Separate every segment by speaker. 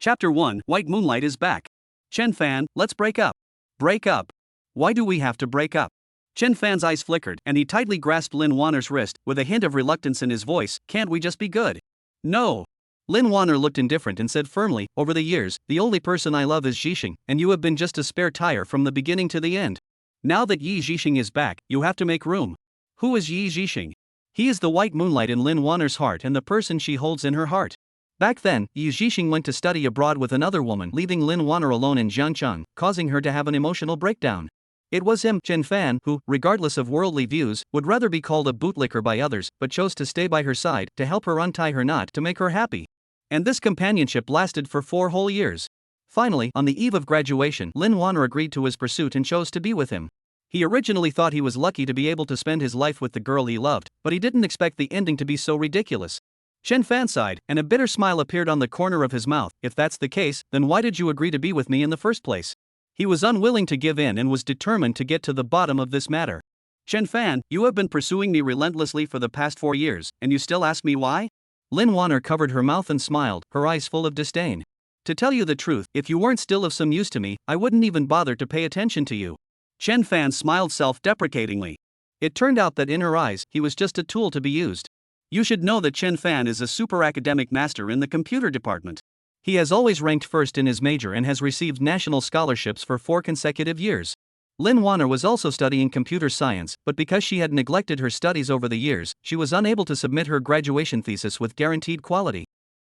Speaker 1: Chapter 1, White Moonlight is back. Chen Fan, let's break up. Break up. Why do we have to break up? Chen Fan's eyes flickered and he tightly grasped Lin Wanner's wrist with a hint of reluctance in his voice. Can't we just be good? No. Lin Wanner looked indifferent and said firmly, over the years, the only person I love is Zhixing, and you have been just a spare tire from the beginning to the end. Now that Yi Zhixing is back, you have to make room. Who is Yi Zhixing? He is the white moonlight in Lin Wanner's heart and the person she holds in her heart. Back then, Yi Zhixing went to study abroad with another woman, leaving Lin Wanner alone in Jiangcheng, causing her to have an emotional breakdown. It was him, Chen Fan, who, regardless of worldly views, would rather be called a bootlicker by others, but chose to stay by her side, to help her untie her knot, to make her happy. And this companionship lasted for 4 whole years. Finally, on the eve of graduation, Lin Wanner agreed to his pursuit and chose to be with him. He originally thought he was lucky to be able to spend his life with the girl he loved, but he didn't expect the ending to be so ridiculous. Chen Fan sighed, and a bitter smile appeared on the corner of his mouth. If that's the case, then why did you agree to be with me in the first place? He was unwilling to give in and was determined to get to the bottom of this matter. Chen Fan, you have been pursuing me relentlessly for the past 4 years, and you still ask me why? Lin Wanner covered her mouth and smiled, her eyes full of disdain. To tell you the truth, if you weren't still of some use to me, I wouldn't even bother to pay attention to you. Chen Fan smiled self-deprecatingly. It turned out that in her eyes, he was just a tool to be used. You should know that Chen Fan is a super academic master in the computer department. He has always ranked first in his major and has received national scholarships for 4 consecutive years. Lin Wanner was also studying computer science, but because she had neglected her studies over the years, she was unable to submit her graduation thesis with guaranteed quality.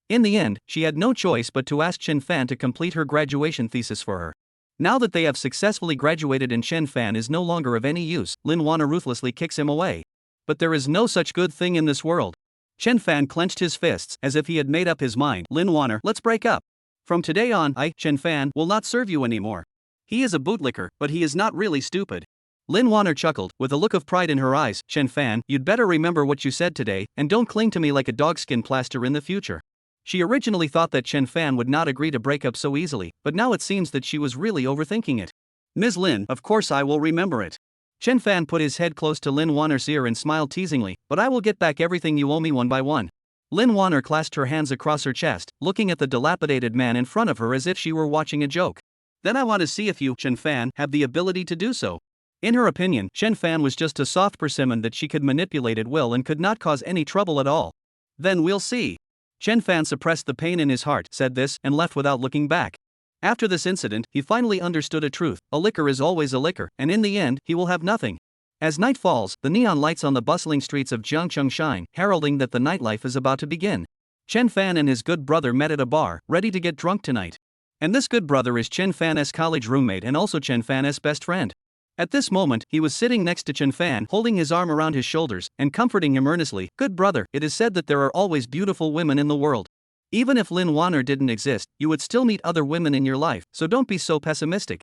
Speaker 1: In the end, she had no choice but to ask Chen Fan to complete her graduation thesis for her. Now that they have successfully graduated and Chen Fan is no longer of any use, Lin Wanner ruthlessly kicks him away. But there is no such good thing in this world. Chen Fan clenched his fists as if he had made up his mind. Lin Wanner, let's break up. From today on, Chen Fan, will not serve you anymore. He is a bootlicker, but he is not really stupid. Lin Wanner chuckled, with a look of pride in her eyes. Chen Fan, you'd better remember what you said today, and don't cling to me like a dogskin plaster in the future. She originally thought that Chen Fan would not agree to break up so easily, but now it seems that she was really overthinking it. Ms. Lin, of course I will remember it. Chen Fan put his head close to Lin Wanner's ear and smiled teasingly, but I will get back everything you owe me one by one. Lin Wanner clasped her hands across her chest, looking at the dilapidated man in front of her as if she were watching a joke. Then I want to see if you, Chen Fan, have the ability to do so. In her opinion, Chen Fan was just a soft persimmon that she could manipulate at will and could not cause any trouble at all. Then we'll see. Chen Fan suppressed the pain in his heart, said this, and left without looking back. After this incident, he finally understood a truth: a licker is always a licker, and in the end, he will have nothing. As night falls, the neon lights on the bustling streets of Jiangcheng shine, heralding that the nightlife is about to begin. Chen Fan and his good brother met at a bar, ready to get drunk tonight. And this good brother is Chen Fan's college roommate and also Chen Fan's best friend. At this moment, he was sitting next to Chen Fan, holding his arm around his shoulders, and comforting him earnestly. Good brother, it is said that there are always beautiful women in the world. Even if Lin Wanner didn't exist, you would still meet other women in your life, so don't be so pessimistic.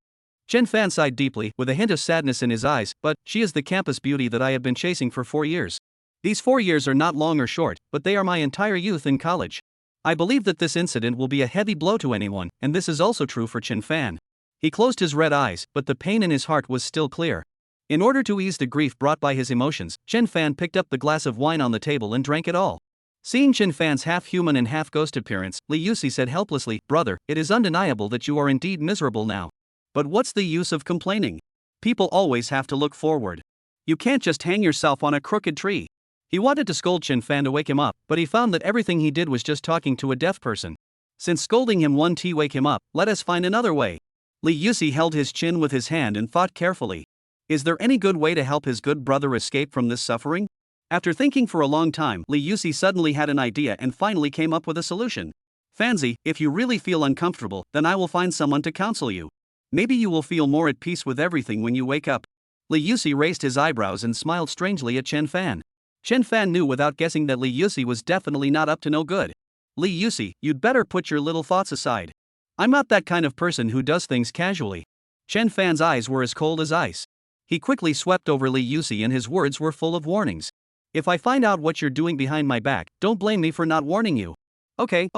Speaker 1: Chen Fan sighed deeply, with a hint of sadness in his eyes, but she is the campus beauty that I have been chasing for 4 years. These 4 years are not long or short, but they are my entire youth in college. I believe that this incident will be a heavy blow to anyone, and this is also true for Chen Fan. He closed his red eyes, but the pain in his heart was still clear. In order to ease the grief brought by his emotions, Chen Fan picked up the glass of wine on the table and drank it all. Seeing Chen Fan's half-human and half-ghost appearance, Li Yusi said helplessly, brother, it is undeniable that you are indeed miserable now. But what's the use of complaining? People always have to look forward. You can't just hang yourself on a crooked tree. He wanted to scold Chen Fan to wake him up, but he found that everything he did was just talking to a deaf person. Since scolding him won't wake him up, let us find another way. Li Yusi held his chin with his hand and thought carefully. Is there any good way to help his good brother escape from this suffering? After thinking for a long time, Li Yusi suddenly had an idea and finally came up with a solution. Fanzi, if you really feel uncomfortable, then I will find someone to counsel you. Maybe you will feel more at peace with everything when you wake up. Li Yusi raised his eyebrows and smiled strangely at Chen Fan. Chen Fan knew without guessing that Li Yusi was definitely not up to no good. Li Yusi, you'd better put your little thoughts aside. I'm not that kind of person who does things casually. Chen Fan's eyes were as cold as ice. He quickly swept over Li Yusi and his words were full of warnings. If I find out what you're doing behind my back, don't blame me for not warning you. Okay,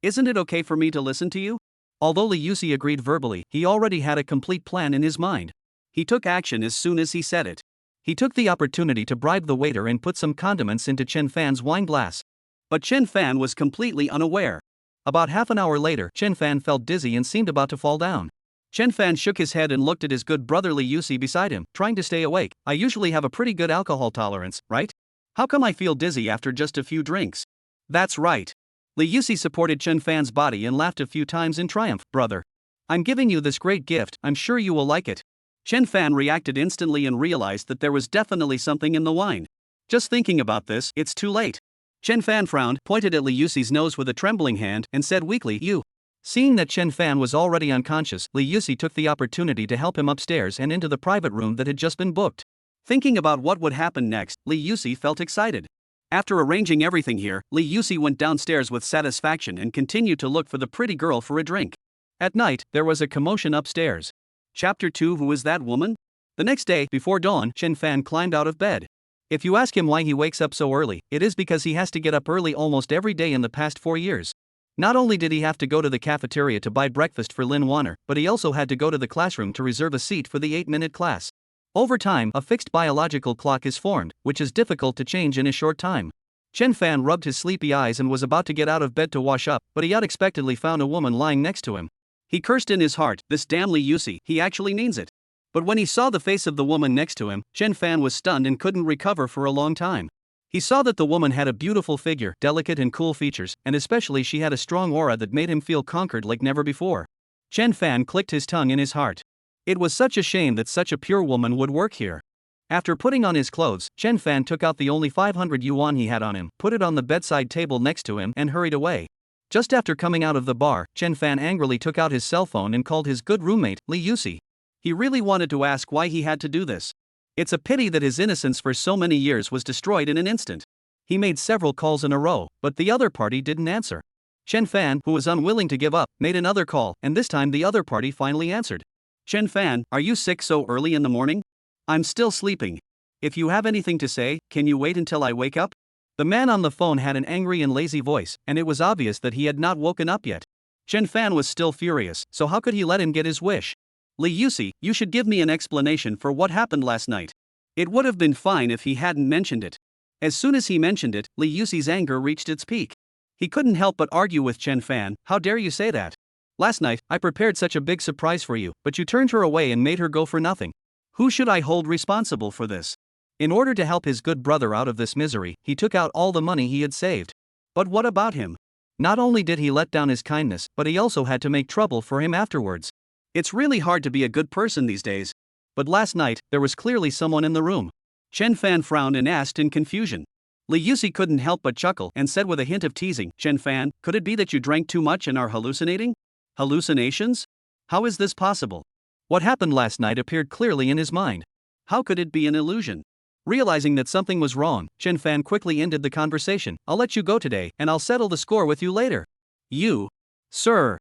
Speaker 1: isn't it okay for me to listen to you? Although Li Yusi agreed verbally, he already had a complete plan in his mind. He took action as soon as he said it. He took the opportunity to bribe the waiter and put some condiments into Chen Fan's wine glass. But Chen Fan was completely unaware. About half an hour later, Chen Fan felt dizzy and seemed about to fall down. Chen Fan shook his head and looked at his good brother Li Yusi beside him, trying to stay awake. I usually have a pretty good alcohol tolerance, right? How come I feel dizzy after just a few drinks? That's right. Li Yusi supported Chen Fan's body and laughed a few times in triumph. Brother, I'm giving you this great gift, I'm sure you will like it. Chen Fan reacted instantly and realized that there was definitely something in the wine. Just thinking about this, it's too late. Chen Fan frowned, pointed at Li Yusi's nose with a trembling hand, and said weakly, You. Seeing that Chen Fan was already unconscious, Li Yusi took the opportunity to help him upstairs and into the private room that had just been booked. Thinking about what would happen next, Li Yusi felt excited. After arranging everything here, Li Yusi went downstairs with satisfaction and continued to look for the pretty girl for a drink. At night, there was a commotion upstairs. Chapter 2 Who is that woman? The next day, before dawn, Chen Fan climbed out of bed. If you ask him why he wakes up so early, it is because he has to get up early almost every day in the past 4 years. Not only did he have to go to the cafeteria to buy breakfast for Lin Wanner, but he also had to go to the classroom to reserve a seat for the 8-minute class. Over time, a fixed biological clock is formed, which is difficult to change in a short time. Chen Fan rubbed his sleepy eyes and was about to get out of bed to wash up, but he unexpectedly found a woman lying next to him. He cursed in his heart, this damn Li Yusi, he actually means it. But when he saw the face of the woman next to him, Chen Fan was stunned and couldn't recover for a long time. He saw that the woman had a beautiful figure, delicate and cool features, and especially she had a strong aura that made him feel conquered like never before. Chen Fan clicked his tongue in his heart. It was such a shame that such a pure woman would work here. After putting on his clothes, Chen Fan took out the only 500 yuan he had on him, put it on the bedside table next to him, and hurried away. Just after coming out of the bar, Chen Fan angrily took out his cell phone and called his good roommate, Li Yusi. He really wanted to ask why he had to do this. It's a pity that his innocence for so many years was destroyed in an instant. He made several calls in a row, but the other party didn't answer. Chen Fan, who was unwilling to give up, made another call, and this time the other party finally answered. Chen Fan, are you sick so early in the morning? I'm still sleeping. If you have anything to say, can you wait until I wake up? The man on the phone had an angry and lazy voice, and it was obvious that he had not woken up yet. Chen Fan was still furious, so how could he let him get his wish? Li Yusi, you should give me an explanation for what happened last night. It would have been fine if he hadn't mentioned it. As soon as he mentioned it, Li Yusi's anger reached its peak. He couldn't help but argue with Chen Fan, how dare you say that? Last night, I prepared such a big surprise for you, but you turned her away and made her go for nothing. Who should I hold responsible for this? In order to help his good brother out of this misery, he took out all the money he had saved. But what about him? Not only did he let down his kindness, but he also had to make trouble for him afterwards. It's really hard to be a good person these days. But last night, there was clearly someone in the room. Chen Fan frowned and asked in confusion. Li Yusi couldn't help but chuckle and said with a hint of teasing, Chen Fan, could it be that you drank too much and are hallucinating? Hallucinations? How is this possible? What happened last night appeared clearly in his mind. How could it be an illusion? Realizing that something was wrong, Chen Fan quickly ended the conversation. I'll let you go today, and I'll settle the score with you later. You? Sir?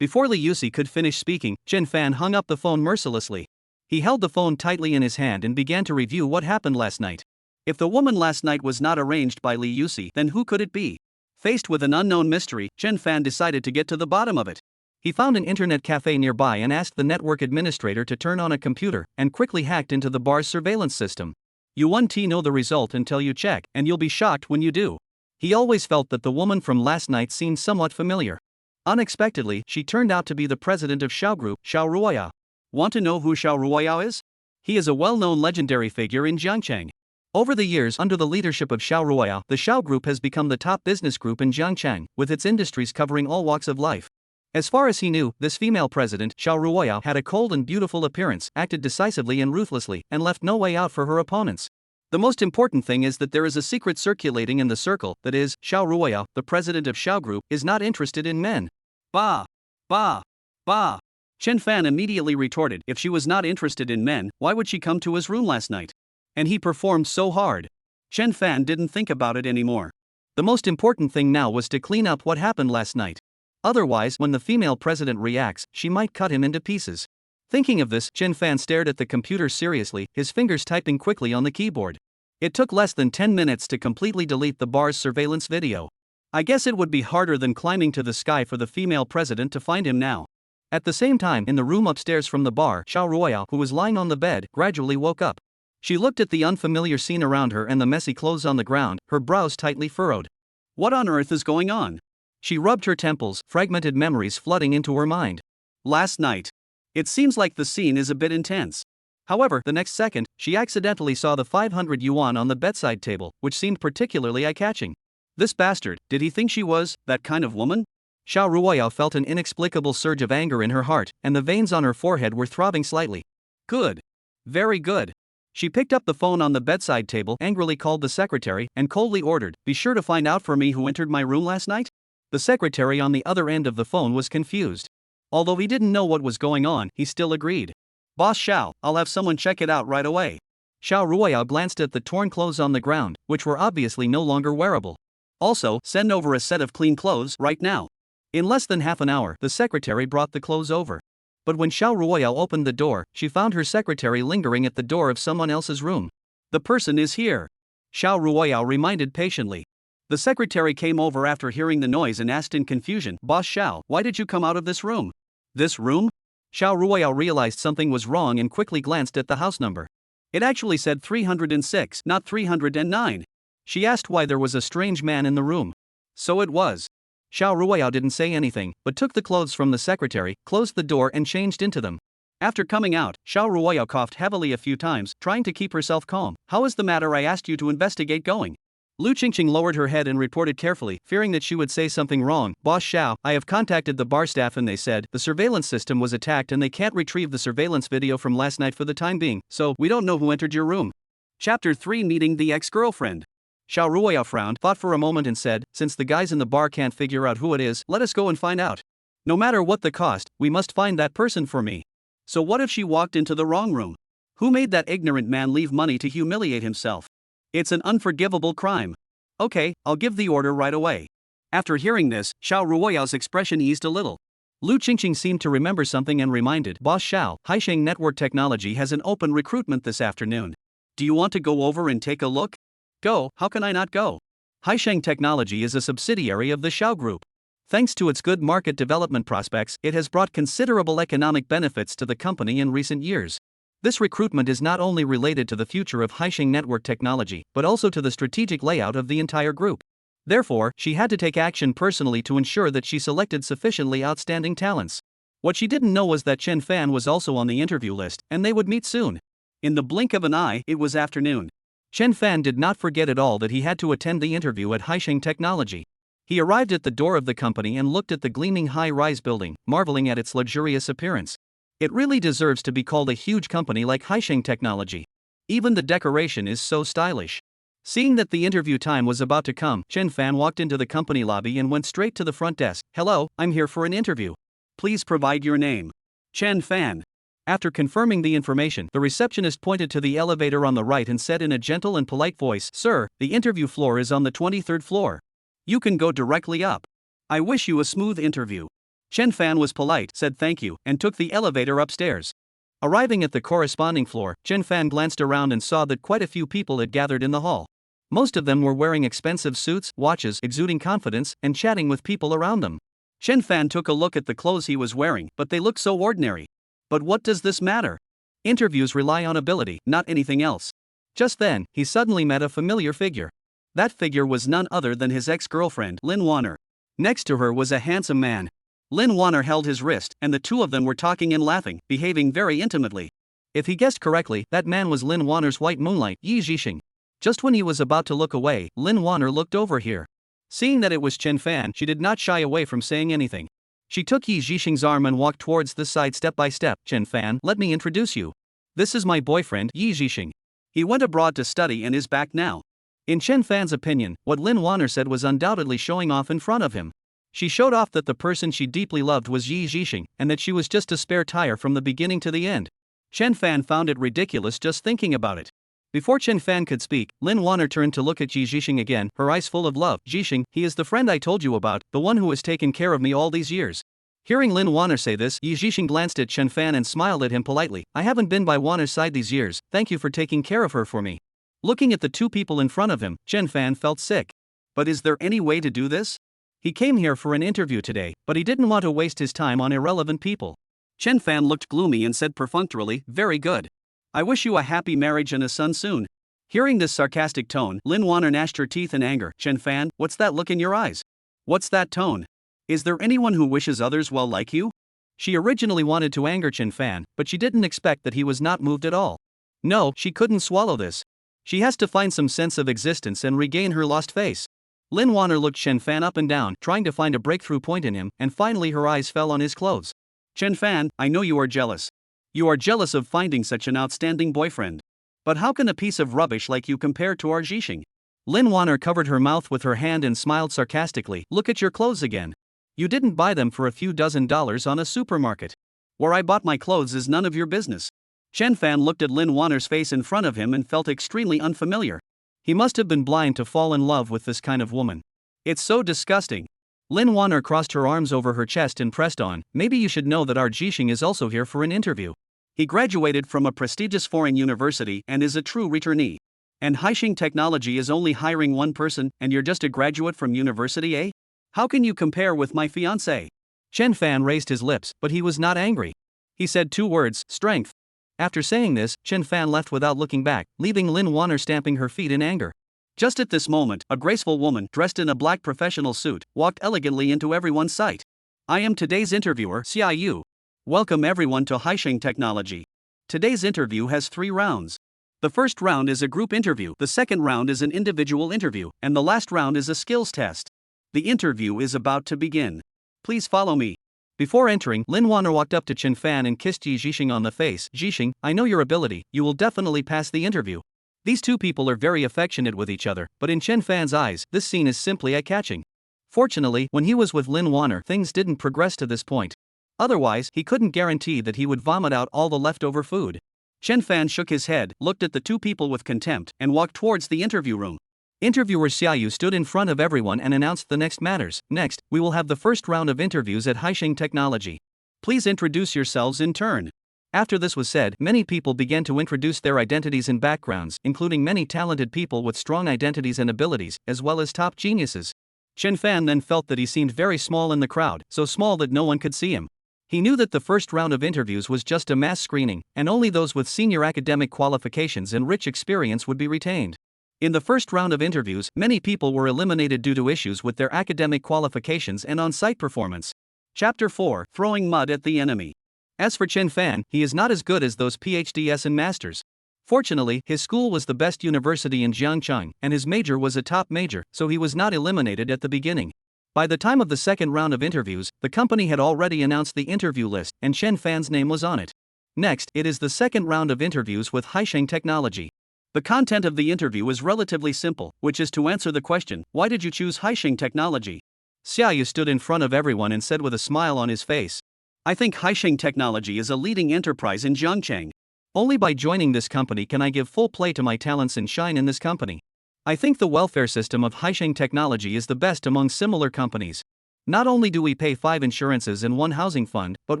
Speaker 1: Before Li Yusi could finish speaking, Chen Fan hung up the phone mercilessly. He held the phone tightly in his hand and began to review what happened last night. If the woman last night was not arranged by Li Yusi, then who could it be? Faced with an unknown mystery, Chen Fan decided to get to the bottom of it. He found an internet cafe nearby and asked the network administrator to turn on a computer, and quickly hacked into the bar's surveillance system. You won't know the result until you check, and you'll be shocked when you do. He always felt that the woman from last night seemed somewhat familiar. Unexpectedly, she turned out to be the president of Shia Group, Shia Ruaya. Want to know who Shia Ruaya is? He is a well-known legendary figure in Jiangcheng. Over the years, under the leadership of Shia Ruaya, the Shia Group has become the top business group in Jiangcheng, with its industries covering all walks of life. As far as he knew, this female president, Shia Ruaya, had a cold and beautiful appearance, acted decisively and ruthlessly, and left no way out for her opponents. The most important thing is that there is a secret circulating in the circle, that is, Shia Ruaya, the president of Shia Group, is not interested in men. Bah! Bah! Bah! Chen Fan immediately retorted, if she was not interested in men, why would she come to his room last night? And he performed so hard. Chen Fan didn't think about it anymore. The most important thing now was to clean up what happened last night. Otherwise, when the female president reacts, she might cut him into pieces. Thinking of this, Chen Fan stared at the computer seriously, his fingers typing quickly on the keyboard. It took less than 10 minutes to completely delete the bar's surveillance video. I guess it would be harder than climbing to the sky for the female president to find him now. At the same time, in the room upstairs from the bar, Shia Ruaya, who was lying on the bed, gradually woke up. She looked at the unfamiliar scene around her and the messy clothes on the ground, her brows tightly furrowed. What on earth is going on? She rubbed her temples, fragmented memories flooding into her mind. Last night. It seems like the scene is a bit intense. However, the next second, she accidentally saw the 500 yuan on the bedside table, which seemed particularly eye-catching. This bastard, did he think she was that kind of woman? Shia Ruaya felt an inexplicable surge of anger in her heart, and the veins on her forehead were throbbing slightly. Good. Very good. She picked up the phone on the bedside table, angrily called the secretary, and coldly ordered, "Be sure to find out for me who entered my room last night?" The secretary on the other end of the phone was confused. Although he didn't know what was going on, he still agreed. "Boss Shao, I'll have someone check it out right away." Shia Ruaya glanced at the torn clothes on the ground, which were obviously no longer wearable. "Also, send over a set of clean clothes right now." In less than half an hour, the secretary brought the clothes over. But when Shia Ruaya opened the door, she found her secretary lingering at the door of someone else's room. "The person is here," Shia Ruaya reminded patiently. The secretary came over after hearing the noise and asked in confusion, "Boss Shao, why did you come out of this room?" "This room?" Shia Ruaya realized something was wrong and quickly glanced at the house number. It actually said 306, not 309. She asked why there was a strange man in the room. So it was. Shia Ruaya didn't say anything, but took the clothes from the secretary, closed the door and changed into them. After coming out, Shia Ruaya coughed heavily a few times, trying to keep herself calm. "How is the matter I asked you to investigate going?" Lu Qingqing lowered her head and reported carefully, fearing that she would say something wrong. "Boss Shao, I have contacted the bar staff and they said the surveillance system was attacked and they can't retrieve the surveillance video from last night for the time being, so we don't know who entered your room." Chapter 3 Meeting the Ex-Girlfriend. Shia Ruaya frowned, thought for a moment and said, "Since the guys in the bar can't figure out who it is, let us go and find out. No matter what the cost, we must find that person for me." So what if she walked into the wrong room? Who made that ignorant man leave money to humiliate himself? It's an unforgivable crime. "Okay, I'll give the order right away." After hearing this, Shia Ruoya's expression eased a little. Lu Qingqing seemed to remember something and reminded, "Boss Shao, Haisheng Network Technology has an open recruitment this afternoon. Do you want to go over and take a look?" "Go, how can I not go?" Haisheng Technology is a subsidiary of the Shao Group. Thanks to its good market development prospects, it has brought considerable economic benefits to the company in recent years. This recruitment is not only related to the future of Haisheng Network Technology, but also to the strategic layout of the entire group. Therefore, she had to take action personally to ensure that she selected sufficiently outstanding talents. What she didn't know was that Chen Fan was also on the interview list, and they would meet soon. In the blink of an eye, it was afternoon. Chen Fan did not forget at all that he had to attend the interview at Haisheng Technology. He arrived at the door of the company and looked at the gleaming high-rise building, marveling at its luxurious appearance. It really deserves to be called a huge company like Haisheng Technology. Even the decoration is so stylish. Seeing that the interview time was about to come, Chen Fan walked into the company lobby and went straight to the front desk. "Hello, I'm here for an interview. Please provide your name." "Chen Fan." After confirming the information, the receptionist pointed to the elevator on the right and said in a gentle and polite voice, "Sir, the interview floor is on the 23rd floor. You can go directly up. I wish you a smooth interview." Chen Fan was polite, said thank you, and took the elevator upstairs. Arriving at the corresponding floor, Chen Fan glanced around and saw that quite a few people had gathered in the hall. Most of them were wearing expensive suits, watches, exuding confidence, and chatting with people around them. Chen Fan took a look at the clothes he was wearing, but they looked so ordinary. But what does this matter? Interviews rely on ability, not anything else. Just then, he suddenly met a familiar figure. That figure was none other than his ex-girlfriend, Lin Wanner. Next to her was a handsome man. Lin Wanner held his wrist, and the two of them were talking and laughing, behaving very intimately. If he guessed correctly, that man was Lin Wanner's white moonlight, Yi Zhixing. Just when he was about to look away, Lin Wanner looked over here. Seeing that it was Chen Fan, she did not shy away from saying anything. She took Yi Zhixing's arm and walked towards the side step by step. "Chen Fan, let me introduce you. This is my boyfriend, Yi Zhixing. He went abroad to study and is back now." In Chen Fan's opinion, what Lin Wanner said was undoubtedly showing off in front of him. She showed off that the person she deeply loved was Yi Zhixing, and that she was just a spare tire from the beginning to the end. Chen Fan found it ridiculous just thinking about it. Before Chen Fan could speak, Lin Wanner turned to look at Yi Zhixing again, her eyes full of love. "Zhixing, he is the friend I told you about, the one who has taken care of me all these years." Hearing Lin Wanner say this, Yi Zhixing glanced at Chen Fan and smiled at him politely. "I haven't been by Wanner's side these years, thank you for taking care of her for me." Looking at the two people in front of him, Chen Fan felt sick. But is there any way to do this? He came here for an interview today, but he didn't want to waste his time on irrelevant people. Chen Fan looked gloomy and said perfunctorily, "Very good. I wish you a happy marriage and a son soon." Hearing this sarcastic tone, Lin Wanner gnashed her teeth in anger. "Chen Fan, what's that look in your eyes? What's that tone? Is there anyone who wishes others well like you? She originally wanted to anger Chen Fan, but she didn't expect that he was not moved at all. No, she couldn't swallow this. She has to find some sense of existence and regain her lost face. Lin Wanner looked Chen Fan up and down, trying to find a breakthrough point in him, and finally her eyes fell on his clothes. Chen Fan, I know you are jealous. You are jealous of finding such an outstanding boyfriend. But how can a piece of rubbish like you compare to our Jixing? Lin Wanner covered her mouth with her hand and smiled sarcastically. Look at your clothes again. You didn't buy them for a few dozen dollars on a supermarket. Where I bought my clothes is none of your business. Chen Fan looked at Lin Wanner's face in front of him and felt extremely unfamiliar. He must have been blind to fall in love with this kind of woman. It's so disgusting. Lin Wanner crossed her arms over her chest and pressed on. Maybe you should know that our Jixing is also here for an interview. He graduated from a prestigious foreign university and is a true returnee. And Haixing Technology is only hiring one person, and you're just a graduate from university, eh? How can you compare with my fiancé? Chen Fan raised his lips, but he was not angry. He said two words, strength. After saying this, Chen Fan left without looking back, leaving Lin Wanner stamping her feet in anger. Just at this moment, a graceful woman dressed in a black professional suit walked elegantly into everyone's sight. I am today's interviewer, Xia Yu. Welcome everyone to Haixing Technology. Today's interview has 3 rounds. The first round is a group interview, the second round is an individual interview, and the last round is a skills test. The interview is about to begin. Please follow me. Before entering, Lin Wanner walked up to Chen Fan and kissed Yi Jixing on the face. Jixing, I know your ability, you will definitely pass the interview. These two people are very affectionate with each other, but in Chen Fan's eyes, this scene is simply eye-catching. Fortunately, when he was with Lin Wanner, things didn't progress to this point. Otherwise, he couldn't guarantee that he would vomit out all the leftover food. Chen Fan shook his head, looked at the two people with contempt, and walked towards the interview room. Interviewer Xiaoyu stood in front of everyone and announced the next matters. Next, we will have the first round of interviews at Haixing Technology. Please introduce yourselves in turn. After this was said, many people began to introduce their identities and backgrounds, including many talented people with strong identities and abilities, as well as top geniuses. Chen Fan then felt that he seemed very small in the crowd, so small that no one could see him. He knew that the first round of interviews was just a mass screening, and only those with senior academic qualifications and rich experience would be retained. In the first round of interviews, many people were eliminated due to issues with their academic qualifications and on-site performance. Chapter 4: Throwing Mud at the Enemy. As for Chen Fan, he is not as good as those PhDs and masters. Fortunately, his school was the best university in Jiangcheng, and his major was a top major, so he was not eliminated at the beginning. By the time of the second round of interviews, the company had already announced the interview list, and Chen Fan's name was on it. Next, it is the second round of interviews with Haixing Technology. The content of the interview is relatively simple, which is to answer the question, why did you choose Haixing Technology? Xiaoyu stood in front of everyone and said with a smile on his face, I think Haixing Technology is a leading enterprise in Jiangcheng. Only by joining this company can I give full play to my talents and shine in this company. I think the welfare system of Haixing Technology is the best among similar companies. Not only do we pay 5 insurances and 1 housing fund, but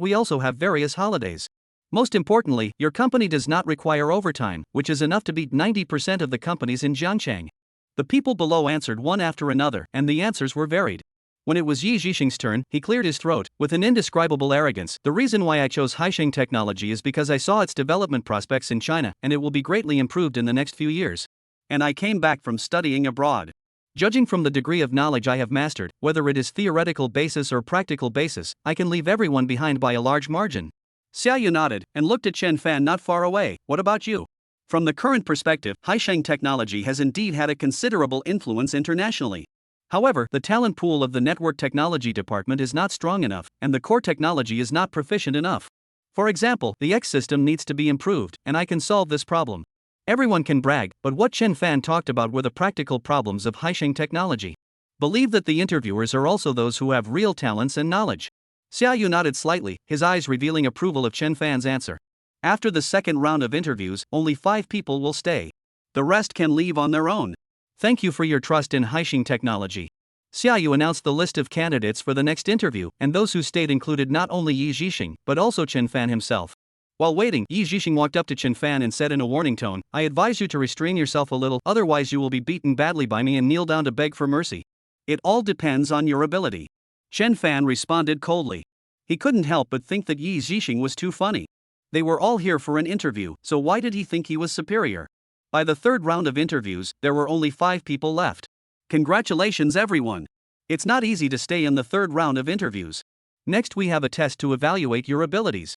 Speaker 1: we also have various holidays. Most importantly, your company does not require overtime, which is enough to beat 90% of the companies in Jiangcheng. The people below answered one after another, and the answers were varied. When it was Yi Jixing's turn, he cleared his throat, with an indescribable arrogance. The reason why I chose Haixing Technology is because I saw its development prospects in China, and it will be greatly improved in the next few years. And I came back from studying abroad. Judging from the degree of knowledge I have mastered, whether it is theoretical basis or practical basis, I can leave everyone behind by a large margin. Xiaoyu nodded, and looked at Chen Fan not far away. What about you? From the current perspective, Haixing Technology has indeed had a considerable influence internationally. However, the talent pool of the network technology department is not strong enough, and the core technology is not proficient enough. For example, the X system needs to be improved, and I can solve this problem. Everyone can brag, but what Chen Fan talked about were the practical problems of Haixing Technology. Believe that the interviewers are also those who have real talents and knowledge. Xiaoyu nodded slightly, his eyes revealing approval of Chen Fan's answer. After the second round of interviews, only 5 people will stay. The rest can leave on their own. Thank you for your trust in Haixing Technology. Xiaoyu announced the list of candidates for the next interview, and those who stayed included not only Yi Jixing, but also Chen Fan himself. While waiting, Yi Jixing walked up to Chen Fan and said in a warning tone, I advise you to restrain yourself a little, otherwise you will be beaten badly by me and kneel down to beg for mercy. It all depends on your ability. Chen Fan responded coldly. He couldn't help but think that Yi Jixing was too funny. They were all here for an interview, so why did he think he was superior? By the third round of interviews, there were only 5 people left. Congratulations everyone! It's not easy to stay in the third round of interviews. Next, we have a test to evaluate your abilities.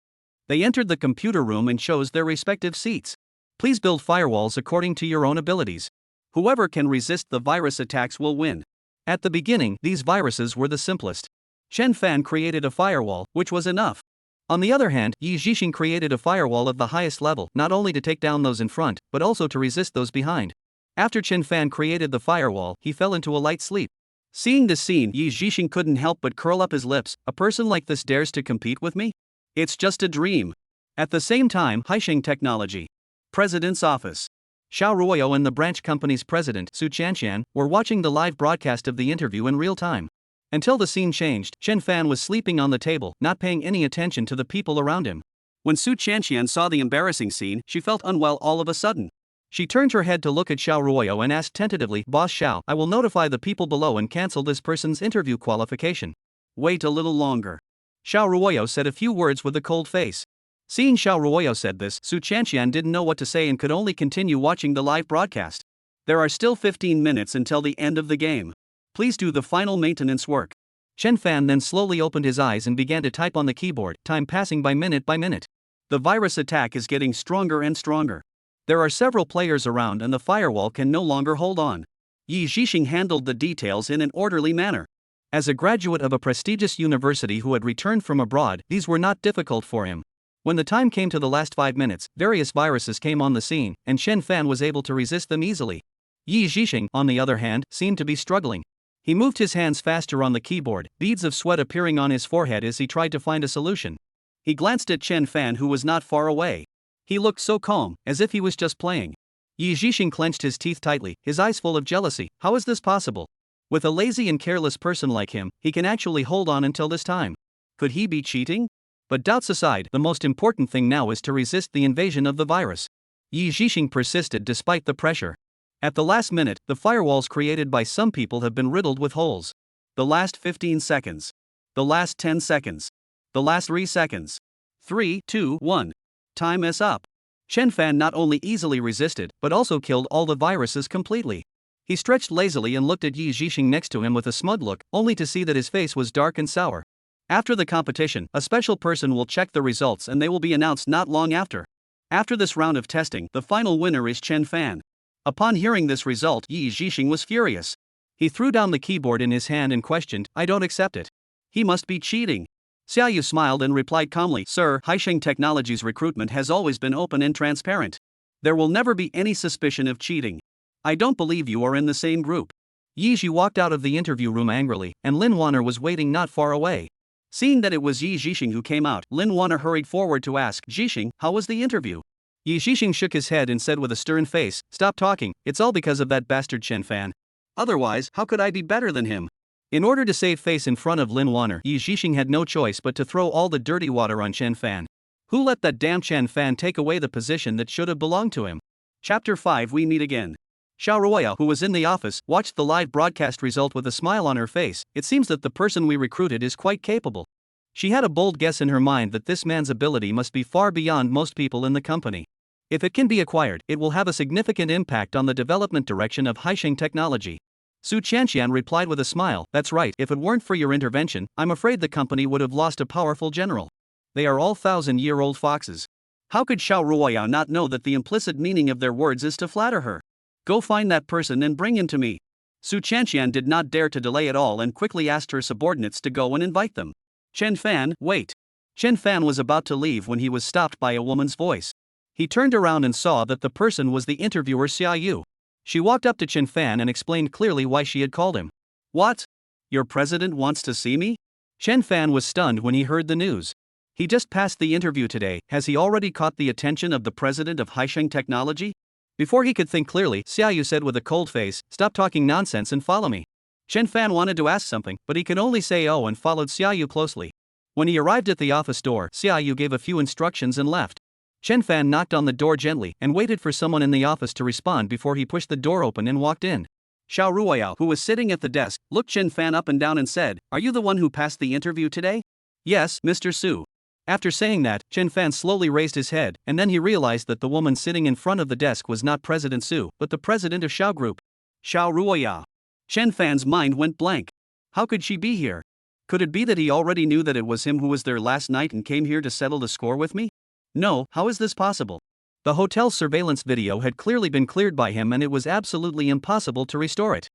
Speaker 1: They entered the computer room and chose their respective seats. Please build firewalls according to your own abilities. Whoever can resist the virus attacks will win. At the beginning, these viruses were the simplest. Chen Fan created a firewall, which was enough. On the other hand, Yi Zhixing created a firewall of the highest level, not only to take down those in front, but also to resist those behind. After Chen Fan created the firewall, he fell into a light sleep. Seeing this scene, Yi Zhixing couldn't help but curl up his lips. A person like this dares to compete with me? It's just a dream. At the same time, Haisheng Technology. President's office. Shia Ruaya and the branch company's president, Su Chanxian, were watching the live broadcast of the interview in real time. Until the scene changed, Chen Fan was sleeping on the table, not paying any attention to the people around him. When Su Chanxian saw the embarrassing scene, she felt unwell all of a sudden. She turned her head to look at Shia Ruaya and asked tentatively, "Boss Xiao, I will notify the people below and cancel this person's interview qualification." "Wait a little longer." Shia Ruaya said a few words with a cold face. Seeing Shia Ruaya said this, Su Chanxian didn't know what to say and could only continue watching the live broadcast. There are still 15 minutes until the end of the game. Please do the final maintenance work. Chen Fan then slowly opened his eyes and began to type on the keyboard, time passing by minute by minute. The virus attack is getting stronger and stronger. There are several players around and the firewall can no longer hold on. Yi Zhixing handled the details in an orderly manner. As a graduate of a prestigious university who had returned from abroad, these were not difficult for him. When the time came to the last 5 minutes, various viruses came on the scene, and Chen Fan was able to resist them easily. Yi Zhixing, on the other hand, seemed to be struggling. He moved his hands faster on the keyboard, beads of sweat appearing on his forehead as he tried to find a solution. He glanced at Chen Fan, who was not far away. He looked so calm, as if he was just playing. Yi Zhixing clenched his teeth tightly, his eyes full of jealousy. How is this possible? With a lazy and careless person like him, he can actually hold on until this time. Could he be cheating? But doubts aside, the most important thing now is to resist the invasion of the virus. Yi Zhixing persisted despite the pressure. At the last minute, the firewalls created by some people have been riddled with holes. The last 15 seconds. The last 10 seconds. The last 3 seconds. 3, 2, 1. Time is up. Chen Fan not only easily resisted, but also killed all the viruses completely. He stretched lazily and looked at Yi Zhixing next to him with a smug look, only to see that his face was dark and sour. After the competition, a special person will check the results and they will be announced not long after. After this round of testing, the final winner is Chen Fan. Upon hearing this result, Yi Zhixing was furious. He threw down the keyboard in his hand and questioned, "I don't accept it. He must be cheating." Xiaoyu smiled and replied calmly, "Sir, Haisheng Technology's recruitment has always been open and transparent. There will never be any suspicion of cheating. I don't believe you are in the same group." Yi Zhi walked out of the interview room angrily, and Lin Wanner was waiting not far away. Seeing that it was Yi Zhixing who came out, Lin Wanner hurried forward to ask, "Zhixing, how was the interview?" Yi Zhixing shook his head and said with a stern face, "Stop talking, it's all because of that bastard Chen Fan. Otherwise, how could I be better than him?" In order to save face in front of Lin Wanner, Yi Zhixing had no choice but to throw all the dirty water on Chen Fan. Who let that damn Chen Fan take away the position that should have belonged to him? Chapter 5. We meet again. Shia Ruaya, who was in the office, watched the live broadcast result with a smile on her face. It seems that the person we recruited is quite capable. She had a bold guess in her mind that this man's ability must be far beyond most people in the company. If it can be acquired, it will have a significant impact on the development direction of Haisheng Technology. Su Chanxian replied with a smile, "That's right, if it weren't for your intervention, I'm afraid the company would have lost a powerful general. They are all 1,000-year-old foxes." How could Shia Ruaya not know that the implicit meaning of their words is to flatter her? "Go find that person and bring him to me." Su Chanxian did not dare to delay at all and quickly asked her subordinates to go and invite them. "Chen Fan, wait." Chen Fan was about to leave when he was stopped by a woman's voice. He turned around and saw that the person was the interviewer Xiaoyu. She walked up to Chen Fan and explained clearly why she had called him. "What? Your president wants to see me?" Chen Fan was stunned when he heard the news. He just passed the interview today. Has he already caught the attention of the president of Haisheng Technology? Before he could think clearly, Xiaoyu said with a cold face, "Stop talking nonsense and follow me." Chen Fan wanted to ask something, but he could only say "oh" and followed Xiaoyu closely. When he arrived at the office door, Xiaoyu gave a few instructions and left. Chen Fan knocked on the door gently and waited for someone in the office to respond before he pushed the door open and walked in. Shia Ruaya, who was sitting at the desk, looked Chen Fan up and down and said, "Are you the one who passed the interview today?" "Yes, Mr. Su." After saying that, Chen Fan slowly raised his head, and then he realized that the woman sitting in front of the desk was not President Su, but the president of Xiao Group. Shia Ruaya. Chen Fan's mind went blank. How could she be here? Could it be that he already knew that it was him who was there last night and came here to settle the score with me? No, how is this possible? The hotel surveillance video had clearly been cleared by him and it was absolutely impossible to restore it.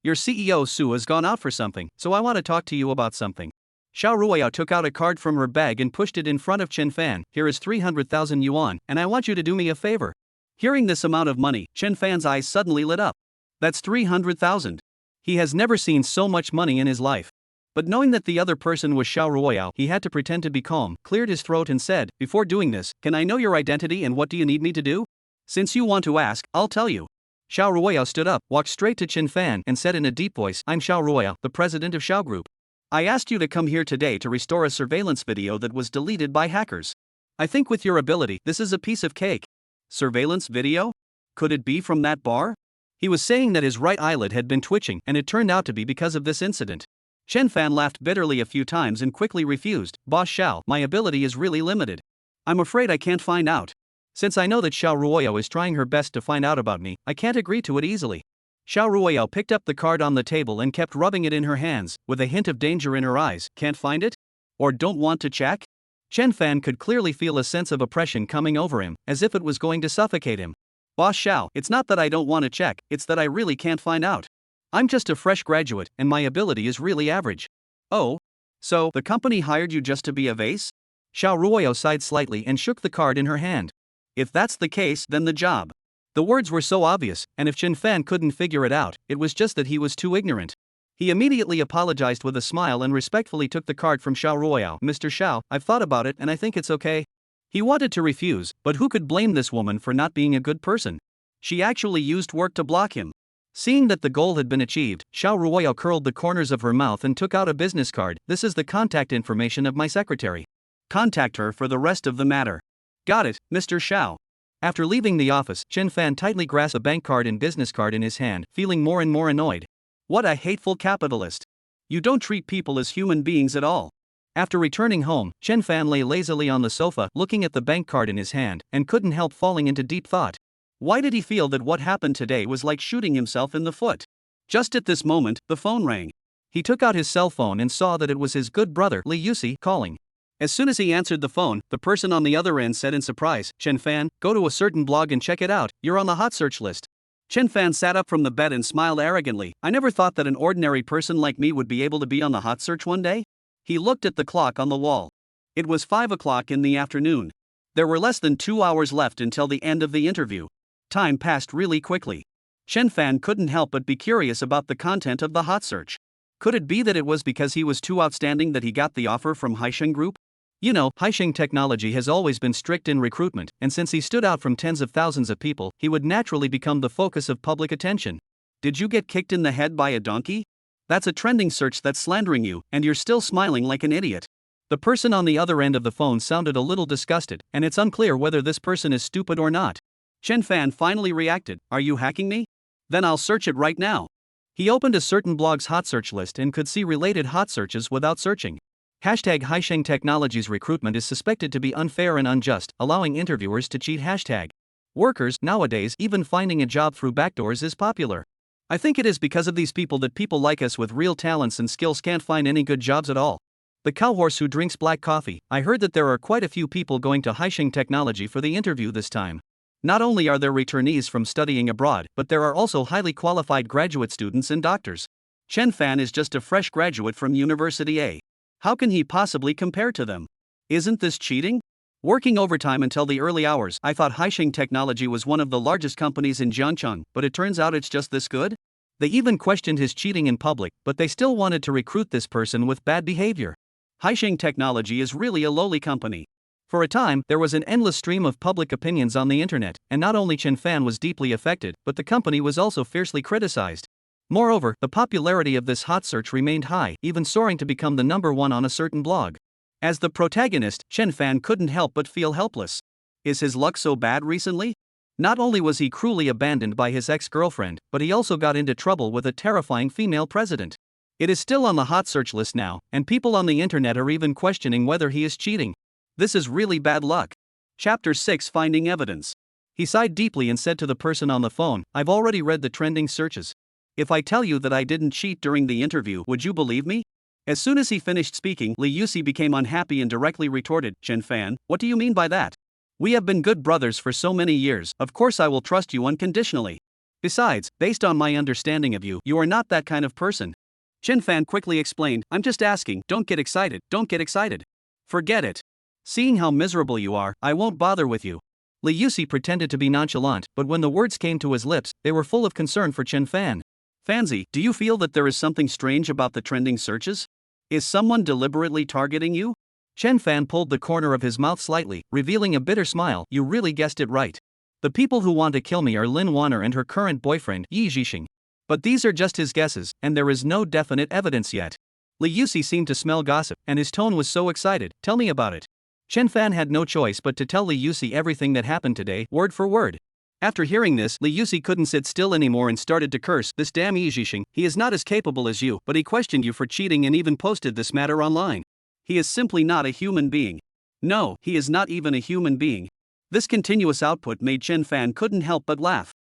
Speaker 1: Your CEO Sue has gone out for something, so I want to talk to you about something. Shia Ruaya took out a card from her bag and pushed it in front of Chen Fan. Here is 300,000 yuan, and I want you to do me a favor. Hearing this amount of money, Chen Fan's eyes suddenly lit up. That's 300,000. He has never seen so much money in his life. But knowing that the other person was Shia Ruaya, he had to pretend to be calm, cleared his throat and said, before doing this, can I know your identity and what do you need me to do? Since you want to ask, I'll tell you. Shia Ruaya stood up, walked straight to Chen Fan and said in a deep voice, I'm Shia Ruaya, the president of Shia Group. I asked you to come here today to restore a surveillance video that was deleted by hackers. I think with your ability, this is a piece of cake. Surveillance video? Could it be from that bar? He was saying that his right eyelid had been twitching and it turned out to be because of this incident. Chen Fan laughed bitterly a few times and quickly refused, Boss Xiao, my ability is really limited. I'm afraid I can't find out. Since I know that Shia Ruaya is trying her best to find out about me, I can't agree to it easily. Shia Ruaya picked up the card on the table and kept rubbing it in her hands, with a hint of danger in her eyes. Can't find it? Or don't want to check? Chen Fan could clearly feel a sense of oppression coming over him, as if it was going to suffocate him. Boss Xiao, it's not that I don't want to check, it's that I really can't find out. I'm just a fresh graduate, and my ability is really average. Oh? So, the company hired you just to be a vase? Shia Ruaya sighed slightly and shook the card in her hand. If that's the case, then the job. The words were so obvious, and if Chen Fan couldn't figure it out, it was just that he was too ignorant. He immediately apologized with a smile and respectfully took the card from Shia Ruaya. Mr. Xiao, I've thought about it and I think it's okay. He wanted to refuse, but who could blame this woman for not being a good person? She actually used work to block him. Seeing that the goal had been achieved, Shia Ruaya curled the corners of her mouth and took out a business card. This is the contact information of my secretary. Contact her for the rest of the matter. Got it, Mr. Xiao. After leaving the office, Chen Fan tightly grasped a bank card and business card in his hand, feeling more and more annoyed. What a hateful capitalist. You don't treat people as human beings at all. After returning home, Chen Fan lay lazily on the sofa, looking at the bank card in his hand, and couldn't help falling into deep thought. Why did he feel that what happened today was like shooting himself in the foot? Just at this moment, the phone rang. He took out his cell phone and saw that it was his good brother, Li Yusi, calling. As soon as he answered the phone, the person on the other end said in surprise, Chen Fan, go to a certain blog and check it out, you're on the hot search list. Chen Fan sat up from the bed and smiled arrogantly. I never thought that an ordinary person like me would be able to be on the hot search one day. He looked at the clock on the wall. It was 5 o'clock in the afternoon. There were less than 2 hours left until the end of the interview. Time passed really quickly. Chen Fan couldn't help but be curious about the content of the hot search. Could it be that it was because he was too outstanding that he got the offer from Haisheng Group? You know, Haisheng Technology has always been strict in recruitment, and since he stood out from tens of thousands of people, he would naturally become the focus of public attention. Did you get kicked in the head by a donkey? That's a trending search that's slandering you, and you're still smiling like an idiot. The person on the other end of the phone sounded a little disgusted, and it's unclear whether this person is stupid or not. Chen Fan finally reacted, are you hacking me? Then I'll search it right now. He opened a certain blog's hot search list and could see related hot searches without searching. Hashtag Haisheng Technology's recruitment is suspected to be unfair and unjust, allowing interviewers to cheat. Hashtag workers, nowadays even finding a job through backdoors is popular. I think it is because of these people that people like us with real talents and skills can't find any good jobs at all. The cowhorse who drinks black coffee. I heard that there are quite a few people going to Haisheng Technology for the interview this time. Not only are there returnees from studying abroad, but there are also highly qualified graduate students and doctors. Chen Fan is just a fresh graduate from University A. How can he possibly compare to them? Isn't this cheating? Working overtime until the early hours. I thought Haisheng Technology was one of the largest companies in Jiangcheng, but it turns out it's just this good? They even questioned his cheating in public, but they still wanted to recruit this person with bad behavior. Haisheng Technology is really a lowly company. For a time, there was an endless stream of public opinions on the internet, and not only Chen Fan was deeply affected, but the company was also fiercely criticized. Moreover, the popularity of this hot search remained high, even soaring to become the #1 on a certain blog. As the protagonist, Chen Fan couldn't help but feel helpless. Is his luck so bad recently? Not only was he cruelly abandoned by his ex-girlfriend, but he also got into trouble with a terrifying female president. It is still on the hot search list now, and people on the internet are even questioning whether he is cheating. This is really bad luck. Chapter 6, Finding Evidence. He sighed deeply and said to the person on the phone, I've already read the trending searches. If I tell you that I didn't cheat during the interview, would you believe me? As soon as he finished speaking, Li Yusi became unhappy and directly retorted, Chen Fan, what do you mean by that? We have been good brothers for so many years, of course I will trust you unconditionally. Besides, based on my understanding of you, you are not that kind of person. Chen Fan quickly explained, I'm just asking, don't get excited, don't get excited. Forget it. Seeing how miserable you are, I won't bother with you. Li Yusi pretended to be nonchalant, but when the words came to his lips, they were full of concern for Chen Fan. Fanzi, do you feel that there is something strange about the trending searches? Is someone deliberately targeting you? Chen Fan pulled the corner of his mouth slightly, revealing a bitter smile. You really guessed it right. The people who want to kill me are Lin Wanner and her current boyfriend, Yi Zhixing. But these are just his guesses, and there is no definite evidence yet. Li Yusi seemed to smell gossip, and his tone was so excited. Tell me about it. Chen Fan had no choice but to tell Li Yusi everything that happened today, word for word. After hearing this, Li Yusi couldn't sit still anymore and started to curse, this damn Yi Zhixing, he is not as capable as you, but he questioned you for cheating and even posted this matter online. He is simply not a human being. No, he is not even a human being. This continuous output made Chen Fan couldn't help but laugh.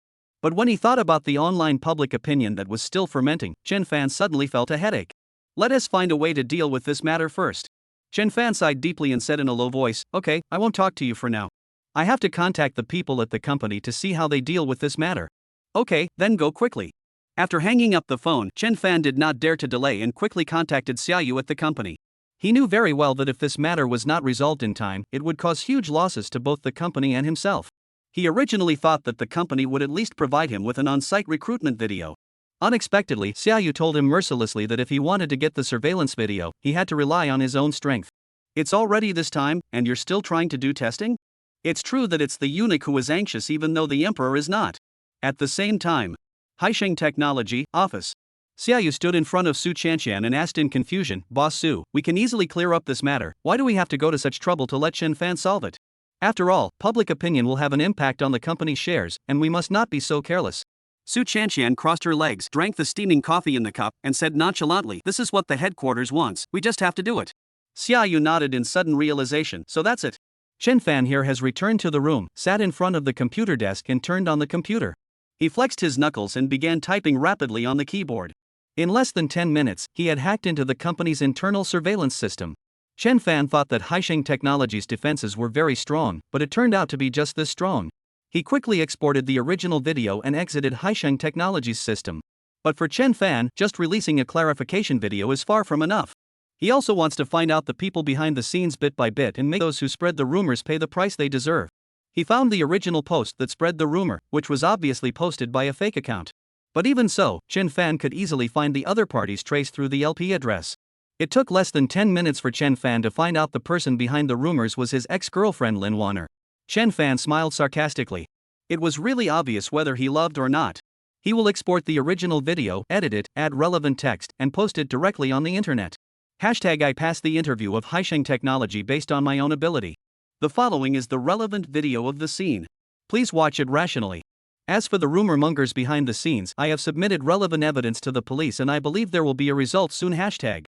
Speaker 1: But when he thought about the online public opinion that was still fermenting, Chen Fan suddenly felt a headache. Let us find a way to deal with this matter first. Chen Fan sighed deeply and said in a low voice, okay, I won't talk to you for now. I have to contact the people at the company to see how they deal with this matter. Okay, then go quickly. After hanging up the phone, Chen Fan did not dare to delay and quickly contacted Xiaoyu at the company. He knew very well that if this matter was not resolved in time, it would cause huge losses to both the company and himself. He originally thought that the company would at least provide him with an on-site recruitment video. Unexpectedly, Xiaoyu told him mercilessly that if he wanted to get the surveillance video, he had to rely on his own strength. It's already this time, and you're still trying to do testing? It's true that it's the eunuch who is anxious even though the emperor is not. At the same time, Haisheng Technology, office. Xiaoyu stood in front of Su Chanqian and asked in confusion, Boss Su, we can easily clear up this matter, why do we have to go to such trouble to let Chen Fan solve it? After all, public opinion will have an impact on the company's shares, and we must not be so careless. Su Chanqian crossed her legs, drank the steaming coffee in the cup, and said nonchalantly, this is what the headquarters wants, we just have to do it. Xiaoyu nodded in sudden realization, so that's it. Chen Fan here has returned to the room, sat in front of the computer desk and turned on the computer. He flexed his knuckles and began typing rapidly on the keyboard. In less than 10 minutes, he had hacked into the company's internal surveillance system. Chen Fan thought that Haisheng Technology's defenses were very strong, but it turned out to be just this strong. He quickly exported the original video and exited Haisheng Technology's system. But for Chen Fan, just releasing a clarification video is far from enough. He also wants to find out the people behind the scenes bit by bit and make those who spread the rumors pay the price they deserve. He found the original post that spread the rumor, which was obviously posted by a fake account. But even so, Chen Fan could easily find the other parties traced through the LP address. It took less than 10 minutes for Chen Fan to find out the person behind the rumors was his ex-girlfriend Lin Wanner. Chen Fan smiled sarcastically. It was really obvious whether he loved or not. He will export the original video, edit it, add relevant text, and post it directly on the internet. Hashtag I passed the interview of Haisheng Technology based on my own ability. The following is the relevant video of the scene. Please watch it rationally. As for the rumor mongers behind the scenes, I have submitted relevant evidence to the police and I believe there will be a result soon. Hashtag.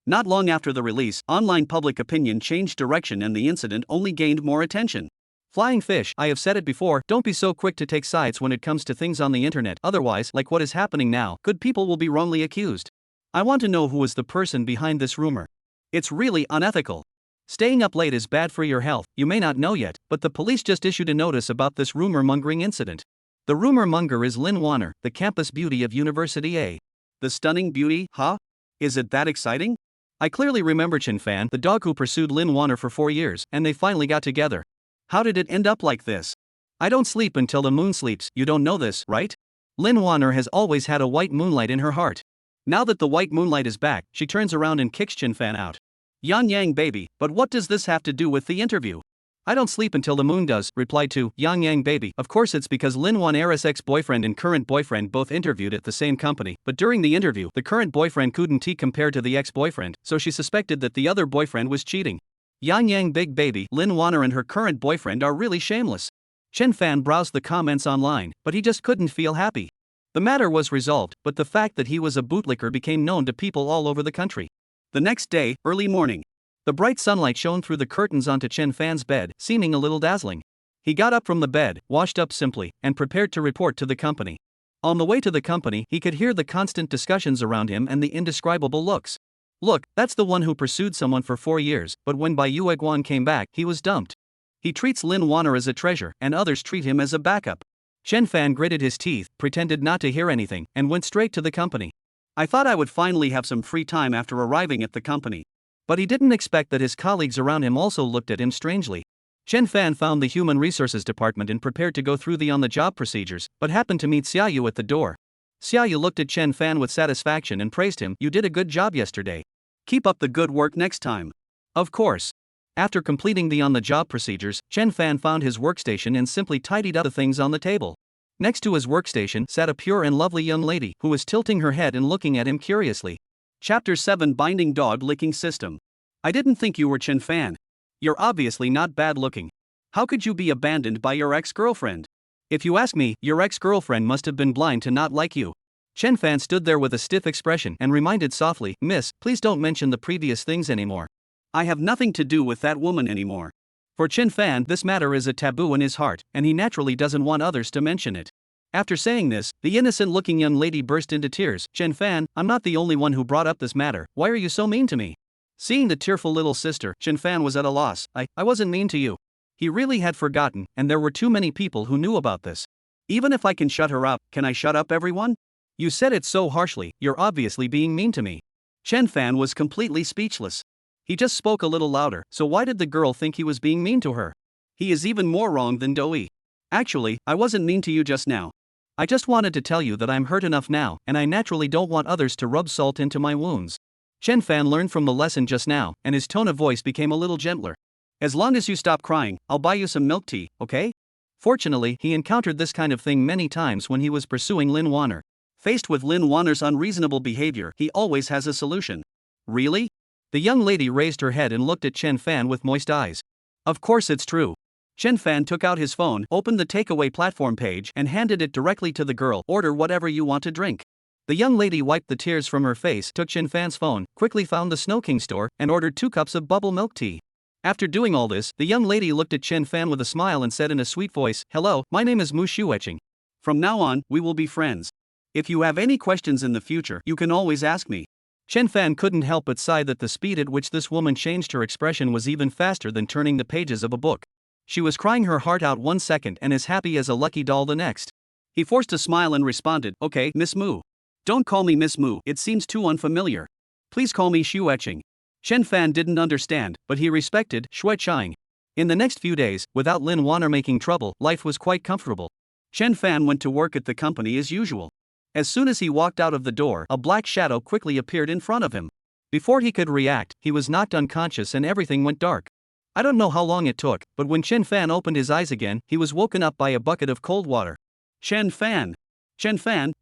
Speaker 1: Not long after the release, online public opinion changed direction and the incident only gained more attention. Flying fish, I have said it before, don't be so quick to take sides when it comes to things on the internet, otherwise, like what is happening now, good people will be wrongly accused. I want to know who is the person behind this rumor. It's really unethical. Staying up late is bad for your health, you may not know yet, but the police just issued a notice about this rumor-mongering incident. The rumor-monger is Lin Wanner, the campus beauty of University A. The stunning beauty, huh? Is it that exciting? I clearly remember Chen Fan, the dog who pursued Lin Wanner for 4 years, and they finally got together. How did it end up like this? I don't sleep until the moon sleeps, you don't know this, right? Lin Wanner has always had a white moonlight in her heart. Now that the white moonlight is back, she turns around and kicks Chen Fan out. Yang Yang baby, but what does this have to do with the interview? I don't sleep until the moon does, replied to Yang Yang baby. Of course it's because Lin Wanner's ex-boyfriend and current boyfriend both interviewed at the same company, but during the interview, the current boyfriend couldn't compare to the ex-boyfriend, so she suspected that the other boyfriend was cheating. Yang Yang big baby, Lin Wanner and her current boyfriend are really shameless. Chen Fan browsed the comments online, but he just couldn't feel happy. The matter was resolved, but the fact that he was a bootlicker became known to people all over the country. The next day, early morning. The bright sunlight shone through the curtains onto Chen Fan's bed, seeming a little dazzling. He got up from the bed, washed up simply, and prepared to report to the company. On the way to the company, he could hear the constant discussions around him and the indescribable looks. Look, that's the one who pursued someone for 4 years, but when Bai Yueguan came back, he was dumped. He treats Lin Wanner as a treasure, and others treat him as a backup. Chen Fan gritted his teeth, pretended not to hear anything, and went straight to the company. I thought I would finally have some free time after arriving at the company. But he didn't expect that his colleagues around him also looked at him strangely. Chen Fan found the Human Resources Department and prepared to go through the on-the-job procedures, but happened to meet Xia Yu at the door. Xia Yu looked at Chen Fan with satisfaction and praised him. You did a good job yesterday. Keep up the good work next time. Of course. After completing the on-the-job procedures, Chen Fan found his workstation and simply tidied up the things on the table. Next to his workstation sat a pure and lovely young lady who was tilting her head and looking at him curiously. Chapter 7 Binding Dog Licking System. I didn't think you were Chen Fan. You're obviously not bad looking. How could you be abandoned by your ex-girlfriend? If you ask me, your ex-girlfriend must have been blind to not like you. Chen Fan stood there with a stiff expression and reminded softly, Miss, please don't mention the previous things anymore. I have nothing to do with that woman anymore. For Chen Fan, this matter is a taboo in his heart, and he naturally doesn't want others to mention it. After saying this, the innocent-looking young lady burst into tears. Chen Fan, I'm not the only one who brought up this matter. Why are you so mean to me? Seeing the tearful little sister, Chen Fan was at a loss. I wasn't mean to you. He really had forgotten, and there were too many people who knew about this. Even if I can shut her up, can I shut up everyone? You said it so harshly, you're obviously being mean to me. Chen Fan was completely speechless. He just spoke a little louder, so why did the girl think he was being mean to her? He is even more wrong than Doi. Actually, I wasn't mean to you just now. I just wanted to tell you that I'm hurt enough now, and I naturally don't want others to rub salt into my wounds. Chen Fan learned from the lesson just now, and his tone of voice became a little gentler. As long as you stop crying, I'll buy you some milk tea, okay? Fortunately, he encountered this kind of thing many times when he was pursuing Lin Wanner. Faced with Lin Wanner's unreasonable behavior, he always has a solution. Really? The young lady raised her head and looked at Chen Fan with moist eyes. Of course it's true. Chen Fan took out his phone, opened the takeaway platform page, and handed it directly to the girl. Order whatever you want to drink. The young lady wiped the tears from her face, took Chen Fan's phone, quickly found the Snow King store, and ordered 2 cups of bubble milk tea. After doing all this, the young lady looked at Chen Fan with a smile and said in a sweet voice, Hello, my name is Mu Shueching. From now on, we will be friends. If you have any questions in the future, you can always ask me. Chen Fan couldn't help but sigh that the speed at which this woman changed her expression was even faster than turning the pages of a book. She was crying her heart out one second and as happy as a lucky doll the next. He forced a smile and responded, Okay, Miss Mu. Don't call me Miss Mu, it seems too unfamiliar. Please call me Shueching. Chen Fan didn't understand, but he respected Shueching. In the next few days, without Lin Wanner making trouble, life was quite comfortable. Chen Fan went to work at the company as usual. As soon as he walked out of the door, a black shadow quickly appeared in front of him. Before he could react, he was knocked unconscious and everything went dark. I don't know how long it took, but when Chen Fan opened his eyes again, he was woken up by a bucket of cold water. Chen Fan,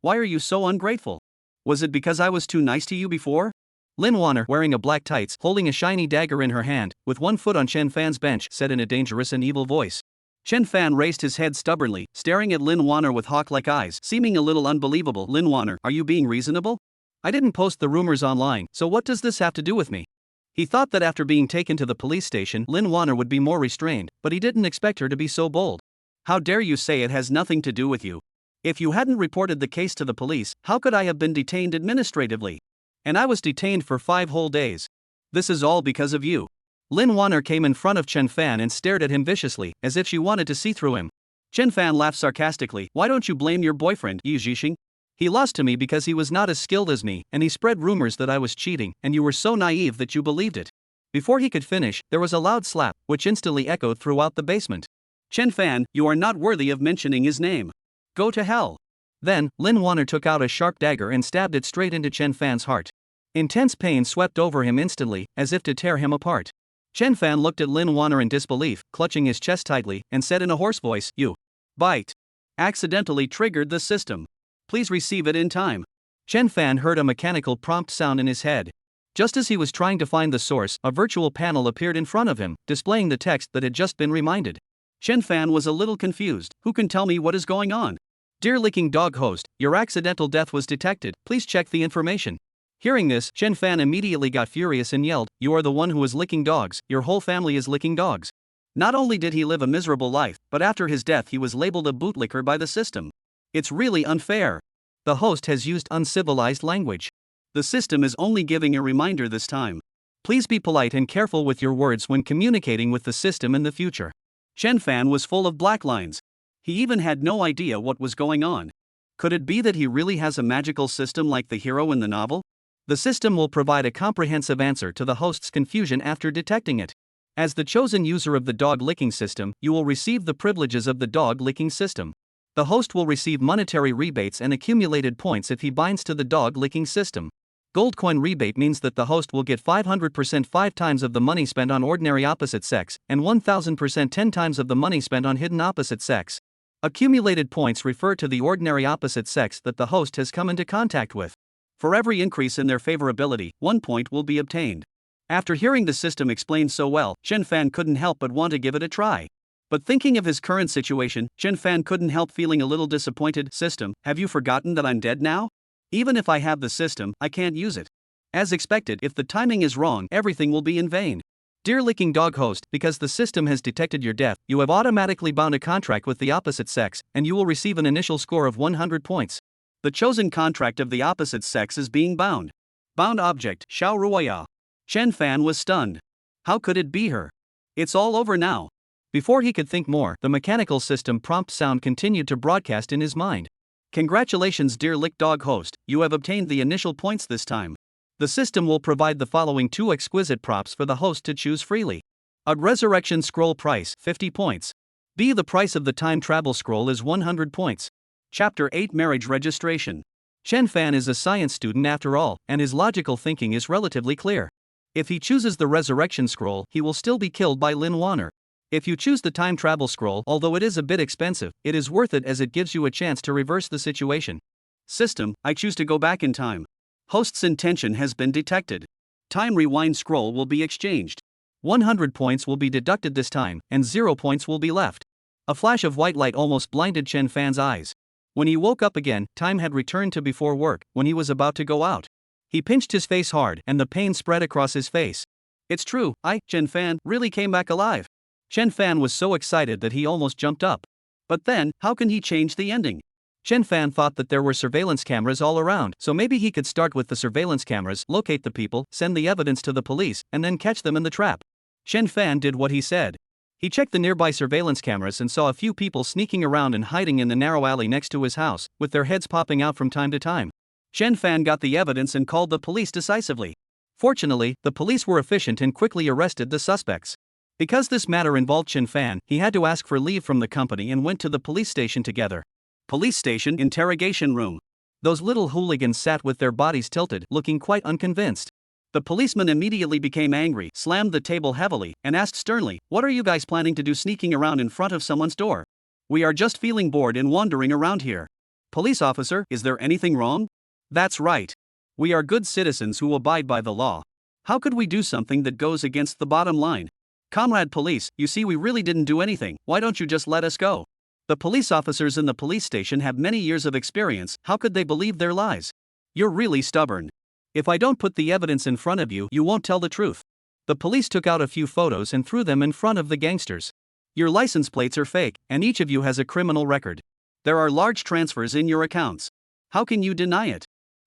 Speaker 1: why are you so ungrateful? Was it because I was too nice to you before? Lin Wanner, wearing a black tights, holding a shiny dagger in her hand, with one foot on Chen Fan's bench, said in a dangerous and evil voice. Chen Fan raised his head stubbornly, staring at Lin Wanner with hawk-like eyes, seeming a little unbelievable. Lin Wanner, are you being reasonable? I didn't post the rumors online, so what does this have to do with me? He thought that after being taken to the police station, Lin Wanner would be more restrained, but he didn't expect her to be so bold. How dare you say it has nothing to do with you? If you hadn't reported the case to the police, how could I have been detained administratively? And I was detained for 5 whole days. This is all because of you. Lin Wanner came in front of Chen Fan and stared at him viciously, as if she wanted to see through him. Chen Fan laughed sarcastically. Why don't you blame your boyfriend, Yu Zhixing? He lost to me because he was not as skilled as me, and he spread rumors that I was cheating, and you were so naive that you believed it. Before he could finish, there was a loud slap, which instantly echoed throughout the basement. Chen Fan, you are not worthy of mentioning his name. Go to hell. Then, Lin Wanner took out a sharp dagger and stabbed it straight into Chen Fan's heart. Intense pain swept over him instantly, as if to tear him apart. Chen Fan looked at Lin Wanner in disbelief, clutching his chest tightly, and said in a hoarse voice, You bite. Accidentally triggered the system. Please receive it in time. Chen Fan heard a mechanical prompt sound in his head. Just as he was trying to find the source, a virtual panel appeared in front of him, displaying the text that had just been reminded. Chen Fan was a little confused. Who can tell me what is going on? Dear Licking Dog host, your accidental death was detected, please check the information. Hearing this, Chen Fan immediately got furious and yelled, You are the one who is licking dogs, your whole family is licking dogs. Not only did he live a miserable life, but after his death he was labeled a bootlicker by the system. It's really unfair. The host has used uncivilized language. The system is only giving a reminder this time. Please be polite and careful with your words when communicating with the system in the future. Chen Fan was full of black lines. He even had no idea what was going on. Could it be that he really has a magical system like the hero in the novel? The system will provide a comprehensive answer to the host's confusion after detecting it. As the chosen user of the dog licking system, you will receive the privileges of the dog licking system. The host will receive monetary rebates and accumulated points if he binds to the dog licking system. Gold coin rebate means that the host will get 500% 5 times of the money spent on ordinary opposite sex, and 1000% 10 times of the money spent on hidden opposite sex. Accumulated points refer to the ordinary opposite sex that the host has come into contact with. For every increase in their favorability, 1 point will be obtained. After hearing the system explained so well, Chen Fan couldn't help but want to give it a try. But thinking of his current situation, Chen Fan couldn't help feeling a little disappointed. System, have you forgotten that I'm dead now? Even if I have the system, I can't use it. As expected, if the timing is wrong, everything will be in vain. Dear licking dog host, because the system has detected your death, you have automatically bound a contract with the opposite sex, and you will receive an initial score of 100 points. The chosen contract of the opposite sex is being bound. Bound object, Shia Ruaya. Chen Fan was stunned. How could it be her? It's all over now. Before he could think more, the mechanical system prompt sound continued to broadcast in his mind. Congratulations, dear lick dog host, you have obtained the initial points this time. The system will provide the following 2 exquisite props for the host to choose freely. A resurrection scroll price, 50 points. B. The price of the time travel scroll is 100 points. Chapter 8 Marriage Registration. Chen Fan is a science student after all, and his logical thinking is relatively clear. If he chooses the resurrection scroll, he will still be killed by Lin Wanner. If you choose the time travel scroll, although it is a bit expensive, it is worth it as it gives you a chance to reverse the situation. System, I choose to go back in time. Host's intention has been detected. Time rewind scroll will be exchanged. 100 points will be deducted this time, and 0 points will be left. A flash of white light almost blinded Chen Fan's eyes. When he woke up again, time had returned to before work, when he was about to go out. He pinched his face hard, and the pain spread across his face. It's true, Chen Fan, really came back alive. Chen Fan was so excited that he almost jumped up. But then, how can he change the ending? Chen Fan thought that there were surveillance cameras all around, so maybe he could start with the surveillance cameras, locate the people, send the evidence to the police, and then catch them in the trap. Chen Fan did what he said. He checked the nearby surveillance cameras and saw a few people sneaking around and hiding in the narrow alley next to his house, with their heads popping out from time to time. Chen Fan got the evidence and called the police decisively. Fortunately, the police were efficient and quickly arrested the suspects. Because this matter involved Chen Fan, he had to ask for leave from the company and went to the police station together. Police station interrogation room. Those little hooligans sat with their bodies tilted, looking quite unconvinced. The policeman immediately became angry, slammed the table heavily, and asked sternly, "What are you guys planning to do sneaking around in front of someone's door? We are just feeling bored and wandering around here." "Police officer, is there anything wrong?" "That's right. We are good citizens who abide by the law. How could we do something that goes against the bottom line?" "Comrade police, you see we really didn't do anything, why don't you just let us go?" "The police officers in the police station have many years of experience, how could they believe their lies?" "You're really stubborn. If I don't put the evidence in front of you, you won't tell the truth." The police took out a few photos and threw them in front of the gangsters. "Your license plates are fake, and each of you has a criminal record. There are large transfers in your accounts. How can you deny it?"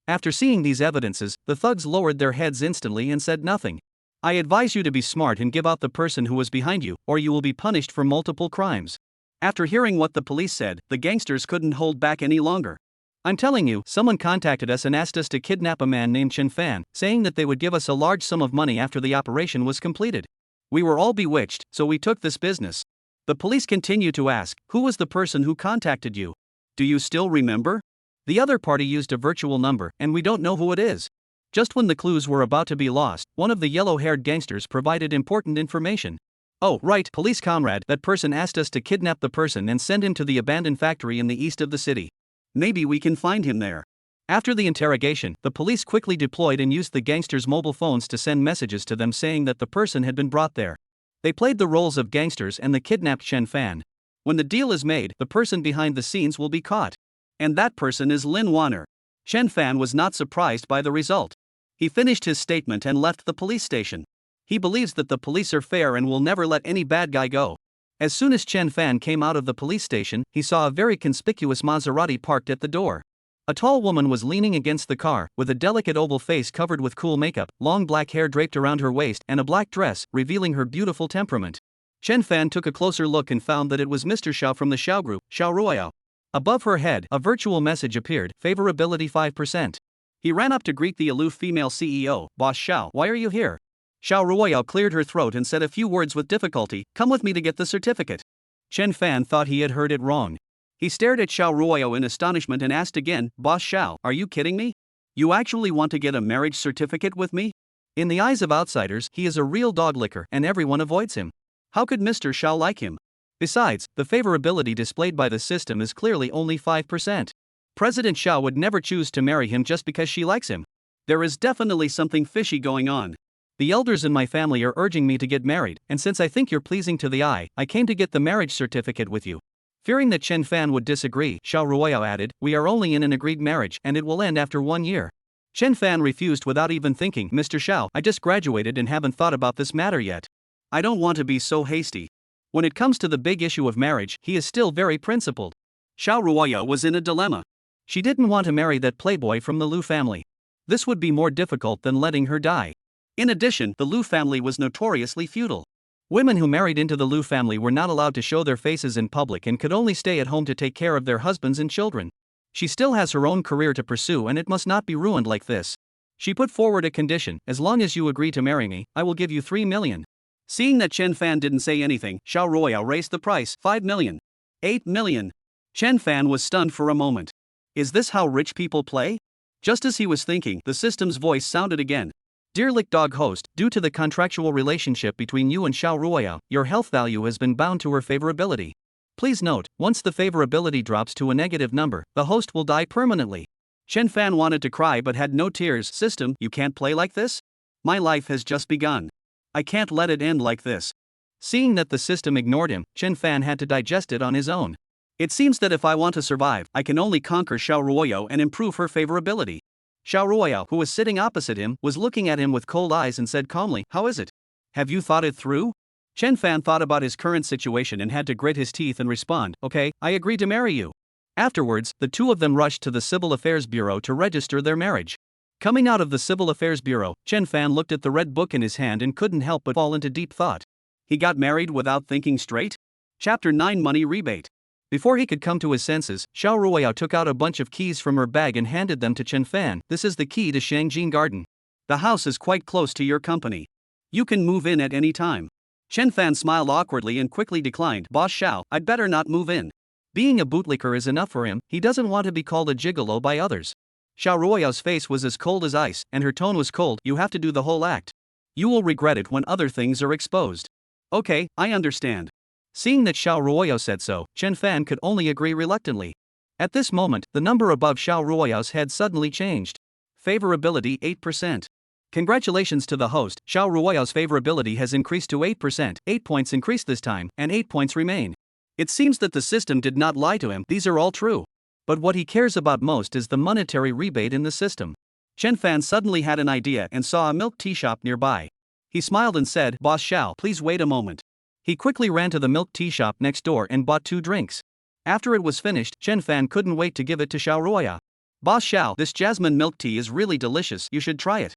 Speaker 1: After seeing these evidences, the thugs lowered their heads instantly and said nothing. "I advise you to be smart and give out the person who was behind you, or you will be punished for multiple crimes." After hearing what the police said, the gangsters couldn't hold back any longer. "I'm telling you, someone contacted us and asked us to kidnap a man named Chen Fan, saying that they would give us a large sum of money after the operation was completed. We were all bewitched, so we took this business." The police continued to ask, "Who was the person who contacted you? Do you still remember?" "The other party used a virtual number, and we don't know who it is." Just when the clues were about to be lost, one of the yellow-haired gangsters provided important information. "Oh, right, police comrade, that person asked us to kidnap the person and send him to the abandoned factory in the east of the city. Maybe we can find him there." After the interrogation, the police quickly deployed and used the gangsters' mobile phones to send messages to them saying that the person had been brought there. They played the roles of gangsters and the kidnapped Chen Fan. When the deal is made, the person behind the scenes will be caught. And that person is Lin Wanner. Chen Fan was not surprised by the result. He finished his statement and left the police station. He believes that the police are fair and will never let any bad guy go. As soon as Chen Fan came out of the police station, he saw a very conspicuous Maserati parked at the door. A tall woman was leaning against the car, with a delicate oval face covered with cool makeup, long black hair draped around her waist, and a black dress, revealing her beautiful temperament. Chen Fan took a closer look and found that it was Mr. Xiao from the Xiao Group, Shia Ruaya. Above her head, a virtual message appeared, favorability 5%. He ran up to greet the aloof female CEO, Boss Xiao. Why are you here? Shia Ruaya cleared her throat and said a few words with difficulty, come with me to get the certificate. Chen Fan thought he had heard it wrong. He stared at Shia Ruaya in astonishment and asked again, Boss Xiao, are you kidding me? You actually want to get a marriage certificate with me? In the eyes of outsiders, he is a real dog licker and everyone avoids him. How could Mr. Xiao like him? Besides, the favorability displayed by the system is clearly only 5%. President Xiao would never choose to marry him just because she likes him. There is definitely something fishy going on. The elders in my family are urging me to get married, and since I think you're pleasing to the eye, I came to get the marriage certificate with you. Fearing that Chen Fan would disagree, Shia Ruaya added, we are only in an agreed marriage and it will end after 1 year. Chen Fan refused without even thinking, Mr. Xiao, I just graduated and haven't thought about this matter yet. I don't want to be so hasty. When it comes to the big issue of marriage, he is still very principled. Shia Ruaya was in a dilemma. She didn't want to marry that playboy from the Liu family. This would be more difficult than letting her die. In addition, the Liu family was notoriously feudal. Women who married into the Liu family were not allowed to show their faces in public and could only stay at home to take care of their husbands and children. She still has her own career to pursue and it must not be ruined like this. She put forward a condition, as long as you agree to marry me, I will give you 3 million. Seeing that Chen Fan didn't say anything, Shia Ruaya raised the price, 5 million. 8 million. Chen Fan was stunned for a moment. Is this how rich people play? Just as he was thinking, the system's voice sounded again. Dear Lick Dog host, due to the contractual relationship between you and Shia Ruaya, your health value has been bound to her favorability. Please note, once the favorability drops to a negative number, the host will die permanently. Chen Fan wanted to cry but had no tears. System, you can't play like this? My life has just begun. I can't let it end like this. Seeing that the system ignored him, Chen Fan had to digest it on his own. It seems that if I want to survive, I can only conquer Shia Ruaya and improve her favorability. Shia Ruaya, who was sitting opposite him, was looking at him with cold eyes and said calmly, how is it? Have you thought it through? Chen Fan thought about his current situation and had to grit his teeth and respond, okay, I agree to marry you. Afterwards, the two of them rushed to the Civil Affairs Bureau to register their marriage. Coming out of the Civil Affairs Bureau, Chen Fan looked at the red book in his hand and couldn't help but fall into deep thought. He got married without thinking straight? Chapter 9 Money Rebate. Before he could come to his senses, Shia Ruaya took out a bunch of keys from her bag and handed them to Chen Fan. This is the key to Shangjin Garden. The house is quite close to your company. You can move in at any time. Chen Fan smiled awkwardly and quickly declined. Boss Xiao, I'd better not move in. Being a bootlicker is enough for him, he doesn't want to be called a gigolo by others. Shia Ruaya's face was as cold as ice, and her tone was cold. You have to do the whole act. You will regret it when other things are exposed. Okay, I understand. Seeing that Shia Ruaya said so, Chen Fan could only agree reluctantly. At this moment, the number above Shia Ruaya's head suddenly changed. Favorability 8%. Congratulations to the host, Shia Ruaya's favorability has increased to 8%, 8 points increased this time, and 8 points remain. It seems that the system did not lie to him, these are all true. But what he cares about most is the monetary rebate in the system. Chen Fan suddenly had an idea and saw a milk tea shop nearby. He smiled and said, Boss Xiao, please wait a moment. He quickly ran to the milk tea shop next door and bought 2 drinks. After it was finished, Chen Fan couldn't wait to give it to Shia Ruaya. Boss Xiao, this jasmine milk tea is really delicious, you should try it.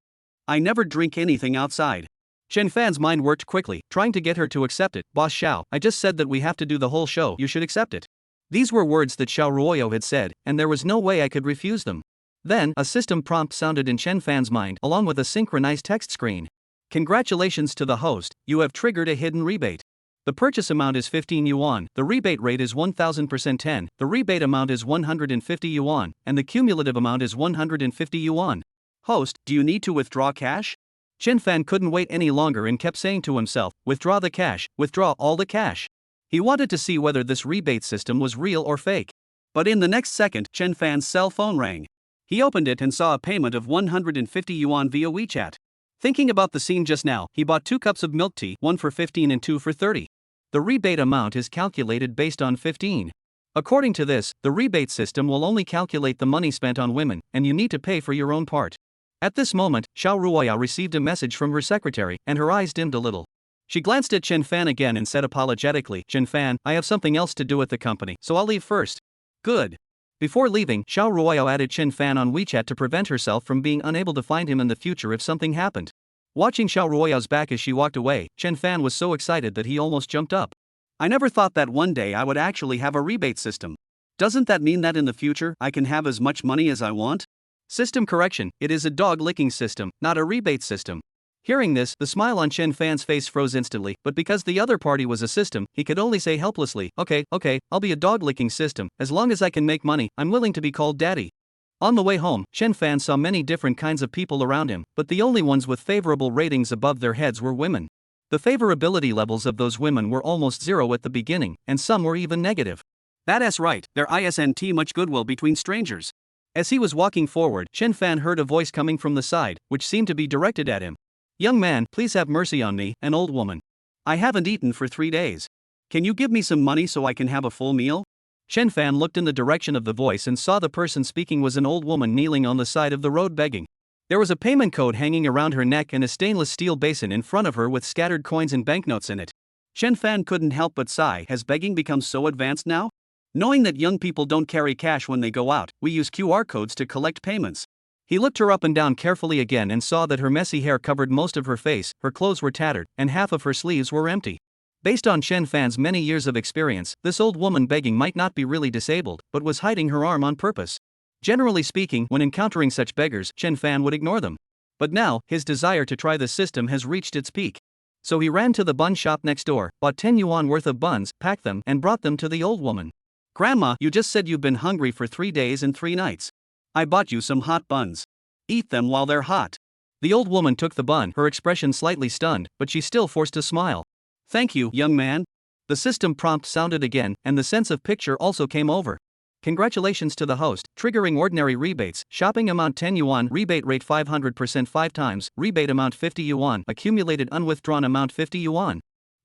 Speaker 1: I never drink anything outside. Chen Fan's mind worked quickly, trying to get her to accept it. Boss Xiao, I just said that we have to do the whole show, you should accept it. These were words that Shia Ruaya had said, and there was no way I could refuse them. Then, a system prompt sounded in Chen Fan's mind, along with a synchronized text screen. Congratulations to the host, you have triggered a hidden rebate. The purchase amount is 15 yuan, the rebate rate is 1000% 10, the rebate amount is 150 yuan, and the cumulative amount is 150 yuan. Host, do you need to withdraw cash? Chen Fan couldn't wait any longer and kept saying to himself, withdraw the cash, withdraw all the cash. He wanted to see whether this rebate system was real or fake. But in the next second, Chen Fan's cell phone rang. He opened it and saw a payment of 150 yuan via WeChat. Thinking about the scene just now, he bought 2 cups of milk tea, 1 for 15 and 2 for 30. The rebate amount is calculated based on 15. According to this, the rebate system will only calculate the money spent on women, and you need to pay for your own part. At this moment, Shia Ruaya received a message from her secretary, and her eyes dimmed a little. She glanced at Chen Fan again and said apologetically, Chen Fan, I have something else to do at the company, so I'll leave first. Good. Before leaving, Shia Ruaya added Chen Fan on WeChat to prevent herself from being unable to find him in the future if something happened. Watching Shia Ruaya's back as she walked away, Chen Fan was so excited that he almost jumped up. I never thought that one day I would actually have a rebate system. Doesn't that mean that in the future I can have as much money as I want? System correction, it is a dog licking system, not a rebate system. Hearing this, the smile on Chen Fan's face froze instantly, but because the other party was a system, he could only say helplessly, okay, I'll be a dog-licking system, as long as I can make money, I'm willing to be called daddy. On the way home, Chen Fan saw many different kinds of people around him, but the only ones with favorable ratings above their heads were women. The favorability levels of those women were almost zero at the beginning, and some were even negative. That's right, there isn't much goodwill between strangers. As he was walking forward, Chen Fan heard a voice coming from the side, which seemed to be directed at him. Young man, please have mercy on me, an old woman. I haven't eaten for 3 days. Can you give me some money so I can have a full meal? Chen Fan looked in the direction of the voice and saw the person speaking was an old woman kneeling on the side of the road begging. There was a payment code hanging around her neck and a stainless steel basin in front of her with scattered coins and banknotes in it. Chen Fan couldn't help but sigh. Has begging become so advanced now? Knowing that young people don't carry cash when they go out, we use QR codes to collect payments. He looked her up and down carefully again and saw that her messy hair covered most of her face, her clothes were tattered, and half of her sleeves were empty. Based on Chen Fan's many years of experience, this old woman begging might not be really disabled, but was hiding her arm on purpose. Generally speaking, when encountering such beggars, Chen Fan would ignore them. But now, his desire to try the system has reached its peak. So he ran to the bun shop next door, bought 10 yuan worth of buns, packed them, and brought them to the old woman. Grandma, you just said you've been hungry for 3 days and 3 nights. I bought you some hot buns. Eat them while they're hot. The old woman took the bun, her expression slightly stunned, but she still forced a smile. Thank you, young man. The system prompt sounded again, and the sense of picture also came over. Congratulations to the host, triggering ordinary rebates, shopping amount 10 yuan, rebate rate 500% 5 times, rebate amount 50 yuan, accumulated unwithdrawn amount 50 yuan.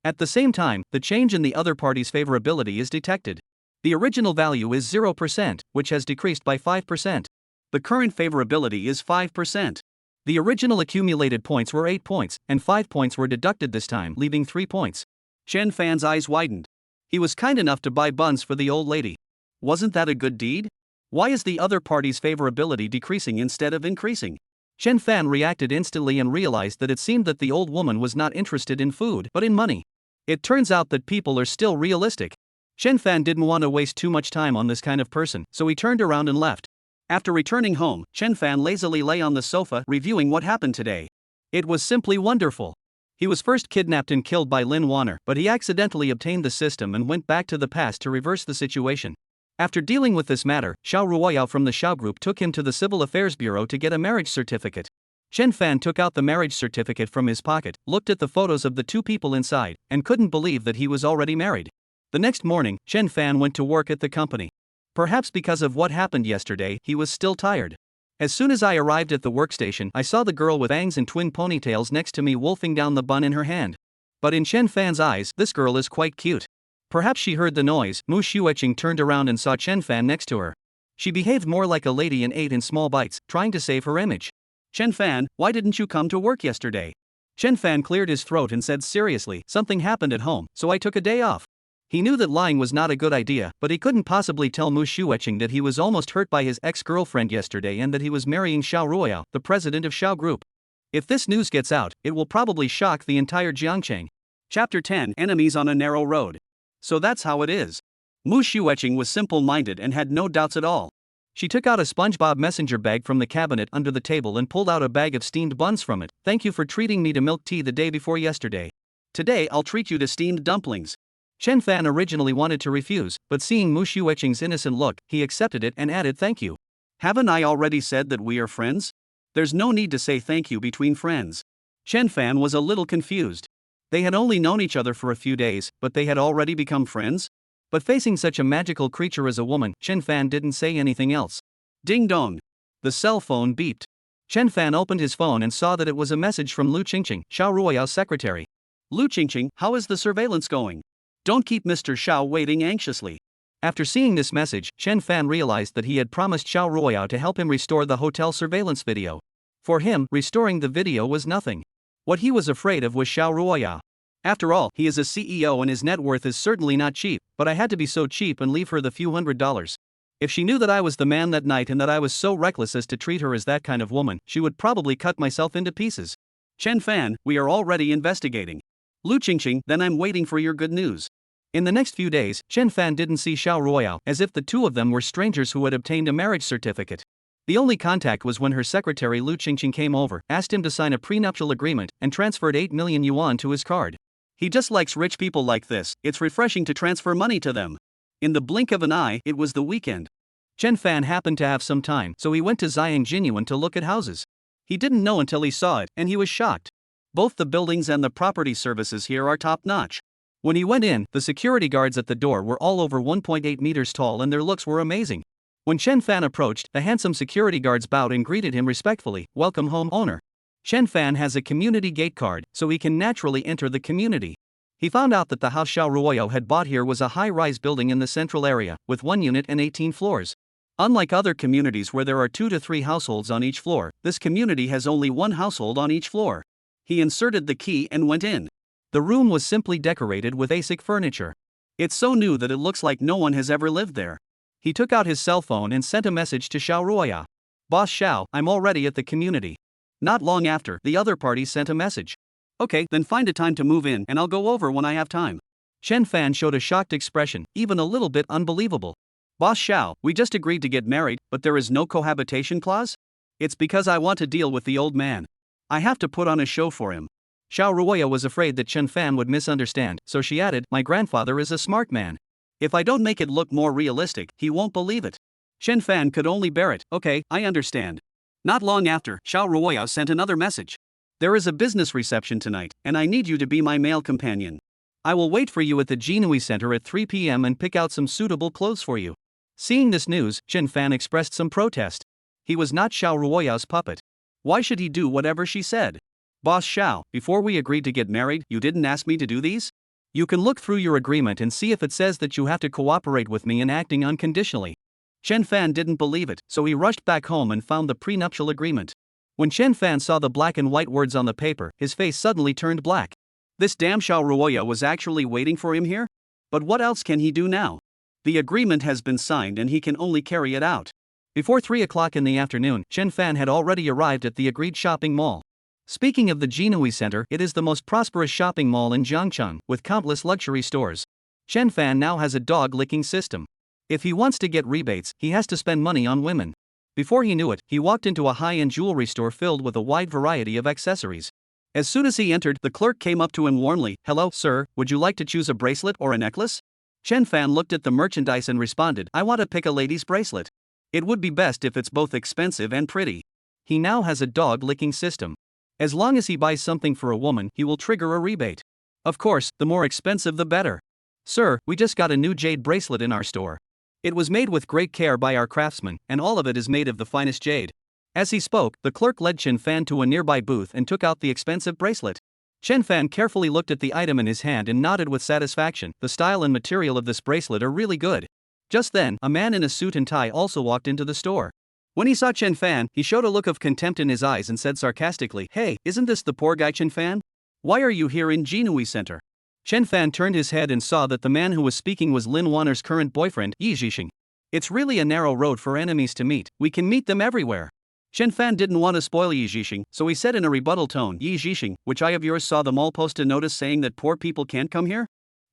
Speaker 1: At the same time, the change in the other party's favorability is detected. The original value is 0%, which has decreased by 5%. The current favorability is 5%. The original accumulated points were 8 points, and 5 points were deducted this time, leaving 3 points. Chen Fan's eyes widened. He was kind enough to buy buns for the old lady. Wasn't that a good deed? Why is the other party's favorability decreasing instead of increasing? Chen Fan reacted instantly and realized that it seemed that the old woman was not interested in food, but in money. It turns out that people are still realistic. Chen Fan didn't want to waste too much time on this kind of person, so he turned around and left. After returning home, Chen Fan lazily lay on the sofa, reviewing what happened today. It was simply wonderful. He was first kidnapped and killed by Lin Wanner, but he accidentally obtained the system and went back to the past to reverse the situation. After dealing with this matter, Shia Ruaya from the Shao group took him to the Civil Affairs Bureau to get a marriage certificate. Chen Fan took out the marriage certificate from his pocket, looked at the photos of the 2 people inside, and couldn't believe that he was already married. The next morning, Chen Fan went to work at the company. Perhaps because of what happened yesterday, he was still tired. As soon as I arrived at the workstation, I saw the girl with bangs and twin ponytails next to me wolfing down the bun in her hand. But in Chen Fan's eyes, this girl is quite cute. Perhaps she heard the noise. Mu Shueching turned around and saw Chen Fan next to her. She behaved more like a lady and ate in small bites, trying to save her image. Chen Fan, why didn't you come to work yesterday? Chen Fan cleared his throat and said seriously, something happened at home, so I took a day off. He knew that lying was not a good idea, but he couldn't possibly tell Mu Shueching that he was almost hurt by his ex-girlfriend yesterday and that he was marrying Shia Ruaya, the president of Shao Group. If this news gets out, it will probably shock the entire Jiangcheng. Chapter 10: Enemies on a Narrow Road. So that's how it is. Mu Shueching was simple-minded and had no doubts at all. She took out a SpongeBob messenger bag from the cabinet under the table and pulled out a bag of steamed buns from it. Thank you for treating me to milk tea the day before yesterday. Today I'll treat you to steamed dumplings. Chen Fan originally wanted to refuse, but seeing Mu Shueching's innocent look, he accepted it and added thank you. Haven't I already said that we are friends? There's no need to say thank you between friends. Chen Fan was a little confused. They had only known each other for a few days, but they had already become friends? But facing such a magical creature as a woman, Chen Fan didn't say anything else. Ding dong. The cell phone beeped. Chen Fan opened his phone and saw that it was a message from Lu Qingqing, Shia Ruaya's secretary. Lu Qingqing, how is the surveillance going? Don't keep Mr. Shao waiting anxiously. After seeing this message, Chen Fan realized that he had promised Shia Ruaya to help him restore the hotel surveillance video. For him, restoring the video was nothing. What he was afraid of was Shia Ruaya. After all, he is a CEO and his net worth is certainly not cheap, but I had to be so cheap and leave her the few $100. If she knew that I was the man that night and that I was so reckless as to treat her as that kind of woman, she would probably cut myself into pieces. Chen Fan, we are already investigating. Lu Qingqing, then I'm waiting for your good news. In the next few days, Chen Fan didn't see Shia Ruaya, as if the two of them were strangers who had obtained a marriage certificate. The only contact was when her secretary Lu Qingqing came over, asked him to sign a prenuptial agreement, and transferred 8 million yuan to his card. He just likes rich people like this, it's refreshing to transfer money to them. In the blink of an eye, it was the weekend. Chen Fan happened to have some time, so he went to Xiang Jinyuan to look at houses. He didn't know until he saw it, and he was shocked. Both the buildings and the property services here are top-notch. When he went in, the security guards at the door were all over 1.8 meters tall and their looks were amazing. When Chen Fan approached, the handsome security guards bowed and greeted him respectfully, "Welcome home, owner." Chen Fan has a community gate card, so he can naturally enter the community. He found out that the house Shia Ruaya had bought here was a high-rise building in the central area, with 1 unit and 18 floors. Unlike other communities where there are 2 to 3 households on each floor, this community has only 1 household on each floor. He inserted the key and went in. The room was simply decorated with basic furniture. It's so new that it looks like no one has ever lived there. He took out his cell phone and sent a message to Shia Ruaya. "Boss Xiao, I'm already at the community." Not long after, the other party sent a message. "Okay, then find a time to move in and I'll go over when I have time." Chen Fan showed a shocked expression, even a little bit unbelievable. "Boss Xiao, we just agreed to get married, but there is no cohabitation clause? It's because I want to deal with the old man. I have to put on a show for him." Shia Ruaya was afraid that Chen Fan would misunderstand, so she added, "My grandfather is a smart man. If I don't make it look more realistic, he won't believe it." Chen Fan could only bear it. "Okay, I understand." Not long after, Shia Ruaya sent another message. "There is a business reception tonight, and I need you to be my male companion. I will wait for you at the Jinui Center at 3 p.m. and pick out some suitable clothes for you." Seeing this news, Chen Fan expressed some protest. He was not Shia Ruoya's puppet. Why should he do whatever she said? "Boss Xiao, before we agreed to get married, you didn't ask me to do these? You can look through your agreement and see if it says that you have to cooperate with me in acting unconditionally." Chen Fan didn't believe it, so he rushed back home and found the prenuptial agreement. When Chen Fan saw the black and white words on the paper, his face suddenly turned black. This damn Shia Ruaya was actually waiting for him here? But what else can he do now? The agreement has been signed and he can only carry it out. Before 3 o'clock in the afternoon, Chen Fan had already arrived at the agreed shopping mall. Speaking of the Jinui Center, it is the most prosperous shopping mall in Jiangcheng, with countless luxury stores. Chen Fan now has a dog-licking system. If he wants to get rebates, he has to spend money on women. Before he knew it, he walked into a high-end jewelry store filled with a wide variety of accessories. As soon as he entered, the clerk came up to him warmly. "Hello, sir, would you like to choose a bracelet or a necklace?" Chen Fan looked at the merchandise and responded, "I want to pick a lady's bracelet. It would be best if it's both expensive and pretty." He now has a dog-licking system. As long as he buys something for a woman, he will trigger a rebate. Of course, the more expensive the better. "Sir, we just got a new jade bracelet in our store. It was made with great care by our craftsmen, and all of it is made of the finest jade." As he spoke, the clerk led Chen Fan to a nearby booth and took out the expensive bracelet. Chen Fan carefully looked at the item in his hand and nodded with satisfaction. "The style and material of this bracelet are really good." Just then, a man in a suit and tie also walked into the store. When he saw Chen Fan, he showed a look of contempt in his eyes and said sarcastically, "Hey, isn't this the poor guy Chen Fan? Why are you here in Jinui Center?" Chen Fan turned his head and saw that the man who was speaking was Lin Wanner's current boyfriend, Yi Zhixing. "It's really a narrow road for enemies to meet, we can meet them everywhere." Chen Fan didn't want to spoil Yi Zhixing, so he said in a rebuttal tone, "Yi Zhixing, which eye of yours saw the mall post a notice saying that poor people can't come here?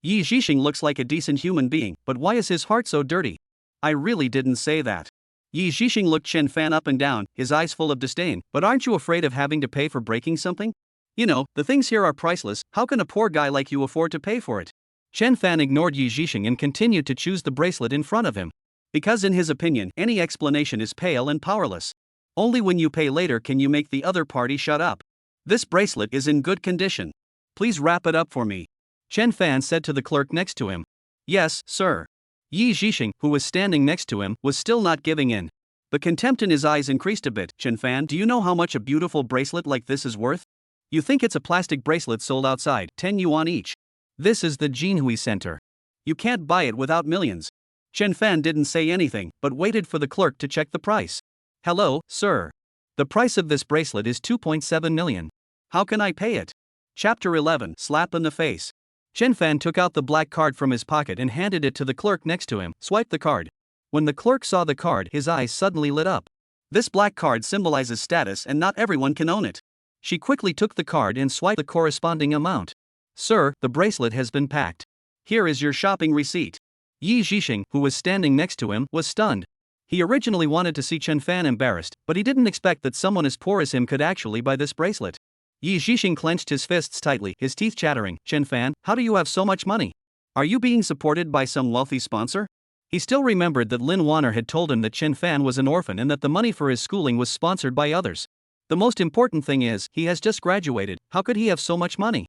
Speaker 1: Yi Zhixing looks like a decent human being, but why is his heart so dirty?" "I really didn't say that." Yi Zhixing looked Chen Fan up and down, his eyes full of disdain. "But aren't you afraid of having to pay for breaking something? You know, the things here are priceless, how can a poor guy like you afford to pay for it?" Chen Fan ignored Yi Zhixing and continued to choose the bracelet in front of him. Because in his opinion, any explanation is pale and powerless. Only when you pay later can you make the other party shut up. "This bracelet is in good condition. Please wrap it up for me," Chen Fan said to the clerk next to him. "Yes, sir." Yi Zhixing, who was standing next to him, was still not giving in. The contempt in his eyes increased a bit. "Chen Fan, do you know how much a beautiful bracelet like this is worth? You think it's a plastic bracelet sold outside, 10 yuan each. This is the Jinhui Center. You can't buy it without millions." Chen Fan didn't say anything, but waited for the clerk to check the price. "Hello, sir. The price of this bracelet is 2.7 million. How can I pay it?" Chapter 11, Slap in the Face. Chen Fan took out the black card from his pocket and handed it to the clerk next to him. "Swipe the card." When the clerk saw the card, his eyes suddenly lit up. This black card symbolizes status and not everyone can own it. She quickly took the card and swiped the corresponding amount. Sir, the bracelet has been packed. Here is your shopping receipt. Yi Zhixing, who was standing next to him, was stunned. He originally wanted to see Chen Fan embarrassed, but he didn't expect that someone as poor as him could actually buy this bracelet. Yi Zhixing clenched his fists tightly, his teeth chattering. Chen Fan, how do you have so much money? Are you being supported by some wealthy sponsor? He still remembered that Lin Wanner had told him that Chen Fan was an orphan and that the money for his schooling was sponsored by others. The most important thing is, he has just graduated. How could he have so much money?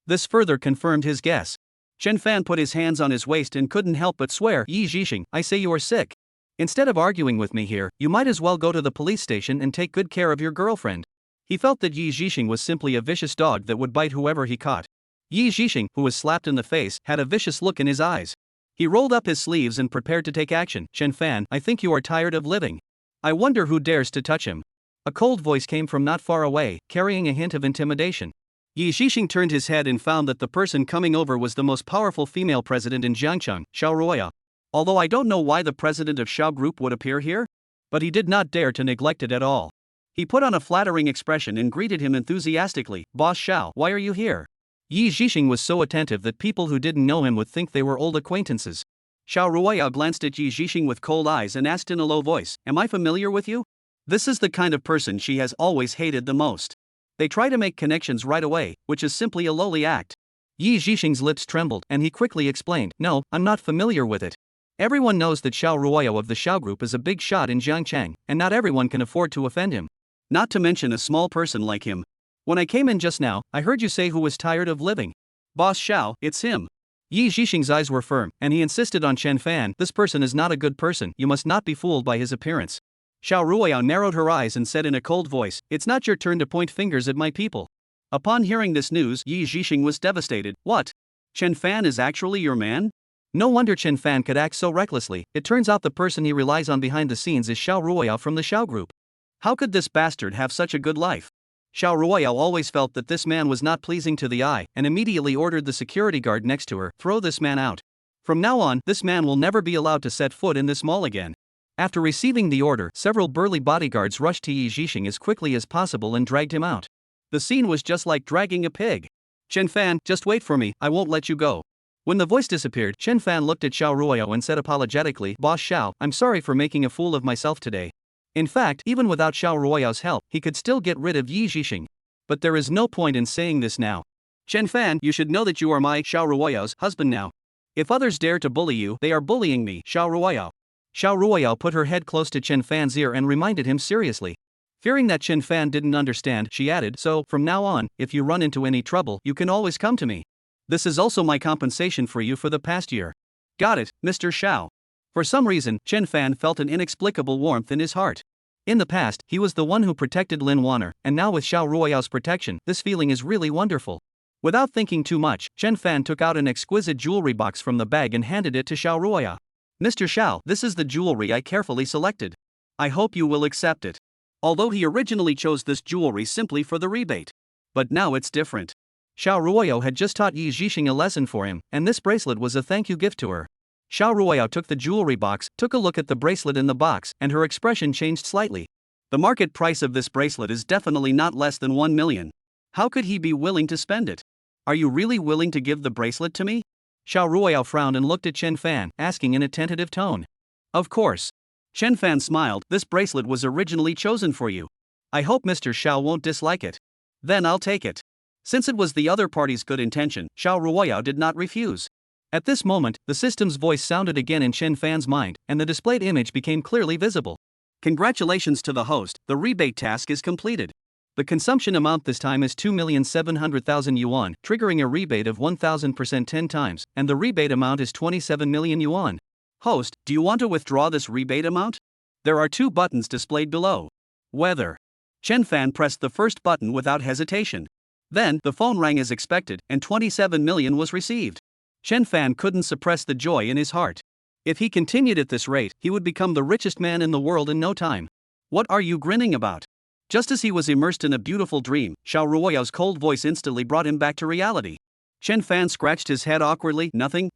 Speaker 1: This further confirmed his guess. Chen Fan put his hands on his waist and couldn't help but swear. Yi Zhixing, I say you are sick. Instead of arguing with me here, you might as well go to the police station and take good care of your girlfriend. He felt that Yi Zhixing was simply a vicious dog that would bite whoever he caught. Yi Zhixing, who was slapped in the face, had a vicious look in his eyes. He rolled up his sleeves and prepared to take action. Chen Fan, I think you are tired of living. I wonder who dares to touch him. A cold voice came from not far away, carrying a hint of intimidation. Yi Zhixing turned his head and found that the person coming over was the most powerful female president in Jiangcheng, Shia Ruaya. Although I don't know why the president of Shao Group would appear here, but he did not dare to neglect it at all. He put on a flattering expression and greeted him enthusiastically. Boss Shao, why are you here? Yi Zhixing was so attentive that people who didn't know him would think they were old acquaintances. Shia Ruaya glanced at Yi Zhixing with cold eyes and asked in a low voice, am I familiar with you? This is the kind of person she has always hated the most. They try to make connections right away, which is simply a lowly act. Yi Zhixing's lips trembled, and he quickly explained, no, I'm not familiar with it. Everyone knows that Shia Ruaya of the Shao Group is a big shot in Jiangcheng, and not everyone can afford to offend him. Not to mention a small person like him. When I came in just now, I heard you say who was tired of living. Boss Shao, it's him. Yi Zhixing's eyes were firm, and he insisted on Chen Fan, this person is not a good person, you must not be fooled by his appearance. Shia Ruaya narrowed her eyes and said in a cold voice, it's not your turn to point fingers at my people. Upon hearing this news, Yi Zhixing was devastated. What? Chen Fan is actually your man? No wonder Chen Fan could act so recklessly. It turns out the person he relies on behind the scenes is Shia Ruaya from the Shao Group. How could this bastard have such a good life? Shia Ruaya always felt that this man was not pleasing to the eye and immediately ordered the security guard next to her, throw this man out. From now on, this man will never be allowed to set foot in this mall again. After receiving the order, several burly bodyguards rushed to Yi Zhixing as quickly as possible and dragged him out. The scene was just like dragging a pig. Chen Fan, just wait for me, I won't let you go. When the voice disappeared, Chen Fan looked at Shia Ruaya and said apologetically, Boss Shao, I'm sorry for making a fool of myself today. In fact, even without Shia Ruaya's help, he could still get rid of Yi Zhixing. But there is no point in saying this now. Chen Fan, you should know that you are my Shia Ruaya's husband now. If others dare to bully you, they are bullying me, Shia Ruaya. Shia Ruaya put her head close to Chen Fan's ear and reminded him seriously. Fearing that Chen Fan didn't understand, she added, so, from now on, if you run into any trouble, you can always come to me. This is also my compensation for you for the past year. Got it, Mr. Shao. For some reason, Chen Fan felt an inexplicable warmth in his heart. In the past, he was the one who protected Lin Wanner, and now with Shia Ruaya's protection, this feeling is really wonderful. Without thinking too much, Chen Fan took out an exquisite jewelry box from the bag and handed it to Shia Ruaya. Mr. Shao, this is the jewelry I carefully selected. I hope you will accept it. Although he originally chose this jewelry simply for the rebate. But now it's different. Shia Ruaya had just taught Yi Zhixing a lesson for him, and this bracelet was a thank you gift to her. Shia Ruaya took the jewelry box, took a look at the bracelet in the box, and her expression changed slightly. The market price of this bracelet is definitely not less than 1 million. How could he be willing to spend it? Are you really willing to give the bracelet to me? Shia Ruaya frowned and looked at Chen Fan, asking in a tentative tone. Of course. Chen Fan smiled, this bracelet was originally chosen for you. I hope Mr. Shao won't dislike it. Then I'll take it. Since it was the other party's good intention, Shia Ruaya did not refuse. At this moment, the system's voice sounded again in Chen Fan's mind, and the displayed image became clearly visible. Congratulations to the host, the rebate task is completed. The consumption amount this time is 2,700,000 yuan, triggering a rebate of 1,000% 10 times, and the rebate amount is 27 million yuan. Host, do you want to withdraw this rebate amount? There are 2 buttons displayed below. Whether. Chen Fan pressed the first button without hesitation. Then, the phone rang as expected, and 27 million was received. Chen Fan couldn't suppress the joy in his heart. If he continued at this rate, he would become the richest man in the world in no time. What are you grinning about? Just as he was immersed in a beautiful dream, Shia Ruaya's cold voice instantly brought him back to reality. Chen Fan scratched his head awkwardly. Nothing?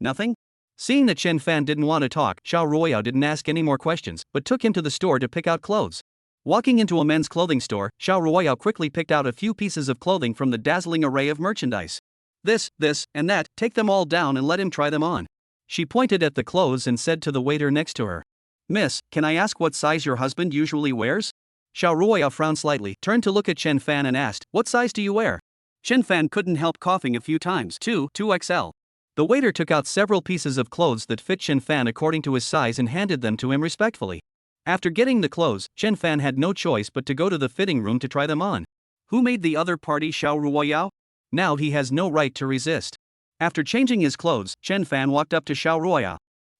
Speaker 1: Seeing that Chen Fan didn't want to talk, Shia Ruaya didn't ask any more questions, but took him to the store to pick out clothes. Walking into a men's clothing store, Shia Ruaya quickly picked out a few pieces of clothing from the dazzling array of merchandise. This, and that, take them all down and let him try them on. She pointed at the clothes and said to the waiter next to her, "Miss, can I ask what size your husband usually wears?" Shia Ruaya frowned slightly, turned to look at Chen Fan and asked, "What size do you wear?" Chen Fan couldn't help coughing a few times. 2XL. The waiter took out several pieces of clothes that fit Chen Fan according to his size and handed them to him respectfully. After getting the clothes, Chen Fan had no choice but to go to the fitting room to try them on. Who made the other party Shia Ruaya? Now he has no right to resist. After changing his clothes, Chen Fan walked up to Shia Ruaya.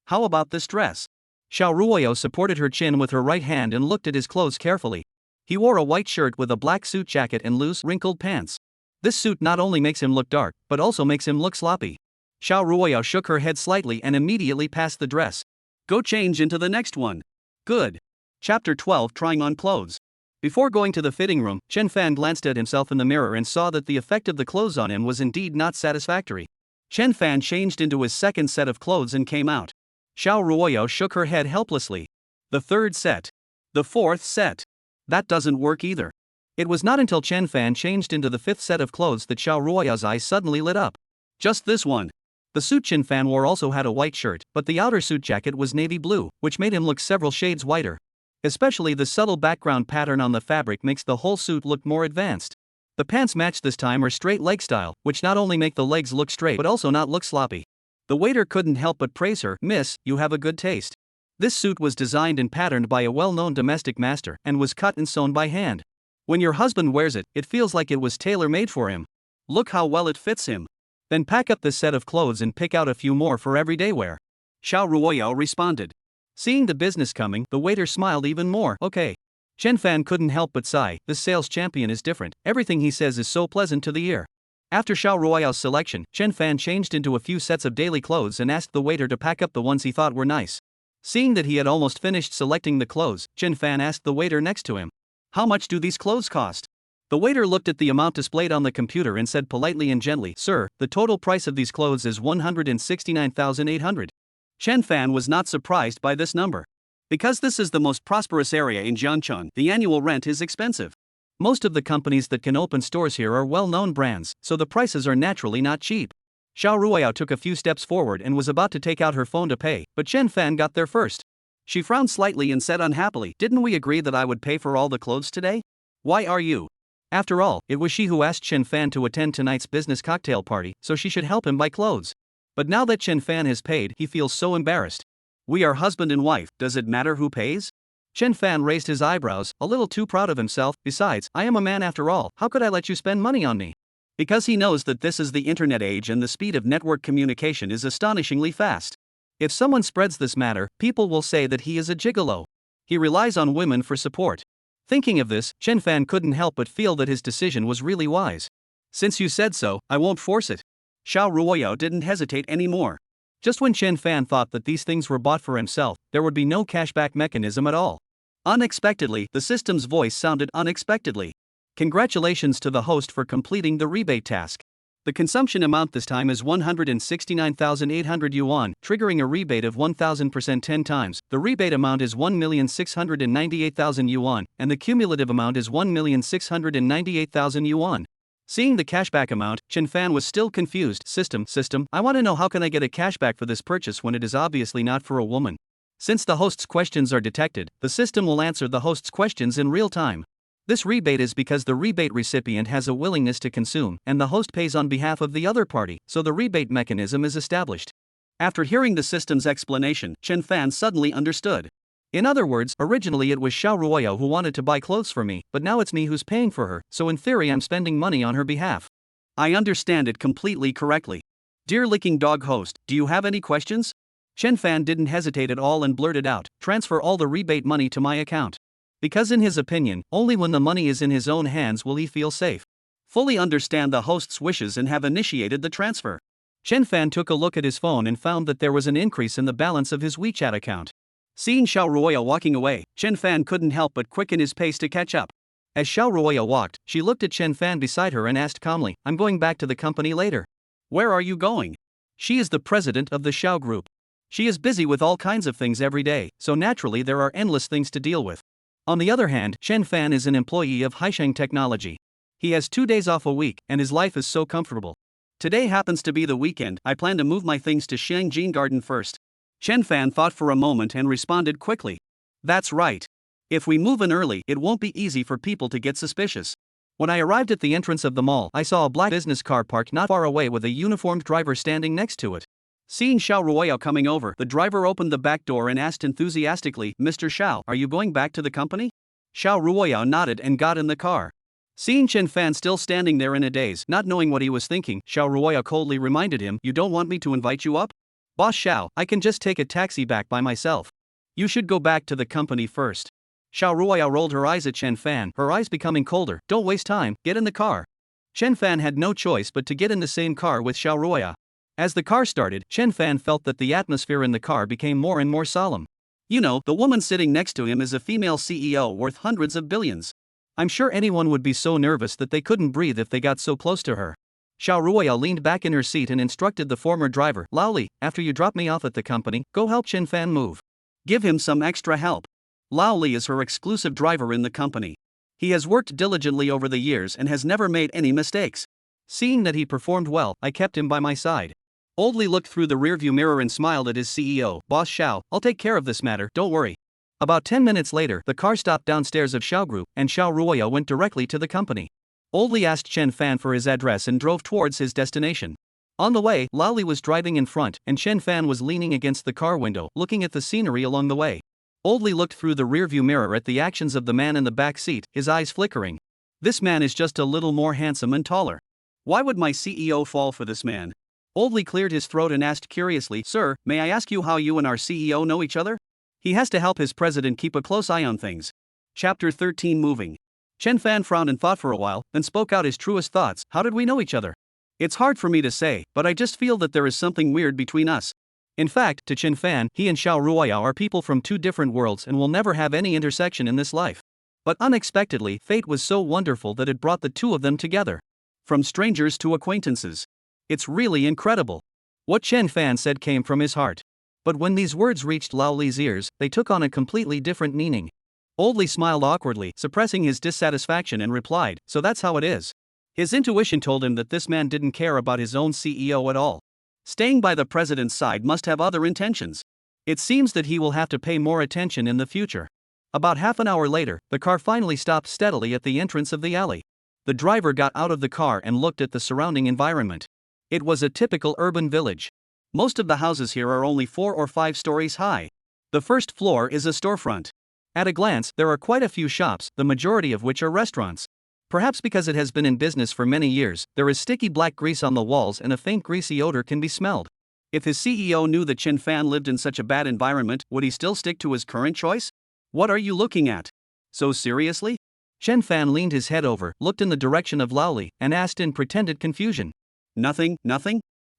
Speaker 1: "How about this dress?" Shia Ruaya supported her chin with her right hand and looked at his clothes carefully. He wore a white shirt with a black suit jacket and loose, wrinkled pants. This suit not only makes him look dark, but also makes him look sloppy. Shia Ruaya shook her head slightly and immediately passed the dress. "Go change into the next one." "Good." Chapter 12, Trying on Clothes. Before going to the fitting room, Chen Fan glanced at himself in the mirror and saw that the effect of the clothes on him was indeed not satisfactory. Chen Fan changed into his second set of clothes and came out. Shia Ruaya shook her head helplessly. The third set. The fourth set. That doesn't work either. It was not until Chen Fan changed into the fifth set of clothes that Shia Ruaya's eyes suddenly lit up. Just this one. The suit Chen Fan wore also had a white shirt, but the outer suit jacket was navy blue, which made him look several shades whiter. Especially the subtle background pattern on the fabric makes the whole suit look more advanced. The pants matched this time are straight leg style, which not only make the legs look straight but also not look sloppy. The waiter couldn't help but praise her. "Miss, you have a good taste." This suit was designed and patterned by a well-known domestic master and was cut and sewn by hand. When your husband wears it, it feels like it was tailor-made for him. Look how well it fits him. Then pack up this set of clothes and pick out a few more for everyday wear. Shia Ruaya responded. Seeing the business coming, the waiter smiled even more. "Okay." Chen Fan couldn't help but sigh. This sales champion is different. Everything he says is so pleasant to the ear. After Shia Ruaya's selection, Chen Fan changed into a few sets of daily clothes and asked the waiter to pack up the ones he thought were nice. Seeing that he had almost finished selecting the clothes, Chen Fan asked the waiter next to him, "How much do these clothes cost?" The waiter looked at the amount displayed on the computer and said politely and gently, "Sir, the total price of these clothes is 169,800. Chen Fan was not surprised by this number. Because this is the most prosperous area in Jiangchun, the annual rent is expensive. Most of the companies that can open stores here are well-known brands, so the prices are naturally not cheap. Shia Ruaya took a few steps forward and was about to take out her phone to pay, but Chen Fan got there first. She frowned slightly and said unhappily, "Didn't we agree that I would pay for all the clothes today? Why are you?" After all, it was she who asked Chen Fan to attend tonight's business cocktail party, so she should help him buy clothes. But now that Chen Fan has paid, he feels so embarrassed. "We are husband and wife, does it matter who pays?" Chen Fan raised his eyebrows, a little too proud of himself. "Besides, I am a man after all, how could I let you spend money on me?" Because he knows that this is the internet age and the speed of network communication is astonishingly fast. If someone spreads this matter, people will say that he is a gigolo. He relies on women for support. Thinking of this, Chen Fan couldn't help but feel that his decision was really wise. "Since you said so, I won't force it." Shia Ruaya didn't hesitate anymore. Just when Chen Fan thought that these things were bought for himself, there would be no cashback mechanism at all. Unexpectedly, the system's voice sounded unexpectedly. "Congratulations to the host for completing the rebate task. The consumption amount this time is 169,800 yuan, triggering a rebate of 1000% 10 times. The rebate amount is 1,698,000 yuan, and the cumulative amount is 1,698,000 yuan. Seeing the cashback amount, Chen Fan was still confused. System, I want to know how can I get a cashback for this purchase when it is obviously not for a woman. Since the host's questions are detected, the system will answer the host's questions in real time. This rebate is because the rebate recipient has a willingness to consume, and the host pays on behalf of the other party, so the rebate mechanism is established." After hearing the system's explanation, Chen Fan suddenly understood. In other words, originally it was Shia Ruaya who wanted to buy clothes for me, but now it's me who's paying for her, so in theory I'm spending money on her behalf. I understand it completely correctly. Dear Licking Dog host, do you have any questions? Chen Fan didn't hesitate at all and blurted out, "Transfer all the rebate money to my account." Because in his opinion, only when the money is in his own hands will he feel safe. Fully understand the host's wishes and have initiated the transfer. Chen Fan took a look at his phone and found that there was an increase in the balance of his WeChat account. Seeing Shia Ruaya walking away, Chen Fan couldn't help but quicken his pace to catch up. As Shia Ruaya walked, she looked at Chen Fan beside her and asked calmly, "I'm going back to the company later." "Where are you going?" "She is the president of the Xiao Group. She is busy with all kinds of things every day, so naturally there are endless things to deal with. On the other hand, Chen Fan is an employee of Haisheng Technology. He has 2 days off a week, and his life is so comfortable. Today happens to be the weekend. I plan to move my things to Xiangjin Garden first. Chen Fan thought for a moment and responded quickly. That's right. If we move in early, it won't be easy for people to get suspicious. When I arrived at the entrance of the mall, I saw a black business car parked not far away with a uniformed driver standing next to it. Seeing Shia Ruaya coming over, the driver opened the back door and asked enthusiastically, "Mr. Xiao, are you going back to the company?" Shia Ruaya nodded and got in the car. Seeing Chen Fan still standing there in a daze, not knowing what he was thinking, Shia Ruaya coldly reminded him, "You don't want me to invite you up? Boss Xiao, I can just take a taxi back by myself. You should go back to the company first." Shia Ruaya rolled her eyes at Chen Fan, her eyes becoming colder. "Don't waste time, get in the car." Chen Fan had no choice but to get in the same car with Shia Ruaya. As the car started, Chen Fan felt that the atmosphere in the car became more and more solemn. You know, the woman sitting next to him is a female CEO worth hundreds of billions. I'm sure anyone would be so nervous that they couldn't breathe if they got so close to her. Shia Ruaya leaned back in her seat and instructed the former driver, "Lao Li, after you drop me off at the company, go help Chen Fan move. Give him some extra help." Lao Li is her exclusive driver in the company. He has worked diligently over the years and has never made any mistakes. Seeing that he performed well, I kept him by my side. Old Li looked through the rearview mirror and smiled at his CEO, "Boss Xiao, I'll take care of this matter, don't worry." About 10 minutes later, the car stopped downstairs of Xiao Group, and Shia Ruaya went directly to the company. Old Li asked Chen Fan for his address and drove towards his destination. On the way, Lao Li was driving in front, and Chen Fan was leaning against the car window, looking at the scenery along the way. Old Li looked through the rearview mirror at the actions of the man in the back seat, his eyes flickering. This man is just a little more handsome and taller. Why would my CEO fall for this man? Old Li cleared his throat and asked curiously, "Sir, may I ask you how you and our CEO know each other?" He has to help his president keep a close eye on things. Chapter 13 Moving. Chen Fan frowned and thought for a while, then spoke out his truest thoughts. "How did we know each other? It's hard for me to say, but I just feel that there is something weird between us." In fact, to Chen Fan, he and Shia Ruaya are people from two different worlds and will never have any intersection in this life. But unexpectedly, fate was so wonderful that it brought the two of them together. From strangers to acquaintances. It's really incredible. What Chen Fan said came from his heart. But when these words reached Lao Li's ears, they took on a completely different meaning. Old Li smiled awkwardly, suppressing his dissatisfaction, and replied, "So that's how it is." His intuition told him that this man didn't care about his own CEO at all. Staying by the president's side must have other intentions. It seems that he will have to pay more attention in the future. About half an hour later, the car finally stopped steadily at the entrance of the alley. The driver got out of the car and looked at the surrounding environment. It was a typical urban village. Most of the houses here are only 4 or 5 stories high. The first floor is a storefront. At a glance, there are quite a few shops, the majority of which are restaurants. Perhaps because it has been in business for many years, there is sticky black grease on the walls and a faint greasy odor can be smelled. If his CEO knew that Chen Fan lived in such a bad environment, would he still stick to his current choice? "What are you looking at? So seriously?" Chen Fan leaned his head over, looked in the direction of Lao Li, and asked in pretended confusion. Nothing.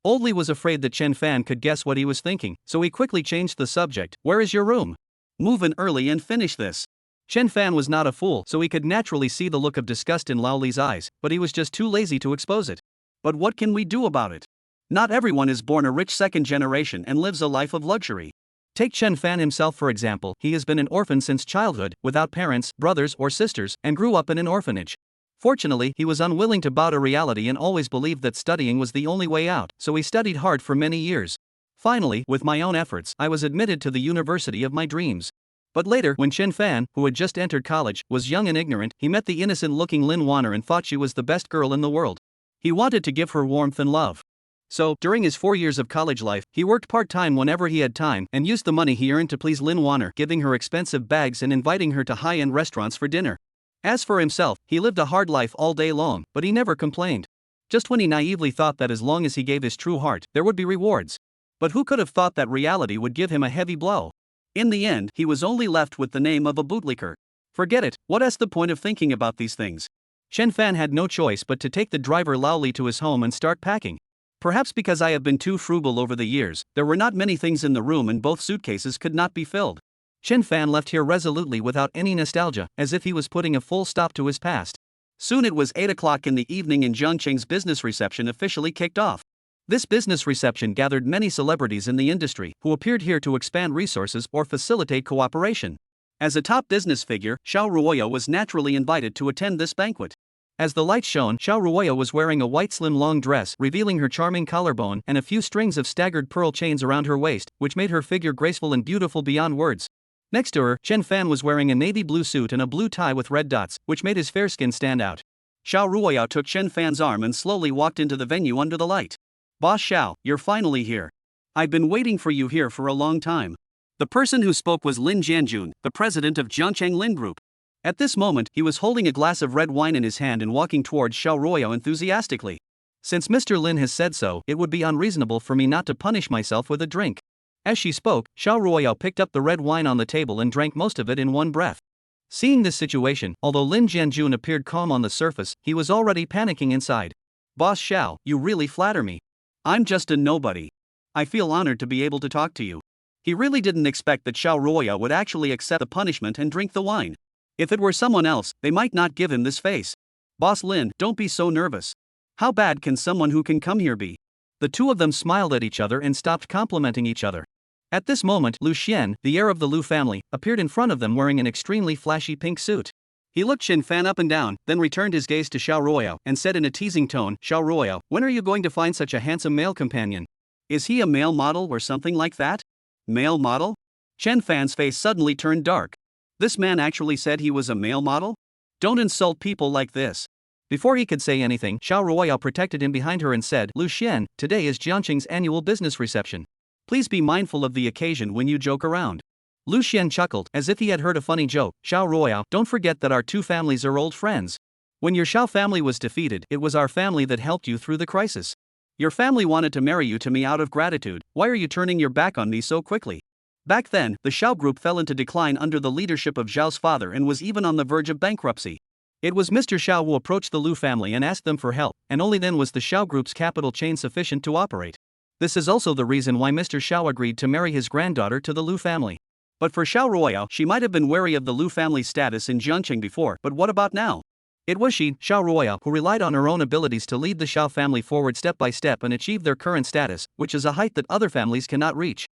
Speaker 1: Old Li was afraid that Chen Fan could guess what he was thinking, so he quickly changed the subject. "Where is your room? Move in early and finish this." Chen Fan was not a fool, so he could naturally see the look of disgust in Lao Li's eyes, but he was just too lazy to expose it. But what can we do about it? Not everyone is born a rich second generation and lives a life of luxury. Take Chen Fan himself for example. He has been an orphan since childhood, without parents, brothers or sisters, and grew up in an orphanage. Fortunately, he was unwilling to bow to reality and always believed that studying was the only way out, so he studied hard for many years. Finally, with my own efforts, I was admitted to the university of my dreams. But later, when Chen Fan, who had just entered college, was young and ignorant, he met the innocent-looking Lin Wanner and thought she was the best girl in the world. He wanted to give her warmth and love. So, during his 4 years of college life, he worked part-time whenever he had time and used the money he earned to please Lin Wanner, giving her expensive bags and inviting her to high-end restaurants for dinner. As for himself, he lived a hard life all day long, but he never complained. Just when he naively thought that as long as he gave his true heart, there would be rewards. But who could have thought that reality would give him a heavy blow? In the end, he was only left with the name of a bootlicker. Forget it, what's the point of thinking about these things? Chen Fan had no choice but to take the driver Lao Li to his home and start packing. Perhaps because I have been too frugal over the years, there were not many things in the room and both suitcases could not be filled. Chen Fan left here resolutely without any nostalgia, as if he was putting a full stop to his past. Soon it was 8 o'clock in the evening and Zhang Cheng's business reception officially kicked off. This business reception gathered many celebrities in the industry who appeared here to expand resources or facilitate cooperation. As a top business figure, Shia Ruaya was naturally invited to attend this banquet. As the lights shone, Shia Ruaya was wearing a white slim long dress, revealing her charming collarbone and a few strings of staggered pearl chains around her waist, which made her figure graceful and beautiful beyond words. Next to her, Chen Fan was wearing a navy blue suit and a blue tie with red dots, which made his fair skin stand out. Shia Ruaya took Chen Fan's arm and slowly walked into the venue under the light. "Boss Shao, you're finally here. I've been waiting for you here for a long time." The person who spoke was Lin Jianjun, the president of Jiangcheng Lin Group. At this moment, he was holding a glass of red wine in his hand and walking towards Shia Ruaya enthusiastically. "Since Mr. Lin has said so, it would be unreasonable for me not to punish myself with a drink." As she spoke, Shia Ruaya picked up the red wine on the table and drank most of it in one breath. Seeing this situation, although Lin Jianjun appeared calm on the surface, he was already panicking inside. "Boss Shao, you really flatter me. I'm just a nobody. I feel honored to be able to talk to you." He really didn't expect that Shia Ruaya would actually accept the punishment and drink the wine. If it were someone else, they might not give him this face. "Boss Lin, don't be so nervous. How bad can someone who can come here be?" The two of them smiled at each other and stopped complimenting each other. At this moment, Lu Xian, the heir of the Lu family, appeared in front of them wearing an extremely flashy pink suit. He looked Chen Fan up and down, then returned his gaze to Shia Ruaya and said in a teasing tone, "Shia Ruaya, when are you going to find such a handsome male companion? Is he a male model or something like that?" "Male model?" Chen Fan's face suddenly turned dark. This man actually said he was a male model? Don't insult people like this. Before he could say anything, Shia Ruaya protected him behind her and said, "Lu Xian, today is Jiangcheng's annual business reception. Please be mindful of the occasion when you joke around." Lu Xian chuckled, as if he had heard a funny joke. "Shia Ruaya, don't forget that our two families are old friends. When your Shao family was defeated, it was our family that helped you through the crisis. Your family wanted to marry you to me out of gratitude. Why are you turning your back on me so quickly?" Back then, the Shao group fell into decline under the leadership of Zhao's father and was even on the verge of bankruptcy. It was Mr. Shao who approached the Lu family and asked them for help, and only then was the Shao group's capital chain sufficient to operate. This is also the reason why Mr. Shao agreed to marry his granddaughter to the Lu family. But for Shia Ruaya, she might have been wary of the Lu family's status in Jiangcheng before, but what about now? It was she, Shia Ruaya, who relied on her own abilities to lead the Shao family forward step by step and achieve their current status, which is a height that other families cannot reach.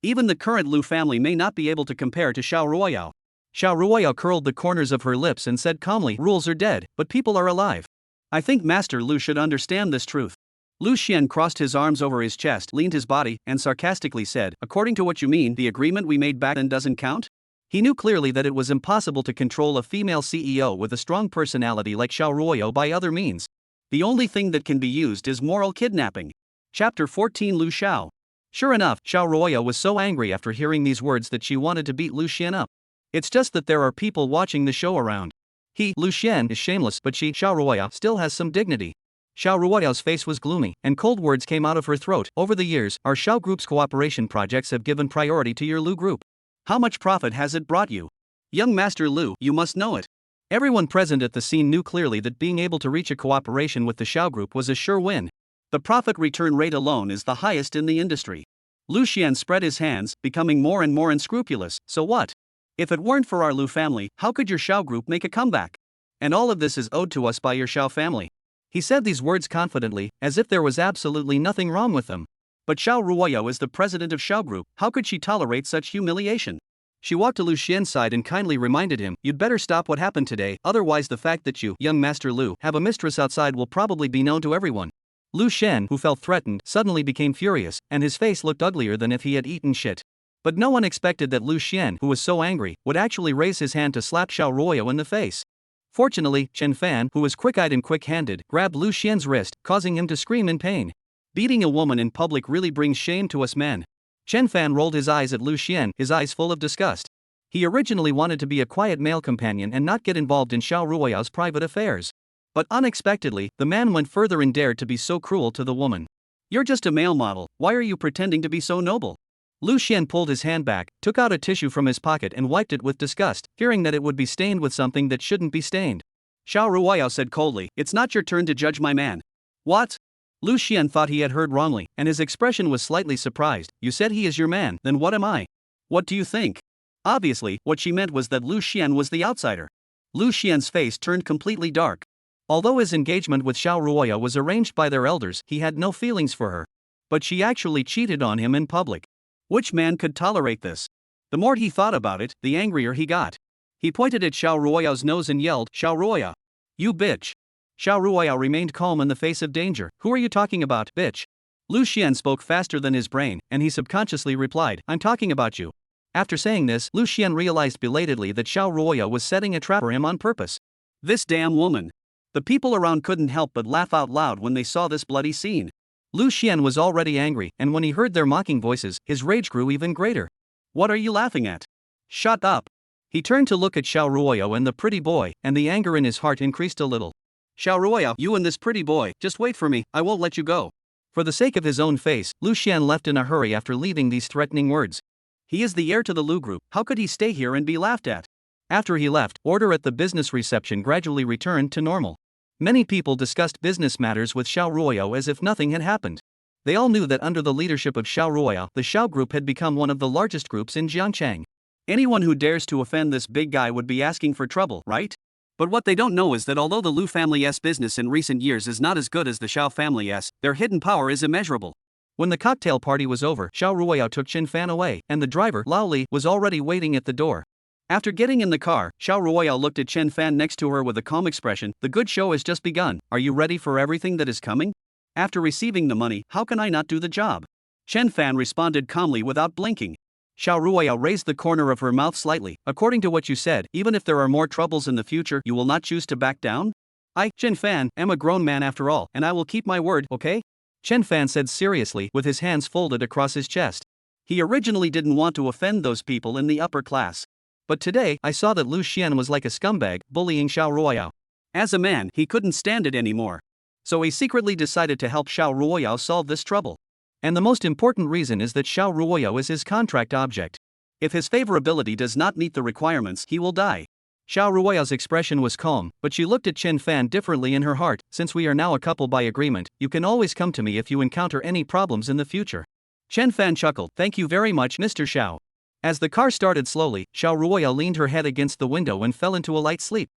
Speaker 1: Even the current Lu family may not be able to compare to Shia Ruaya. Shia Ruaya curled the corners of her lips and said calmly, "Rules are dead, but people are alive. I think Master Lu should understand this truth." Lu Xian crossed his arms over his chest, leaned his body, and sarcastically said, "According to what you mean, the agreement we made back then doesn't count?" He knew clearly that it was impossible to control a female CEO with a strong personality like Shia Ruaya by other means. The only thing that can be used is moral kidnapping. Chapter 14 Lu Shao. Sure enough, Shia Ruaya was so angry after hearing these words that she wanted to beat Lu Xian up. It's just that there are people watching the show around. He, Lu Xian, is shameless, but she, Shia Ruaya, still has some dignity. Shia Ruaya's face was gloomy, and cold words came out of her throat. "Over the years, our Shao Group's cooperation projects have given priority to your Lu Group. How much profit has it brought you? Young Master Lu, you must know it." Everyone present at the scene knew clearly that being able to reach a cooperation with the Shao Group was a sure win. The profit return rate alone is the highest in the industry. Lu Xian spread his hands, becoming more and more unscrupulous. "So what? If it weren't for our Lu family, how could your Shao Group make a comeback? And all of this is owed to us by your Shao family." He said these words confidently, as if there was absolutely nothing wrong with them. But Shia Ruaya is the president of Shao Group. How could she tolerate such humiliation? She walked to Lu Xian's side and kindly reminded him, "You'd better stop what happened today, otherwise the fact that you, young Master Lu, have a mistress outside will probably be known to everyone." Lu Xian, who felt threatened, suddenly became furious, and his face looked uglier than if he had eaten shit. But no one expected that Lu Xian, who was so angry, would actually raise his hand to slap Shia Ruaya in the face. Fortunately, Chen Fan, who was quick-eyed and quick-handed, grabbed Lu Xian's wrist, causing him to scream in pain. Beating a woman in public really brings shame to us men. Chen Fan rolled his eyes at Lu Xian, his eyes full of disgust. He originally wanted to be a quiet male companion and not get involved in Shia Ruaya's private affairs. But unexpectedly, the man went further and dared to be so cruel to the woman. "You're just a male model, why are you pretending to be so noble?" Lu Xian pulled his hand back, took out a tissue from his pocket and wiped it with disgust, fearing that it would be stained with something that shouldn't be stained. Shia Ruaya said coldly, "It's not your turn to judge my man." "What?" Lu Xian thought he had heard wrongly, and his expression was slightly surprised. "You said he is your man, then what am I? What do you think?" Obviously, what she meant was that Lu Xian was the outsider. Lu Xian's face turned completely dark. Although his engagement with Shia Ruaya was arranged by their elders, he had no feelings for her. But she actually cheated on him in public. Which man could tolerate this? The more he thought about it, the angrier he got. He pointed at Shia Ruaya's nose and yelled, "Shia Ruaya! You bitch!" Shia Ruaya remained calm in the face of danger. "Who are you talking about, bitch?" Lu Xian spoke faster than his brain, and he subconsciously replied, "I'm talking about you." After saying this, Lu Xian realized belatedly that Shia Ruaya was setting a trap for him on purpose. This damn woman. The people around couldn't help but laugh out loud when they saw this bloody scene. Lu Xian was already angry, and when he heard their mocking voices, his rage grew even greater. "What are you laughing at? Shut up." He turned to look at Shia Ruaya and the pretty boy, and the anger in his heart increased a little. "Shia Ruaya, you and this pretty boy, just wait for me, I won't let you go." For the sake of his own face, Lu Xian left in a hurry after leaving these threatening words. He is the heir to the Lu group, how could he stay here and be laughed at? After he left, order at the business reception gradually returned to normal. Many people discussed business matters with Shia Ruaya as if nothing had happened. They all knew that under the leadership of Shia Ruaya, the Shao group had become one of the largest groups in Jiangchang. Anyone who dares to offend this big guy would be asking for trouble, right? But what they don't know is that although the Lu family's business in recent years is not as good as the Shao family's, their hidden power is immeasurable. When the cocktail party was over, Shia Ruaya took Chen Fan away, and the driver, Lao Li, was already waiting at the door. After getting in the car, Shia Ruaya looked at Chen Fan next to her with a calm expression. "The good show has just begun, are you ready for everything that is coming? After receiving the money, how can I not do the job?" Chen Fan responded calmly without blinking. Shia Ruaya raised the corner of her mouth slightly. "According to what you said, even if there are more troubles in the future, you will not choose to back down? I, Chen Fan, am a grown man after all, and I will keep my word, okay?" Chen Fan said seriously, with his hands folded across his chest. He originally didn't want to offend those people in the upper class. But today, I saw that Lu Xian was like a scumbag, bullying Shia Ruaya. As a man, he couldn't stand it anymore. So he secretly decided to help Shia Ruaya solve this trouble. And the most important reason is that Shia Ruaya is his contract object. If his favorability does not meet the requirements, he will die. Shia Ruaya's expression was calm, but she looked at Chen Fan differently in her heart. "Since we are now a couple by agreement, you can always come to me if you encounter any problems in the future." Chen Fan chuckled. "Thank you very much, Mr. Shao." As the car started slowly, Shia Ruaya leaned her head against the window and fell into a light sleep.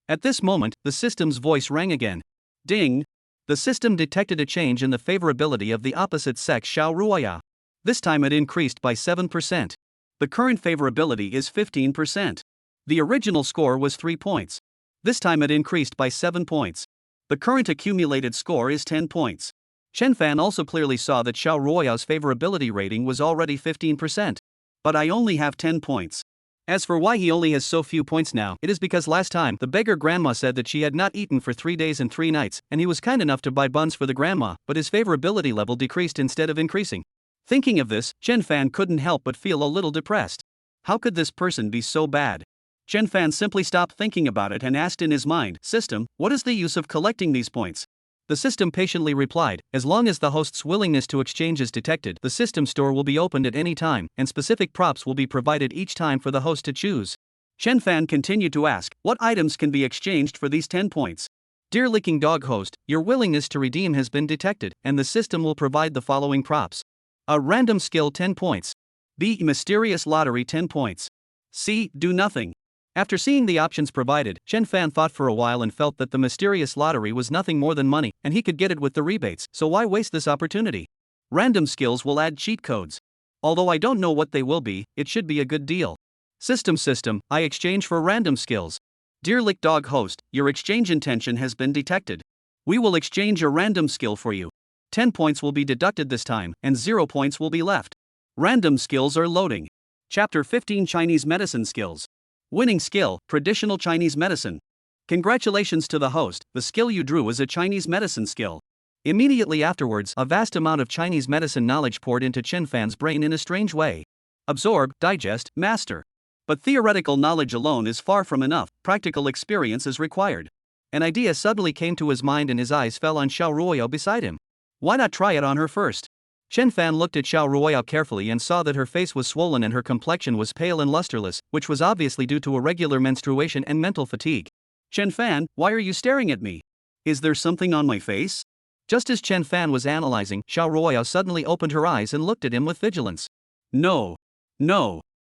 Speaker 1: At this moment, the system's voice rang again. Ding! The system detected a change in the favorability of the opposite sex Shia Ruaya. This time it increased by 7%. The current favorability is 15%. The original score was 3 points. This time it increased by 7 points. The current accumulated score is 10 points. Chen Fan also clearly saw that Shia Ruaya's favorability rating was already 15%. But I only have 10 points. As for why he only has so few points now, it is because last time the beggar grandma said that she had not eaten for 3 days and 3 nights, and he was kind enough to buy buns for the grandma, but his favorability level decreased instead of increasing. Thinking of this, Chen Fan couldn't help but feel a little depressed. How could this person be so bad? Chen Fan simply stopped thinking about it and asked in his mind, "System, what is the use of collecting these points?" The system patiently replied, "As long as the host's willingness to exchange is detected, the system store will be opened at any time, and specific props will be provided each time for the host to choose." Chen Fan continued to ask, "What items can be exchanged for these 10 points?" "Dear Licking Dog host, your willingness to redeem has been detected, and the system will provide the following props. A random skill 10 points. B. Mysterious lottery 10 points. C. Do nothing." After seeing the options provided, Chen Fan thought for a while and felt that the mysterious lottery was nothing more than money, and he could get it with the rebates, so why waste this opportunity? Random skills will add cheat codes. Although I don't know what they will be, it should be a good deal. System, I exchange for random skills. Dear Lick Dog host, your exchange intention has been detected. We will exchange a random skill for you. 10 points will be deducted this time, and 0 points will be left. Random skills are loading. Chapter 15 Chinese Medicine Skills. Winning skill, Traditional Chinese Medicine. Congratulations to the host, the skill you drew is a Chinese medicine skill. Immediately afterwards, a vast amount of Chinese medicine knowledge poured into Chen Fan's brain in a strange way. Absorb, digest, master. But theoretical knowledge alone is far from enough, practical experience is required. An idea suddenly came to his mind and his eyes fell on Shia Ruaya beside him. Why not try it on her first? Chen Fan looked at Shia Ruaya carefully and saw that her face was swollen and her complexion was pale and lusterless, which was obviously due to irregular menstruation and mental fatigue. "Chen Fan, why are you staring at me? Is there something on my face?" Just as Chen Fan was analyzing, Shia Ruaya suddenly opened her eyes and looked at him with vigilance. No.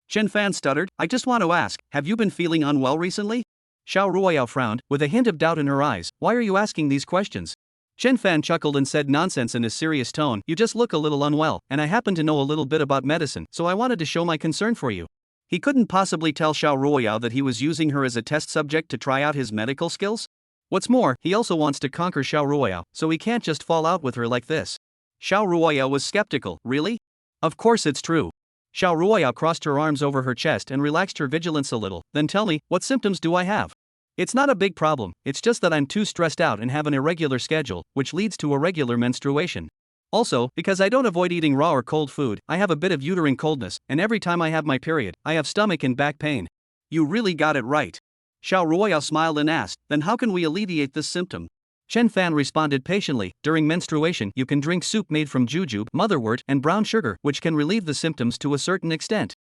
Speaker 1: Chen Fan stuttered, "I just want to ask, have you been feeling unwell recently?" Shia Ruaya frowned, with a hint of doubt in her eyes. "Why are you asking these questions?" Chen Fan chuckled and said nonsense in a serious tone. You just look a little unwell, and I happen to know a little bit about medicine, so I wanted to show my concern for you. He couldn't possibly tell Shia Ruaya that he was using her as a test subject to try out his medical skills? What's more, he also wants to conquer Shia Ruaya, so he can't just fall out with her like this. Shia Ruaya was skeptical. Really? Of course it's true. Shia Ruaya crossed her arms over her chest and relaxed her vigilance a little. Then tell me, what symptoms do I have? It's not a big problem, it's just that I'm too stressed out and have an irregular schedule, which leads to irregular menstruation. Also, because I don't avoid eating raw or cold food, I have a bit of uterine coldness, and every time I have my period, I have stomach and back pain. You really got it right. Shia Ruaya smiled and asked, then how can we alleviate this symptom? Chen Fan responded patiently, during menstruation you can drink soup made from jujube, motherwort, and brown sugar, which can relieve the symptoms to a certain extent.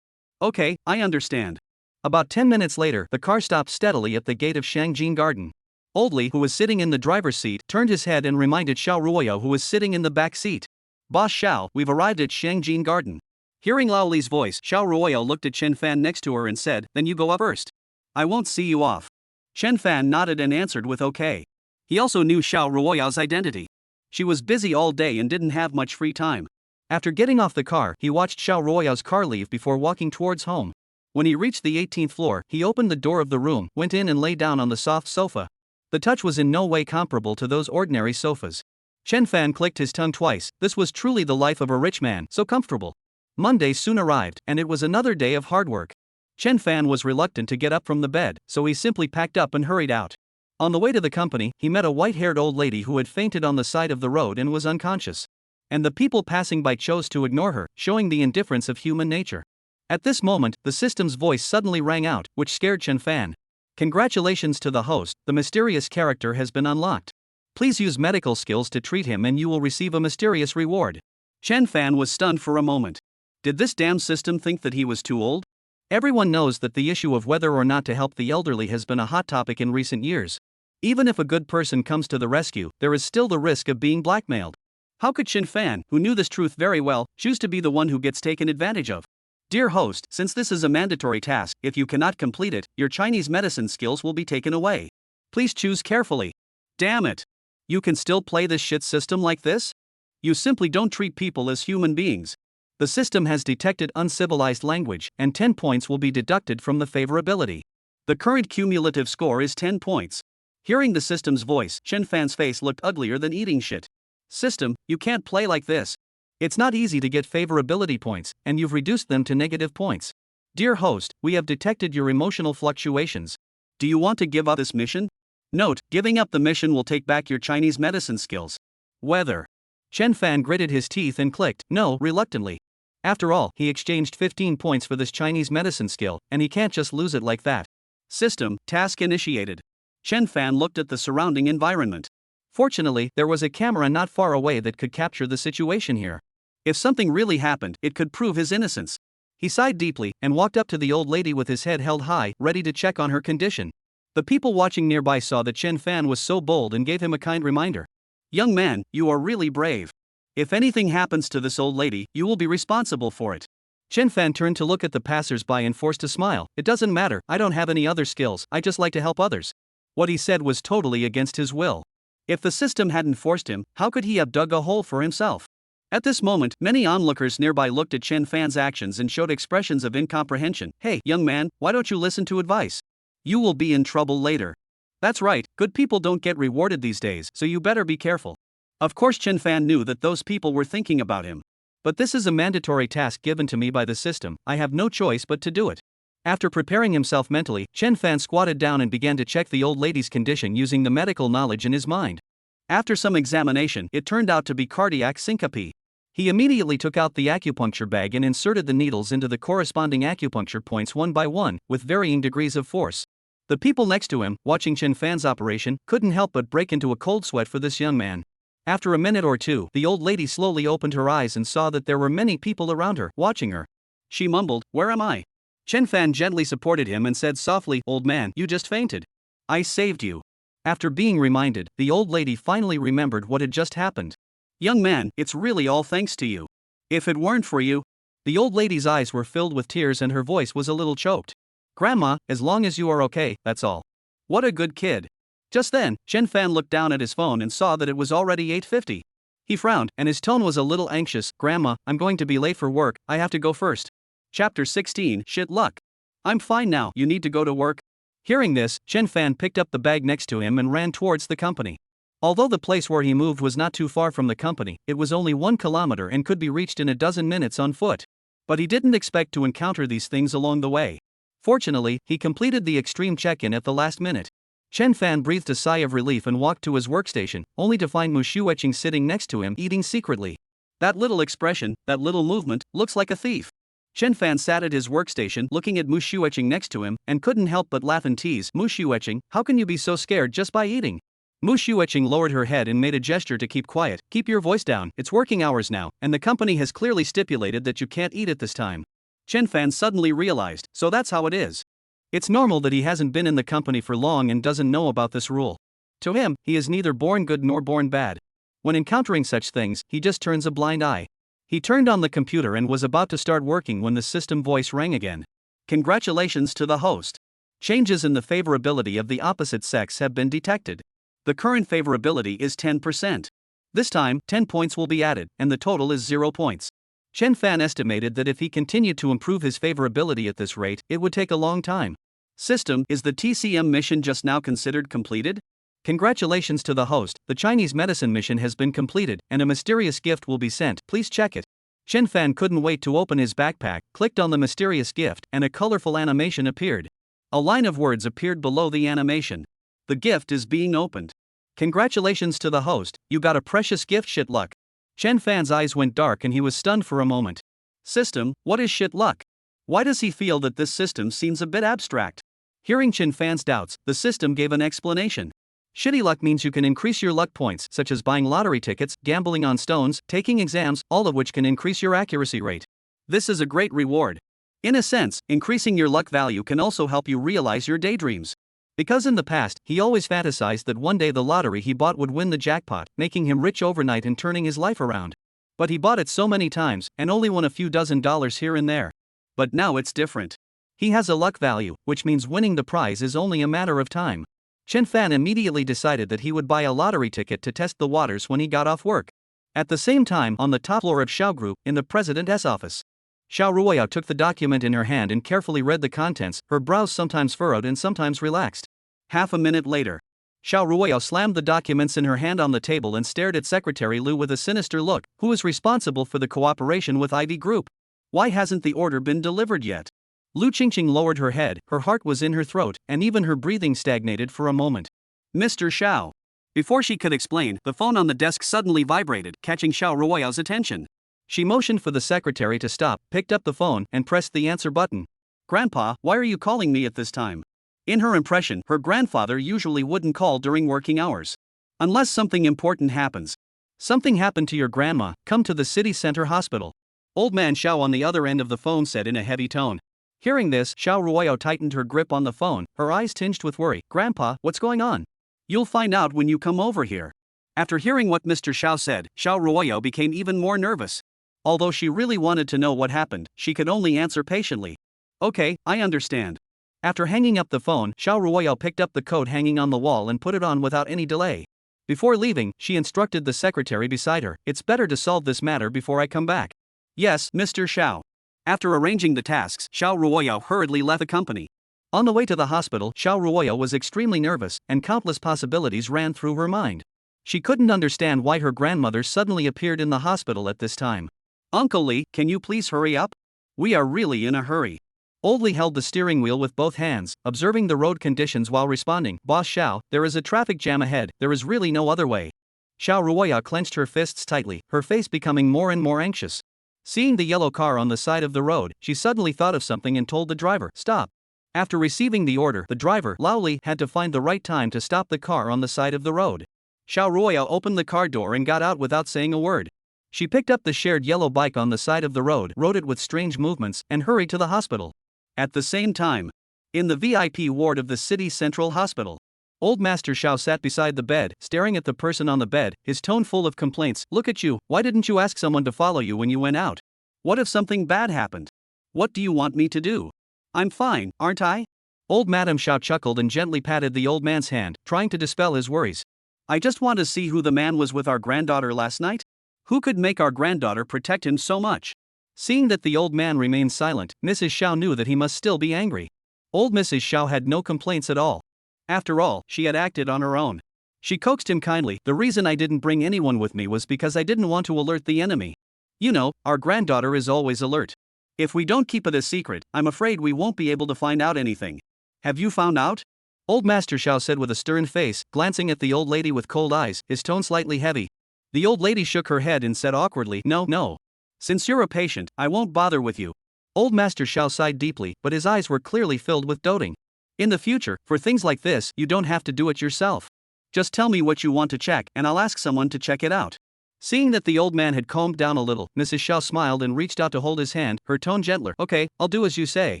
Speaker 1: Okay, I understand. About 10 minutes later, the car stopped steadily at the gate of Shangjin Garden. Old Li, who was sitting in the driver's seat, turned his head and reminded Shia Ruaya, who was sitting in the back seat. Boss Xiao, we've arrived at Shangjin Garden. Hearing Lao Li's voice, Shia Ruaya looked at Chen Fan next to her and said, then you go up first. I won't see you off. Chen Fan nodded and answered with okay. He also knew Shia Ruaya's identity. She was busy all day and didn't have much free time. After getting off the car, he watched Shia Ruaya's car leave before walking towards home. When he reached the 18th floor, he opened the door of the room, went in and lay down on the soft sofa. The touch was in no way comparable to those ordinary sofas. Chen Fan clicked his tongue twice. This was truly the life of a rich man, so comfortable. Monday soon arrived, and it was another day of hard work. Chen Fan was reluctant to get up from the bed, so he simply packed up and hurried out. On the way to the company, he met a white-haired old lady who had fainted on the side of the road and was unconscious. And the people passing by chose to ignore her, showing the indifference of human nature. At this moment, the system's voice suddenly rang out, which scared Chen Fan. Congratulations to the host, the mysterious character has been unlocked. Please use medical skills to treat him and you will receive a mysterious reward. Chen Fan was stunned for a moment. Did this damn system think that he was too old? Everyone knows that the issue of whether or not to help the elderly has been a hot topic in recent years. Even if a good person comes to the rescue, there is still the risk of being blackmailed. How could Chen Fan, who knew this truth very well, choose to be the one who gets taken advantage of? Dear host, since this is a mandatory task, if you cannot complete it, your Chinese medicine skills will be taken away. Please choose carefully. Damn it. You can still play this shit system like this? You simply don't treat people as human beings. The system has detected uncivilized language, and 10 points will be deducted from the favorability. The current cumulative score is 10 points. Hearing the system's voice, Chen Fan's face looked uglier than eating shit. System, you can't play like this. It's not easy to get favorability points, and you've reduced them to negative points. Dear host, we have detected your emotional fluctuations. Do you want to give up this mission? Note, giving up the mission will take back your Chinese medicine skills. Whether. Chen Fan gritted his teeth and clicked no reluctantly. After all, he exchanged 15 points for this Chinese medicine skill, and he can't just lose it like that. System, task initiated. Chen Fan looked at the surrounding environment. Fortunately, there was a camera not far away that could capture the situation here. If something really happened, it could prove his innocence. He sighed deeply and walked up to the old lady with his head held high, ready to check on her condition. The people watching nearby saw that Chen Fan was so bold and gave him a kind reminder. Young man, you are really brave. If anything happens to this old lady, you will be responsible for it. Chen Fan turned to look at the passers-by and forced a smile. It doesn't matter, I don't have any other skills, I just like to help others. What he said was totally against his will. If the system hadn't forced him, how could he have dug a hole for himself? At this moment, many onlookers nearby looked at Chen Fan's actions and showed expressions of incomprehension. Hey, young man, why don't you listen to advice? You will be in trouble later. That's right, good people don't get rewarded these days, so you better be careful. Of course Chen Fan knew that those people were thinking about him. But this is a mandatory task given to me by the system, I have no choice but to do it. After preparing himself mentally, Chen Fan squatted down and began to check the old lady's condition using the medical knowledge in his mind. After some examination, it turned out to be cardiac syncope. He immediately took out the acupuncture bag and inserted the needles into the corresponding acupuncture points one by one, with varying degrees of force. The people next to him, watching Chen Fan's operation, couldn't help but break into a cold sweat for this young man. After a minute or two, the old lady slowly opened her eyes and saw that there were many people around her, watching her. She mumbled, "Where am I?" Chen Fan gently supported him and said softly, "Old man, you just fainted. I saved you." After being reminded, the old lady finally remembered what had just happened. "Young man, it's really all thanks to you. If it weren't for you..." The old lady's eyes were filled with tears and her voice was a little choked. "Grandma, as long as you are okay, that's all. What a good kid. Just then, Chen Fan looked down at his phone and saw that it was already 8:50. He frowned, and his tone was a little anxious. Grandma, I'm going to be late for work, I have to go first. Chapter 16, Shit Luck. I'm fine now, you need to go to work? Hearing this, Chen Fan picked up the bag next to him and ran towards the company. Although the place where he moved was not too far from the company, it was only 1 kilometer and could be reached in a dozen minutes on foot. But he didn't expect to encounter these things along the way. Fortunately, he completed the extreme check-in at the last minute. Chen Fan breathed a sigh of relief and walked to his workstation, only to find Mu Shueqing sitting next to him eating secretly. That little expression, that little movement, looks like a thief. Chen Fan sat at his workstation looking at Mu Shueqing next to him and couldn't help but laugh and tease. Mu Shueqing, how can you be so scared just by eating? Mu Shueqing lowered her head and made a gesture to keep quiet. Keep your voice down, it's working hours now, and the company has clearly stipulated that you can't eat at this time. Chen Fan suddenly realized, so that's how it is. It's normal that he hasn't been in the company for long and doesn't know about this rule. To him, he is neither born good nor born bad. When encountering such things, he just turns a blind eye. He turned on the computer and was about to start working when the system voice rang again. Congratulations to the host. Changes in the favorability of the opposite sex have been detected. The current favorability is 10%. This time, 10 points will be added, and the total is 0 points. Chen Fan estimated that if he continued to improve his favorability at this rate, it would take a long time. System, is the TCM mission just now considered completed? Congratulations to the host, the Chinese medicine mission has been completed, and a mysterious gift will be sent, please check it. Chen Fan couldn't wait to open his backpack, clicked on the mysterious gift, and a colorful animation appeared. A line of words appeared below the animation. The gift is being opened. Congratulations to the host, you got a precious gift. Shit luck. Chen Fan's eyes went dark and he was stunned for a moment. System, what is shit luck? Why does he feel that this system seems a bit abstract? Hearing Chen Fan's doubts, the system gave an explanation. Shitty luck means you can increase your luck points, such as buying lottery tickets, gambling on stones, taking exams, all of which can increase your accuracy rate. This is a great reward. In a sense, increasing your luck value can also help you realize your daydreams. Because in the past, he always fantasized that one day the lottery he bought would win the jackpot, making him rich overnight and turning his life around. But he bought it so many times, and only won a few dozen dollars here and there. But now it's different. He has a luck value, which means winning the prize is only a matter of time. Chen Fan immediately decided that he would buy a lottery ticket to test the waters when he got off work. At the same time, on the top floor of Xiao Group, in the president's office, Shia Ruaya took the document in her hand and carefully read the contents, her brows sometimes furrowed and sometimes relaxed. Half a minute later, Shia Ruaya slammed the documents in her hand on the table and stared at Secretary Liu with a sinister look. Who is responsible for the cooperation with ID Group? Why hasn't the order been delivered yet? Lu Qingqing lowered her head, her heart was in her throat, and even her breathing stagnated for a moment. Mr. Xiao. Before she could explain, the phone on the desk suddenly vibrated, catching Shia Ruoya's attention. She motioned for the secretary to stop, picked up the phone, and pressed the answer button. Grandpa, why are you calling me at this time? In her impression, her grandfather usually wouldn't call during working hours. Unless something important happens. Something happened to your grandma, come to the city center hospital. Old man Xiao on the other end of the phone said in a heavy tone. Hearing this, Shia Ruaya tightened her grip on the phone, her eyes tinged with worry. Grandpa, what's going on? You'll find out when you come over here. After hearing what Mr. Xiao said, Shia Ruaya became even more nervous. Although she really wanted to know what happened, she could only answer patiently. Okay, I understand. After hanging up the phone, Shia Ruaya picked up the coat hanging on the wall and put it on without any delay. Before leaving, she instructed the secretary beside her, it's better to solve this matter before I come back. Yes, Mr. Xiao. After arranging the tasks, Shia Ruaya hurriedly left the company. On the way to the hospital, Shia Ruaya was extremely nervous, and countless possibilities ran through her mind. She couldn't understand why her grandmother suddenly appeared in the hospital at this time. Uncle Li, can you please hurry up? We are really in a hurry. Old Li held the steering wheel with both hands, observing the road conditions while responding. Boss Xiao, there is a traffic jam ahead, there is really no other way. Shia Ruaya clenched her fists tightly, her face becoming more and more anxious. Seeing the yellow car on the side of the road, she suddenly thought of something and told the driver, stop. After receiving the order, the driver, Lao Li, had to find the right time to stop the car on the side of the road. Shia Ruaya opened the car door and got out without saying a word. She picked up the shared yellow bike on the side of the road, rode it with strange movements, and hurried to the hospital. At the same time, in the VIP ward of the city's central hospital, Old Master Xiao sat beside the bed, staring at the person on the bed, his tone full of complaints. Look at you, why didn't you ask someone to follow you when you went out? What if something bad happened? What do you want me to do? I'm fine, aren't I? Old Madame Shao chuckled and gently patted the old man's hand, trying to dispel his worries. I just want to see who the man was with our granddaughter last night. Who could make our granddaughter protect him so much? Seeing that the old man remained silent, Mrs. Shao knew that he must still be angry. Old Mrs. Shao had no complaints at all. After all, she had acted on her own. She coaxed him kindly. The reason I didn't bring anyone with me was because I didn't want to alert the enemy. You know, our granddaughter is always alert. If we don't keep it a secret, I'm afraid we won't be able to find out anything. Have you found out? Old Master Shao said with a stern face, glancing at the old lady with cold eyes, his tone slightly heavy. The old lady shook her head and said awkwardly, No. Since you're a patient, I won't bother with you. Old Master Shao sighed deeply, but his eyes were clearly filled with doting. In the future, for things like this, you don't have to do it yourself. Just tell me what you want to check and I'll ask someone to check it out. Seeing that the old man had calmed down a little, Mrs. Shao smiled and reached out to hold his hand, her tone gentler. Okay, I'll do as you say.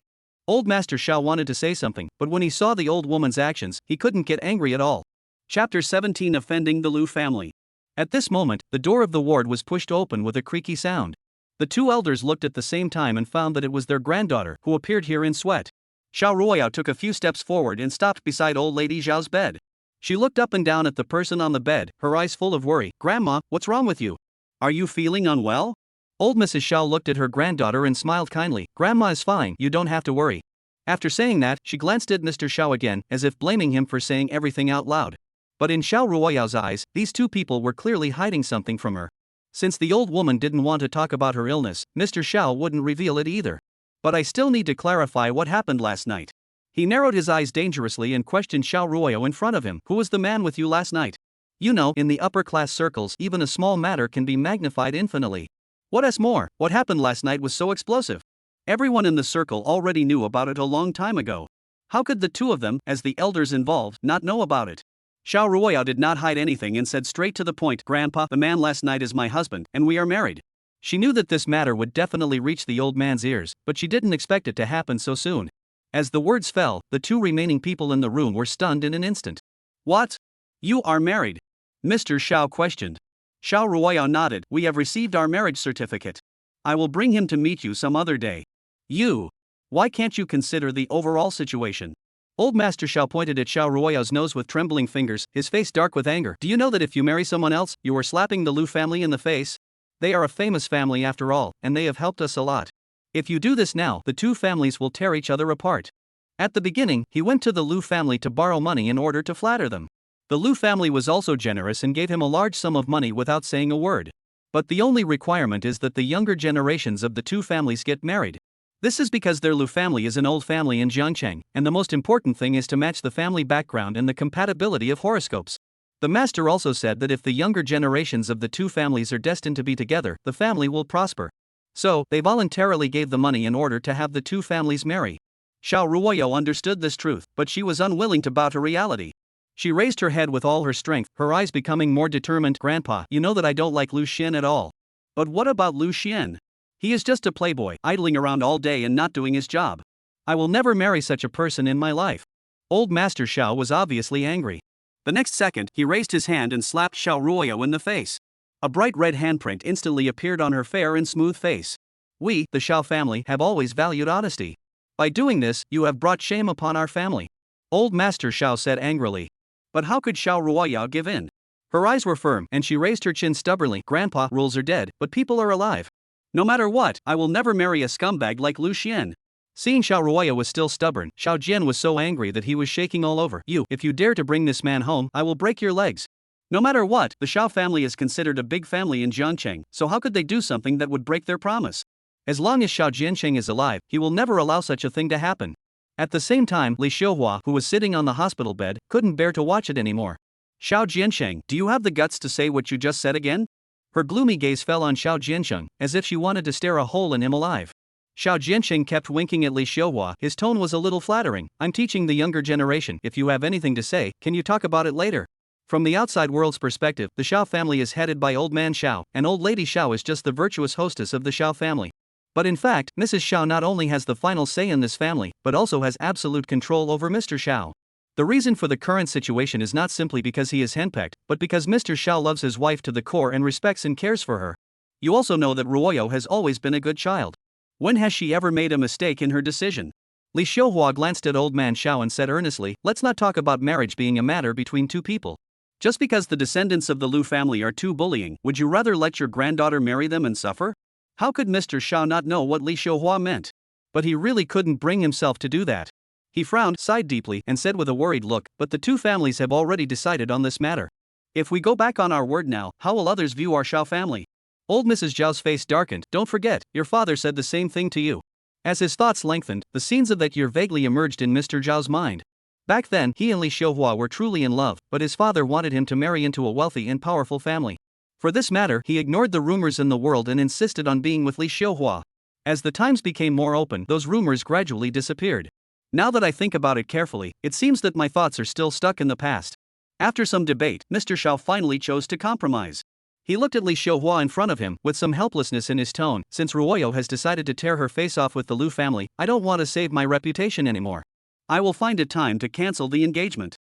Speaker 1: Old Master Shao wanted to say something, but when he saw the old woman's actions, he couldn't get angry at all. Chapter 17 Offending the Liu Family. At this moment, the door of the ward was pushed open with a creaky sound. The two elders looked at the same time and found that it was their granddaughter, who appeared here in sweat. Shia Ruaya took a few steps forward and stopped beside old lady Zhao's bed. She looked up and down at the person on the bed, her eyes full of worry. Grandma, what's wrong with you? Are you feeling unwell? Old Mrs. Shao looked at her granddaughter and smiled kindly. Grandma is fine, you don't have to worry. After saying that, she glanced at Mr. Shao again, as if blaming him for saying everything out loud. But in Shia Ruaya's eyes, these two people were clearly hiding something from her. Since the old woman didn't want to talk about her illness, Mr. Shao wouldn't reveal it either. But I still need to clarify what happened last night. He narrowed his eyes dangerously and questioned Shia Ruaya in front of him. Who was the man with you last night? You know, in the upper class circles, even a small matter can be magnified infinitely. What's more, what happened last night was so explosive. Everyone in the circle already knew about it a long time ago. How could the two of them, as the elders involved, not know about it? Shia Ruaya did not hide anything and said straight to the point, Grandpa, the man last night is my husband, and we are married. She knew that this matter would definitely reach the old man's ears, but she didn't expect it to happen so soon. As the words fell, the two remaining people in the room were stunned in an instant. What? You are married? Mr. Shao questioned. Shia Ruaya nodded. We have received our marriage certificate. I will bring him to meet you some other day. You. Why can't you consider the overall situation? Old Master Shao pointed at Shia Ruaya's nose with trembling fingers, his face dark with anger. Do you know that if you marry someone else, you are slapping the Liu family in the face? They are a famous family after all, and they have helped us a lot. If you do this now, the two families will tear each other apart. At the beginning, he went to the Liu family to borrow money in order to flatter them. The Liu family was also generous and gave him a large sum of money without saying a word. But the only requirement is that the younger generations of the two families get married. This is because their Liu family is an old family in Jiangcheng, and the most important thing is to match the family background and the compatibility of horoscopes. The master also said that if the younger generations of the two families are destined to be together, the family will prosper. So, they voluntarily gave the money in order to have the two families marry. Shia Ruaya understood this truth, but she was unwilling to bow to reality. She raised her head with all her strength, her eyes becoming more determined. Grandpa, you know that I don't like Liu Xian at all. But what about Liu Xian? He is just a playboy, idling around all day and not doing his job. I will never marry such a person in my life. Old Master Shao was obviously angry. The next second, he raised his hand and slapped Shia Ruaya in the face. A bright red handprint instantly appeared on her fair and smooth face. We, the Shao family, have always valued honesty. By doing this, you have brought shame upon our family. Old Master Shao said angrily. But how could Shia Ruaya give in? Her eyes were firm, and she raised her chin stubbornly. Grandpa, rules are dead, but people are alive. No matter what, I will never marry a scumbag like Liu Xian. Seeing Shia Ruaya was still stubborn, Xiao Jian was so angry that he was shaking all over. If you dare to bring this man home, I will break your legs. No matter what, the Shao family is considered a big family in Jiangcheng, so how could they do something that would break their promise? As long as Shao Jiancheng is alive, he will never allow such a thing to happen. At the same time, Li Xiuhua, who was sitting on the hospital bed, couldn't bear to watch it anymore. Shao Jiancheng, do you have the guts to say what you just said again? Her gloomy gaze fell on Shao Jiancheng, as if she wanted to stare a hole in him alive. Shao Jiancheng kept winking at Li Xiuhua. His tone was a little flattering. I'm teaching the younger generation. If you have anything to say, can you talk about it later? From the outside world's perspective, the Shao family is headed by Old Man Shao, and Old Lady Shao is just the virtuous hostess of the Shao family. But in fact, Mrs. Shao not only has the final say in this family, but also has absolute control over Mr. Shao. The reason for the current situation is not simply because he is henpecked, but because Mr. Shao loves his wife to the core and respects and cares for her. You also know that Ruoyo has always been a good child. When has she ever made a mistake in her decision? Li Xiuhua glanced at old man Xiao and said earnestly, let's not talk about marriage being a matter between two people. Just because the descendants of the Lu family are too bullying, would you rather let your granddaughter marry them and suffer? How could Mr. Xiao not know what Li Xiuhua meant? But he really couldn't bring himself to do that. He frowned, sighed deeply, and said with a worried look, but the two families have already decided on this matter. If we go back on our word now, how will others view our Xiao family? Old Mrs. Zhao's face darkened. Don't forget, your father said the same thing to you. As his thoughts lengthened, the scenes of that year vaguely emerged in Mr. Zhao's mind. Back then, he and Li Xiuhua were truly in love, but his father wanted him to marry into a wealthy and powerful family. For this matter, he ignored the rumors in the world and insisted on being with Li Xiuhua. As the times became more open, those rumors gradually disappeared. Now that I think about it carefully, it seems that my thoughts are still stuck in the past. After some debate, Mr. Xiao finally chose to compromise. He looked at Li Xiuhua in front of him, with some helplessness in his tone. Since Ruoyo has decided to tear her face off with the Lu family, I don't want to save my reputation anymore. I will find a time to cancel the engagement.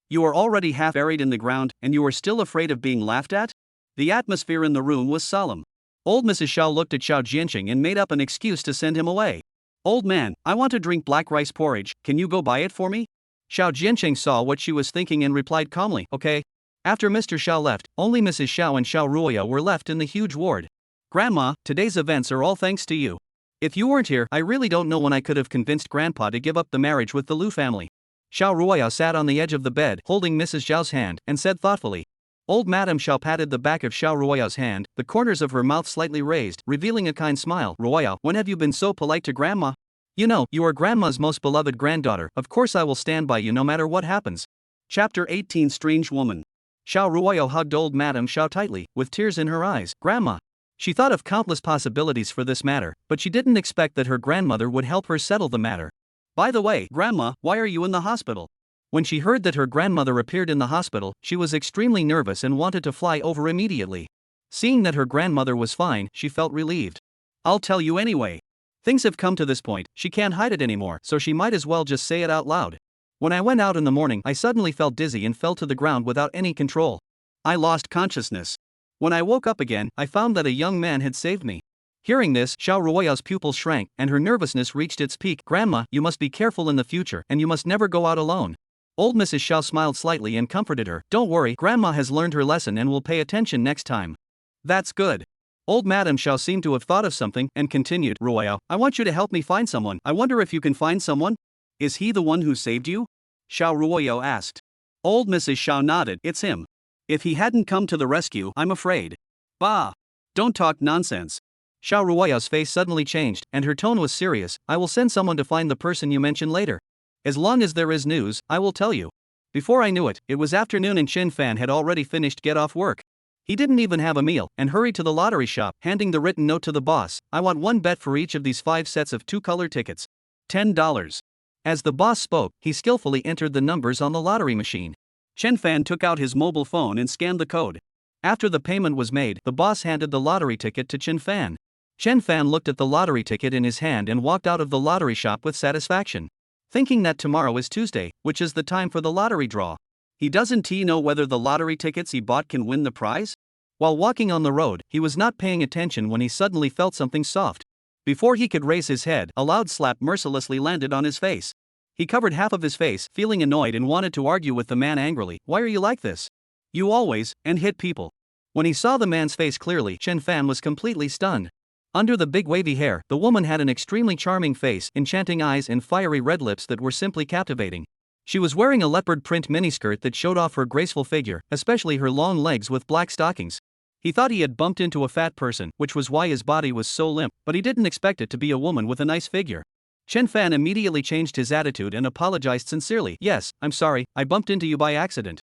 Speaker 1: You are already half buried in the ground, and you are still afraid of being laughed at? The atmosphere in the room was solemn. Old Mrs. Xiao looked at Xiao Jianqing and made up an excuse to send him away. Old man, I want to drink black rice porridge, can you go buy it for me? Xiao Jianqing saw what she was thinking and replied calmly, okay. After Mr. Xiao left, only Mrs. Xiao and Shia Ruaya were left in the huge ward. Grandma, today's events are all thanks to you. If you weren't here, I really don't know when I could have convinced Grandpa to give up the marriage with the Lu family. Shia Ruaya sat on the edge of the bed, holding Mrs. Zhao's hand, and said thoughtfully. Old Madame Xiao patted the back of Shia Ruaya's hand, the corners of her mouth slightly raised, revealing a kind smile. Ruaya, when have you been so polite to Grandma? You know, you are Grandma's most beloved granddaughter, of course I will stand by you no matter what happens. Chapter 18 Strange Woman. Shia Ruaya hugged old Madame Xiao tightly, with tears in her eyes. Grandma. She thought of countless possibilities for this matter, but she didn't expect that her grandmother would help her settle the matter. By the way, Grandma, why are you in the hospital? When she heard that her grandmother appeared in the hospital, she was extremely nervous and wanted to fly over immediately. Seeing that her grandmother was fine, she felt relieved. I'll tell you anyway. Things have come to this point, she can't hide it anymore, so she might as well just say it out loud. When I went out in the morning, I suddenly felt dizzy and fell to the ground without any control. I lost consciousness. When I woke up again, I found that a young man had saved me. Hearing this, Shia Ruoya's pupils shrank, and her nervousness reached its peak. Grandma, you must be careful in the future, and you must never go out alone. Old Mrs. Xiao smiled slightly and comforted her. Don't worry, Grandma has learned her lesson and will pay attention next time. That's good. Old Madame Xiao seemed to have thought of something, and continued. Ruoya, I want you to help me find someone. I wonder if you can find someone? Is he the one who saved you? Shia Ruaya asked. Old Mrs. Xiao nodded. It's him. If he hadn't come to the rescue, I'm afraid. Bah! Don't talk nonsense. Shia Ruaya's face suddenly changed, and her tone was serious. I will send someone to find the person you mentioned later. As long as there is news, I will tell you. Before I knew it, it was afternoon and Chen Fan had already finished get off work. He didn't even have a meal, and hurried to the lottery shop, handing the written note to the boss. I want one bet for each of these 5 sets of 2-color tickets. $10. As the boss spoke, he skillfully entered the numbers on the lottery machine. Chen Fan took out his mobile phone and scanned the code. After the payment was made, the boss handed the lottery ticket to Chen Fan. Chen Fan looked at the lottery ticket in his hand and walked out of the lottery shop with satisfaction. Thinking that tomorrow is Tuesday, which is the time for the lottery draw. Doesn't he know whether the lottery tickets he bought can win the prize? While walking on the road, he was not paying attention when he suddenly felt something soft. Before he could raise his head, a loud slap mercilessly landed on his face. He covered half of his face, feeling annoyed and wanted to argue with the man angrily. Why are you like this? You always, and hit people. When he saw the man's face clearly, Chen Fan was completely stunned. Under the big wavy hair, the woman had an extremely charming face, enchanting eyes and fiery red lips that were simply captivating. She was wearing a leopard print miniskirt that showed off her graceful figure, especially her long legs with black stockings. He thought he had bumped into a fat person, which was why his body was so limp, but he didn't expect it to be a woman with a nice figure. Chen Fan immediately changed his attitude and apologized sincerely. Yes, I'm sorry, I bumped into you by accident.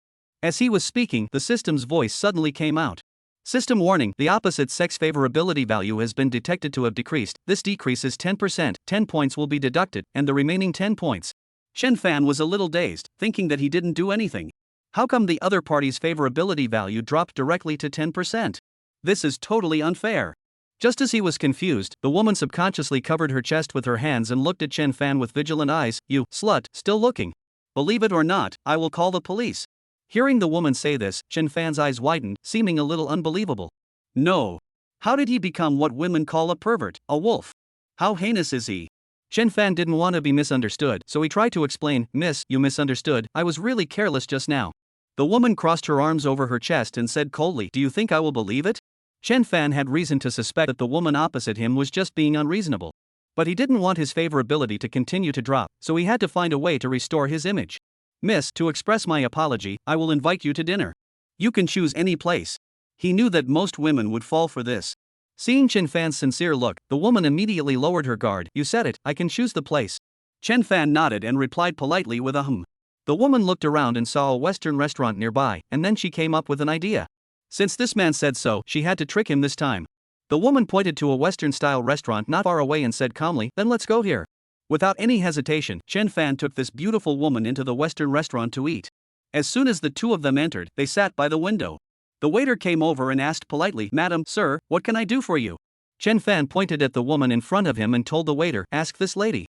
Speaker 1: As he was speaking, the system's voice suddenly came out. System warning, the opposite sex favorability value has been detected to have decreased. This decrease is 10%, 10 points will be deducted, and the remaining 10 points. Chen Fan was a little dazed, thinking that he didn't do anything. How come the other party's favorability value dropped directly to 10%? This is totally unfair. Just as he was confused, the woman subconsciously covered her chest with her hands and looked at Chen Fan with vigilant eyes. You, slut, still looking? Believe it or not, I will call the police. Hearing the woman say this, Chen Fan's eyes widened, seeming a little unbelievable. No. How did he become what women call a pervert, a wolf? How heinous is he? Chen Fan didn't want to be misunderstood, so he tried to explain, "Miss, you misunderstood, I was really careless just now." The woman crossed her arms over her chest and said coldly, "Do you think I will believe it?" Chen Fan had reason to suspect that the woman opposite him was just being unreasonable. But he didn't want his favorability to continue to drop, so he had to find a way to restore his image. "Miss, to express my apology, I will invite you to dinner. You can choose any place." He knew that most women would fall for this. Seeing Chen Fan's sincere look, the woman immediately lowered her guard. "You said it, I can choose the place." Chen Fan nodded and replied politely with a "hmm." The woman looked around and saw a Western restaurant nearby, and then she came up with an idea. Since this man said so, she had to trick him this time. The woman pointed to a Western-style restaurant not far away and said calmly, "Then let's go here." Without any hesitation, Chen Fan took this beautiful woman into the Western restaurant to eat. As soon as the two of them entered, they sat by the window. The waiter came over and asked politely, "Madam, sir, what can I do for you?" Chen Fan pointed at the woman in front of him and told the waiter, "Ask this lady."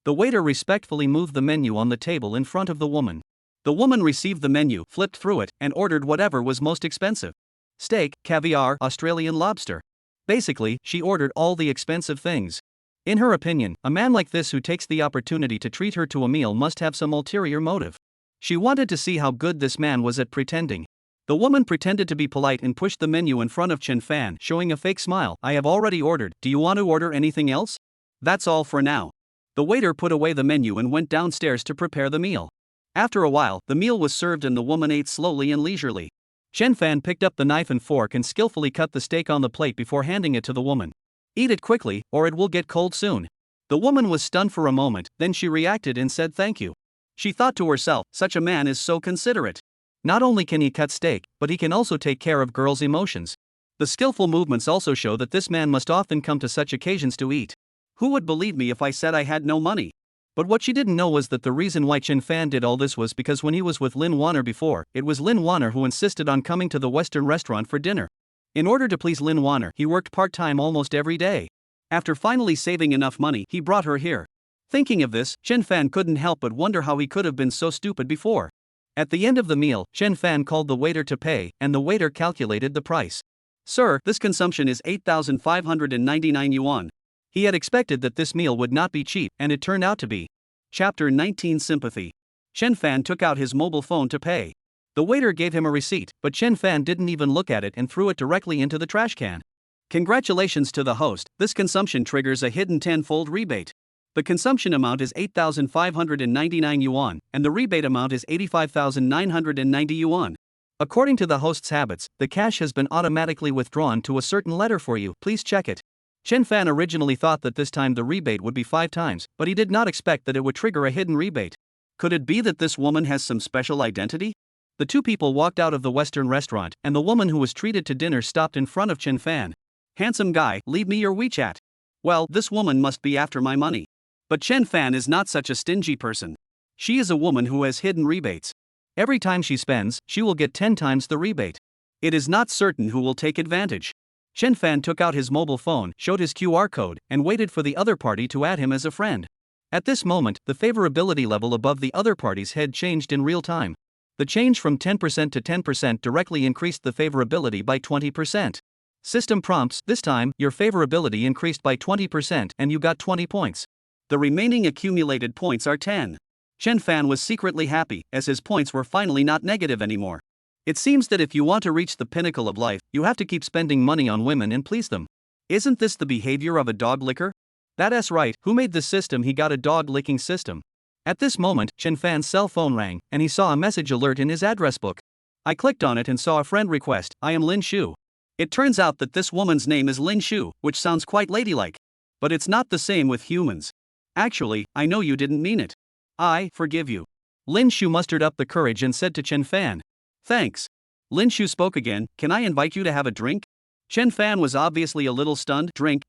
Speaker 1: The waiter respectfully moved the menu on the table in front of the woman. The woman received the menu, flipped through it, and ordered whatever was most expensive. Steak, caviar, Australian lobster. Basically, she ordered all the expensive things. In her opinion, a man like this who takes the opportunity to treat her to a meal must have some ulterior motive. She wanted to see how good this man was at pretending. The woman pretended to be polite and pushed the menu in front of Chen Fan, showing a fake smile. "I have already ordered, do you want to order anything else?" "That's all for now." The waiter put away the menu and went downstairs to prepare the meal. After a while, the meal was served and the woman ate slowly and leisurely. Chen Fan picked up the knife and fork and skillfully cut the steak on the plate before handing it to the woman. "Eat it quickly, or it will get cold soon." The woman was stunned for a moment, then she reacted and said thank you. She thought to herself, such a man is so considerate. Not only can he cut steak, but he can also take care of girls' emotions. The skillful movements also show that this man must often come to such occasions to eat. Who would believe me if I said I had no money? But what she didn't know was that the reason why Chen Fan did all this was because when he was with Lin Wanner before, it was Lin Wanner who insisted on coming to the Western restaurant for dinner. In order to please Lin Wanner, he worked part-time almost every day. After finally saving enough money, he brought her here. Thinking of this, Chen Fan couldn't help but wonder how he could have been so stupid before. At the end of the meal, Chen Fan called the waiter to pay, and the waiter calculated the price. "Sir, this consumption is 8,599 yuan. He had expected that this meal would not be cheap, and it turned out to be. Chapter 19 Sympathy. Chen Fan took out his mobile phone to pay. The waiter gave him a receipt, but Chen Fan didn't even look at it and threw it directly into the trash can. Congratulations to the host, this consumption triggers a hidden tenfold rebate. The consumption amount is 8,599 yuan, and the rebate amount is 85,990 yuan. According to the host's habits, the cash has been automatically withdrawn to a certain letter for you, please check it. Chen Fan originally thought that this time the rebate would be 5 times, but he did not expect that it would trigger a hidden rebate. Could it be that this woman has some special identity? The two people walked out of the Western restaurant, and the woman who was treated to dinner stopped in front of Chen Fan. "Handsome guy, leave me your WeChat." "Well, this woman must be after my money." But Chen Fan is not such a stingy person. She is a woman who has hidden rebates. Every time she spends, she will get 10 times the rebate. It is not certain who will take advantage. Chen Fan took out his mobile phone, showed his QR code, and waited for the other party to add him as a friend. At this moment, the favorability level above the other party's head changed in real time. The change from 10% to 10% directly increased the favorability by 20%. System prompts, this time, your favorability increased by 20% and you got 20 points. The remaining accumulated points are 10. Chen Fan was secretly happy, as his points were finally not negative anymore. It seems that if you want to reach the pinnacle of life, you have to keep spending money on women and please them. Isn't this the behavior of a dog licker? That's right, who made the system? He got a dog licking system. At this moment, Chen Fan's cell phone rang, and he saw a message alert in his address book. I clicked on it and saw a friend request, I am Lin Shu. It turns out that this woman's name is Lin Shu, which sounds quite ladylike. But it's not the same with humans. Actually, I know you didn't mean it. I forgive you. Lin Shu mustered up the courage and said to Chen Fan. Thanks. Lin Shu spoke again, can I invite you to have a drink? Chen Fan was obviously a little stunned. Drink?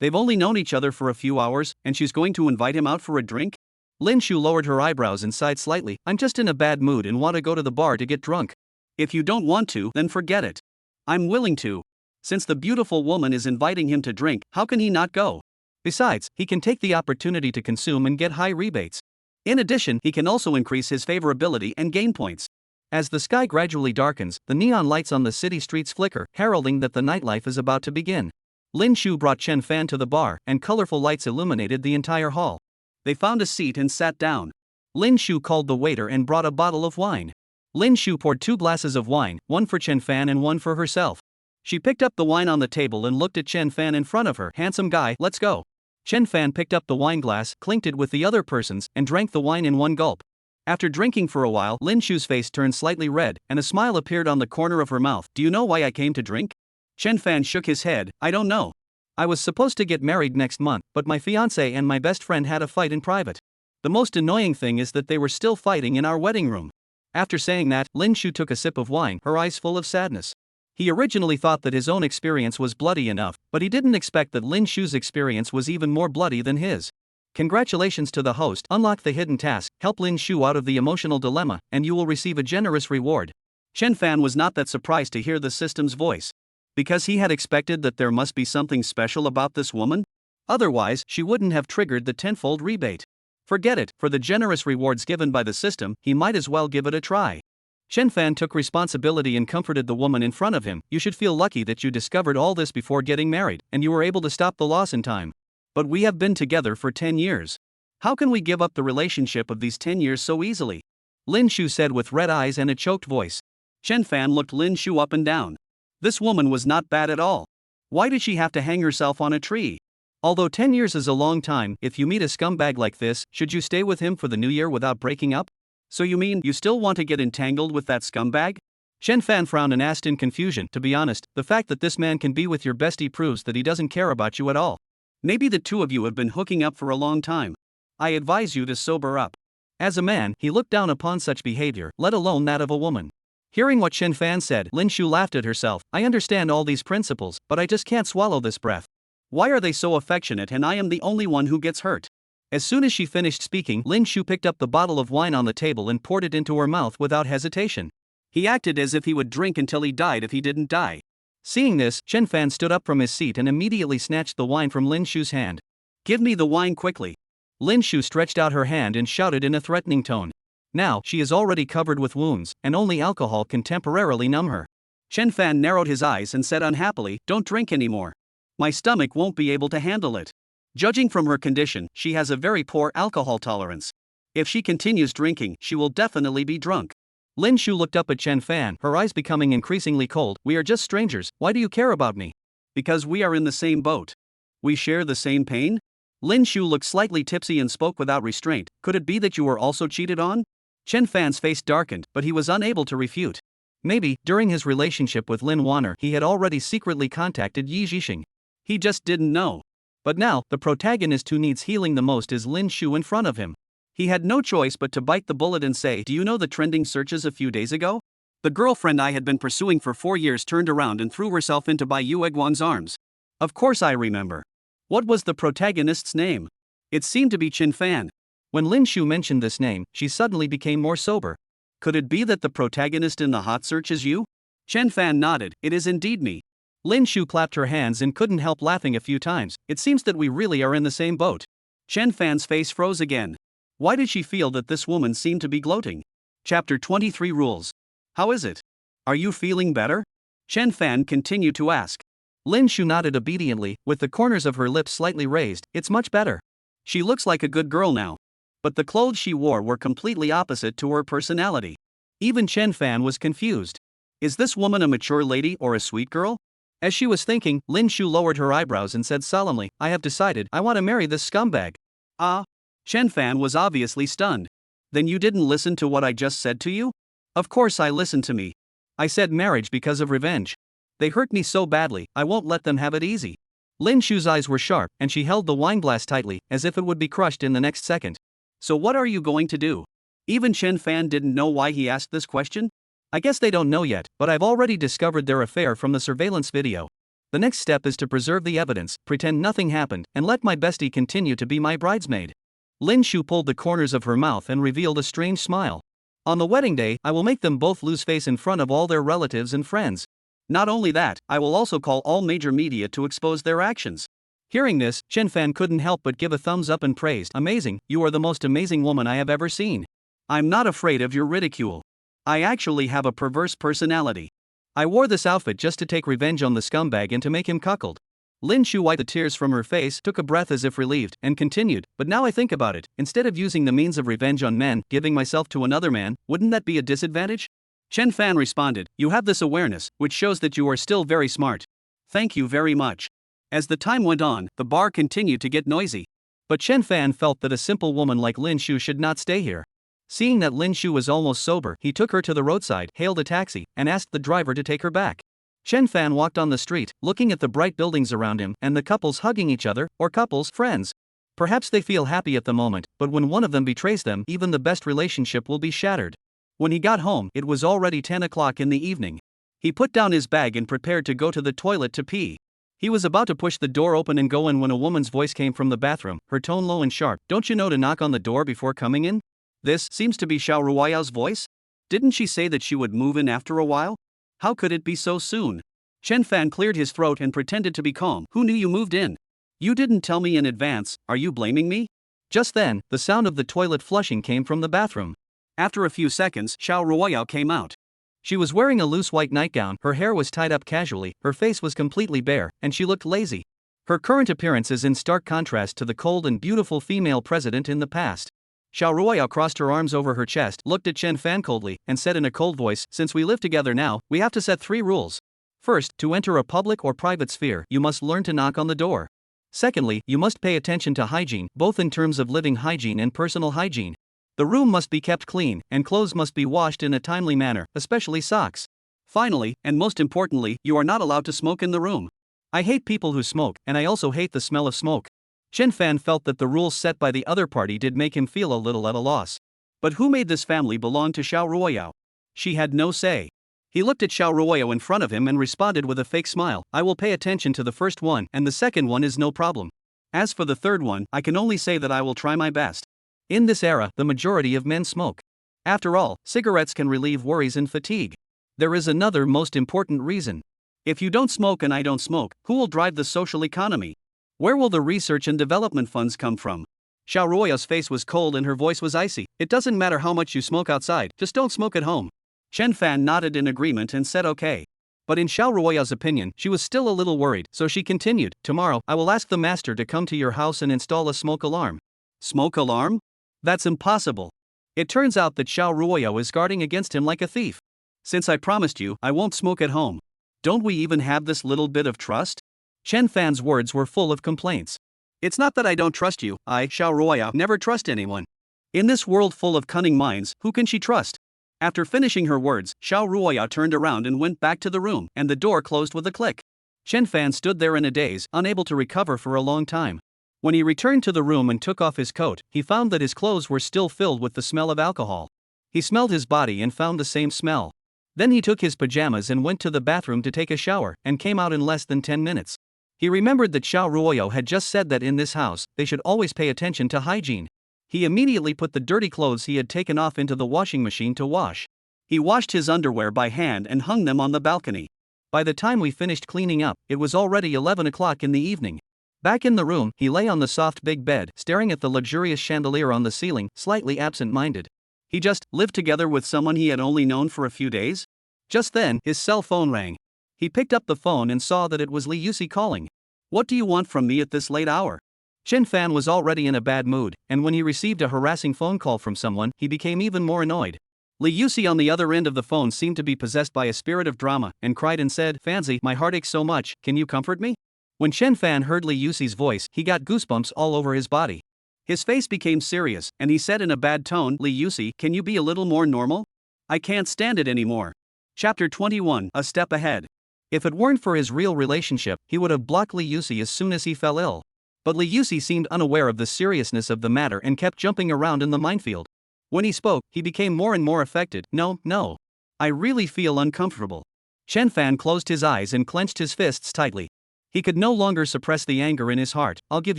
Speaker 1: They've only known each other for a few hours, and she's going to invite him out for a drink? Lin Shu lowered her eyebrows and sighed slightly. I'm just in a bad mood and want to go to the bar to get drunk. If you don't want to, then forget it. I'm willing to. Since the beautiful woman is inviting him to drink, how can he not go? Besides, he can take the opportunity to consume and get high rebates. In addition, he can also increase his favorability and gain points. As the sky gradually darkens, the neon lights on the city streets flicker, heralding that the nightlife is about to begin. Lin Shu brought Chen Fan to the bar, and colorful lights illuminated the entire hall. They found a seat and sat down. Lin Shu called the waiter and brought a bottle of wine. Lin Shu poured 2 glasses of wine, one for Chen Fan and one for herself. She picked up the wine on the table and looked at Chen Fan in front of her. Handsome guy, let's go. Chen Fan picked up the wine glass, clinked it with the other person's, and drank the wine in one gulp. After drinking for a while, Lin Shu's face turned slightly red, and a smile appeared on the corner of her mouth. Do you know why I came to drink? Chen Fan shook his head. I don't know. I was supposed to get married next month, but my fiancé and my best friend had a fight in private. The most annoying thing is that they were still fighting in our wedding room. After saying that, Lin Shu took a sip of wine, her eyes full of sadness. He originally thought that his own experience was bloody enough, but he didn't expect that Lin Shu's experience was even more bloody than his. Congratulations to the host, unlock the hidden task, help Lin Shu out of the emotional dilemma, and you will receive a generous reward. Chen Fan was not that surprised to hear the system's voice. Because he had expected that there must be something special about this woman? Otherwise, she wouldn't have triggered the tenfold rebate. Forget it, for the generous rewards given by the system, he might as well give it a try. Chen Fan took responsibility and comforted the woman in front of him. You should feel lucky that you discovered all this before getting married, and you were able to stop the loss in time. But we have been together for 10 years. How can we give up the relationship of these 10 years so easily? Lin Shu said with red eyes and a choked voice. Chen Fan looked Lin Shu up and down. This woman was not bad at all. Why did she have to hang herself on a tree? Although 10 years is a long time, if you meet a scumbag like this, should you stay with him for the new year without breaking up? So you mean you still want to get entangled with that scumbag? Chen Fan frowned and asked in confusion. To be honest, the fact that this man can be with your bestie proves that he doesn't care about you at all. Maybe the two of you have been hooking up for a long time. I advise you to sober up. As a man, he looked down upon such behavior, let alone that of a woman. Hearing what Chen Fan said, Lin Shu laughed at herself. I understand all these principles, but I just can't swallow this breath. Why are they so affectionate and I am the only one who gets hurt? As soon as she finished speaking, Lin Shu picked up the bottle of wine on the table and poured it into her mouth without hesitation. He acted as if he would drink until he died if he didn't die. Seeing this, Chen Fan stood up from his seat and immediately snatched the wine from Lin Shu's hand. Give me the wine quickly. Lin Shu stretched out her hand and shouted in a threatening tone. Now, she is already covered with wounds, and only alcohol can temporarily numb her. Chen Fan narrowed his eyes and said unhappily, don't drink anymore. My stomach won't be able to handle it. Judging from her condition, she has a very poor alcohol tolerance. If she continues drinking, she will definitely be drunk. Lin Shu looked up at Chen Fan, her eyes becoming increasingly cold. We are just strangers, why do you care about me? Because we are in the same boat. We share the same pain? Lin Shu looked slightly tipsy and spoke without restraint. Could it be that you were also cheated on? Chen Fan's face darkened, but he was unable to refute. Maybe, during his relationship with Lin Wanner, he had already secretly contacted Yi Zhixing. He just didn't know. But now, the protagonist who needs healing the most is Lin Shu in front of him. He had no choice but to bite the bullet and say, do you know the trending searches a few days ago? The girlfriend I had been pursuing for 4 years turned around and threw herself into Bai Yueguang's arms. Of course I remember. What was the protagonist's name? It seemed to be Chen Fan. When Lin Shu mentioned this name, she suddenly became more sober. Could it be that the protagonist in the hot search is you? Chen Fan nodded, it is indeed me. Lin Shu clapped her hands and couldn't help laughing a few times. It seems that we really are in the same boat. Chen Fan's face froze again. Why did she feel that this woman seemed to be gloating? Chapter 23 Rules. How is it? Are you feeling better? Chen Fan continued to ask. Lin Shu nodded obediently, with the corners of her lips slightly raised. It's much better. She looks like a good girl now. But the clothes she wore were completely opposite to her personality. Even Chen Fan was confused. Is this woman a mature lady or a sweet girl? As she was thinking, Lin Shu lowered her eyebrows and said solemnly, I have decided, I want to marry this scumbag. Ah? Chen Fan was obviously stunned. Then you didn't listen to what I just said to you? Of course I listened to me. I said marriage because of revenge. They hurt me so badly, I won't let them have it easy. Lin Shu's eyes were sharp, and she held the wine glass tightly, as if it would be crushed in the next second. So what are you going to do? Even Chen Fan didn't know why he asked this question? I guess they don't know yet, but I've already discovered their affair from the surveillance video. The next step is to preserve the evidence, pretend nothing happened, and let my bestie continue to be my bridesmaid. Lin Shu pulled the corners of her mouth and revealed a strange smile. On the wedding day, I will make them both lose face in front of all their relatives and friends. Not only that, I will also call all major media to expose their actions. Hearing this, Chen Fan couldn't help but give a thumbs up and praised. Amazing, you are the most amazing woman I have ever seen. I'm not afraid of your ridicule. I actually have a perverse personality. I wore this outfit just to take revenge on the scumbag and to make him cuckold. Lin Shu wiped the tears from her face, took a breath as if relieved, and continued, but now I think about it, instead of using the means of revenge on men, giving myself to another man, wouldn't that be a disadvantage? Chen Fan responded, you have this awareness, which shows that you are still very smart. Thank you very much. As the time went on, the bar continued to get noisy. But Chen Fan felt that a simple woman like Lin Shu should not stay here. Seeing that Lin Shu was almost sober, he took her to the roadside, hailed a taxi, and asked the driver to take her back. Chen Fan walked on the street, looking at the bright buildings around him and the couples hugging each other, or couples, friends. Perhaps they feel happy at the moment, but when one of them betrays them, even the best relationship will be shattered. When he got home, it was already 10 o'clock in the evening. He put down his bag and prepared to go to the toilet to pee. He was about to push the door open and go in when a woman's voice came from the bathroom, her tone low and sharp. Don't you know to knock on the door before coming in? This seems to be Shia Ruaya's voice? Didn't she say that she would move in after a while? How could it be so soon? Chen Fan cleared his throat and pretended to be calm. Who knew you moved in? You didn't tell me in advance, are you blaming me? Just then, the sound of the toilet flushing came from the bathroom. After a few seconds, Shia Ruaya came out. She was wearing a loose white nightgown, her hair was tied up casually, her face was completely bare, and she looked lazy. Her current appearance is in stark contrast to the cold and beautiful female president in the past. Shia Ruaya crossed her arms over her chest, looked at Chen Fan coldly, and said in a cold voice, since we live together now, we have to set 3 rules. First, to enter a public or private sphere, you must learn to knock on the door. Secondly, you must pay attention to hygiene, both in terms of living hygiene and personal hygiene. The room must be kept clean, and clothes must be washed in a timely manner, especially socks. Finally, and most importantly, you are not allowed to smoke in the room. I hate people who smoke, and I also hate the smell of smoke. Chen Fan felt that the rules set by the other party did make him feel a little at a loss. But who made this family belong to Shia Ruaya? She had no say. He looked at Shia Ruaya in front of him and responded with a fake smile, I will pay attention to the first one, and the second one is no problem. As for the third one, I can only say that I will try my best. In this era, the majority of men smoke. After all, cigarettes can relieve worries and fatigue. There is another most important reason. If you don't smoke and I don't smoke, who will drive the social economy? Where will the research and development funds come from? Shia Ruaya's face was cold and her voice was icy. It doesn't matter how much you smoke outside, just don't smoke at home. Chen Fan nodded in agreement and said okay. But in Shia Ruaya's opinion, she was still a little worried, so she continued, tomorrow, I will ask the master to come to your house and install a smoke alarm. Smoke alarm? That's impossible. It turns out that Shia Ruaya is guarding against him like a thief. Since I promised you, I won't smoke at home. Don't we even have this little bit of trust? Chen Fan's words were full of complaints. It's not that I don't trust you, Shia Ruaya, never trust anyone. In this world full of cunning minds, who can she trust? After finishing her words, Shia Ruaya turned around and went back to the room, and the door closed with a click. Chen Fan stood there in a daze, unable to recover for a long time. When he returned to the room and took off his coat, he found that his clothes were still filled with the smell of alcohol. He smelled his body and found the same smell. Then he took his pajamas and went to the bathroom to take a shower, and came out in less than 10 minutes. He remembered that Shia Ruaya had just said that in this house, they should always pay attention to hygiene. He immediately put the dirty clothes he had taken off into the washing machine to wash. He washed his underwear by hand and hung them on the balcony. By the time we finished cleaning up, it was already 11 o'clock in the evening. Back in the room, he lay on the soft big bed, staring at the luxurious chandelier on the ceiling, slightly absent-minded. He just lived together with someone he had only known for a few days? Just then, his cell phone rang. He picked up the phone and saw that it was Li Yusi calling. What do you want from me at this late hour? Chen Fan was already in a bad mood, and when he received a harassing phone call from someone, he became even more annoyed. Li Yusi on the other end of the phone seemed to be possessed by a spirit of drama, and cried and said, Fancy, my heart aches so much, can you comfort me? When Chen Fan heard Li Yusi's voice, he got goosebumps all over his body. His face became serious, and he said in a bad tone, Li Yusi, can you be a little more normal? I can't stand it anymore. Chapter 21, A Step Ahead. If it weren't for his real relationship, he would have blocked Li Yusi as soon as he fell ill. But Li Yusi seemed unaware of the seriousness of the matter and kept jumping around in the minefield. When he spoke, he became more and more affected. No. I really feel uncomfortable. Chen Fan closed his eyes and clenched his fists tightly. He could no longer suppress the anger in his heart. I'll give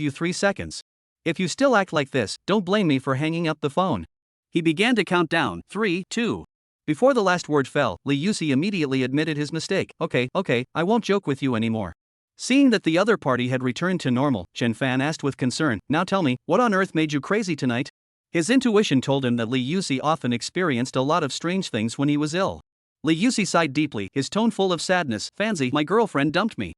Speaker 1: you 3 seconds. If you still act like this, don't blame me for hanging up the phone. He began to count down, 3, 2. Before the last word fell, Li Yusi immediately admitted his mistake. Okay, I won't joke with you anymore. Seeing that the other party had returned to normal, Chen Fan asked with concern, now tell me, what on earth made you crazy tonight? His intuition told him that Li Yusi often experienced a lot of strange things when he was ill. Li Yusi sighed deeply, his tone full of sadness. Fancy, my girlfriend dumped me.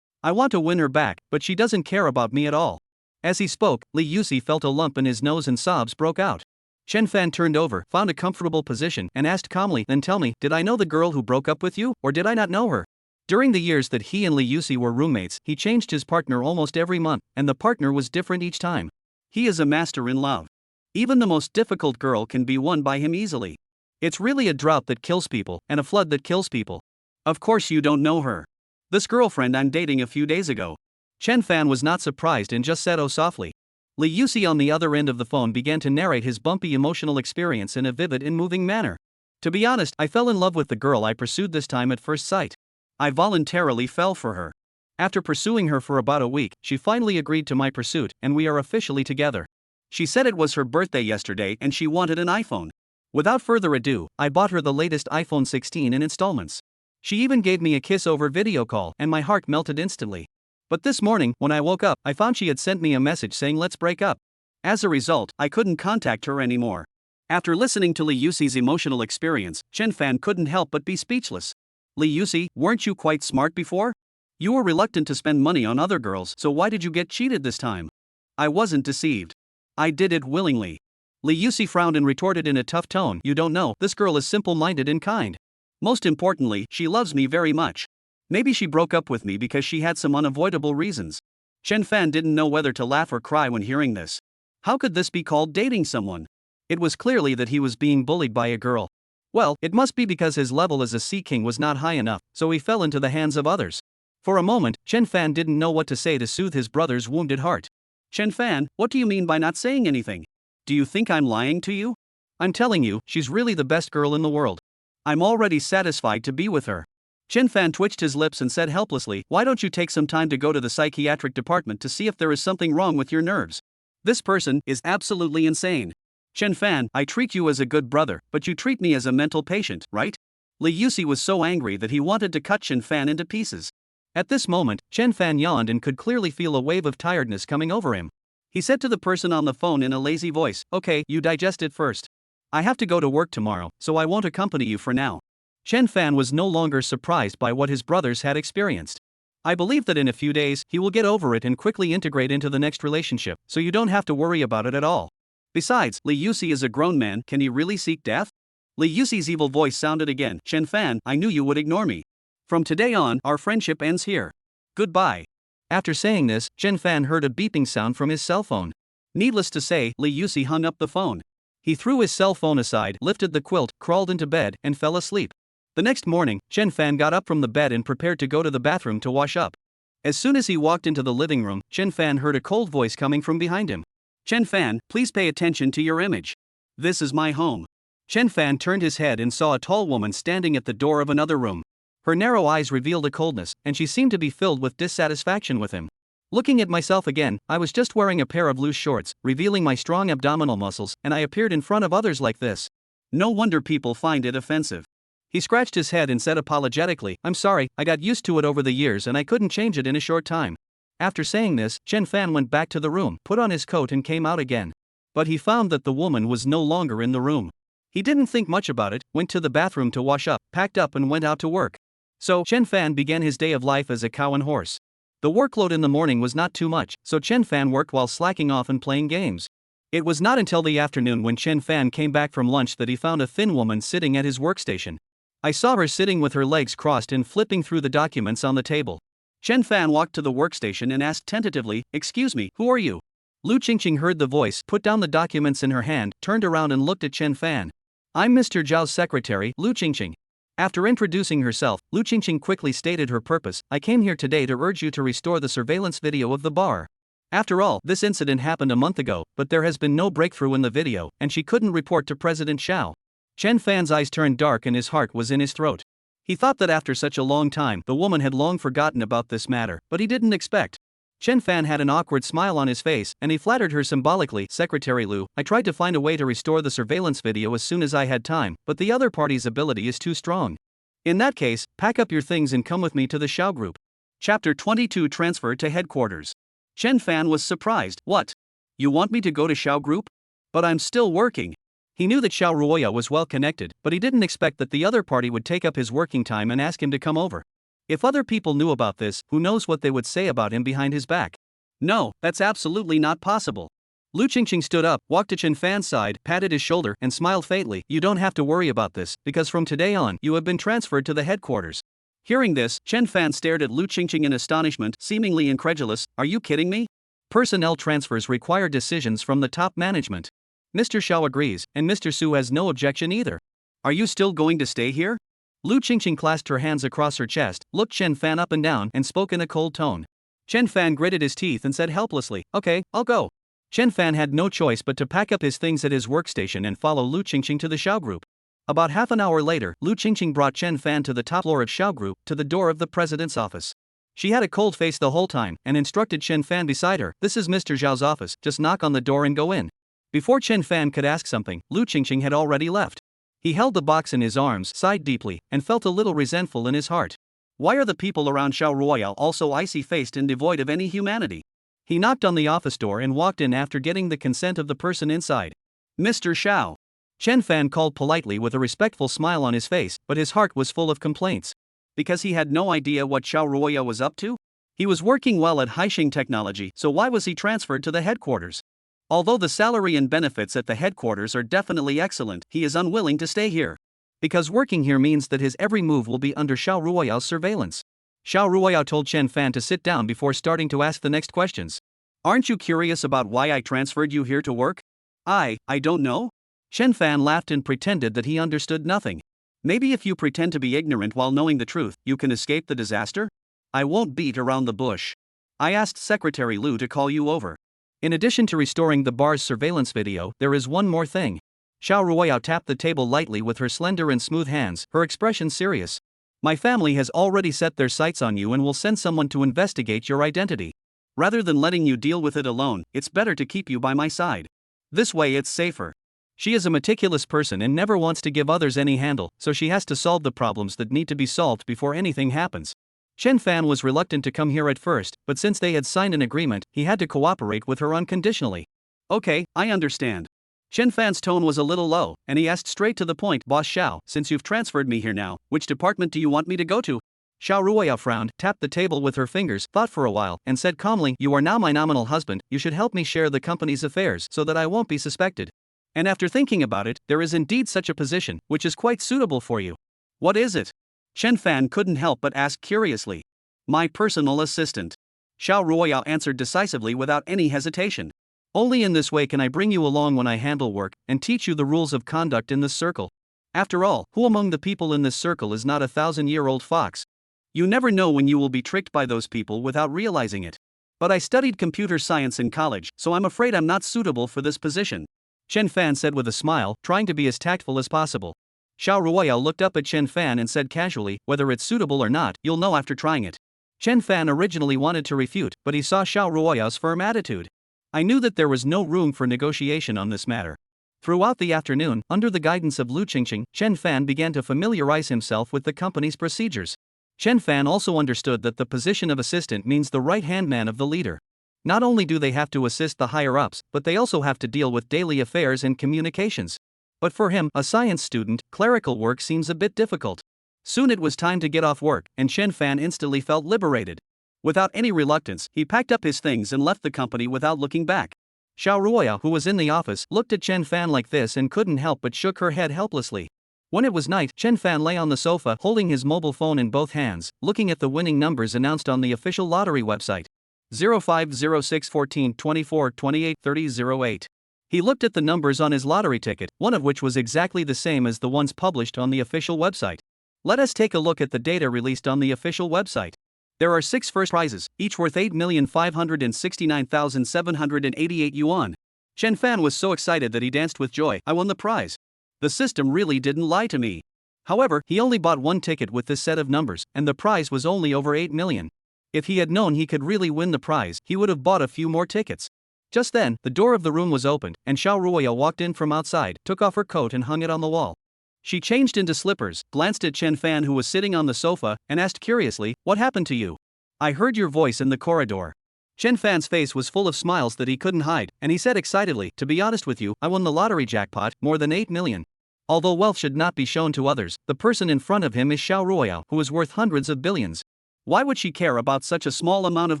Speaker 1: I want to win her back, but she doesn't care about me at all." As he spoke, Li Yusi felt a lump in his nose and sobs broke out. Chen Fan turned over, found a comfortable position, and asked calmly, "Then tell me, did I know the girl who broke up with you, or did I not know her?" During the years that he and Li Yusi were roommates, he changed his partner almost every month, and the partner was different each time. He is a master in love. Even the most difficult girl can be won by him easily. It's really a drought that kills people, and a flood that kills people. Of course you don't know her. This girlfriend I'm dating a few days ago. Chen Fan was not surprised and just said oh softly. Li Yusi on the other end of the phone began to narrate his bumpy emotional experience in a vivid and moving manner. To be honest, I fell in love with the girl I pursued this time at first sight. I voluntarily fell for her. After pursuing her for about a week, she finally agreed to my pursuit, and we are officially together. She said it was her birthday yesterday and she wanted an iPhone. Without further ado, I bought her the latest iPhone 16 in installments. She even gave me a kiss over video call, and my heart melted instantly. But this morning, when I woke up, I found she had sent me a message saying let's break up. As a result, I couldn't contact her anymore. After listening to Li Yusi's emotional experience, Chen Fan couldn't help but be speechless. Li Yusi, weren't you quite smart before? You were reluctant to spend money on other girls, so why did you get cheated this time? I wasn't deceived. I did it willingly. Li Yusi frowned and retorted in a tough tone, "You don't know, this girl is simple-minded and kind. Most importantly, she loves me very much. Maybe she broke up with me because she had some unavoidable reasons." Chen Fan didn't know whether to laugh or cry when hearing this. How could this be called dating someone? It was clearly that he was being bullied by a girl. Well, it must be because his level as a sea king was not high enough, so he fell into the hands of others. For a moment, Chen Fan didn't know what to say to soothe his brother's wounded heart. "Chen Fan, what do you mean by not saying anything? Do you think I'm lying to you? I'm telling you, she's really the best girl in the world. I'm already satisfied to be with her." Chen Fan twitched his lips and said helplessly, "Why don't you take some time to go to the psychiatric department to see if there is something wrong with your nerves? This person is absolutely insane. Chen Fan, I treat you as a good brother, but you treat me as a mental patient, right?" Li Yusi was so angry that he wanted to cut Chen Fan into pieces. At this moment, Chen Fan yawned and could clearly feel a wave of tiredness coming over him. He said to the person on the phone in a lazy voice, "Okay, you digest it first. I have to go to work tomorrow, so I won't accompany you for now." Chen Fan was no longer surprised by what his brothers had experienced. "I believe that in a few days, he will get over it and quickly integrate into the next relationship, so you don't have to worry about it at all. Besides, Li Yusi is a grown man, can he really seek death?" Li Yusi's evil voice sounded again, "Chen Fan, I knew you would ignore me. From today on, our friendship ends here. Goodbye." After saying this, Chen Fan heard a beeping sound from his cell phone. Needless to say, Li Yusi hung up the phone. He threw his cell phone aside, lifted the quilt, crawled into bed, and fell asleep. The next morning, Chen Fan got up from the bed and prepared to go to the bathroom to wash up. As soon as he walked into the living room, Chen Fan heard a cold voice coming from behind him. "Chen Fan, please pay attention to your image. This is my home." Chen Fan turned his head and saw a tall woman standing at the door of another room. Her narrow eyes revealed a coldness, and she seemed to be filled with dissatisfaction with him. "Looking at myself again, I was just wearing a pair of loose shorts, revealing my strong abdominal muscles, and I appeared in front of others like this. No wonder people find it offensive." He scratched his head and said apologetically, "I'm sorry, I got used to it over the years and I couldn't change it in a short time." After saying this, Chen Fan went back to the room, put on his coat and came out again. But he found that the woman was no longer in the room. He didn't think much about it, went to the bathroom to wash up, packed up and went out to work. So, Chen Fan began his day of life as a cow and horse. The workload in the morning was not too much, so Chen Fan worked while slacking off and playing games. It was not until the afternoon when Chen Fan came back from lunch that he found a thin woman sitting at his workstation. I saw her sitting with her legs crossed and flipping through the documents on the table. Chen Fan walked to the workstation and asked tentatively, "Excuse me, who are you?" Lu Qingqing heard the voice, put down the documents in her hand, turned around and looked at Chen Fan. "I'm Mr. Zhao's secretary, Lu Qingqing." After introducing herself, Lu Qingqing quickly stated her purpose, "I came here today to urge you to restore the surveillance video of the bar. After all, this incident happened a month ago, but there has been no breakthrough in the video, and she couldn't report to President Xiao." Chen Fan's eyes turned dark and his heart was in his throat. He thought that after such a long time, the woman had long forgotten about this matter, but he didn't expect. Chen Fan had an awkward smile on his face, and he flattered her symbolically, "Secretary Lu, I tried to find a way to restore the surveillance video as soon as I had time, but the other party's ability is too strong. In that case, pack up your things and come with me to the Xiao Group." Chapter 22 Transfer to Headquarters. Chen Fan was surprised. "What? You want me to go to Xiao Group? But I'm still working." He knew that Shia Ruaya was well connected, but he didn't expect that the other party would take up his working time and ask him to come over. If other people knew about this, who knows what they would say about him behind his back? No, that's absolutely not possible. Lu Qingqing stood up, walked to Chen Fan's side, patted his shoulder, and smiled faintly. You don't have to worry about this, because from today on, you have been transferred to the headquarters. Hearing this, Chen Fan stared at Lu Qingqing in astonishment, seemingly incredulous. Are you kidding me? Personnel transfers require decisions from the top management. Mr. Xiao agrees, and Mr. Su has no objection either. Are you still going to stay here? Lu Qingqing clasped her hands across her chest, looked Chen Fan up and down, and spoke in a cold tone. Chen Fan gritted his teeth and said helplessly, Okay, I'll go. Chen Fan had no choice but to pack up his things at his workstation and follow Lu Qingqing to the Xiao Group. About half an hour later, Lu Qingqing brought Chen Fan to the top floor of Xiao Group, to the door of the president's office. She had a cold face the whole time, and instructed Chen Fan beside her, This is Mr. Zhao's office, just knock on the door and go in. Before Chen Fan could ask something, Lu Qingqing had already left. He held the box in his arms, sighed deeply, and felt a little resentful in his heart. Why are the people around Shia Ruaya also icy-faced and devoid of any humanity? He knocked on the office door and walked in after getting the consent of the person inside. Mr. Xiao. Chen Fan called politely with a respectful smile on his face, but his heart was full of complaints. Because he had no idea what Shia Ruaya was up to? He was working well at Haixing Technology, so why was he transferred to the headquarters? Although the salary and benefits at the headquarters are definitely excellent, he is unwilling to stay here. Because working here means that his every move will be under Shia Ruaya's surveillance. Shia Ruaya told Chen Fan to sit down before starting to ask the next questions. Aren't you curious about why I transferred you here to work? I don't know? Chen Fan laughed and pretended that he understood nothing. Maybe if you pretend to be ignorant while knowing the truth, you can escape the disaster? I won't beat around the bush. I asked Secretary Lu to call you over. In addition to restoring the bar's surveillance video, there is one more thing. Shia Ruaya tapped the table lightly with her slender and smooth hands, her expression serious. My family has already set their sights on you and will send someone to investigate your identity. Rather than letting you deal with it alone, it's better to keep you by my side. This way it's safer. She is a meticulous person and never wants to give others any handle, so she has to solve the problems that need to be solved before anything happens. Chen Fan was reluctant to come here at first, but since they had signed an agreement, he had to cooperate with her unconditionally. Okay, I understand. Chen Fan's tone was a little low, and he asked straight to the point, Boss Xiao, since you've transferred me here now, which department do you want me to go to? Shia Ruaya frowned, tapped the table with her fingers, thought for a while, and said calmly, You are now my nominal husband, you should help me share the company's affairs so that I won't be suspected. And after thinking about it, there is indeed such a position, which is quite suitable for you. What is it? Chen Fan couldn't help but ask curiously. My personal assistant. Shia Ruaya answered decisively without any hesitation. Only in this way can I bring you along when I handle work, and teach you the rules of conduct in this circle. After all, who among the people in this circle is not a 1,000-year-old fox? You never know when you will be tricked by those people without realizing it. But I studied computer science in college, so I'm afraid I'm not suitable for this position. Chen Fan said with a smile, trying to be as tactful as possible. Shia Ruaya looked up at Chen Fan and said casually, Whether it's suitable or not, you'll know after trying it. Chen Fan originally wanted to refute, but he saw Shia Ruaya's firm attitude. I knew that there was no room for negotiation on this matter. Throughout the afternoon, under the guidance of Lu Qingqing, Chen Fan began to familiarize himself with the company's procedures. Chen Fan also understood that the position of assistant means the right-hand man of the leader. Not only do they have to assist the higher-ups, but they also have to deal with daily affairs and communications. But for him, a science student, clerical work seems a bit difficult. Soon it was time to get off work, and Chen Fan instantly felt liberated. Without any reluctance, he packed up his things and left the company without looking back. Shia Ruaya, who was in the office, looked at Chen Fan like this and couldn't help but shook her head helplessly. When it was night, Chen Fan lay on the sofa holding his mobile phone in both hands, looking at the winning numbers announced on the official lottery website. 0506 14 24 28 30 08. He looked at the numbers on his lottery ticket, one of which was exactly the same as the ones published on the official website. Let us take a look at the data released on the official website. There are 6 first prizes, each worth 8,569,788 yuan. Chen Fan was so excited that he danced with joy. I won the prize. The system really didn't lie to me. However, he only bought one ticket with this set of numbers, and the prize was only over 8 million. If he had known he could really win the prize, he would have bought a few more tickets. Just then, the door of the room was opened, and Shia Ruaya walked in from outside, took off her coat and hung it on the wall. She changed into slippers, glanced at Chen Fan who was sitting on the sofa, and asked curiously, What happened to you? I heard your voice in the corridor. Chen Fan's face was full of smiles that he couldn't hide, and he said excitedly, To be honest with you, I won the lottery jackpot, more than 8 million. Although wealth should not be shown to others, the person in front of him is Shia Ruaya, who is worth hundreds of billions. Why would she care about such a small amount of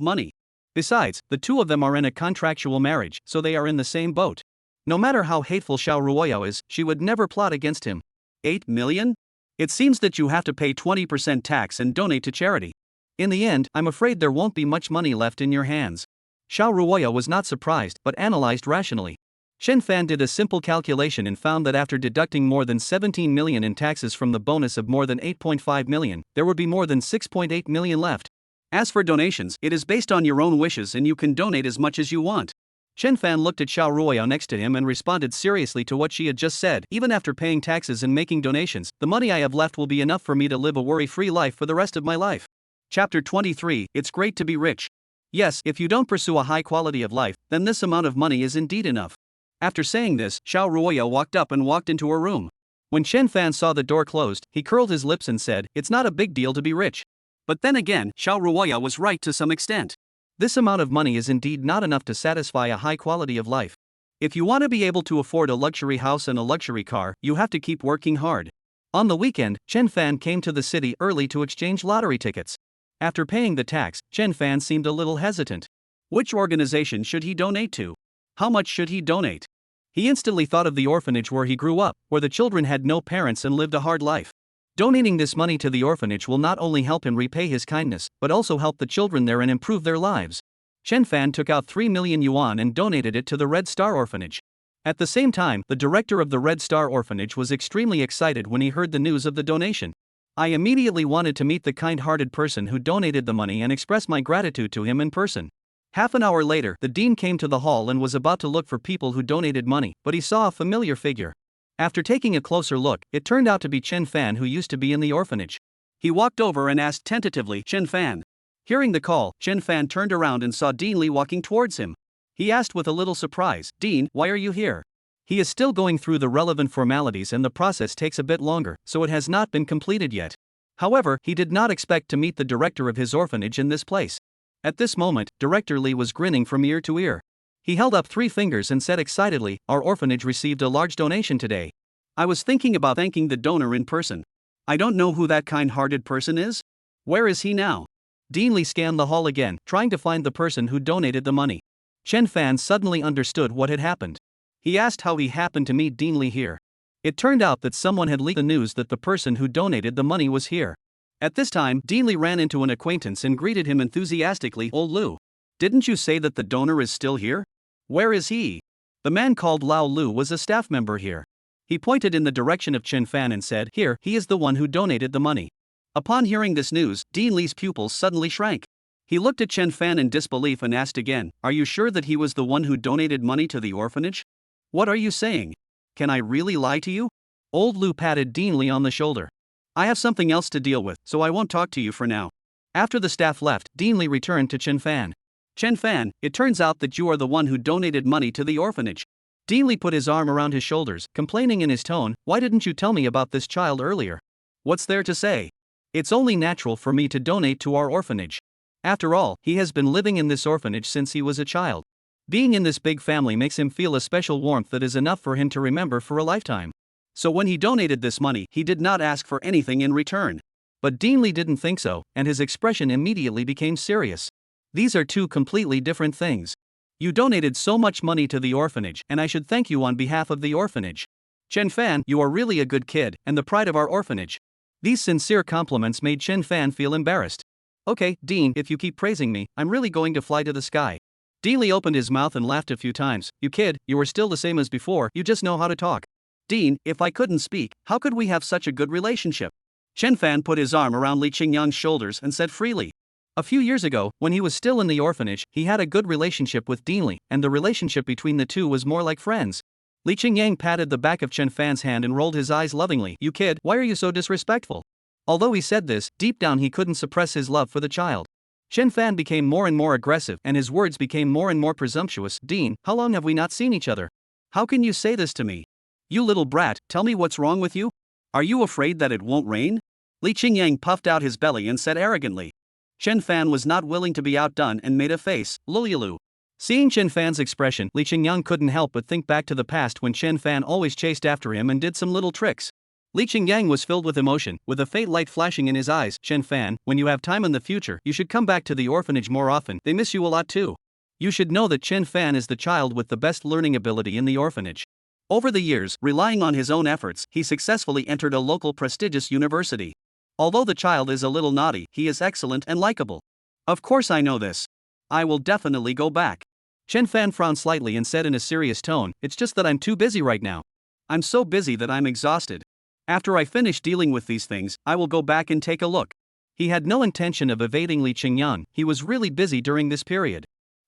Speaker 1: money? Besides, the two of them are in a contractual marriage, so they are in the same boat. No matter how hateful Shia Ruaya is, she would never plot against him. 8 million? It seems that you have to pay 20% tax and donate to charity. In the end, I'm afraid there won't be much money left in your hands. Shia Ruaya was not surprised, but analyzed rationally. Chen Fan did a simple calculation and found that after deducting more than 17 million in taxes from the bonus of more than 8.5 million, there would be more than 6.8 million left. As for donations, it is based on your own wishes and you can donate as much as you want. Chen Fan looked at Shia Ruaya next to him and responded seriously to what she had just said. Even after paying taxes and making donations, the money I have left will be enough for me to live a worry-free life for the rest of my life. Chapter 23, It's great to be rich. Yes, if you don't pursue a high quality of life, then this amount of money is indeed enough. After saying this, Shia Ruaya walked up and walked into her room. When Chen Fan saw the door closed, he curled his lips and said, "It's not a big deal to be rich." But then again, Shia Ruaya was right to some extent. This amount of money is indeed not enough to satisfy a high quality of life. If you want to be able to afford a luxury house and a luxury car, you have to keep working hard. On the weekend, Chen Fan came to the city early to exchange lottery tickets. After paying the tax, Chen Fan seemed a little hesitant. Which organization should he donate to? How much should he donate? He instantly thought of the orphanage where he grew up, where the children had no parents and lived a hard life. Donating this money to the orphanage will not only help him repay his kindness, but also help the children there and improve their lives. Chen Fan took out 3 million yuan and donated it to the Red Star Orphanage. At the same time, the director of the Red Star Orphanage was extremely excited when he heard the news of the donation. I immediately wanted to meet the kind-hearted person who donated the money and express my gratitude to him in person. Half an hour later, the dean came to the hall and was about to look for people who donated money, but he saw a familiar figure. After taking a closer look, it turned out to be Chen Fan, who used to be in the orphanage. He walked over and asked tentatively, "Chen Fan." Hearing the call, Chen Fan turned around and saw Dean Li walking towards him. He asked with a little surprise, "Dean, why are you here?" He is still going through the relevant formalities and the process takes a bit longer, so it has not been completed yet. However, he did not expect to meet the director of his orphanage in this place. At this moment, Director Li was grinning from ear to ear. He held up 3 fingers and said excitedly, "Our orphanage received a large donation today. I was thinking about thanking the donor in person. I don't know who that kind-hearted person is. Where is he now?" Dean Li scanned the hall again, trying to find the person who donated the money. Chen Fan suddenly understood what had happened. He asked how he happened to meet Dean Li here. It turned out that someone had leaked the news that the person who donated the money was here. At this time, Dean Li ran into an acquaintance and greeted him enthusiastically. "Old Lu, didn't you say that the donor is still here? Where is he?" The man called Lao Lu was a staff member here. He pointed in the direction of Chen Fan and said, "Here, he is the one who donated the money." Upon hearing this news, Dean Li's pupils suddenly shrank. He looked at Chen Fan in disbelief and asked again, "Are you sure that he was the one who donated money to the orphanage? What are you saying? Can I really lie to you?" Old Lu patted Dean Li on the shoulder. "I have something else to deal with, so I won't talk to you for now." After the staff left, Dean Li returned to Chen Fan. "Chen Fan, it turns out that you are the one who donated money to the orphanage." Dean Li put his arm around his shoulders, complaining in his tone, "Why didn't you tell me about this child earlier? What's there to say? It's only natural for me to donate to our orphanage. After all, he has been living in this orphanage since he was a child. Being in this big family makes him feel a special warmth that is enough for him to remember for a lifetime." So when he donated this money, he did not ask for anything in return. But Dean Li didn't think so, and his expression immediately became serious. "These are two completely different things. You donated so much money to the orphanage, and I should thank you on behalf of the orphanage. Chen Fan, you are really a good kid, and the pride of our orphanage." These sincere compliments made Chen Fan feel embarrassed. "Okay, Dean, if you keep praising me, I'm really going to fly to the sky." Dean Li opened his mouth and laughed a few times. "You kid, you are still the same as before, you just know how to talk." "Dean, if I couldn't speak, how could we have such a good relationship?" Chen Fan put his arm around Li Qingyang's shoulders and said freely. A few years ago, when he was still in the orphanage, he had a good relationship with Dean Li, and the relationship between the two was more like friends. Li Qingyang patted the back of Chen Fan's hand and rolled his eyes lovingly. "You kid, why are you so disrespectful?" Although he said this, deep down he couldn't suppress his love for the child. Chen Fan became more and more aggressive, and his words became more and more presumptuous. "Dean, how long have we not seen each other? How can you say this to me? You little brat, tell me what's wrong with you? Are you afraid that it won't rain?" Li Qingyang puffed out his belly and said arrogantly. Chen Fan was not willing to be outdone and made a face, "Lulu." Seeing Chen Fan's expression, Li Qingyang couldn't help but think back to the past when Chen Fan always chased after him and did some little tricks. Li Qingyang was filled with emotion, with a faint light flashing in his eyes. Chen Fan, when you have time in the future, you should come back to the orphanage more often. They miss you a lot too. You should know that Chen Fan is the child with the best learning ability in the orphanage. Over the years, relying on his own efforts, he successfully entered a local prestigious university. Although the child is a little naughty, he is excellent and likable. Of course I know this. I will definitely go back. Chen Fan frowned slightly and said in a serious tone, "It's just that I'm too busy right now. I'm so busy that I'm exhausted. After I finish dealing with these things, I will go back and take a look." He had no intention of evading Li Qingyang, he was really busy during this period.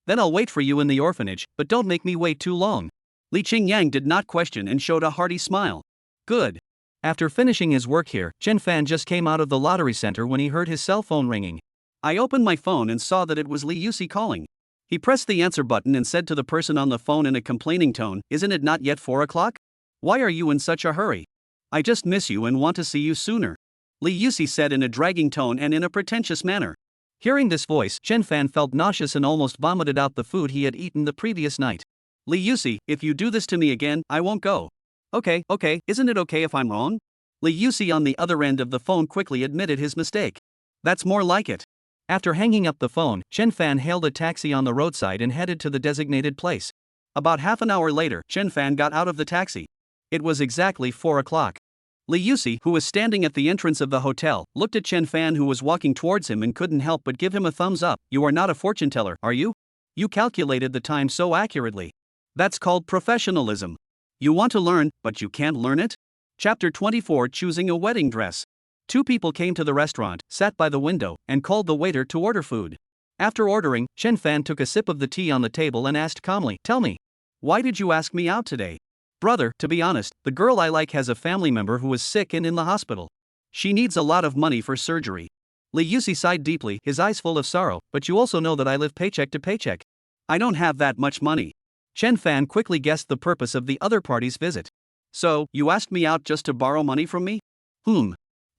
Speaker 1: "Then I'll wait for you in the orphanage, but don't make me wait too long." Li Qingyang did not question and showed a hearty smile. Good. After finishing his work here, Chen Fan just came out of the lottery center when he heard his cell phone ringing. I opened my phone and saw that it was Li Yusi calling. He pressed the answer button and said to the person on the phone in a complaining tone, "Isn't it not yet 4 o'clock? Why are you in such a hurry? I just miss you and want to see you sooner," Li Yusi said in a dragging tone and in a pretentious manner. Hearing this voice, Chen Fan felt nauseous and almost vomited out the food he had eaten the previous night. "Li Yusi, if you do this to me again, I won't go." Okay, isn't it okay if I'm wrong?" Li Yusi on the other end of the phone quickly admitted his mistake. "That's more like it." After hanging up the phone, Chen Fan hailed a taxi on the roadside and headed to the designated place. About half an hour later, Chen Fan got out of the taxi. It was exactly 4 o'clock. Li Yusi, who was standing at the entrance of the hotel, looked at Chen Fan who was walking towards him and couldn't help but give him a thumbs up. "You are not a fortune teller, are you? You calculated the time so accurately. That's called professionalism. You want to learn, but you can't learn it?" Chapter 24, Choosing a Wedding Dress. Two people came to the restaurant, sat by the window, and called the waiter to order food. After ordering, Chen Fan took a sip of the tea on the table and asked calmly, "Tell me, why did you ask me out today?" "Brother, to be honest, the girl I like has a family member who is sick and in the hospital. She needs a lot of money for surgery." Li Yusi sighed deeply, his eyes full of sorrow, "But you also know that I live paycheck to paycheck. I don't have that much money." Chen Fan quickly guessed the purpose of the other party's visit. "So, you asked me out just to borrow money from me?"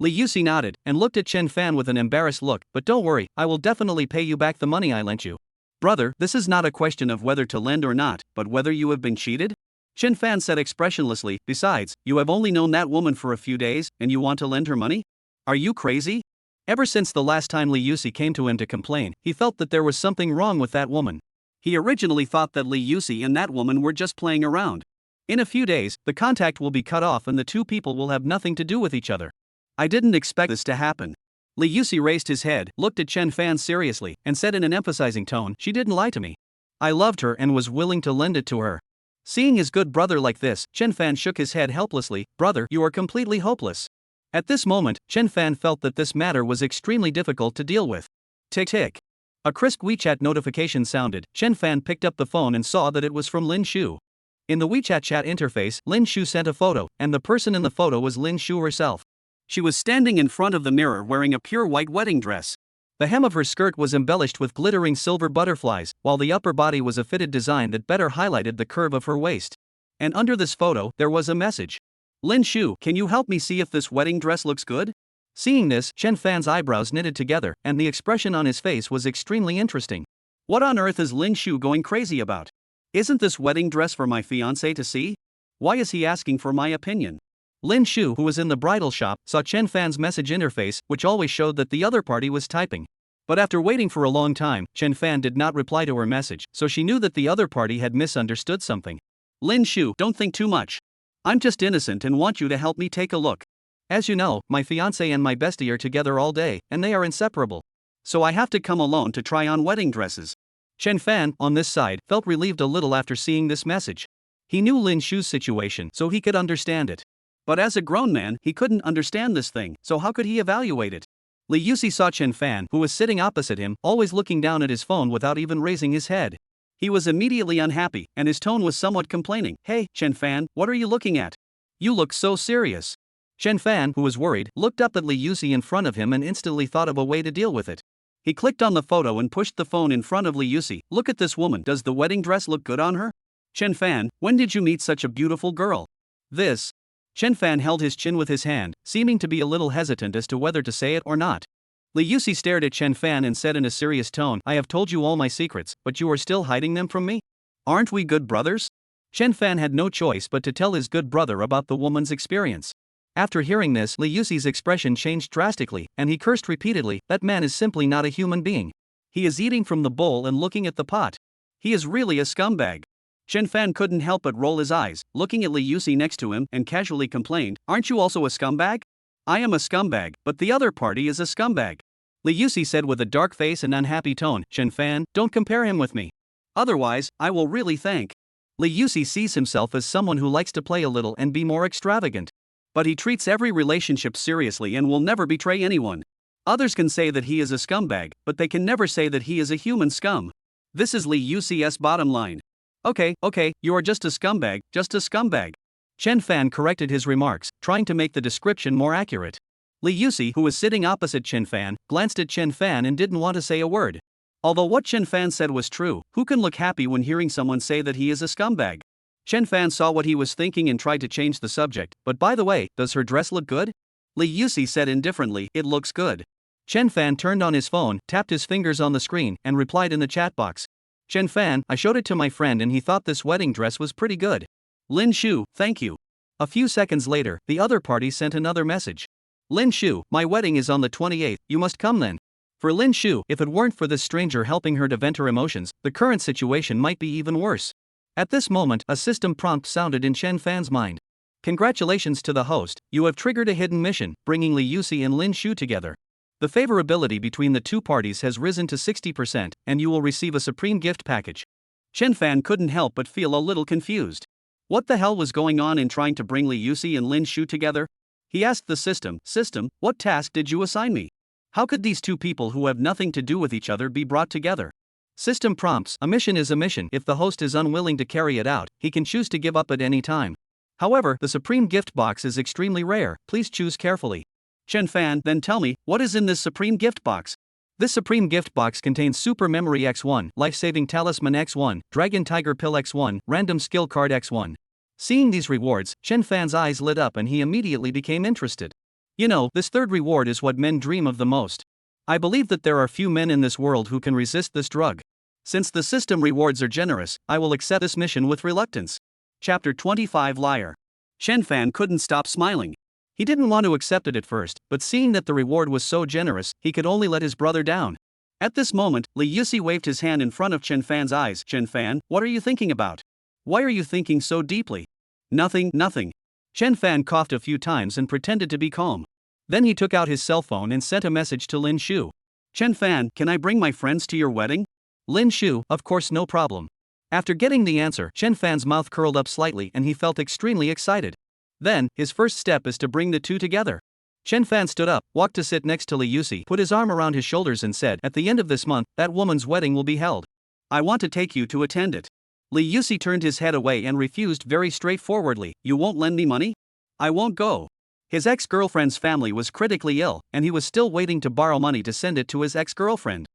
Speaker 1: Li Yusi nodded, and looked at Chen Fan with an embarrassed look, "But don't worry, I will definitely pay you back the money I lent you." "Brother, this is not a question of whether to lend or not, but whether you have been cheated?" Chen Fan said expressionlessly, "Besides, you have only known that woman for a few days, and you want to lend her money? Are you crazy?" Ever since the last time Li Yusi came to him to complain, he felt that there was something wrong with that woman. He originally thought that Li Yusi and that woman were just playing around. In a few days, the contact will be cut off and the two people will have nothing to do with each other. "I didn't expect this to happen." Li Yusi raised his head, looked at Chen Fan seriously, and said in an emphasizing tone, "She didn't lie to me. I loved her and was willing to lend it to her." Seeing his good brother like this, Chen Fan shook his head helplessly. "Brother, you are completely hopeless." At this moment, Chen Fan felt that this matter was extremely difficult to deal with. Tick. A crisp WeChat notification sounded. Chen Fan picked up the phone and saw that it was from Lin Shu. In the WeChat chat interface, Lin Shu sent a photo, and the person in the photo was Lin Shu herself. She was standing in front of the mirror wearing a pure white wedding dress. The hem of her skirt was embellished with glittering silver butterflies, while the upper body was a fitted design that better highlighted the curve of her waist. And under this photo, there was a message. "Lin Shu, can you help me see if this wedding dress looks good?" Seeing this, Chen Fan's eyebrows knitted together, and the expression on his face was extremely interesting. What on earth is Lin Shu going crazy about? Isn't this wedding dress for my fiancé to see? Why is he asking for my opinion? Lin Shu, who was in the bridal shop, saw Chen Fan's message interface, which always showed that the other party was typing. But after waiting for a long time, Chen Fan did not reply to her message, so she knew that the other party had misunderstood something. "Lin Shu, don't think too much. I'm just innocent and want you to help me take a look. As you know, my fiancé and my bestie are together all day, and they are inseparable. So I have to come alone to try on wedding dresses." Chen Fan, on this side, felt relieved a little after seeing this message. He knew Lin Shu's situation, so he could understand it. But as a grown man, he couldn't understand this thing, so how could he evaluate it? Li Yusi saw Chen Fan, who was sitting opposite him, always looking down at his phone without even raising his head. He was immediately unhappy, and his tone was somewhat complaining. "Hey, Chen Fan, what are you looking at? You look so serious." Chen Fan, who was worried, looked up at Li Yusi in front of him and instantly thought of a way to deal with it. He clicked on the photo and pushed the phone in front of Li Yusi. "Look at this woman, does the wedding dress look good on her? Chen Fan, when did you meet such a beautiful girl?" This. Chen Fan held his chin with his hand, seeming to be a little hesitant as to whether to say it or not. Li Yusi stared at Chen Fan and said in a serious tone, "I have told you all my secrets, but you are still hiding them from me? Aren't we good brothers?" Chen Fan had no choice but to tell his good brother about the woman's experience. After hearing this, Li Yuxi's expression changed drastically, and he cursed repeatedly. That man is simply not a human being. He is eating from the bowl and looking at the pot. He is really a scumbag. Chen Fan couldn't help but roll his eyes, looking at Li Yuxi next to him, and casually complained, "Aren't you also a scumbag?" "I am a scumbag, but the other party is a scumbag," Li Yuxi said with a dark face and unhappy tone. "Chen Fan, don't compare him with me. Otherwise, I will really thank." Li Yuxi sees himself as someone who likes to play a little and be more extravagant. But he treats every relationship seriously and will never betray anyone. Others can say that he is a scumbag, but they can never say that he is a human scum. This is Li Yuxi's bottom line. Okay, you are just a scumbag, just a scumbag." Chen Fan corrected his remarks, trying to make the description more accurate. Li Yuxi, who was sitting opposite Chen Fan, glanced at Chen Fan and didn't want to say a word. Although what Chen Fan said was true, who can look happy when hearing someone say that he is a scumbag? Chen Fan saw what he was thinking and tried to change the subject. "But by the way, does her dress look good?" Li Yuxi said indifferently, "It looks good." Chen Fan turned on his phone, tapped his fingers on the screen, and replied in the chat box. "Chen Fan, I showed it to my friend and he thought this wedding dress was pretty good. Lin Shu, thank you." A few seconds later, the other party sent another message. "Lin Shu, my wedding is on the 28th, you must come then." For Lin Shu, if it weren't for this stranger helping her to vent her emotions, the current situation might be even worse. At this moment, a system prompt sounded in Chen Fan's mind. "Congratulations to the host, you have triggered a hidden mission, bringing Li Yuxi and Lin Shu together. The favorability between the two parties has risen to 60%, and you will receive a supreme gift package." Chen Fan couldn't help but feel a little confused. What the hell was going on in trying to bring Li Yuxi and Lin Shu together? He asked the system, "What task did you assign me? How could these two people who have nothing to do with each other be brought together?" System prompts, "A mission is a mission. If the host is unwilling to carry it out, he can choose to give up at any time. However, the supreme gift box is extremely rare, please choose carefully." Chen Fan, then tell me, what is in this supreme gift box? This supreme gift box contains Super Memory X1, Life-Saving Talisman X1, Dragon Tiger Pill X1, Random Skill Card X1. Seeing these rewards, Chen Fan's eyes lit up and he immediately became interested. You know, this third reward is what men dream of the most. I believe that there are few men in this world who can resist this drug. Since the system rewards are generous, I will accept this mission with reluctance. Chapter 25 Liar. Chen Fan couldn't stop smiling. He didn't want to accept it at first, but seeing that the reward was so generous, he could only let his brother down. At this moment, Li Yuxi waved his hand in front of Chen Fan's eyes. "Chen Fan, what are you thinking about? Why are you thinking so deeply?" Nothing. Chen Fan coughed a few times and pretended to be calm. Then he took out his cell phone and sent a message to Lin Shu. "Chen Fan, can I bring my friends to your wedding?" Lin Shu, of course, no problem. After getting the answer, Chen Fan's mouth curled up slightly and he felt extremely excited. Then, his first step is to bring the two together. Chen Fan stood up, walked to sit next to Li Yuxi, put his arm around his shoulders and said, "At the end of this month, that woman's wedding will be held. I want to take you to attend it." Li Yuxi turned his head away and refused very straightforwardly. "You won't lend me money? I won't go." His ex-girlfriend's family was critically ill, and he was still waiting to borrow money to send it to his ex-girlfriend.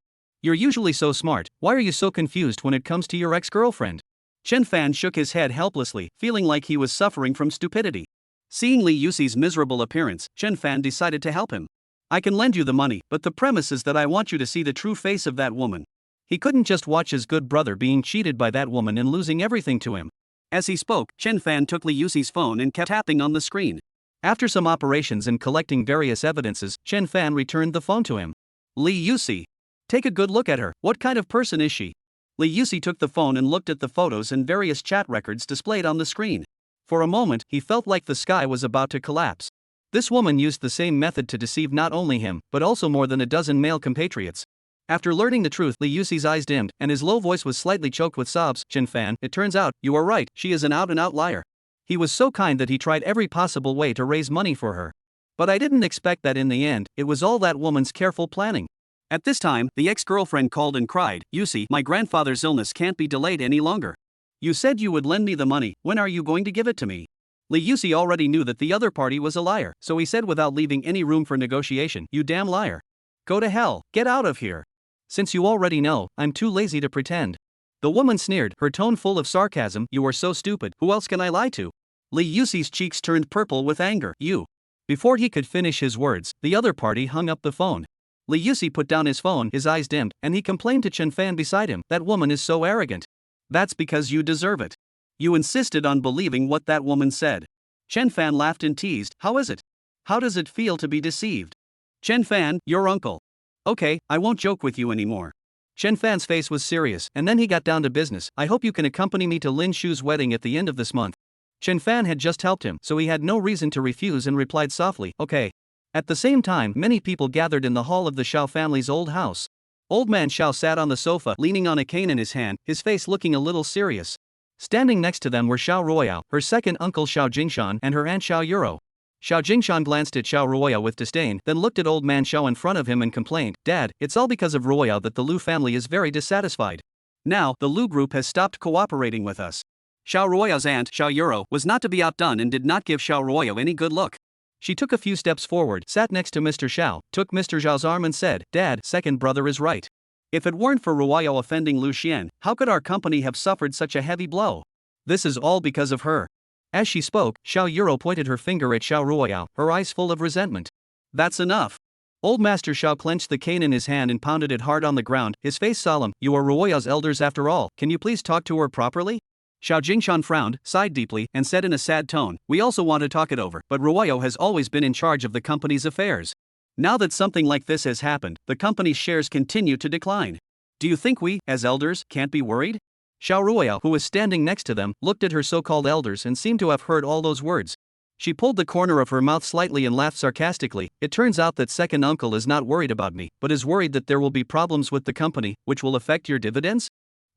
Speaker 1: "You're usually so smart, why are you so confused when it comes to your ex-girlfriend?" Chen Fan shook his head helplessly, feeling like he was suffering from stupidity. Seeing Li Yuxi's miserable appearance, Chen Fan decided to help him. "I can lend you the money, but the premise is that I want you to see the true face of that woman." He couldn't just watch his good brother being cheated by that woman and losing everything to him. As he spoke, Chen Fan took Li Yuxi's phone and kept tapping on the screen. After some operations and collecting various evidences, Chen Fan returned the phone to him. "Li Yuxi, take a good look at her. What kind of person is she?" Li Yuxi took the phone and looked at the photos and various chat records displayed on the screen. For a moment, he felt like the sky was about to collapse. This woman used the same method to deceive not only him, but also more than a dozen male compatriots. After learning the truth, Li Yuxi's eyes dimmed, and his low voice was slightly choked with sobs. "Chen Fan, it turns out, you are right, she is an out-and-out liar. He was so kind that he tried every possible way to raise money for her. But I didn't expect that in the end, it was all that woman's careful planning." At this time, the ex-girlfriend called and cried, "Yuxi, my grandfather's illness can't be delayed any longer. You said you would lend me the money, when are you going to give it to me?" Li Yuxi already knew that the other party was a liar, so he said without leaving any room for negotiation, "You damn liar. Go to hell, get out of here. Since you already know, I'm too lazy to pretend." The woman sneered, her tone full of sarcasm. "You are so stupid, who else can I lie to?" Li Yuxi's cheeks turned purple with anger. "You." Before he could finish his words, the other party hung up the phone. Li Yuxi put down his phone, his eyes dimmed, and he complained to Chen Fan beside him, "That woman is so arrogant." "That's because you deserve it. You insisted on believing what that woman said." Chen Fan laughed and teased, "How is it? How does it feel to be deceived? Chen Fan, your uncle. Okay, I won't joke with you anymore. Chen Fan's face was serious, and then he got down to business. I hope you can accompany me to Lin Shu's wedding at the end of this month. Chen Fan had just helped him, so he had no reason to refuse and replied softly, okay. At the same time, many people gathered in the hall of the Shao family's old house. Old man Shao sat on the sofa, leaning on a cane in his hand, his face looking a little serious. Standing next to them were Shia Ruaya, her second uncle Shao Jingshan, and her aunt Shia Yuro. Shao Jingshan glanced at Shia Ruaya with disdain, then looked at old man Shao in front of him and complained, Dad, it's all because of Ruaya that the Lu family is very dissatisfied. Now, the Lu group has stopped cooperating with us. Shia Ruaya's aunt, Shia Yuro, was not to be outdone and did not give Shia Ruaya any good look. She took a few steps forward, sat next to Mr. Shao, took Mr. Zhao's arm and said, Dad, second brother is right. If it weren't for Ruaya offending Lu Xian, how could our company have suffered such a heavy blow? This is all because of her. As she spoke, Shao Yuro pointed her finger at Shia Ruaya, her eyes full of resentment. That's enough. Old Master Shao clenched the cane in his hand and pounded it hard on the ground, his face solemn. You are Ruoya's elders after all, can you please talk to her properly? Shao Jingshan frowned, sighed deeply, and said in a sad tone, we also want to talk it over, but Ruaya has always been in charge of the company's affairs. Now that something like this has happened, the company's shares continue to decline. Do you think we, as elders, can't be worried? Shia Ruaya, who was standing next to them, looked at her so-called elders and seemed to have heard all those words. She pulled the corner of her mouth slightly and laughed sarcastically. It turns out that second uncle is not worried about me, but is worried that there will be problems with the company, which will affect your dividends?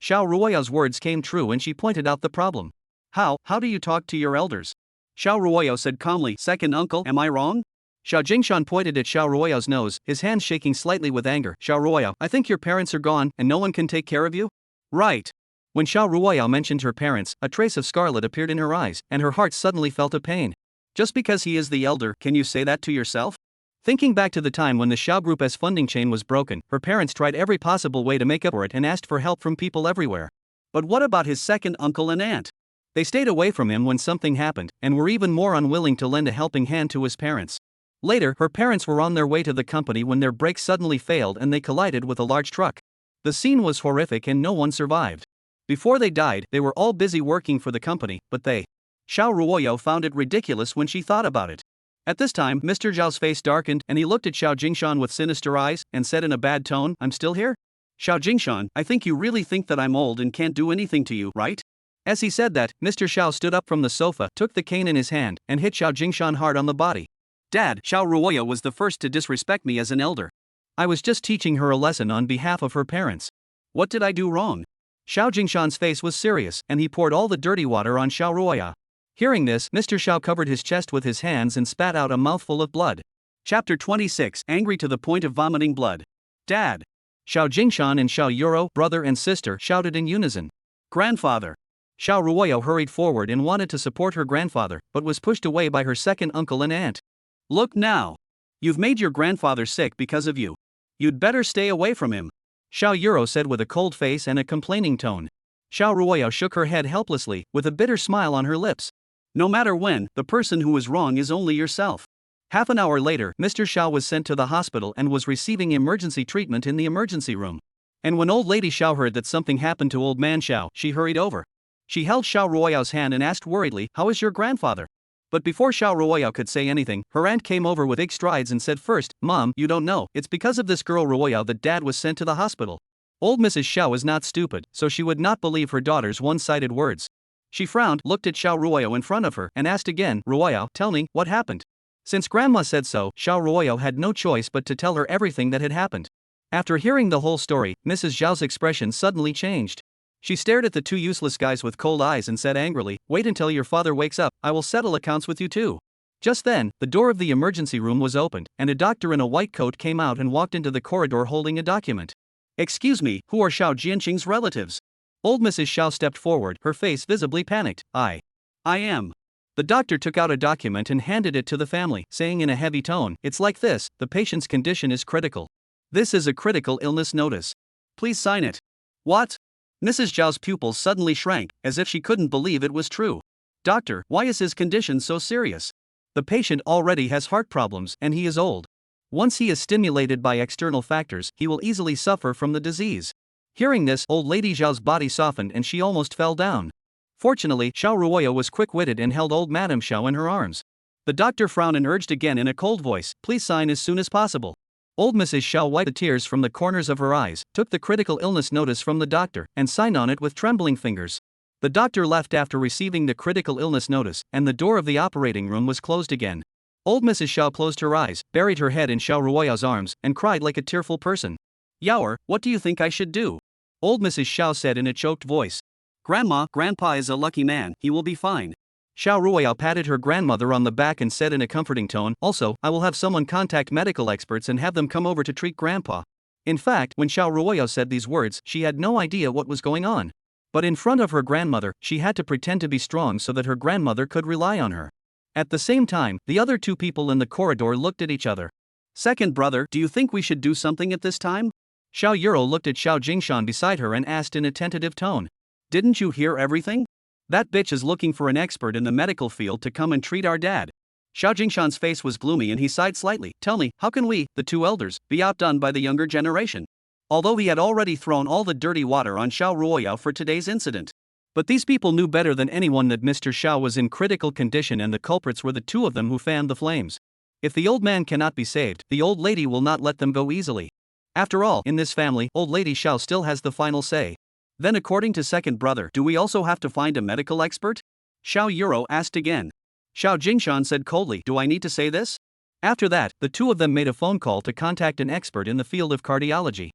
Speaker 1: Shia Ruaya's words came true and she pointed out the problem. How do you talk to your elders? Shia Ruaya said calmly, second uncle, am I wrong? Shao Jingshan pointed at Shia Ruaya's nose, his hands shaking slightly with anger. Shia Ruaya, I think your parents are gone, and no one can take care of you? Right. When Shia Ruaya mentioned her parents, a trace of scarlet appeared in her eyes, and her heart suddenly felt a pain. Just because he is the elder, can you say that to yourself? Thinking back to the time when the Shao Group's funding chain was broken, her parents tried every possible way to make up for it and asked for help from people everywhere. But what about his second uncle and aunt? They stayed away from him when something happened, and were even more unwilling to lend a helping hand to his parents. Later, her parents were on their way to the company when their brakes suddenly failed and they collided with a large truck. The scene was horrific and no one survived. Before they died, they were all busy working for the company, but Shia Ruaya found it ridiculous when she thought about it. At this time, Mr. Zhao's face darkened and he looked at Shao Jingshan with sinister eyes and said in a bad tone, I'm still here? Shao Jingshan, I think you really think that I'm old and can't do anything to you, right? As he said that, Mr. Shao stood up from the sofa, took the cane in his hand, and hit Shao Jingshan hard on the body. Dad, Shia Ruaya was the first to disrespect me as an elder. I was just teaching her a lesson on behalf of her parents. What did I do wrong? Shao Jingshan's face was serious, and he poured all the dirty water on Shia Ruaya. Hearing this, Mr. Shao covered his chest with his hands and spat out a mouthful of blood. Chapter 26, angry to the point of vomiting blood. Dad! Shao Jingshan and Shao Yuro, brother and sister, shouted in unison. Grandfather! Shia Ruaya hurried forward and wanted to support her grandfather, but was pushed away by her second uncle and aunt. Look now! You've made your grandfather sick because of you. You'd better stay away from him. Shao Yuro said with a cold face and a complaining tone. Shia Ruaya shook her head helplessly, with a bitter smile on her lips. No matter when, the person who is wrong is only yourself. Half an hour later, Mr. Shao was sent to the hospital and was receiving emergency treatment in the emergency room. And when old lady Shao heard that something happened to old man Shao, she hurried over. She held Shia Ruaya's hand and asked worriedly, how is your grandfather? But before Shia Ruaya could say anything, her aunt came over with big strides and said first, Mom, you don't know, it's because of this girl Ruaya that Dad was sent to the hospital. Old Mrs. Shao is not stupid, so she would not believe her daughter's one-sided words. She frowned, looked at Shia Ruaya in front of her, and asked again, Ruaya, tell me, what happened? Since Grandma said so, Shia Ruaya had no choice but to tell her everything that had happened. After hearing the whole story, Mrs. Zhao's expression suddenly changed. She stared at the two useless guys with cold eyes and said angrily, wait until your father wakes up, I will settle accounts with you too. Just then, the door of the emergency room was opened, and a doctor in a white coat came out and walked into the corridor holding a document. Excuse me, who are Shao Jianqing's relatives? Old Mrs. Shao stepped forward, her face visibly panicked. I am. The doctor took out a document and handed it to the family, saying in a heavy tone, it's like this, the patient's condition is critical. This is a critical illness notice. Please sign it. What? Mrs. Zhao's pupils suddenly shrank, as if she couldn't believe it was true. Doctor, why is his condition so serious? The patient already has heart problems, and he is old. Once he is stimulated by external factors, he will easily suffer from the disease. Hearing this, old lady Zhao's body softened and she almost fell down. Fortunately, Shia Ruaya was quick-witted and held old Madame Shao in her arms. The doctor frowned and urged again in a cold voice, please sign as soon as possible. Old Mrs. Shia wiped the tears from the corners of her eyes, took the critical illness notice from the doctor, and signed on it with trembling fingers. The doctor left after receiving the critical illness notice, and the door of the operating room was closed again. Old Mrs. Shia closed her eyes, buried her head in Shia Ruaya's arms, and cried like a tearful person. Yaoer, what do you think I should do? Old Mrs. Shia said in a choked voice. Grandma, Grandpa is a lucky man, he will be fine. Shia Ruaya patted her grandmother on the back and said in a comforting tone, also, I will have someone contact medical experts and have them come over to treat Grandpa. In fact, when Shia Ruaya said these words, she had no idea what was going on. But in front of her grandmother, she had to pretend to be strong so that her grandmother could rely on her. At the same time, the other two people in the corridor looked at each other. Second brother, do you think we should do something at this time? Xiao Yuro looked at Xiao Jingshan beside her and asked in a tentative tone. Didn't you hear everything? That bitch is looking for an expert in the medical field to come and treat our dad. Xiao Jingshan's face was gloomy and he sighed slightly. Tell me, how can we, the two elders, be outdone by the younger generation? Although he had already thrown all the dirty water on Xiao Ruaya for today's incident. But these people knew better than anyone that Mr. Xiao was in critical condition and the culprits were the two of them who fanned the flames. If the old man cannot be saved, the old lady will not let them go easily. After all, in this family, old lady Xiao still has the final say. Then according to second brother, do we also have to find a medical expert? Xiao Yuro asked again. Xiao Jingshan said coldly, do I need to say this? After that, the two of them made a phone call to contact an expert in the field of cardiology.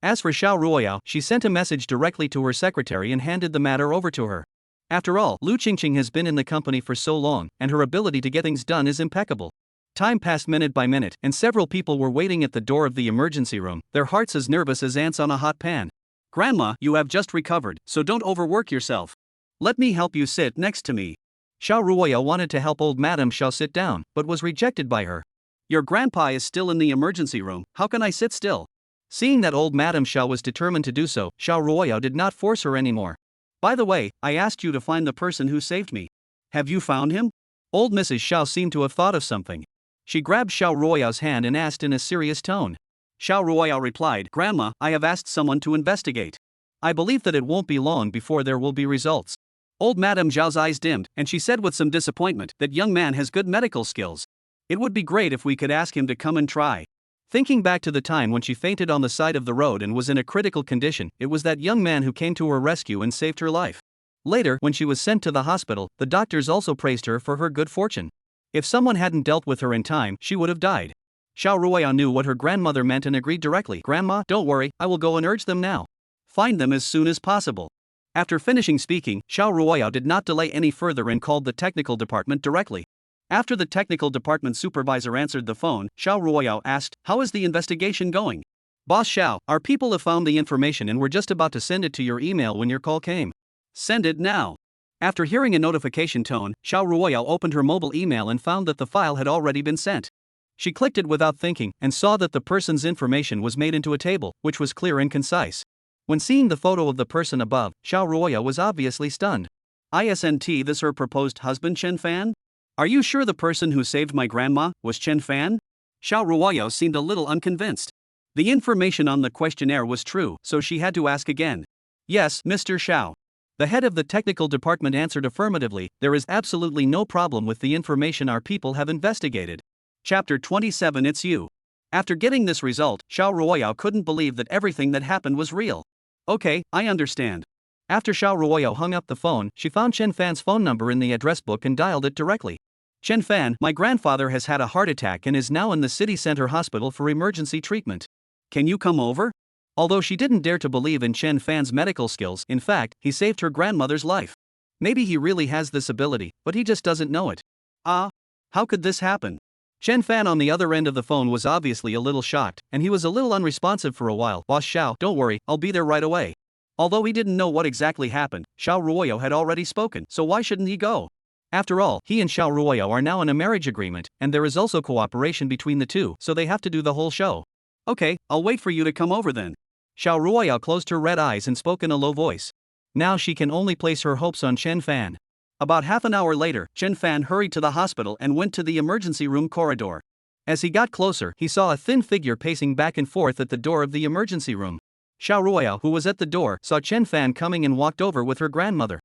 Speaker 1: As for Xiao Ruaya, she sent a message directly to her secretary and handed the matter over to her. After all, Lu Qingqing has been in the company for so long, and her ability to get things done is impeccable. Time passed minute by minute, and several people were waiting at the door of the emergency room, their hearts as nervous as ants on a hot pan. Grandma, you have just recovered, so don't overwork yourself. Let me help you sit next to me. Xiao Ruaya wanted to help old Madame Xiao sit down, but was rejected by her. Your grandpa is still in the emergency room, how can I sit still? Seeing that old Madame Xiao was determined to do so, Xiao Ruaya did not force her anymore. By the way, I asked you to find the person who saved me. Have you found him? Old Mrs. Xiao seemed to have thought of something. She grabbed Xiao Ruoya's hand and asked in a serious tone. Xiao Ruaya replied, Grandma, I have asked someone to investigate. I believe that it won't be long before there will be results. Old Madame Zhao's eyes dimmed, and she said with some disappointment, that young man has good medical skills. It would be great if we could ask him to come and try. Thinking back to the time when she fainted on the side of the road and was in a critical condition, it was that young man who came to her rescue and saved her life. Later, when she was sent to the hospital, the doctors also praised her for her good fortune. If someone hadn't dealt with her in time, she would have died. Xiao Ruaya knew what her grandmother meant and agreed directly. Grandma, don't worry, I will go and urge them now. Find them as soon as possible. After finishing speaking, Xiao Ruaya did not delay any further and called the technical department directly. After the technical department supervisor answered the phone, Xiao Ruaya asked, how is the investigation going? Boss Xiao, our people have found the information and we're just about to send it to your email when your call came. Send it now. After hearing a notification tone, Xiao Ruaya opened her mobile email and found that the file had already been sent. She clicked it without thinking and saw that the person's information was made into a table, which was clear and concise. When seeing the photo of the person above, Xiao Ruaya was obviously stunned. Isn't this her proposed husband Chen Fan? Are you sure the person who saved my grandma was Chen Fan? Xiao Ruaya seemed a little unconvinced. The information on the questionnaire was true, so she had to ask again. Yes, Mr. Xiao. The head of the technical department answered affirmatively, there is absolutely no problem with the information our people have investigated. Chapter 27 It's you. After getting this result, Xiao Ruaya couldn't believe that everything that happened was real. Okay, I understand. After Xiao Ruaya hung up the phone, she found Chen Fan's phone number in the address book and dialed it directly. Chen Fan, my grandfather has had a heart attack and is now in the city center hospital for emergency treatment. Can you come over? Although she didn't dare to believe in Chen Fan's medical skills, in fact, he saved her grandmother's life. Maybe he really has this ability, but he just doesn't know it. How could this happen? Chen Fan on the other end of the phone was obviously a little shocked, and he was a little unresponsive for a while. Boss Xiao, don't worry, I'll be there right away. Although he didn't know what exactly happened, Xiao Ruoya had already spoken, so why shouldn't he go? After all, he and Xiao Ruoya are now in a marriage agreement, and there is also cooperation between the two, so they have to do the whole show. Okay, I'll wait for you to come over then. Xiao Ruoya closed her red eyes and spoke in a low voice. Now she can only place her hopes on Chen Fan. About half an hour later, Chen Fan hurried to the hospital and went to the emergency room corridor. As he got closer, he saw a thin figure pacing back and forth at the door of the emergency room. Xiao Ruaya, who was at the door, saw Chen Fan coming and walked over with her grandmother.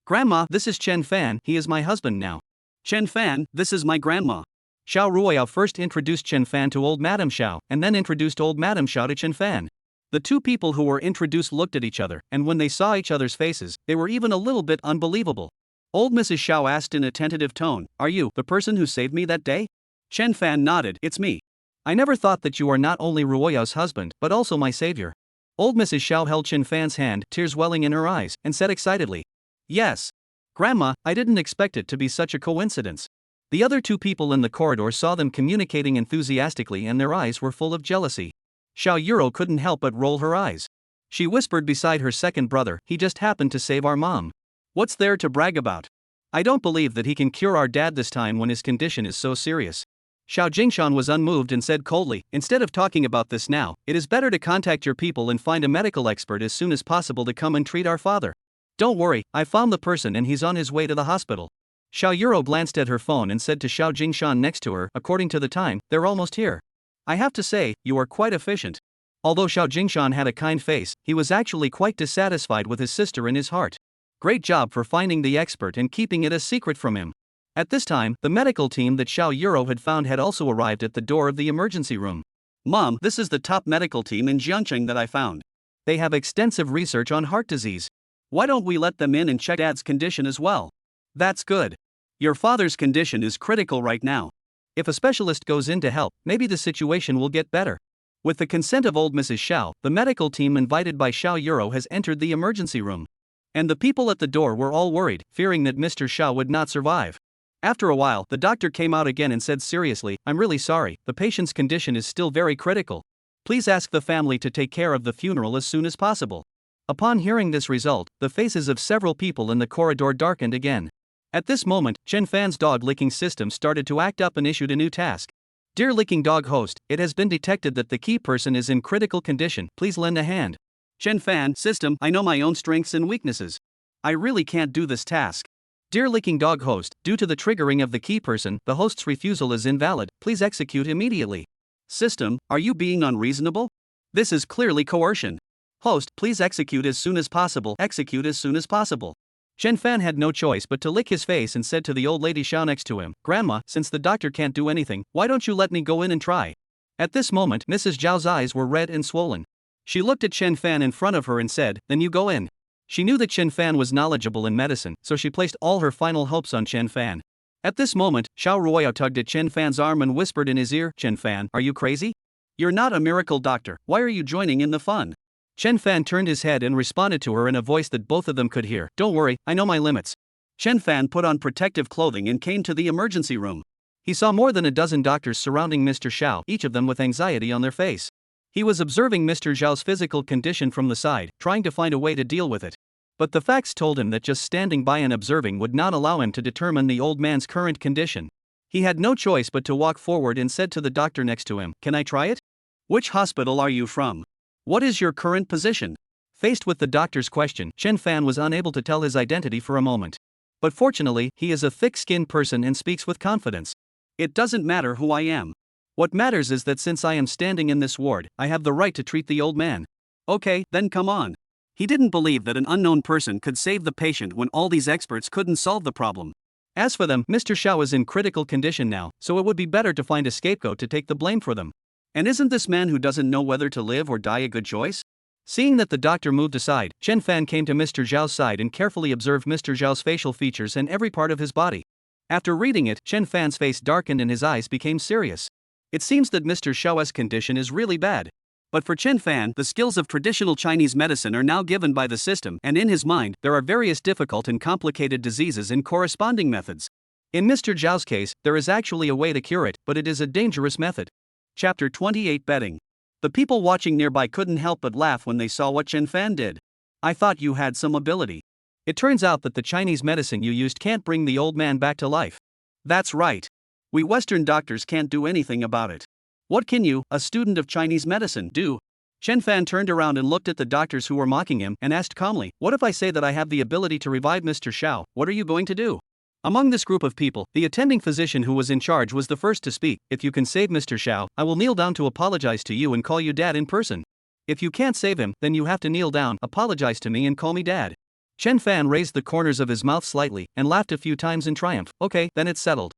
Speaker 1: Grandma, this is Chen Fan, he is my husband now. Chen Fan, this is my grandma. Shia Ruaya first introduced Chen Fan to old Madame Xiao and then introduced old Madame Xiao to Chen Fan. The two people who were introduced looked at each other, and when they saw each other's faces, they were even a little bit unbelievable. Old Mrs. Xiao asked in a tentative tone, "Are you the person who saved me that day?" Chen Fan nodded, "It's me. I never thought that you are not only Ruoya's husband but also my savior." Old Mrs. Xiao held Chen Fan's hand, tears welling in her eyes, and said excitedly, "Yes. Grandma, I didn't expect it to be such a coincidence." The other two people in the corridor saw them communicating enthusiastically and their eyes were full of jealousy. Xiao Yuro couldn't help but roll her eyes. She whispered beside her second brother, "He just happened to save our mom. What's there to brag about? I don't believe that he can cure our dad this time when his condition is so serious." Xiao Jingshan was unmoved and said coldly, "Instead of talking about this now, it is better to contact your people and find a medical expert as soon as possible to come and treat our father. Don't worry, I found the person and he's on his way to the hospital." Xiao Yuro glanced at her phone and said to Xiao Jingshan next to her, "According to the time, they're almost here. I have to say, you are quite efficient." Although Xiao Jingshan had a kind face, he was actually quite dissatisfied with his sister in his heart. Great job for finding the expert and keeping it a secret from him. At this time, the medical team that Xiao Yuro had found had also arrived at the door of the emergency room. "Mom, this is the top medical team in Jiangcheng that I found. They have extensive research on heart disease. Why don't we let them in and check Dad's condition as well?" "That's good. Your father's condition is critical right now. If a specialist goes in to help, maybe the situation will get better." With the consent of old Mrs. Xiao, the medical team invited by Xiao Yuro has entered the emergency room. And the people at the door were all worried, fearing that Mr. Xiao would not survive. After a while, the doctor came out again and said seriously, "I'm really sorry, the patient's condition is still very critical. Please ask the family to take care of the funeral as soon as possible." Upon hearing this result, the faces of several people in the corridor darkened again. At this moment, Chen Fan's dog licking system started to act up and issued a new task. "Dear licking dog host, it has been detected that the key person is in critical condition, please lend a hand." Chen Fan, system, I know my own strengths and weaknesses. I really can't do this task. Dear licking dog host, due to the triggering of the key person, the host's refusal is invalid, please execute immediately. System, are you being unreasonable? This is clearly coercion. Host, please execute as soon as possible, execute as soon as possible. Chen Fan had no choice but to lick his face and said to the old lady Xiao next to him, "Grandma, since the doctor can't do anything, why don't you let me go in and try?" At this moment, Mrs. Zhao's eyes were red and swollen. She looked at Chen Fan in front of her and said, "Then you go in." She knew that Chen Fan was knowledgeable in medicine, so she placed all her final hopes on Chen Fan. At this moment, Xiao Ruaya tugged at Chen Fan's arm and whispered in his ear, "Chen Fan, are you crazy? You're not a miracle doctor, why are you joining in the fun?" Chen Fan turned his head and responded to her in a voice that both of them could hear, "Don't worry, I know my limits." Chen Fan put on protective clothing and came to the emergency room. He saw more than a dozen doctors surrounding Mr. Xiao, each of them with anxiety on their face. He was observing Mr. Zhao's physical condition from the side, trying to find a way to deal with it. But the facts told him that just standing by and observing would not allow him to determine the old man's current condition. He had no choice but to walk forward and said to the doctor next to him, "Can I try it? Which hospital are you from? What is your current position?" Faced with the doctor's question, Chen Fan was unable to tell his identity for a moment. But fortunately, he is a thick-skinned person and speaks with confidence. "It doesn't matter who I am. What matters is that since I am standing in this ward, I have the right to treat the old man." "Okay, then come on." He didn't believe that an unknown person could save the patient when all these experts couldn't solve the problem. As for them, Mr. Xiao is in critical condition now, so it would be better to find a scapegoat to take the blame for them. And isn't this man who doesn't know whether to live or die a good choice? Seeing that the doctor moved aside, Chen Fan came to Mr. Zhao's side and carefully observed Mr. Zhao's facial features and every part of his body. After reading it, Chen Fan's face darkened and his eyes became serious. It seems that Mr. Xiao's condition is really bad. But for Chen Fan, the skills of traditional Chinese medicine are now given by the system, and in his mind, there are various difficult and complicated diseases and corresponding methods. In Mr. Zhao's case, there is actually a way to cure it, but it is a dangerous method. Chapter 28 Betting. The people watching nearby couldn't help but laugh when they saw what Chen Fan did. "I thought you had some ability. It turns out that the Chinese medicine you used can't bring the old man back to life." "That's right. We Western doctors can't do anything about it. What can you, a student of Chinese medicine, do?" Chen Fan turned around and looked at the doctors who were mocking him and asked calmly, "What if I say that I have the ability to revive Mr. Xiao, what are you going to do?" Among this group of people, the attending physician who was in charge was the first to speak. "If you can save Mr. Xiao, I will kneel down to apologize to you and call you Dad in person. If you can't save him, then you have to kneel down, apologize to me and call me Dad." Chen Fan raised the corners of his mouth slightly and laughed a few times in triumph. Okay, then it's settled.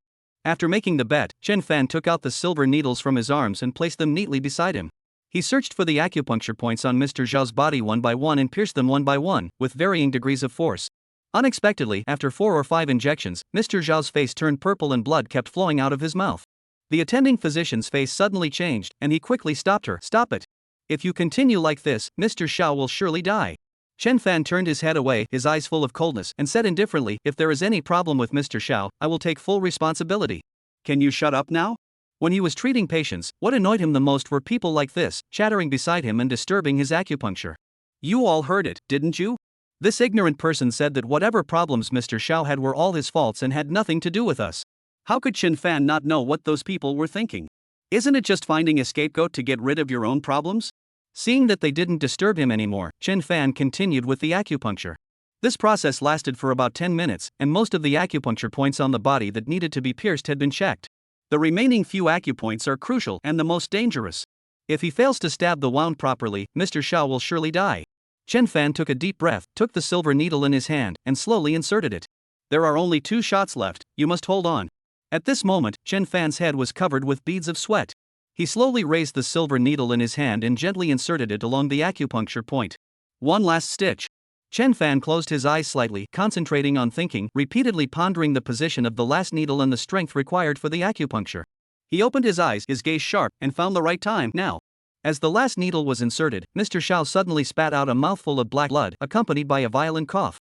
Speaker 1: After making the bet, Chen Fan took out the silver needles from his arms and placed them neatly beside him. He searched for the acupuncture points on Mr. Zhao's body one by one and pierced them one by one, with varying degrees of force. Unexpectedly, after 4 or 5 injections, Mr. Zhao's face turned purple and blood kept flowing out of his mouth. The attending physician's face suddenly changed, and he quickly stopped her. Stop it. If you continue like this, Mr. Zhao will surely die. Chen Fan turned his head away, his eyes full of coldness, and said indifferently, if there is any problem with Mr. Zhao, I will take full responsibility. Can you shut up now? When he was treating patients, what annoyed him the most were people like this, chattering beside him and disturbing his acupuncture. You all heard it, didn't you? This ignorant person said that whatever problems Mr. Zhao had were all his faults and had nothing to do with us. How could Chen Fan not know what those people were thinking? Isn't it just finding a scapegoat to get rid of your own problems? Seeing that they didn't disturb him anymore, Chen Fan continued with the acupuncture. This process lasted for about 10 minutes, and most of the acupuncture points on the body that needed to be pierced had been checked. The remaining few acupoints are crucial and the most dangerous. If he fails to stab the wound properly, Mr. Zhao will surely die. Chen Fan took a deep breath, took the silver needle in his hand, and slowly inserted it. There are only 2 shots left, you must hold on. At this moment, Chen Fan's head was covered with beads of sweat. He slowly raised the silver needle in his hand and gently inserted it along the acupuncture point. One last stitch. Chen Fan closed his eyes slightly, concentrating on thinking, repeatedly pondering the position of the last needle and the strength required for the acupuncture. He opened his eyes, his gaze sharp, and found the right time. Now. As the last needle was inserted, Mr. Zhao suddenly spat out a mouthful of black blood, accompanied by a violent cough.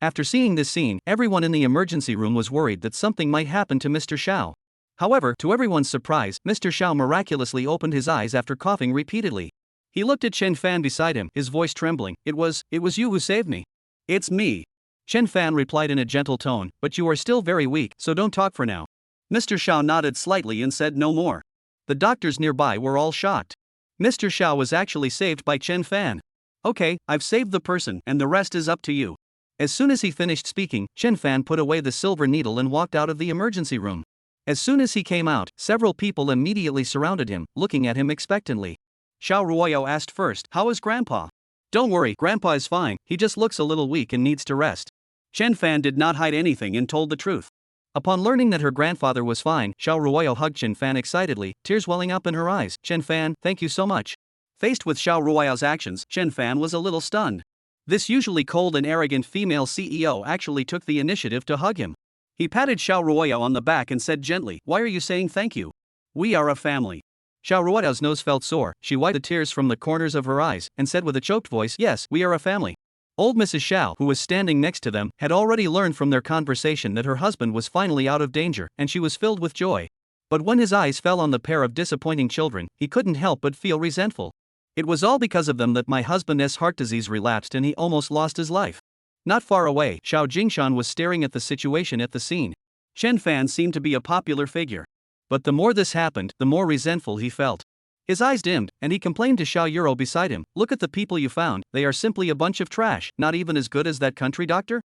Speaker 1: After seeing this scene, everyone in the emergency room was worried that something might happen to Mr. Zhao. However, to everyone's surprise, Mr. Zhao miraculously opened his eyes after coughing repeatedly. He looked at Chen Fan beside him, his voice trembling. It was you who saved me. It's me. Chen Fan replied in a gentle tone, but you are still very weak, so don't talk for now. Mr. Zhao nodded slightly and said no more. The doctors nearby were all shocked. Mr. Zhao was actually saved by Chen Fan. Okay, I've saved the person, and the rest is up to you. As soon as he finished speaking, Chen Fan put away the silver needle and walked out of the emergency room. As soon as he came out, several people immediately surrounded him, looking at him expectantly. Shia Ruaya asked first, how is Grandpa? Don't worry, Grandpa is fine, he just looks a little weak and needs to rest. Chen Fan did not hide anything and told the truth. Upon learning that her grandfather was fine, Shia Ruaya hugged Chen Fan excitedly, tears welling up in her eyes. Chen Fan, thank you so much. Faced with Shia Ruaya's actions, Chen Fan was a little stunned. This usually cold and arrogant female CEO actually took the initiative to hug him. He patted Shia Ruaya on the back and said gently, why are you saying thank you? We are a family. Shia Ruaya's nose felt sore, she wiped the tears from the corners of her eyes, and said with a choked voice, yes, we are a family. Old Mrs. Zhao, who was standing next to them, had already learned from their conversation that her husband was finally out of danger, and she was filled with joy. But when his eyes fell on the pair of disappointing children, he couldn't help but feel resentful. It was all because of them that my husband's heart disease relapsed and he almost lost his life. Not far away, Xiao Jingshan was staring at the situation at the scene. Chen Fan seemed to be a popular figure. But the more this happened, the more resentful he felt. His eyes dimmed, and he complained to Xiao Yuro beside him, look at the people you found, they are simply a bunch of trash, not even as good as that country doctor?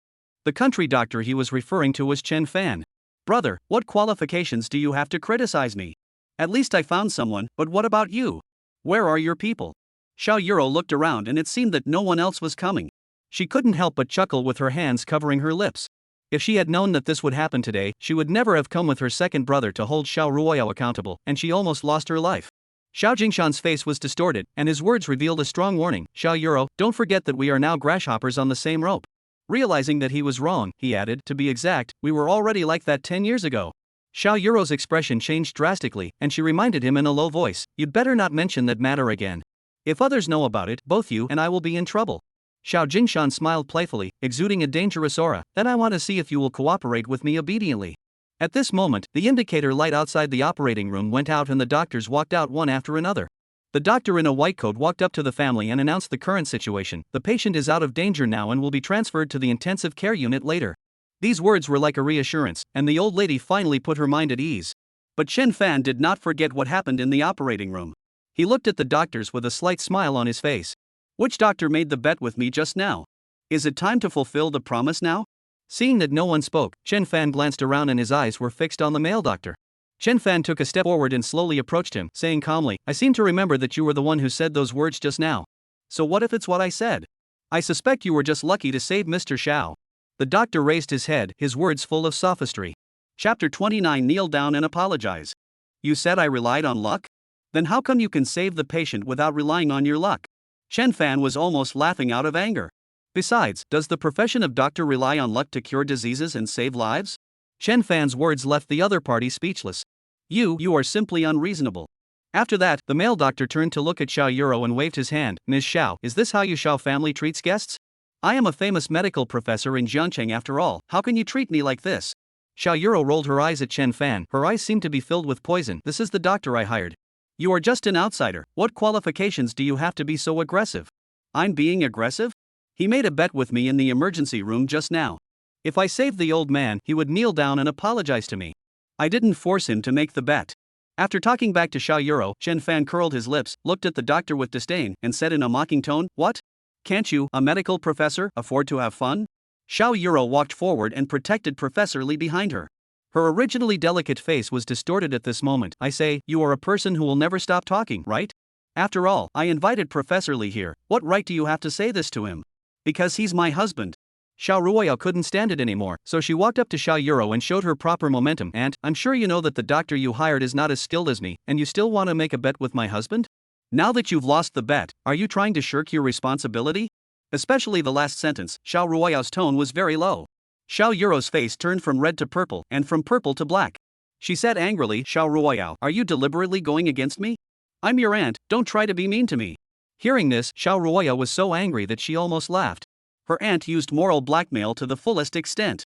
Speaker 1: The country doctor he was referring to was Chen Fan. Brother, what qualifications do you have to criticize me? At least I found someone, but what about you? Where are your people? Xiao Yuro looked around and it seemed that no one else was coming. She couldn't help but chuckle with her hands covering her lips. If she had known that this would happen today, she would never have come with her second brother to hold Shia Ruaya accountable, and she almost lost her life. Xiao Jingshan's face was distorted, and his words revealed a strong warning. Xiao Yuro, don't forget that we are now grasshoppers on the same rope. Realizing that he was wrong, he added, to be exact, we were already like that 10 years ago. Xiao Yuro's expression changed drastically, and she reminded him in a low voice, you'd better not mention that matter again. If others know about it, both you and I will be in trouble. Xiao Jingshan smiled playfully, exuding a dangerous aura, then I want to see if you will cooperate with me obediently. At this moment, the indicator light outside the operating room went out and the doctors walked out one after another. The doctor in a white coat walked up to the family and announced the current situation. The patient is out of danger now and will be transferred to the intensive care unit later. These words were like a reassurance, and the old lady finally put her mind at ease. But Chen Fan did not forget what happened in the operating room. He looked at the doctors with a slight smile on his face. Which doctor made the bet with me just now? Is it time to fulfill the promise now? Seeing that no one spoke, Chen Fan glanced around and his eyes were fixed on the male doctor. Chen Fan took a step forward and slowly approached him, saying calmly, I seem to remember that you were the one who said those words just now. So what if it's what I said? I suspect you were just lucky to save Mr. Xiao. The doctor raised his head, his words full of sophistry. Chapter 29. Kneel down and apologize. You said I relied on luck? Then how come you can save the patient without relying on your luck? Chen Fan was almost laughing out of anger. Besides, does the profession of doctor rely on luck to cure diseases and save lives? Chen Fan's words left the other party speechless. You are simply unreasonable. After that, the male doctor turned to look at Xiao Yuro and waved his hand. Ms. Xiao, is this how your Xiao family treats guests? I am a famous medical professor in Jiangcheng after all, how can you treat me like this? Xiao Yuro rolled her eyes at Chen Fan, her eyes seemed to be filled with poison. This is the doctor I hired. You are just an outsider, what qualifications do you have to be so aggressive? I'm being aggressive? He made a bet with me in the emergency room just now. If I saved the old man, he would kneel down and apologize to me. I didn't force him to make the bet. After talking back to Xiao Yuro, Chen Fan curled his lips, looked at the doctor with disdain, and said in a mocking tone, What? Can't you, a medical professor, afford to have fun? Xiao Yuro walked forward and protected Professor Li behind her. Her originally delicate face was distorted at this moment. I say, you are a person who will never stop talking, right? After all, I invited Professor Li here, what right do you have to say this to him? Because he's my husband. Shia Ruaya couldn't stand it anymore, so she walked up to Shia Yuro and showed her proper momentum. And, I'm sure you know that the doctor you hired is not as skilled as me, and you still want to make a bet with my husband? Now that you've lost the bet, are you trying to shirk your responsibility? Especially the last sentence, Shia Ruaya's tone was very low. Xiao Yuro's face turned from red to purple, and from purple to black. She said angrily, Shia Ruaya, are you deliberately going against me? I'm your aunt, don't try to be mean to me. Hearing this, Shia Ruaya was so angry that she almost laughed. Her aunt used moral blackmail to the fullest extent.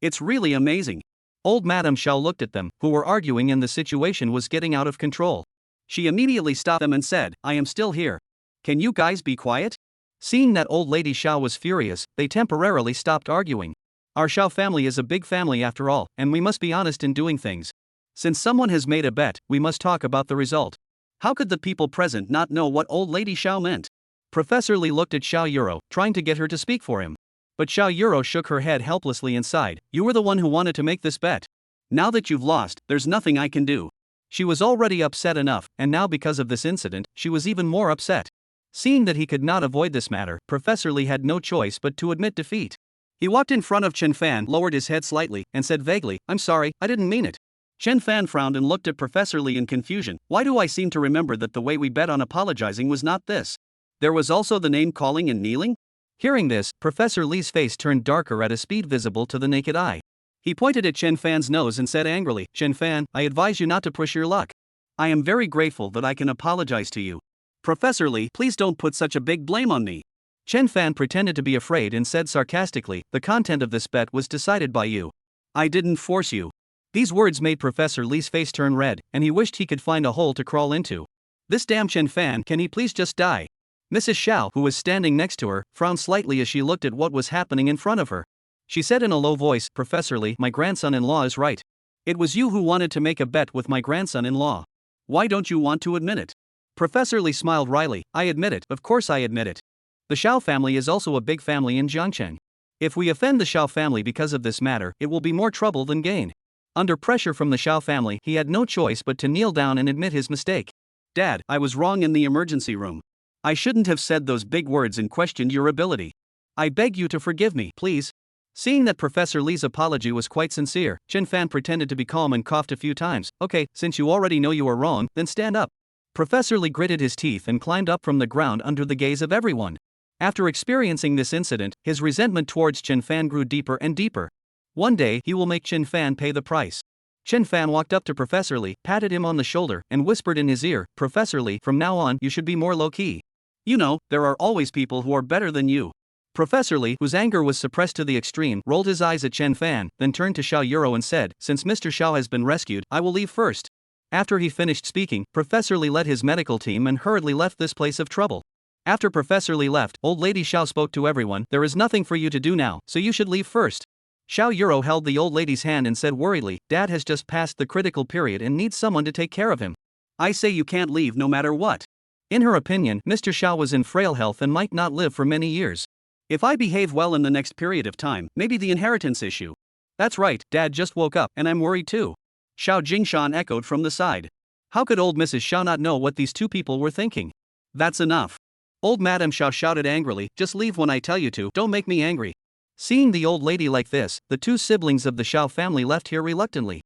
Speaker 1: It's really amazing. Old Madame Xiao looked at them, who were arguing, and the situation was getting out of control. She immediately stopped them and said, I am still here. Can you guys be quiet? Seeing that old lady Xiao was furious, they temporarily stopped arguing. Our Xiao family is a big family after all, and we must be honest in doing things. Since someone has made a bet, we must talk about the result. How could the people present not know what old lady Xiao meant? Professor Li looked at Xiao Yuro, trying to get her to speak for him. But Xiao Yuro shook her head helplessly and sighed, you were the one who wanted to make this bet. Now that you've lost, there's nothing I can do. She was already upset enough, and now because of this incident, she was even more upset. Seeing that he could not avoid this matter, Professor Li had no choice but to admit defeat. He walked in front of Chen Fan, lowered his head slightly, and said vaguely, I'm sorry, I didn't mean it. Chen Fan frowned and looked at Professor Li in confusion. Why do I seem to remember that the way we bet on apologizing was not this? There was also the name calling and kneeling? Hearing this, Professor Li's face turned darker at a speed visible to the naked eye. He pointed at Chen Fan's nose and said angrily, Chen Fan, I advise you not to push your luck. I am very grateful that I can apologize to you. Professor Li, please don't put such a big blame on me. Chen Fan pretended to be afraid and said sarcastically, the content of this bet was decided by you. I didn't force you. These words made Professor Li's face turn red, and he wished he could find a hole to crawl into. This damn Chen Fan, can he please just die? Mrs. Xiao, who was standing next to her, frowned slightly as she looked at what was happening in front of her. She said in a low voice, Professor Li, my grandson-in-law is right. It was you who wanted to make a bet with my grandson-in-law. Why don't you want to admit it? Professor Li smiled wryly, I admit it, of course I admit it. The Xiao family is also a big family in Jiangcheng. If we offend the Xiao family because of this matter, it will be more trouble than gain. Under pressure from the Xiao family, he had no choice but to kneel down and admit his mistake. Dad, I was wrong in the emergency room. I shouldn't have said those big words and questioned your ability. I beg you to forgive me, please. Seeing that Professor Li's apology was quite sincere, Chen Fan pretended to be calm and coughed a few times. Okay, since you already know you are wrong, then stand up. Professor Li gritted his teeth and climbed up from the ground under the gaze of everyone. After experiencing this incident, his resentment towards Chen Fan grew deeper and deeper. One day, he will make Chen Fan pay the price. Chen Fan walked up to Professor Li, patted him on the shoulder, and whispered in his ear, Professor Li, from now on, you should be more low-key. You know, there are always people who are better than you. Professor Li, whose anger was suppressed to the extreme, rolled his eyes at Chen Fan, then turned to Xiao Yuro and said, since Mr. Xiao has been rescued, I will leave first. After he finished speaking, Professor Li led his medical team and hurriedly left this place of trouble. After Professor Li left, old lady Xiao spoke to everyone, there is nothing for you to do now, so you should leave first. Xiao Yuro held the old lady's hand and said worriedly, Dad has just passed the critical period and needs someone to take care of him. I say you can't leave no matter what. In her opinion, Mr. Xiao was in frail health and might not live for many years. If I behave well in the next period of time, maybe the inheritance issue. That's right, Dad just woke up, and I'm worried too. Xiao Jingshan echoed from the side. How could old Mrs. Xiao not know what these two people were thinking? That's enough. Old Madame Shao shouted angrily, just leave when I tell you to, don't make me angry. Seeing the old lady like this, the two siblings of the Shao family left here reluctantly.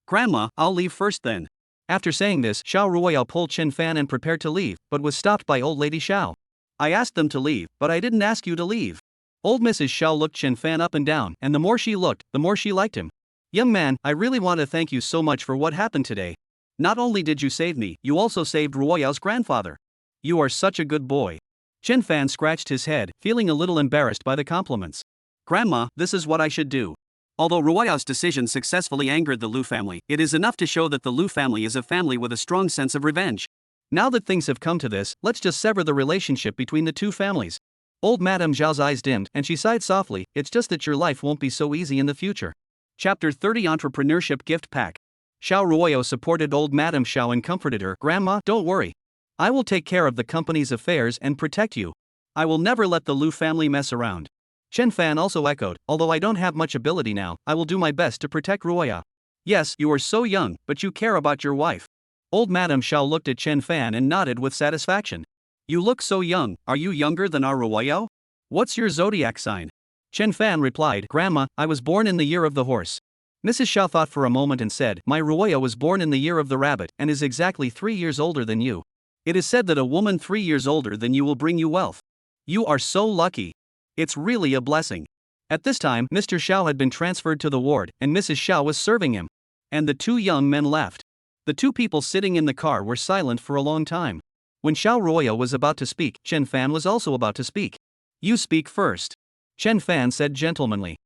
Speaker 1: Grandma, I'll leave first then. After saying this, Shia Ruaya pulled Chen Fan and prepared to leave, but was stopped by old lady Shao. I asked them to leave, but I didn't ask you to leave. Old Mrs. Shao looked Chen Fan up and down, and the more she looked, the more she liked him. Young man, I really want to thank you so much for what happened today. Not only did you save me, you also saved Ruoyao's grandfather. You are such a good boy. Chen Fan scratched his head, feeling a little embarrassed by the compliments. Grandma, this is what I should do. Although Ruoyao's decision successfully angered the Lu family, it is enough to show that the Lu family is a family with a strong sense of revenge. Now that things have come to this, let's just sever the relationship between the two families. Old Madame Zhao's eyes dimmed, and she sighed softly, it's just that your life won't be so easy in the future. Chapter 30 Entrepreneurship Gift Pack. Xiao Ruoya supported old Madame Shao and comforted her. Grandma, don't worry. I will take care of the company's affairs and protect you. I will never let the Lu family mess around. Chen Fan also echoed, although I don't have much ability now, I will do my best to protect Ruoya. Yes, you are so young, but you care about your wife. Old Madame Shao looked at Chen Fan and nodded with satisfaction. You look so young, are you younger than our Ruoya? What's your zodiac sign? Chen Fan replied, Grandma, I was born in the year of the horse. Mrs. Shao thought for a moment and said, my Ruoya was born in the year of the rabbit and is exactly 3 years older than you. It is said that a woman 3 years older than you will bring you wealth. You are so lucky. It's really a blessing. At this time, Mr. Shao had been transferred to the ward, and Mrs. Shao was serving him. And the two young men left. The two people sitting in the car were silent for a long time. When Xiao Ruaya was about to speak, Chen Fan was also about to speak. You speak first. Chen Fan said gentlemanly.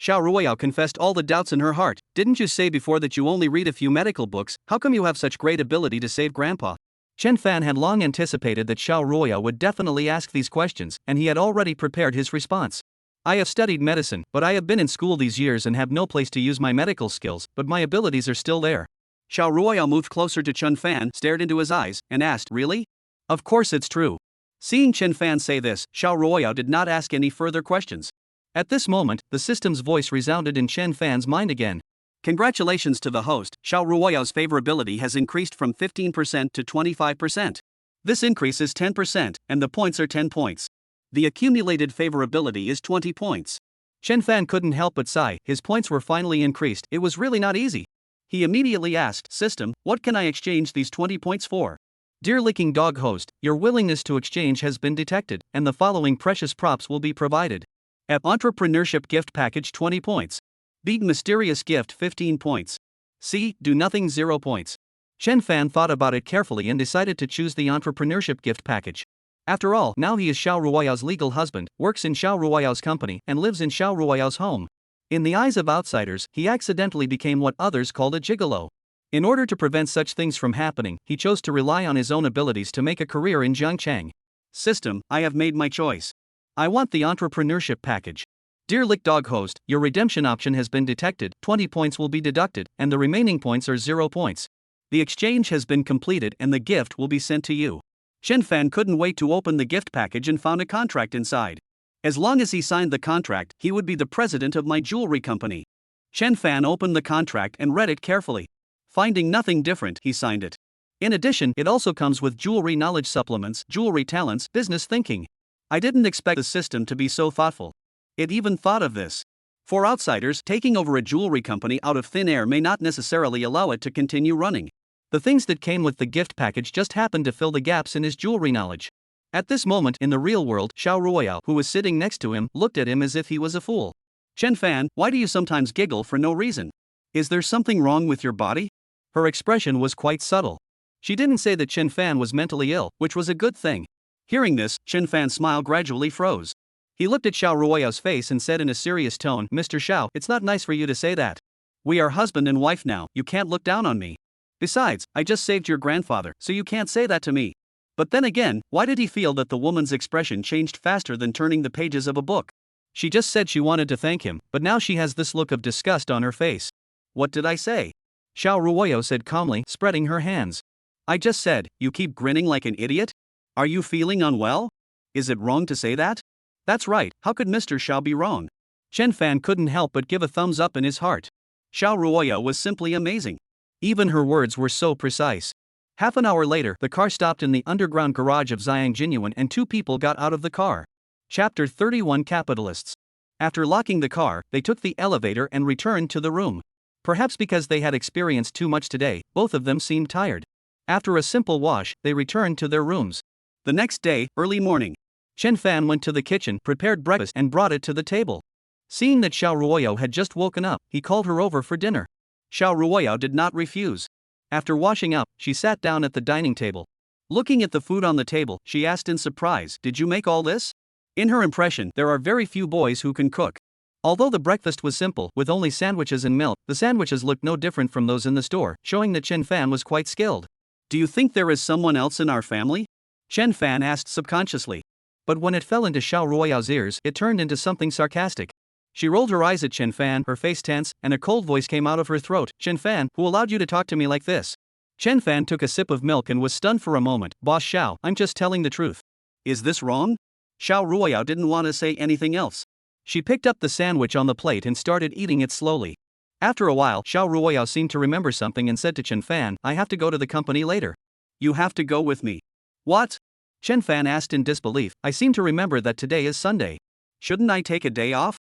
Speaker 1: Xiao Ruaya confessed all the doubts in her heart. Didn't you say before that you only read a few medical books? How come you have such great ability to save Grandpa? Chen Fan had long anticipated that Xiao Ruaya would definitely ask these questions, and he had already prepared his response. I have studied medicine, but I have been in school these years and have no place to use my medical skills, but my abilities are still there. Xiao Ruaya moved closer to Chen Fan, stared into his eyes, and asked, really? Of course it's true. Seeing Chen Fan say this, Xiao Ruaya did not ask any further questions. At this moment, the system's voice resounded in Chen Fan's mind again. Congratulations to the host, Xiao Ruoya's favorability has increased from 15% to 25%. This increase is 10%, and the points are 10 points. The accumulated favorability is 20 points. Chen Fan couldn't help but sigh, his points were finally increased, it was really not easy. He immediately asked, System, what can I exchange these 20 points for? Dear Licking Dog host, your willingness to exchange has been detected, and the following precious props will be provided. App Entrepreneurship Gift Package 20 points. Beat Mysterious Gift 15 points. C. Do Nothing 0 points. Chen Fan thought about it carefully and decided to choose the Entrepreneurship Gift Package. After all, now he is Xiao Ruoya's legal husband, works in Xiao Ruoya's company, and lives in Xiao Ruoya's home. In the eyes of outsiders, he accidentally became what others called a gigolo. In order to prevent such things from happening, he chose to rely on his own abilities to make a career in Jiangchang. System, I have made my choice. I want the Entrepreneurship Package. Dear Lick Dog host, your redemption option has been detected, 20 points will be deducted, and the remaining points are 0 points. The exchange has been completed and the gift will be sent to you. Chen Fan couldn't wait to open the gift package and found a contract inside. As long as he signed the contract, he would be the president of my jewelry company. Chen Fan opened the contract and read it carefully. Finding nothing different, he signed it. In addition, it also comes with jewelry knowledge supplements, jewelry talents, business thinking. I didn't expect the system to be so thoughtful. It even thought of this. For outsiders, taking over a jewelry company out of thin air may not necessarily allow it to continue running. The things that came with the gift package just happened to fill the gaps in his jewelry knowledge. At this moment, in the real world, Xiao Ruaya, who was sitting next to him, looked at him as if he was a fool. Chen Fan, why do you sometimes giggle for no reason? Is there something wrong with your body? Her expression was quite subtle. She didn't say that Chen Fan was mentally ill, which was a good thing. Hearing this, Chen Fan's smile gradually froze. He looked at Xiao Ruoya's face and said in a serious tone, Mr. Xiao, it's not nice for you to say that. We are husband and wife now, you can't look down on me. Besides, I just saved your grandfather, so you can't say that to me. But then again, why did he feel that the woman's expression changed faster than turning the pages of a book? She just said she wanted to thank him, but now she has this look of disgust on her face. What did I say? Xiao Ruoya said calmly, spreading her hands. I just said, you keep grinning like an idiot? Are you feeling unwell? Is it wrong to say that? That's right, how could Mr. Xiao be wrong? Chen Fan couldn't help but give a thumbs up in his heart. Xiao Ruoya was simply amazing. Even her words were so precise. Half an hour later, the car stopped in the underground garage of Xiang Genuine and two people got out of the car. Chapter 31 Capitalists. After locking the car, they took the elevator and returned to the room. Perhaps because they had experienced too much today, both of them seemed tired. After a simple wash, they returned to their rooms. The next day, early morning, Chen Fan went to the kitchen, prepared breakfast, and brought it to the table. Seeing that Shia Ruaya had just woken up, he called her over for dinner. Shia Ruaya did not refuse. After washing up, she sat down at the dining table. Looking at the food on the table, she asked in surprise, "Did you make all this?" In her impression, there are very few boys who can cook. Although the breakfast was simple, with only sandwiches and milk, the sandwiches looked no different from those in the store, showing that Chen Fan was quite skilled. "Do you think there is someone else in our family?" Chen Fan asked subconsciously. But when it fell into Shia Ruaya's ears, it turned into something sarcastic. She rolled her eyes at Chen Fan, her face tense, and a cold voice came out of her throat. "Chen Fan, who allowed you to talk to me like this?" Chen Fan took a sip of milk and was stunned for a moment. "Boss Xiao, I'm just telling the truth." "Is this wrong?" Shia Ruaya didn't want to say anything else. She picked up the sandwich on the plate and started eating it slowly. After a while, Shia Ruaya seemed to remember something and said to Chen Fan, "I have to go to the company later." "You have to go with me." "What?" Chen Fan asked in disbelief. "I seem to remember that today is Sunday. Shouldn't I take a day off?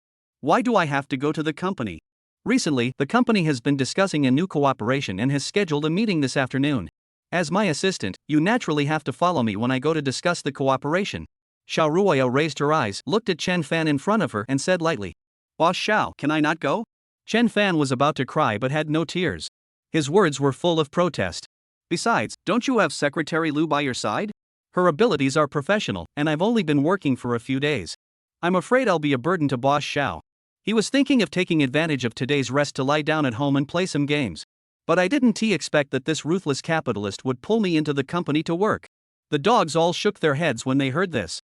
Speaker 1: Why do I have to go to the company?" Recently, the company has been discussing a new cooperation and has scheduled a meeting this afternoon. As my assistant, you naturally have to follow me when I go to discuss the cooperation. Shia Ruaya raised her eyes, looked at Chen Fan in front of her, and said lightly, "Boss Xiao, can I not go?" Chen Fan was about to cry but had no tears. His words were full of protest. "Besides, don't you have Secretary Lu by your side? Her abilities are professional, and I've only been working for a few days. I'm afraid I'll be a burden to Boss Xiao." He was thinking of taking advantage of today's rest to lie down at home and play some games. "But I didn't expect that this ruthless capitalist would pull me into the company to work." The dogs all shook their heads when they heard this.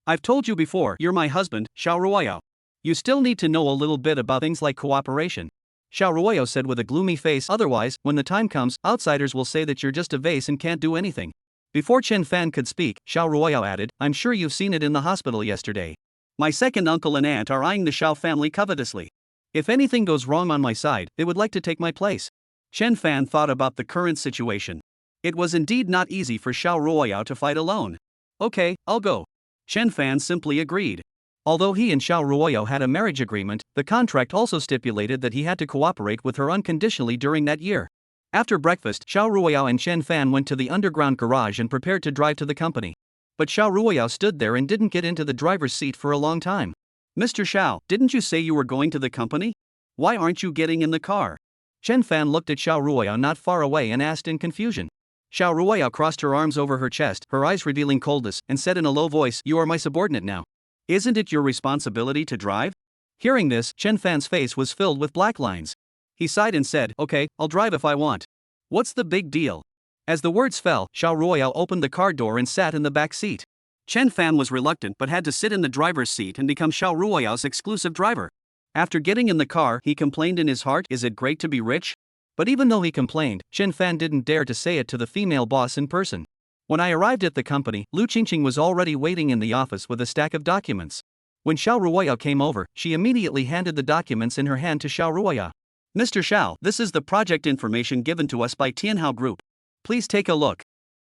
Speaker 1: "I've told you before, you're my husband, Shia Ruaya. You still need to know a little bit about things like cooperation," Shia Ruaya said with a gloomy face. "Otherwise, when the time comes, outsiders will say that you're just a vase and can't do anything." Before Chen Fan could speak, Shia Ruaya added, "I'm sure you've seen it in the hospital yesterday. My second uncle and aunt are eyeing the Xiao family covetously. If anything goes wrong on my side, they would like to take my place." Chen Fan thought about the current situation. It was indeed not easy for Shia Ruaya to fight alone. "Okay, I'll go." Chen Fan simply agreed. Although he and Shia Ruaya had a marriage agreement, the contract also stipulated that he had to cooperate with her unconditionally during that year. After breakfast, Shia Ruaya and Chen Fan went to the underground garage and prepared to drive to the company. But Shia Ruaya stood there and didn't get into the driver's seat for a long time. "Mr. Xiao, didn't you say you were going to the company? Why aren't you getting in the car?" Chen Fan looked at Shia Ruaya not far away and asked in confusion. Shia Ruaya crossed her arms over her chest, her eyes revealing coldness, and said in a low voice, "You are my subordinate now. Isn't it your responsibility to drive?" Hearing this, Chen Fan's face was filled with black lines. He sighed and said, "Okay, I'll drive if I want. What's the big deal?" As the words fell, Shia Ruaya opened the car door and sat in the back seat. Chen Fan was reluctant but had to sit in the driver's seat and become Shia Ruaya's exclusive driver. After getting in the car, he complained in his heart, "Is it great to be rich?" But even though he complained, Chen Fan didn't dare to say it to the female boss in person. When I arrived at the company, Lu Qingqing was already waiting in the office with a stack of documents. When Shia Ruaya came over, she immediately handed the documents in her hand to Shia Ruaya. "Mr. Xiao, this is the project information given to us by Tianhao Group. Please take a look."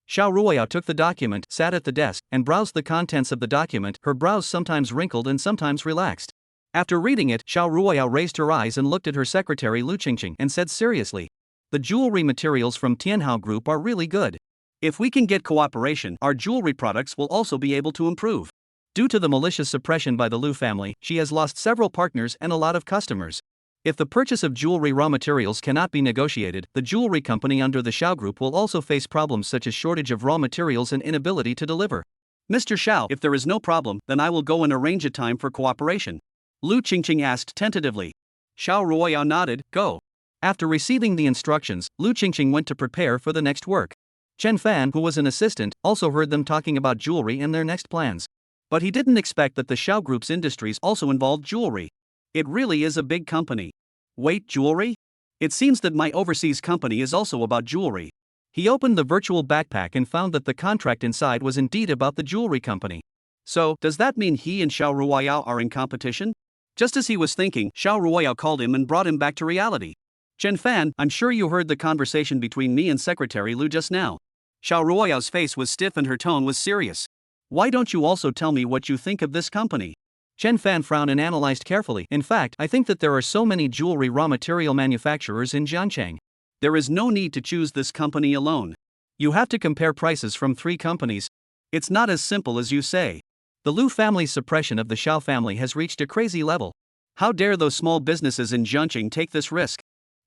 Speaker 1: Shia Ruaya took the document, sat at the desk, and browsed the contents of the document, her brows sometimes wrinkled and sometimes relaxed. After reading it, Shia Ruaya raised her eyes and looked at her secretary Lu Qingqing and said seriously, "The jewelry materials from Tianhao Group are really good. If we can get cooperation, our jewelry products will also be able to improve." Due to the malicious suppression by the Lu family, she has lost several partners and a lot of customers. If the purchase of jewelry raw materials cannot be negotiated, the jewelry company under the Xiao Group will also face problems such as shortage of raw materials and inability to deliver. "Mr. Xiao, if there is no problem, then I will go and arrange a time for cooperation," Lu Qingqing asked tentatively. Shia Ruaya nodded, "Go." After receiving the instructions, Lu Qingqing went to prepare for the next work. Chen Fan, who was an assistant, also heard them talking about jewelry and their next plans. But he didn't expect that the Xiao Group's industries also involved jewelry. It really is a big company. "Wait, jewelry? It seems that my overseas company is also about jewelry." He opened the virtual backpack and found that the contract inside was indeed about the jewelry company. So, does that mean he and Shia Ruaya are in competition? Just as he was thinking, Shia Ruaya called him and brought him back to reality. "Chen Fan, I'm sure you heard the conversation between me and Secretary Lu just now. Shia Ruaya's face was stiff and her tone was serious. Why don't you also tell me what you think of this company? Chen Fan frowned and analyzed carefully. In fact, I think that there are so many jewelry raw material manufacturers in Jiangcheng. There is no need to choose this company alone. You have to compare prices from 3 companies. It's not as simple as you say. The Lu family's suppression of the Xiao family has reached a crazy level. How dare those small businesses in Jiangcheng take this risk?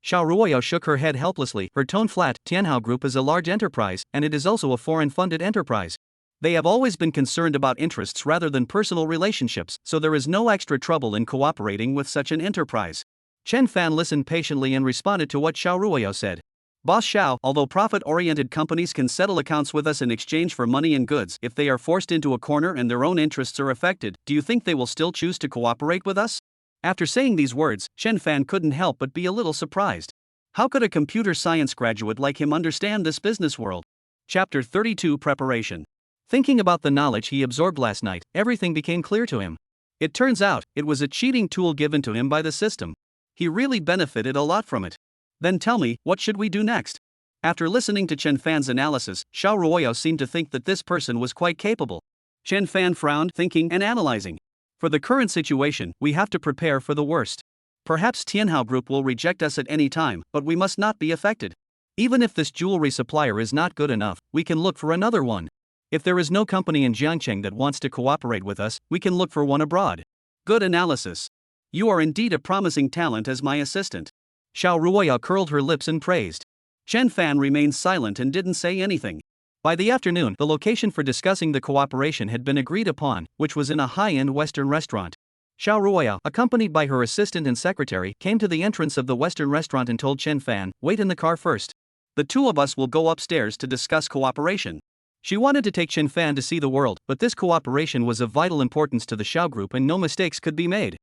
Speaker 1: Shia Ruaya shook her head helplessly, her tone flat. Tianhao Group is a large enterprise, and it is also a foreign-funded enterprise. They have always been concerned about interests rather than personal relationships, so there is no extra trouble in cooperating with such an enterprise. Chen Fan listened patiently and responded to what Shia Ruaya said. Boss Xiao, although profit-oriented companies can settle accounts with us in exchange for money and goods, if they are forced into a corner and their own interests are affected, do you think they will still choose to cooperate with us? After saying these words, Chen Fan couldn't help but be a little surprised. How could a computer science graduate like him understand this business world? Chapter 32 Preparation. Thinking about the knowledge he absorbed last night, everything became clear to him. It turns out, it was a cheating tool given to him by the system. He really benefited a lot from it. Then tell me, what should we do next? After listening to Chen Fan's analysis, Shia Ruaya seemed to think that this person was quite capable. Chen Fan frowned, thinking and analyzing. For the current situation, we have to prepare for the worst. Perhaps Tianhao Group will reject us at any time, but we must not be affected. Even if this jewelry supplier is not good enough, we can look for another one. If there is no company in Jiangcheng that wants to cooperate with us, we can look for one abroad. Good analysis. You are indeed a promising talent as my assistant. Shia Ruaya curled her lips and praised. Chen Fan remained silent and didn't say anything. By the afternoon, the location for discussing the cooperation had been agreed upon, which was in a high-end Western restaurant. Shia Ruaya, accompanied by her assistant and secretary, came to the entrance of the Western restaurant and told Chen Fan, "Wait in the car first. The 2 of us will go upstairs to discuss cooperation." She wanted to take Chen Fan to see the world, but this cooperation was of vital importance to the Xiao Group and no mistakes could be made.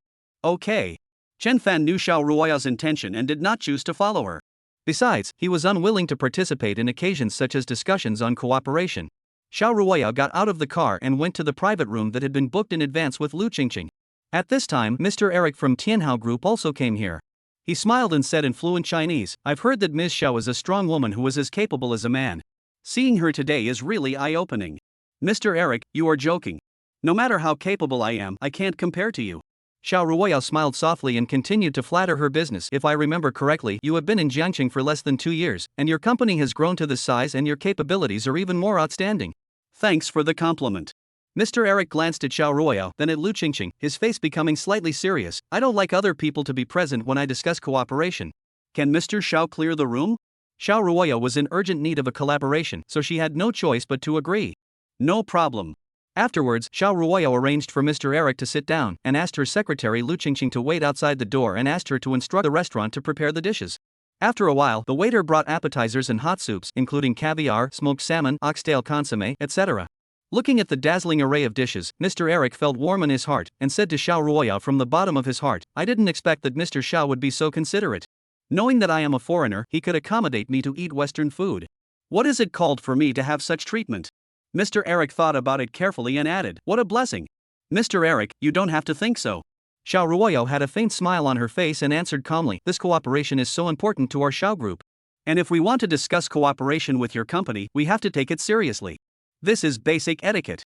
Speaker 1: Okay. Chen Fan knew Shia Ruaya's intention and did not choose to follow her. Besides, he was unwilling to participate in occasions such as discussions on cooperation. Shia Ruaya got out of the car and went to the private room that had been booked in advance with Lu Qingqing. At this time, Mr. Eric from Tianhao Group also came here. He smiled and said in fluent Chinese, "I've heard that Ms. Xiao is a strong woman who is as capable as a man. Seeing her today is really eye-opening." "Mr. Eric, you are joking. No matter how capable I am, I can't compare to you." Shia Ruaya smiled softly and continued to flatter her business. "If I remember correctly, you have been in Jiangcheng for less than 2 years, and your company has grown to this size and your capabilities are even more outstanding." "Thanks for the compliment." Mr. Eric glanced at Shia Ruaya, then at Lu Qingqing, his face becoming slightly serious. "I don't like other people to be present when I discuss cooperation. Can Mr. Xiao clear the room?" Shia Ruaya was in urgent need of a collaboration, so she had no choice but to agree. "No problem." Afterwards, Shia Ruaya arranged for Mr. Eric to sit down and asked her secretary Lu Qingqing to wait outside the door and asked her to instruct the restaurant to prepare the dishes. After a while, the waiter brought appetizers and hot soups, including caviar, smoked salmon, oxtail consommé, etc. Looking at the dazzling array of dishes, Mr. Eric felt warm in his heart and said to Shia Ruaya from the bottom of his heart, "I didn't expect that Mr. Xiao would be so considerate. Knowing that I am a foreigner, he could accommodate me to eat Western food. What is it called for me to have such treatment?" Mr. Eric thought about it carefully and added, "What a blessing." "Mr. Eric, you don't have to think so." Shia Ruaya had a faint smile on her face and answered calmly, "This cooperation is so important to our Xiao Group. And if we want to discuss cooperation with your company, we have to take it seriously. This is basic etiquette.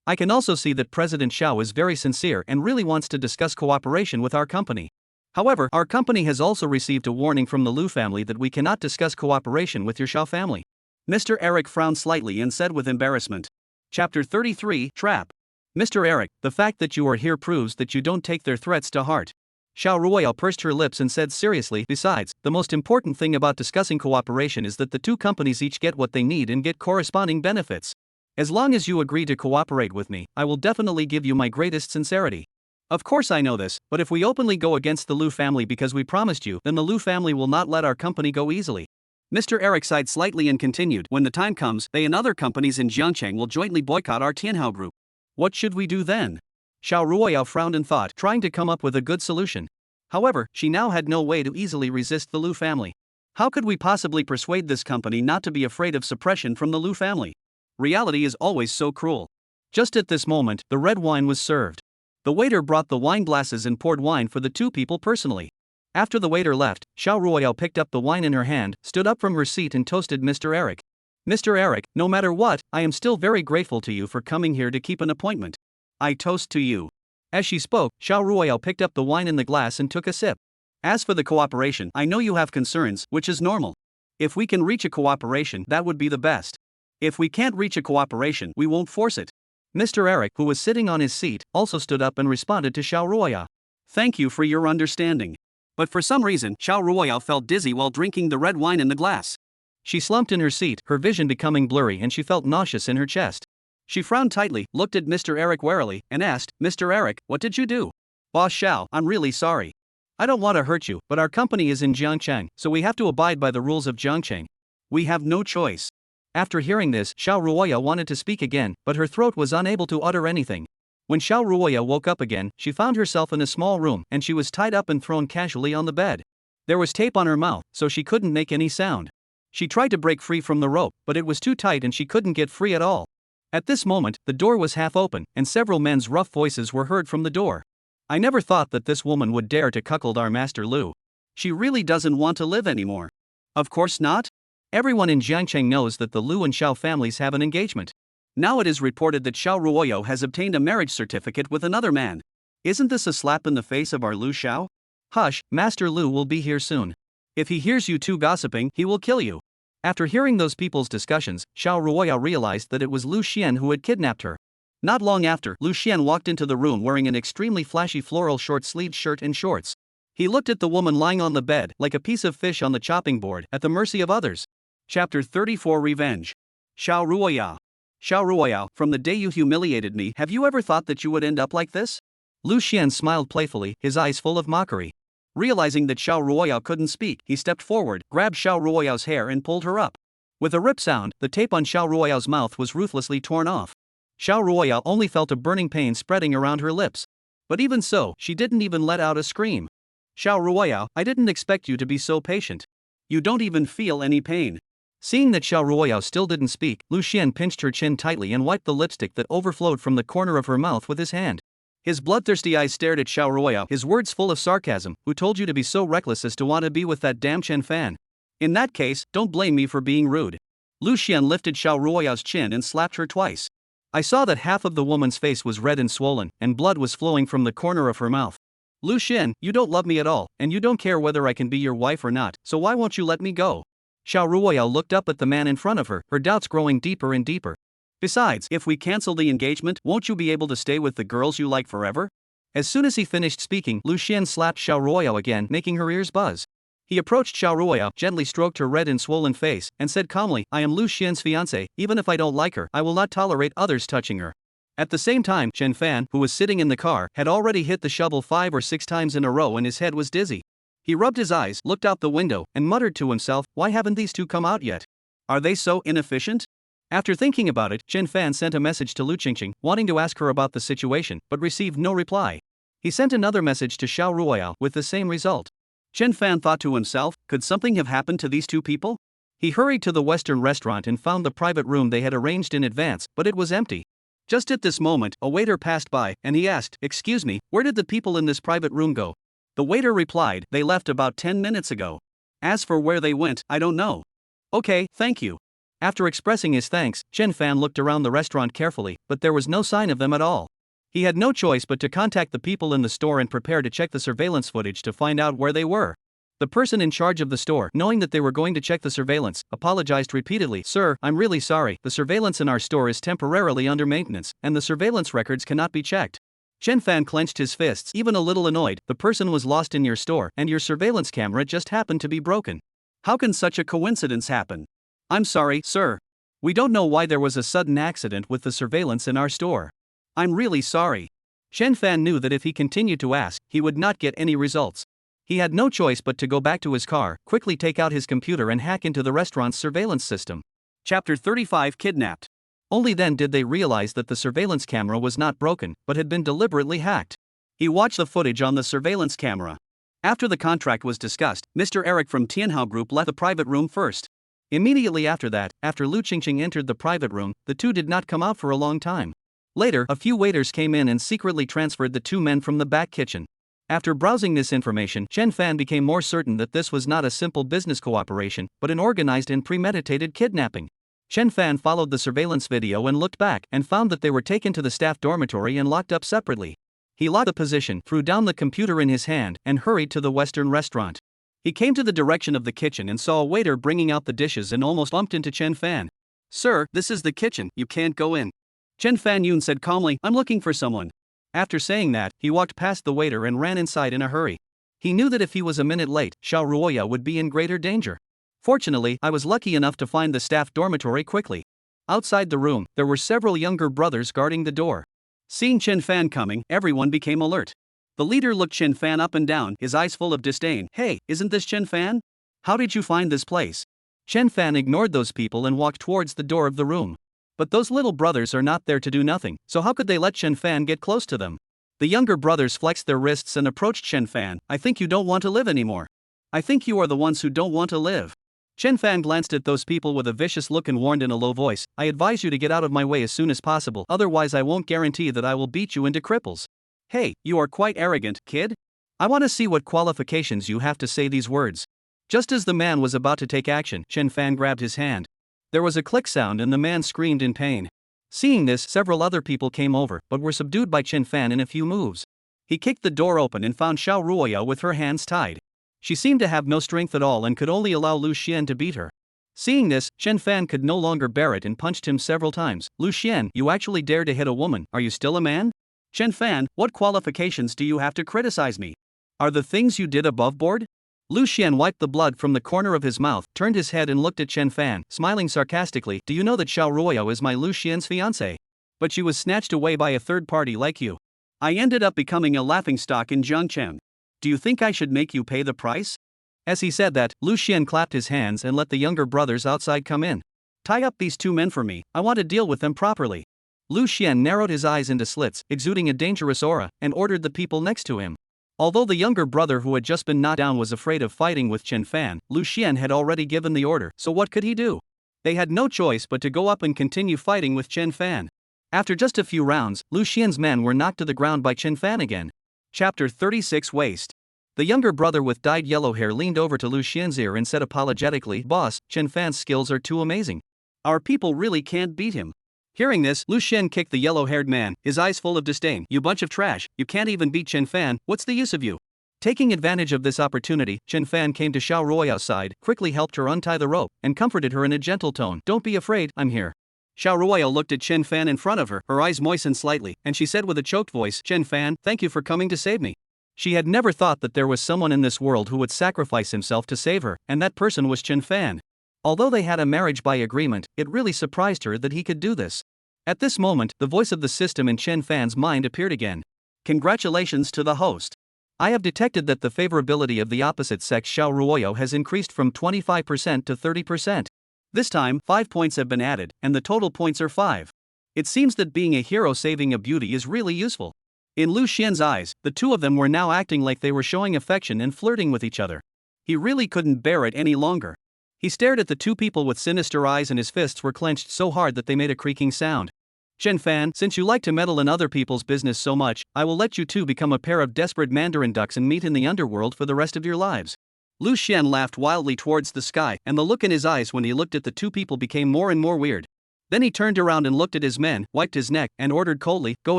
Speaker 1: I can also see that President Xiao is very sincere and really wants to discuss cooperation with our company. However, our company has also received a warning from the Lu family that we cannot discuss cooperation with your Xiao family." Mr. Eric frowned slightly and said with embarrassment. Chapter 33 Trap. "Mr. Eric, the fact that you are here proves that you don't take their threats to heart." Shia Ruaya pursed her lips and said seriously, "Besides, the most important thing about discussing cooperation is that the 2 companies each get what they need and get corresponding benefits. As long as you agree to cooperate with me, I will definitely give you my greatest sincerity. Of course I know this, but if we openly go against the Lu family because we promised you, then the Lu family will not let our company go easily." Mr. Eric sighed slightly and continued, "When the time comes, they and other companies in Jiangcheng will jointly boycott our Tianhao Group. What should we do then?" Shia Ruaya frowned and thought, trying to come up with a good solution. However, she now had no way to easily resist the Lu family. How could we possibly persuade this company not to be afraid of suppression from the Lu family? Reality is always so cruel. Just at this moment, the red wine was served. The waiter brought the wine glasses and poured wine for the 2 people personally. After the waiter left, Shia Ruaya picked up the wine in her hand, stood up from her seat and toasted Mr. Eric. Mr. Eric, no matter what, I am still very grateful to you for coming here to keep an appointment. I toast to you. As she spoke, Shia Ruaya picked up the wine in the glass and took a sip. As for the cooperation, I know you have concerns, which is normal. If we can reach a cooperation, that would be the best. If we can't reach a cooperation, we won't force it. Mr. Eric, who was sitting on his seat, also stood up and responded to Shia Ruaya. Thank you for your understanding. But for some reason, Shia Ruaya felt dizzy while drinking the red wine in the glass. She slumped in her seat, her vision becoming blurry, and she felt nauseous in her chest. She frowned tightly, looked at Mr. Eric warily, and asked, Mr. Eric, what did you do? Boss Xiao, I'm really sorry. I don't want to hurt you, but our company is in Jiangcheng, so we have to abide by the rules of Jiangcheng. We have no choice. After hearing this, Shia Ruaya wanted to speak again, but her throat was unable to utter anything. When Shia Ruaya woke up again, she found herself in a small room, and she was tied up and thrown casually on the bed. There was tape on her mouth, so she couldn't make any sound. She tried to break free from the rope, but it was too tight and she couldn't get free at all. At this moment, the door was half open, and several men's rough voices were heard from the door. I never thought that this woman would dare to cuckold our master Lu. She really doesn't want to live anymore. Of course not. Everyone in Jiangcheng knows that the Lu and Xiao families have an engagement. Now it is reported that Shia Ruoyo has obtained a marriage certificate with another man. Isn't this a slap in the face of our Lu Xiao? Hush, Master Lu will be here soon. If he hears you two gossiping, he will kill you. After hearing those people's discussions, Shia Ruaya realized that it was Lu Xian who had kidnapped her. Not long after, Lu Xian walked into the room wearing an extremely flashy floral short-sleeved shirt and shorts. He looked at the woman lying on the bed, like a piece of fish on the chopping board, at the mercy of others. Chapter 34 Revenge. Shia Ruaya. Shia Ruaya, from the day you humiliated me, have you ever thought that you would end up like this? Lu Xian smiled playfully, his eyes full of mockery. Realizing that Shia Ruaya couldn't speak, he stepped forward, grabbed Shia Ruaya's hair and pulled her up. With a rip sound, the tape on Shia Ruaya's mouth was ruthlessly torn off. Shia Ruaya only felt a burning pain spreading around her lips. But even so, she didn't even let out a scream. Shia Ruaya, I didn't expect you to be so patient. You don't even feel any pain. Seeing that Shia Ruaya still didn't speak, Lu Xian pinched her chin tightly and wiped the lipstick that overflowed from the corner of her mouth with his hand. His bloodthirsty eyes stared at Shia Ruaya, his words full of sarcasm. Who told you to be so reckless as to want to be with that damn Chen Fan? In that case, don't blame me for being rude. Lu Xian lifted Shia Ruaya's chin and slapped her twice. I saw that half of the woman's face was red and swollen, and blood was flowing from the corner of her mouth. Lu Xian, you don't love me at all, and you don't care whether I can be your wife or not, so why won't you let me go? Shia Ruaya looked up at the man in front of her, her doubts growing deeper and deeper. Besides, if we cancel the engagement, won't you be able to stay with the girls you like forever? As soon as he finished speaking, Lu Xian slapped Shia Ruaya again, making her ears buzz. He approached Shia Ruaya, gently stroked her red and swollen face, and said calmly, I am Lu Xian's fiancé, even if I don't like her, I will not tolerate others touching her. At the same time, Chen Fan, who was sitting in the car, had already hit the shovel 5 or 6 times in a row and his head was dizzy. He rubbed his eyes, looked out the window, and muttered to himself, why haven't these two come out yet? Are they so inefficient? After thinking about it, Chen Fan sent a message to Lu Qingqing, wanting to ask her about the situation, but received no reply. He sent another message to Shia Ruaya with the same result. Chen Fan thought to himself, could something have happened to these two people? He hurried to the Western restaurant and found the private room they had arranged in advance, but it was empty. Just at this moment, a waiter passed by, and he asked, excuse me, where did the people in this private room go? The waiter replied, they left about 10 minutes ago. As for where they went, I don't know. Okay, thank you. After expressing his thanks, Chen Fan looked around the restaurant carefully, but there was no sign of them at all. He had no choice but to contact the people in the store and prepare to check the surveillance footage to find out where they were. The person in charge of the store, knowing that they were going to check the surveillance, apologized repeatedly. Sir, I'm really sorry, the surveillance in our store is temporarily under maintenance, and the surveillance records cannot be checked. Chen Fan clenched his fists, even a little annoyed. The person was lost in your store, and your surveillance camera just happened to be broken. How can such a coincidence happen? I'm sorry, sir. We don't know why there was a sudden accident with the surveillance in our store. I'm really sorry. Chen Fan knew that if he continued to ask, he would not get any results. He had no choice but to go back to his car, quickly take out his computer and hack into the restaurant's surveillance system. Chapter 35 Kidnapped. Only then did they realize that the surveillance camera was not broken, but had been deliberately hacked. He watched the footage on the surveillance camera. After the contract was discussed, Mr. Eric from Tianhao Group left the private room first. Immediately after that, after Lu Qingqing entered the private room, the two did not come out for a long time. Later, a few waiters came in and secretly transferred the two men from the back kitchen. After browsing this information, Chen Fan became more certain that this was not a simple business cooperation, but an organized and premeditated kidnapping. Chen Fan followed the surveillance video and looked back and found that they were taken to the staff dormitory and locked up separately. He locked the position, threw down the computer in his hand, and hurried to the Western restaurant. He came to the direction of the kitchen and saw a waiter bringing out the dishes and almost bumped into Chen Fan. "Sir, this is the kitchen, you can't go in." Chen Fan Yun said calmly, "I'm looking for someone." After saying that, he walked past the waiter and ran inside in a hurry. He knew that if he was a minute late, Shia Ruaya would be in greater danger. Fortunately, I was lucky enough to find the staff dormitory quickly. Outside the room, there were several younger brothers guarding the door. Seeing Chen Fan coming, everyone became alert. The leader looked Chen Fan up and down, his eyes full of disdain. "Hey, isn't this Chen Fan? How did you find this place?" Chen Fan ignored those people and walked towards the door of the room. But those little brothers are not there to do nothing, so how could they let Chen Fan get close to them? The younger brothers flexed their wrists and approached Chen Fan. "I think you don't want to live anymore. I think you are the ones who don't want to live." Chen Fan glanced at those people with a vicious look and warned in a low voice, "I advise you to get out of my way as soon as possible, otherwise I won't guarantee that I will beat you into cripples." "Hey, you are quite arrogant, kid. I want to see what qualifications you have to say these words." Just as the man was about to take action, Chen Fan grabbed his hand. There was a click sound and the man screamed in pain. Seeing this, several other people came over, but were subdued by Chen Fan in a few moves. He kicked the door open and found Shia Ruaya with her hands tied. She seemed to have no strength at all and could only allow Lu Xian to beat her. Seeing this, Chen Fan could no longer bear it and punched him several times. "Lu Xian, you actually dare to hit a woman, are you still a man?" "Chen Fan, what qualifications do you have to criticize me? Are the things you did above board?" Lu Xian wiped the blood from the corner of his mouth, turned his head and looked at Chen Fan, smiling sarcastically. "Do you know that Shia Ruaya is my Lu Xian's fiancé? But she was snatched away by a third party like you. I ended up becoming a laughingstock in Zhangcheng. Do you think I should make you pay the price?" As he said that, Lu Xian clapped his hands and let the younger brothers outside come in. "Tie up these two men for me, I want to deal with them properly." Lu Xian narrowed his eyes into slits, exuding a dangerous aura, and ordered the people next to him. Although the younger brother who had just been knocked down was afraid of fighting with Chen Fan, Lu Xian had already given the order, so what could he do? They had no choice but to go up and continue fighting with Chen Fan. After just a few rounds, Lu Xian's men were knocked to the ground by Chen Fan again. Chapter 36 Waste. The younger brother with dyed yellow hair leaned over to Lu Xian's ear and said apologetically, "Boss, Chen Fan's skills are too amazing. Our people really can't beat him." Hearing this, Lu Xian kicked the yellow-haired man, his eyes full of disdain. "You bunch of trash, you can't even beat Chen Fan, what's the use of you?" Taking advantage of this opportunity, Chen Fan came to Shia Ruaya's side, quickly helped her untie the rope, and comforted her in a gentle tone. "Don't be afraid, I'm here." Shia Ruaya looked at Chen Fan in front of her, her eyes moistened slightly, and she said with a choked voice, "Chen Fan, thank you for coming to save me." She had never thought that there was someone in this world who would sacrifice himself to save her, and that person was Chen Fan. Although they had a marriage by agreement, it really surprised her that he could do this. At this moment, the voice of the system in Chen Fan's mind appeared again. "Congratulations to the host. I have detected that the favorability of the opposite sex Shia Ruaya has increased from 25% to 30%. This time, 5 points have been added, and the total points are 5. It seems that being a hero saving a beauty is really useful." In Lu Xian's eyes, the two of them were now acting like they were showing affection and flirting with each other. He really couldn't bear it any longer. He stared at the two people with sinister eyes and his fists were clenched so hard that they made a creaking sound. "Chen Fan, since you like to meddle in other people's business so much, I will let you two become a pair of desperate mandarin ducks and meet in the underworld for the rest of your lives." Lu Xian laughed wildly towards the sky, and the look in his eyes when he looked at the two people became more and more weird. Then he turned around and looked at his men, wiped his neck, and ordered coldly, "Go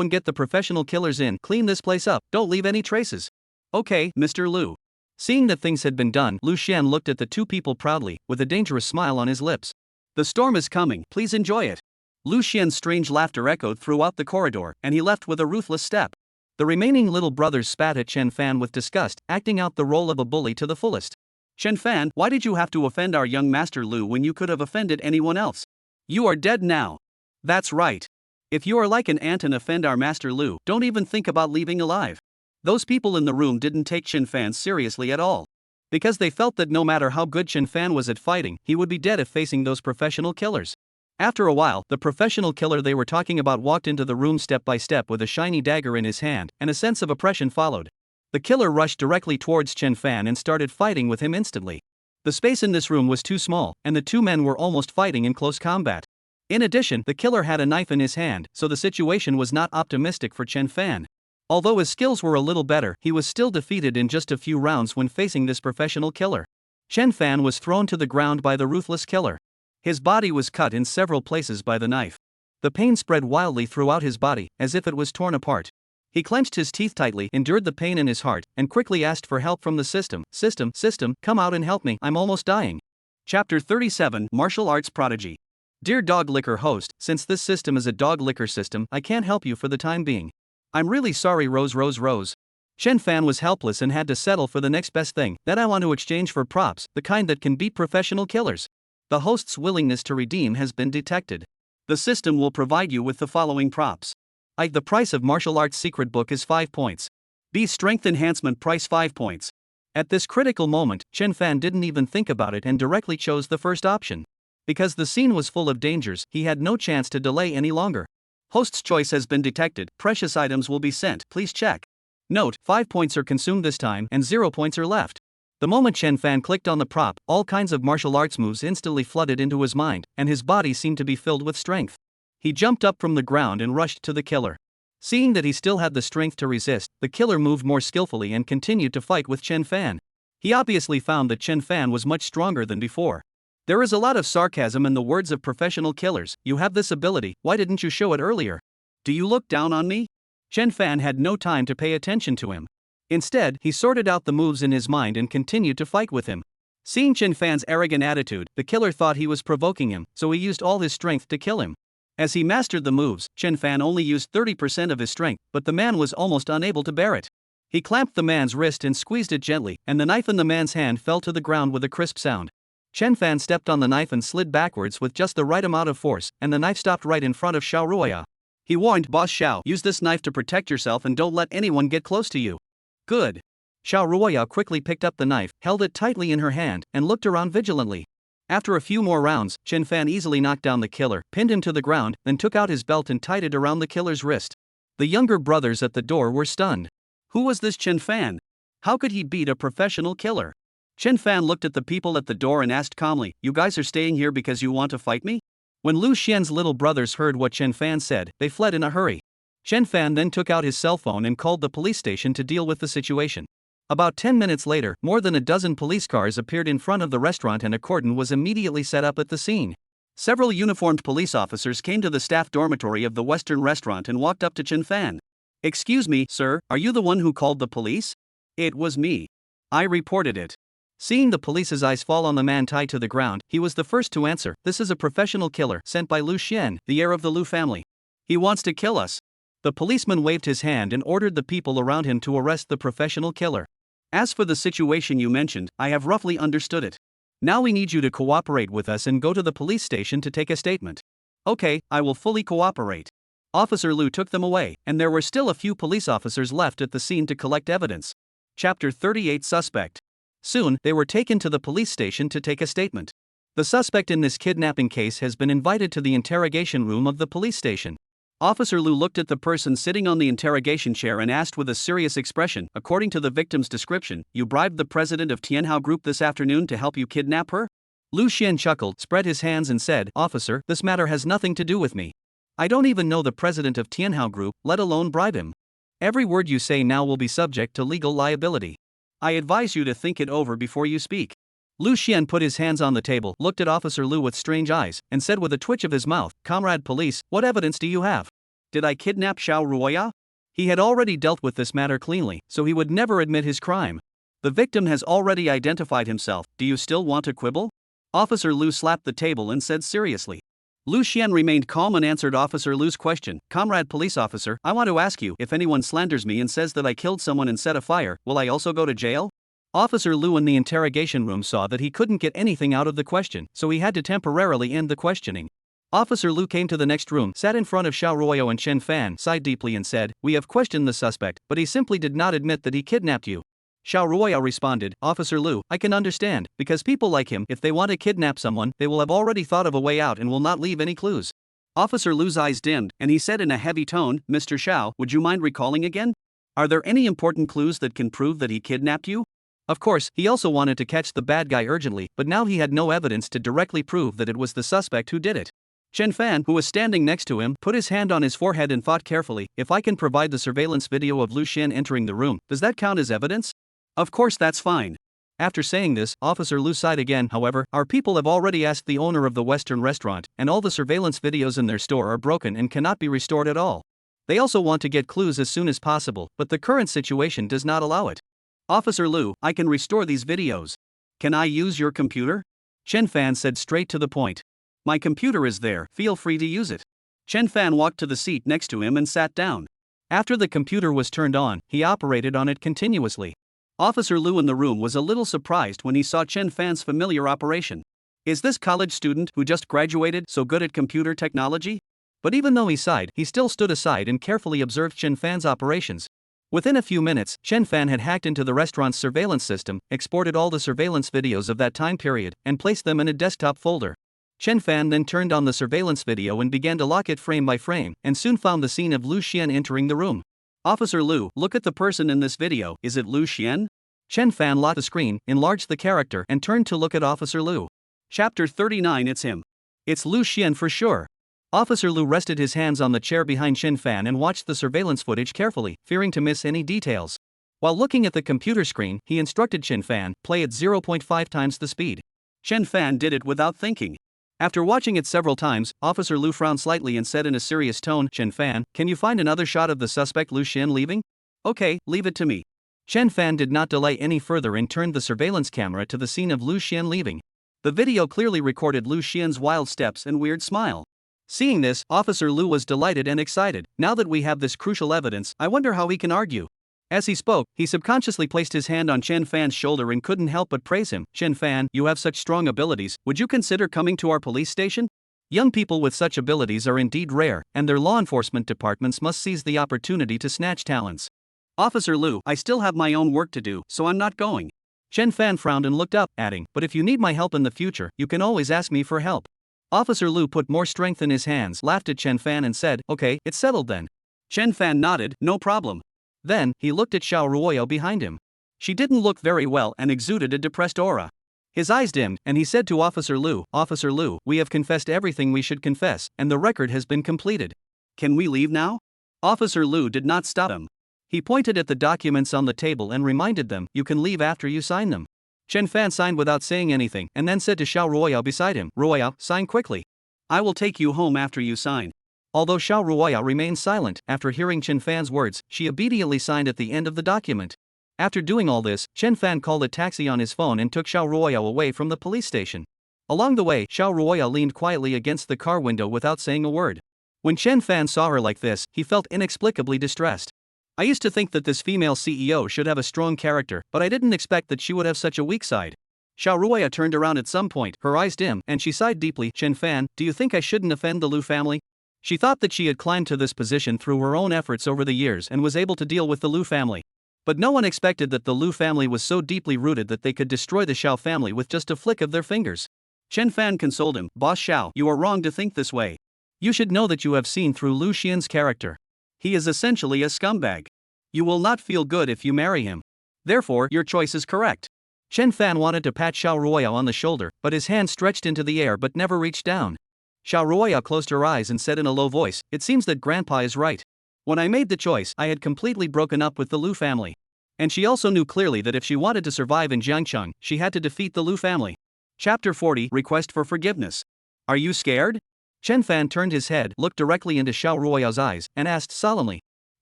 Speaker 1: and get the professional killers in, clean this place up, don't leave any traces." "Okay, Mr. Lu." Seeing that things had been done, Lu Xian looked at the two people proudly, with a dangerous smile on his lips. "The storm is coming, please enjoy it." Lu Xian's strange laughter echoed throughout the corridor, and he left with a ruthless step. The remaining little brothers spat at Chen Fan with disgust, acting out the role of a bully to the fullest. "Chen Fan, why did you have to offend our young master Lu when you could have offended anyone else? You are dead now." "That's right. If you are like an ant and offend our master Lu, don't even think about leaving alive." Those people in the room didn't take Chen Fan seriously at all. Because they felt that no matter how good Chen Fan was at fighting, he would be dead if facing those professional killers. After a while, the professional killer they were talking about walked into the room step by step with a shiny dagger in his hand, and a sense of oppression followed. The killer rushed directly towards Chen Fan and started fighting with him instantly. The space in this room was too small, and the two men were almost fighting in close combat. In addition, the killer had a knife in his hand, so the situation was not optimistic for Chen Fan. Although his skills were a little better, he was still defeated in just a few rounds when facing this professional killer. Chen Fan was thrown to the ground by the ruthless killer. His body was cut in several places by the knife. The pain spread wildly throughout his body, as if it was torn apart. He clenched his teeth tightly, endured the pain in his heart, and quickly asked for help from the system. System, come out and help me, I'm almost dying. Chapter 37, Martial Arts Prodigy. Dear Dog Liquor host, since this system is a dog liquor system, I can't help you for the time being. I'm really sorry Rose. Chen Fan was helpless and had to settle for the next best thing that I want to exchange for props, the kind that can beat professional killers. The host's willingness to redeem has been detected. The system will provide you with the following props. The price of martial arts secret book is 5 points. B. Strength enhancement price 5 points. At this critical moment, Chen Fan didn't even think about it and directly chose the first option. Because the scene was full of dangers, he had no chance to delay any longer. Host's choice has been detected, precious items will be sent, please check. Note, 5 points are consumed this time and 0 points are left. The moment Chen Fan clicked on the prop, all kinds of martial arts moves instantly flooded into his mind, and his body seemed to be filled with strength. He jumped up from the ground and rushed to the killer. Seeing that he still had the strength to resist, the killer moved more skillfully and continued to fight with Chen Fan. He obviously found that Chen Fan was much stronger than before. There is a lot of sarcasm in the words of professional killers. You have this ability, why didn't you show it earlier? Do you look down on me? Chen Fan had no time to pay attention to him. Instead, he sorted out the moves in his mind and continued to fight with him. Seeing Chen Fan's arrogant attitude, the killer thought he was provoking him, so he used all his strength to kill him. As he mastered the moves, Chen Fan only used 30% of his strength, but the man was almost unable to bear it. He clamped the man's wrist and squeezed it gently, and the knife in the man's hand fell to the ground with a crisp sound. Chen Fan stepped on the knife and slid backwards with just the right amount of force, and the knife stopped right in front of Shia Ruaya. He warned, Boss Xiao, use this knife to protect yourself and don't let anyone get close to you. Good. Shia Ruaya quickly picked up the knife, held it tightly in her hand, and looked around vigilantly. After a few more rounds, Chen Fan easily knocked down the killer, pinned him to the ground, then took out his belt and tied it around the killer's wrist. The younger brothers at the door were stunned. Who was this Chen Fan? How could he beat a professional killer? Chen Fan looked at the people at the door and asked calmly, you guys are staying here because you want to fight me? When Lu Xian's little brothers heard what Chen Fan said, they fled in a hurry. Chen Fan then took out his cell phone and called the police station to deal with the situation. About 10 minutes later, more than a dozen police cars appeared in front of the restaurant and a cordon was immediately set up at the scene. Several uniformed police officers came to the staff dormitory of the Western restaurant and walked up to Chen Fan. Excuse me, sir, are you the one who called the police? It was me. I reported it. Seeing the police's eyes fall on the man tied to the ground, he was the first to answer, this is a professional killer sent by Lu Xian, the heir of the Lu family. He wants to kill us. The policeman waved his hand and ordered the people around him to arrest the professional killer. As for the situation you mentioned, I have roughly understood it. Now we need you to cooperate with us and go to the police station to take a statement. Okay, I will fully cooperate. Officer Lu took them away, and there were still a few police officers left at the scene to collect evidence. Chapter 38 Suspect. Soon, they were taken to the police station to take a statement. The suspect in this kidnapping case has been invited to the interrogation room of the police station. Officer Lu looked at the person sitting on the interrogation chair and asked with a serious expression, according to the victim's description, you bribed the president of Tianhao Group this afternoon to help you kidnap her? Lu Xian chuckled, spread his hands and said, Officer, this matter has nothing to do with me. I don't even know the president of Tianhao Group, let alone bribe him. Every word you say now will be subject to legal liability. I advise you to think it over before you speak. Lu Xian put his hands on the table, looked at Officer Lu with strange eyes, and said with a twitch of his mouth, Comrade Police, what evidence do you have? Did I kidnap Shia Ruaya? He had already dealt with this matter cleanly, so he would never admit his crime. The victim has already identified himself, do you still want to quibble? Officer Lu slapped the table and said seriously. Lu Xian remained calm and answered Officer Lu's question, Comrade Police Officer, I want to ask you, if anyone slanders me and says that I killed someone and set a fire, will I also go to jail? Officer Lu in the interrogation room saw that he couldn't get anything out of the question, so he had to temporarily end the questioning. Officer Lu came to the next room, sat in front of Shia Ruaya and Chen Fan, sighed deeply and said, we have questioned the suspect, but he simply did not admit that he kidnapped you. Shia Ruaya responded, Officer Lu, I can understand, because people like him, if they want to kidnap someone, they will have already thought of a way out and will not leave any clues. Officer Lu's eyes dimmed, and he said in a heavy tone, Mr. Xiao, would you mind recalling again? Are there any important clues that can prove that he kidnapped you? Of course, he also wanted to catch the bad guy urgently, but now he had no evidence to directly prove that it was the suspect who did it. Chen Fan, who was standing next to him, put his hand on his forehead and thought carefully, if I can provide the surveillance video of Lu Xian entering the room, does that count as evidence? Of course that's fine. After saying this, Officer Lu sighed again. However, our people have already asked the owner of the Western restaurant, and all the surveillance videos in their store are broken and cannot be restored at all. They also want to get clues as soon as possible, but the current situation does not allow it. Officer Lu, I can restore these videos. Can I use your computer? Chen Fan said straight to the point. My computer is there, feel free to use it. Chen Fan walked to the seat next to him and sat down. After the computer was turned on, he operated on it continuously. Officer Lu in the room was a little surprised when he saw Chen Fan's familiar operation. Is this college student who just graduated so good at computer technology? But even though he sighed, he still stood aside and carefully observed Chen Fan's operations. Within a few minutes, Chen Fan had hacked into the restaurant's surveillance system, exported all the surveillance videos of that time period, and placed them in a desktop folder. Chen Fan then turned on the surveillance video and began to lock it frame by frame, and soon found the scene of Lu Xian entering the room. Officer Lu, look at the person in this video, is it Lu Xian? Chen Fan locked the screen, enlarged the character, and turned to look at Officer Lu. Chapter 39. It's him. It's Lu Xian for sure. Officer Lu rested his hands on the chair behind Chen Fan and watched the surveillance footage carefully, fearing to miss any details. While looking at the computer screen, he instructed Chen Fan, play at 0.5 times the speed. Chen Fan did it without thinking. After watching it several times, Officer Lu frowned slightly and said in a serious tone, Chen Fan, can you find another shot of the suspect Lu Xian leaving? Okay, leave it to me. Chen Fan did not delay any further and turned the surveillance camera to the scene of Lu Xian leaving. The video clearly recorded Lu Xian's wild steps and weird smile. Seeing this, Officer Lu was delighted and excited. Now that we have this crucial evidence, I wonder how he can argue. As he spoke, he subconsciously placed his hand on Chen Fan's shoulder and couldn't help but praise him. Chen Fan, you have such strong abilities, would you consider coming to our police station? Young people with such abilities are indeed rare, and their law enforcement departments must seize the opportunity to snatch talents. Officer Lu, I still have my own work to do, so I'm not going. Chen Fan frowned and looked up, adding, but if you need my help in the future, you can always ask me for help. Officer Lu put more strength in his hands, laughed at Chen Fan and said, okay, it's settled then. Chen Fan nodded, no problem. Then, he looked at Shia Ruaya behind him. She didn't look very well and exuded a depressed aura. His eyes dimmed, and he said to Officer Lu, we have confessed everything we should confess, and the record has been completed. Can we leave now? Officer Lu did not stop him. He pointed at the documents on the table and reminded them, you can leave after you sign them. Chen Fan signed without saying anything, and then said to Shia Ruaya beside him, Ruaya, sign quickly. I will take you home after you sign. Although Shia Ruaya remained silent, after hearing Chen Fan's words, she obediently signed at the end of the document. After doing all this, Chen Fan called a taxi on his phone and took Shia Ruaya away from the police station. Along the way, Shia Ruaya leaned quietly against the car window without saying a word. When Chen Fan saw her like this, he felt inexplicably distressed. I used to think that this female CEO should have a strong character, but I didn't expect that she would have such a weak side. Shia Ruaya turned around at some point, her eyes dim, and she sighed deeply. Chen Fan, do you think I shouldn't offend the Lu family? She thought that she had climbed to this position through her own efforts over the years and was able to deal with the Lu family. But no one expected that the Lu family was so deeply rooted that they could destroy the Xiao family with just a flick of their fingers. Chen Fan consoled him, Boss Xiao, you are wrong to think this way. You should know that you have seen through Lu Xian's character. He is essentially a scumbag. You will not feel good if you marry him. Therefore, your choice is correct. Chen Fan wanted to pat Shia Ruaya on the shoulder, but his hand stretched into the air but never reached down. Shia Ruaya closed her eyes and said in a low voice, it seems that Grandpa is right. When I made the choice, I had completely broken up with the Lu family. And she also knew clearly that if she wanted to survive in Jiangcheng, she had to defeat the Lu family. Chapter 40, Request for Forgiveness. Are you scared? Chen Fan turned his head, looked directly into Shia Ruaya's eyes, and asked solemnly.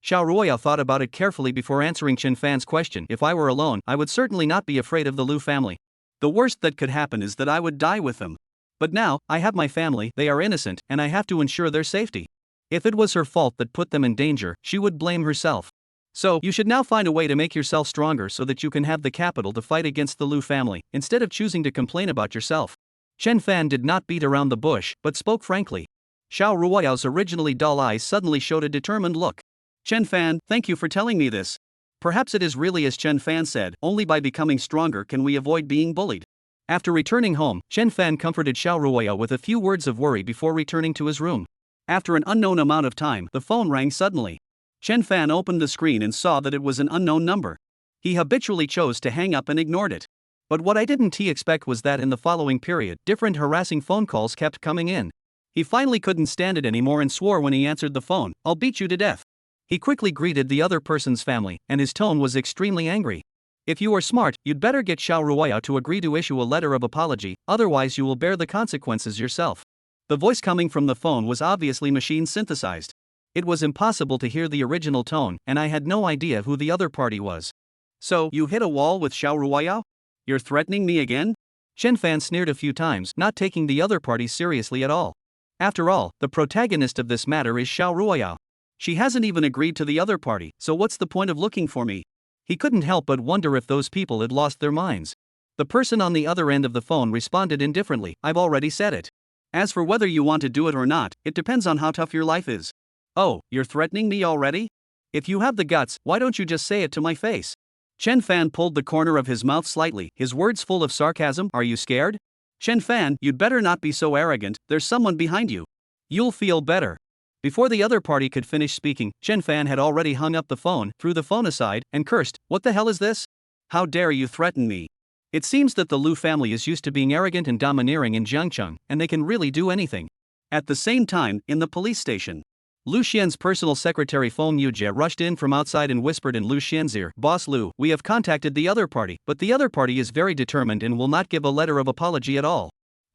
Speaker 1: Shia Ruaya thought about it carefully before answering Chen Fan's question. If I were alone, I would certainly not be afraid of the Lu family. The worst that could happen is that I would die with them. But now, I have my family, they are innocent, and I have to ensure their safety. If it was her fault that put them in danger, she would blame herself. So, you should now find a way to make yourself stronger so that you can have the capital to fight against the Lu family, instead of choosing to complain about yourself. Chen Fan did not beat around the bush, but spoke frankly. Shia Ruaya's originally dull eyes suddenly showed a determined look. Chen Fan, thank you for telling me this. Perhaps it is really as Chen Fan said, only by becoming stronger can we avoid being bullied. After returning home, Chen Fan comforted Shia Ruaya with a few words of worry before returning to his room. After an unknown amount of time, the phone rang suddenly. Chen Fan opened the screen and saw that it was an unknown number. He habitually chose to hang up and ignored it. But what didn't he expect was that in the following period, different harassing phone calls kept coming in. He finally couldn't stand it anymore and swore when he answered the phone, I'll beat you to death. He quickly greeted the other person's family, and his tone was extremely angry. If you are smart, you'd better get Shia Ruaya to agree to issue a letter of apology, otherwise you will bear the consequences yourself. The voice coming from the phone was obviously machine synthesized. It was impossible to hear the original tone, and I had no idea who the other party was. So, you hit a wall with Shia Ruaya? You're threatening me again? Chen Fan sneered a few times, not taking the other party seriously at all. After all, the protagonist of this matter is Shia Ruaya. She hasn't even agreed to the other party, so what's the point of looking for me? He couldn't help but wonder if those people had lost their minds. The person on the other end of the phone responded indifferently, I've already said it. As for whether you want to do it or not, it depends on how tough your life is. Oh, you're threatening me already? If you have the guts, why don't you just say it to my face? Chen Fan pulled the corner of his mouth slightly, his words full of sarcasm. Are you scared? Chen Fan, you'd better not be so arrogant, there's someone behind you. You'll feel better. Before the other party could finish speaking, Chen Fan had already hung up the phone, threw the phone aside, and cursed, What the hell is this? How dare you threaten me? It seems that the Lu family is used to being arrogant and domineering in Jiangcheng, and they can really do anything. At the same time, in the police station, Lu Xian's personal secretary Feng Yujie rushed in from outside and whispered in Lu Xian's ear, Boss Lu, we have contacted the other party, but the other party is very determined and will not give a letter of apology at all.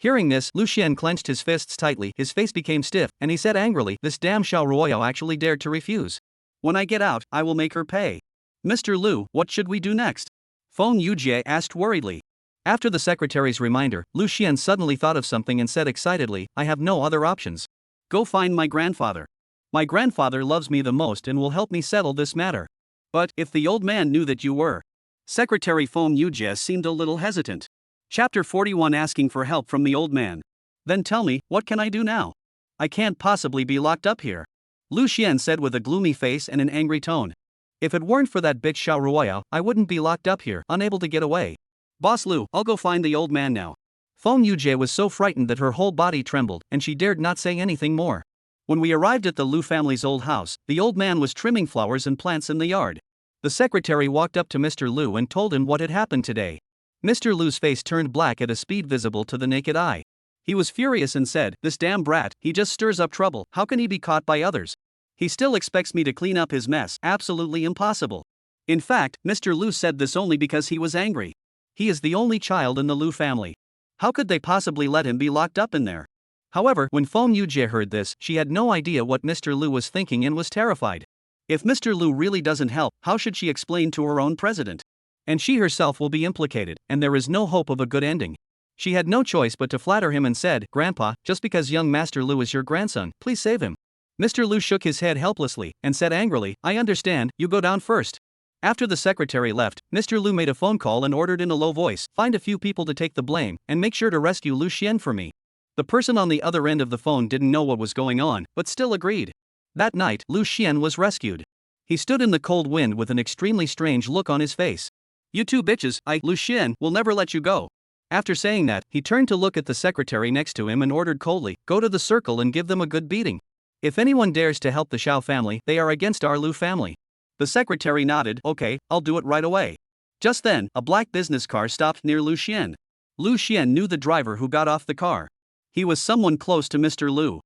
Speaker 1: Hearing this, Lu Xian clenched his fists tightly, his face became stiff, and he said angrily, This damn Shia Ruaya actually dared to refuse. When I get out, I will make her pay. Mr. Lu, what should we do next? Feng Yujie asked worriedly. After the secretary's reminder, Lu Xian suddenly thought of something and said excitedly, I have no other options. Go find my grandfather. My grandfather loves me the most and will help me settle this matter. But, if the old man knew that you were. Secretary Feng Yujie seemed a little hesitant. Chapter 41 Asking for help from the old man. Then tell me, what can I do now? I can't possibly be locked up here. Lu Xian said with a gloomy face and an angry tone. If it weren't for that bitch Shia Ruaya, I wouldn't be locked up here, unable to get away. Boss Lu, I'll go find the old man now. Feng Yujie was so frightened that her whole body trembled, and she dared not say anything more. When we arrived at the Lu family's old house, the old man was trimming flowers and plants in the yard. The secretary walked up to Mr. Lu and told him what had happened today. Mr. Lu's face turned black at a speed visible to the naked eye. He was furious and said, This damn brat, he just stirs up trouble, how can he be caught by others? He still expects me to clean up his mess, absolutely impossible. In fact, Mr. Lu said this only because he was angry. He is the only child in the Lu family. How could they possibly let him be locked up in there? However, when Feng Yujie heard this, she had no idea what Mr. Lu was thinking and was terrified. If Mr. Lu really doesn't help, how should she explain to her own president? And she herself will be implicated, and there is no hope of a good ending. She had no choice but to flatter him and said, Grandpa, just because young Master Lu is your grandson, please save him. Mr. Lu shook his head helplessly, and said angrily, I understand, you go down first. After the secretary left, Mr. Lu made a phone call and ordered in a low voice, Find a few people to take the blame, and make sure to rescue Lu Xian for me. The person on the other end of the phone didn't know what was going on, but still agreed. That night, Lu Xian was rescued. He stood in the cold wind with an extremely strange look on his face. You two bitches, Lu Xian, will never let you go. After saying that, he turned to look at the secretary next to him and ordered coldly, Go to the circle and give them a good beating. If anyone dares to help the Xiao family, they are against our Lu family. The secretary nodded, Okay, I'll do it right away. Just then, a black business car stopped near Lu Xian. Lu Xian knew the driver who got off the car. He was someone close to Mr. Lu.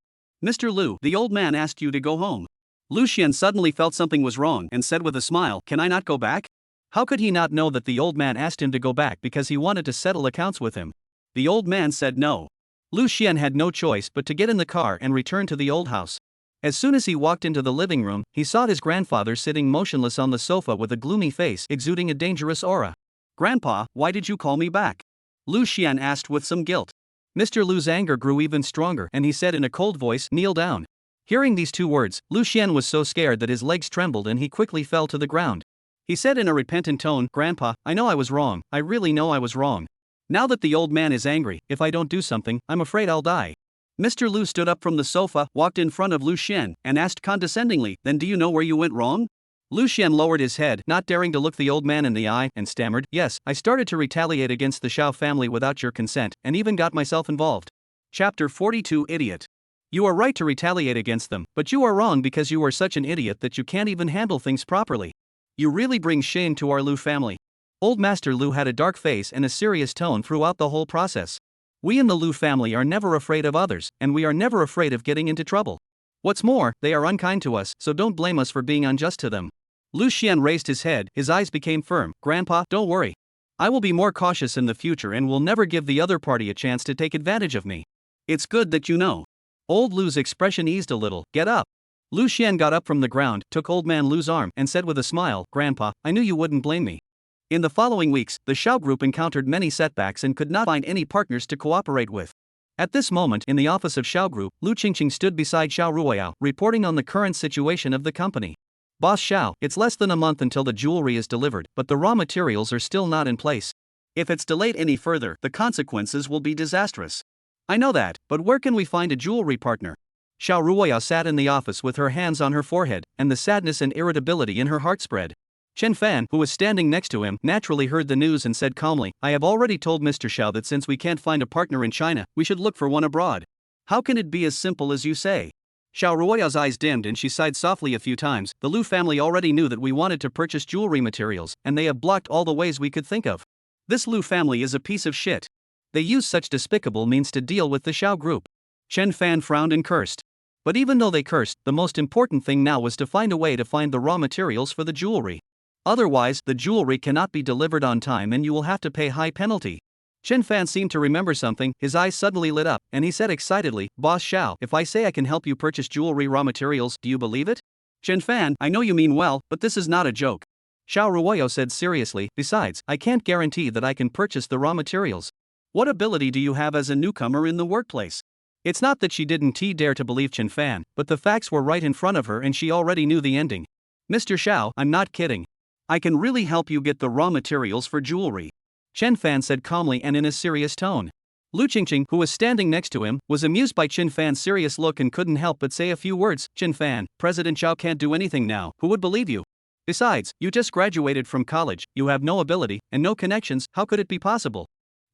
Speaker 1: Mr. Lu, the old man asked you to go home. Lu Xian suddenly felt something was wrong and said with a smile, Can I not go back? How could he not know that the old man asked him to go back because he wanted to settle accounts with him? The old man said no. Lu Xian had no choice but to get in the car and return to the old house. As soon as he walked into the living room, he saw his grandfather sitting motionless on the sofa with a gloomy face exuding a dangerous aura. Grandpa, why did you call me back? Lu Xian asked with some guilt. Mr. Lu's anger grew even stronger and he said in a cold voice, Kneel down. Hearing these two words, Lu Xian was so scared that his legs trembled and he quickly fell to the ground. He said in a repentant tone, Grandpa, I know I was wrong, I really know I was wrong. Now that the old man is angry, if I don't do something, I'm afraid I'll die. Mr. Lu stood up from the sofa, walked in front of Lu Xian, and asked condescendingly, Then do you know where you went wrong? Lu Xian lowered his head, not daring to look the old man in the eye, and stammered, Yes, I started to retaliate against the Xiao family without your consent, and even got myself involved. Chapter 42 Idiot. You are right to retaliate against them, but you are wrong because you are such an idiot that you can't even handle things properly. You really bring shame to our Lu family. Old Master Lu had a dark face and a serious tone throughout the whole process. We in the Lu family are never afraid of others, and we are never afraid of getting into trouble. What's more, they are unkind to us, so don't blame us for being unjust to them. Lu Xian raised his head, his eyes became firm. Grandpa, don't worry. I will be more cautious in the future and will never give the other party a chance to take advantage of me. It's good that you know. Old Lu's expression eased a little. Get up. Lu Xian got up from the ground, took Old Man Lu's arm, and said with a smile, Grandpa, I knew you wouldn't blame me. In the following weeks, the Xiao group encountered many setbacks and could not find any partners to cooperate with. At this moment, in the office of Xiao Group, Lu Qingqing stood beside Shia Ruaya, reporting on the current situation of the company. Boss Xiao, it's less than a month until the jewelry is delivered, but the raw materials are still not in place. If it's delayed any further, the consequences will be disastrous. I know that, but where can we find a jewelry partner? Shia Ruaya sat in the office with her hands on her forehead, and the sadness and irritability in her heart spread. Chen Fan, who was standing next to him, naturally heard the news and said calmly, I have already told Mr. Xiao that since we can't find a partner in China, we should look for one abroad. How can it be as simple as you say? Shia Ruoya's eyes dimmed and she sighed softly a few times. The Lu family already knew that we wanted to purchase jewelry materials, and they have blocked all the ways we could think of. This Lu family is a piece of shit. They use such despicable means to deal with the Xiao group. Chen Fan frowned and cursed. But even though they cursed, the most important thing now was to find a way to find the raw materials for the jewelry. Otherwise, the jewelry cannot be delivered on time and you will have to pay high penalty. Chen Fan seemed to remember something, his eyes suddenly lit up, and he said excitedly, Boss Xiao, if I say I can help you purchase jewelry raw materials, do you believe it? Chen Fan, I know you mean well, but this is not a joke. Shia Ruaya said seriously, besides, I can't guarantee that I can purchase the raw materials. What ability do you have as a newcomer in the workplace? It's not that she didn't dare to believe Chen Fan, but the facts were right in front of her and she already knew the ending. Mr. Xiao, I'm not kidding. I can really help you get the raw materials for jewelry. Chen Fan said calmly and in a serious tone. Lu Qingqing, who was standing next to him, was amused by Chen Fan's serious look and couldn't help but say a few words. Chen Fan, President Xiao can't do anything now, who would believe you? Besides, you just graduated from college, you have no ability, and no connections, how could it be possible?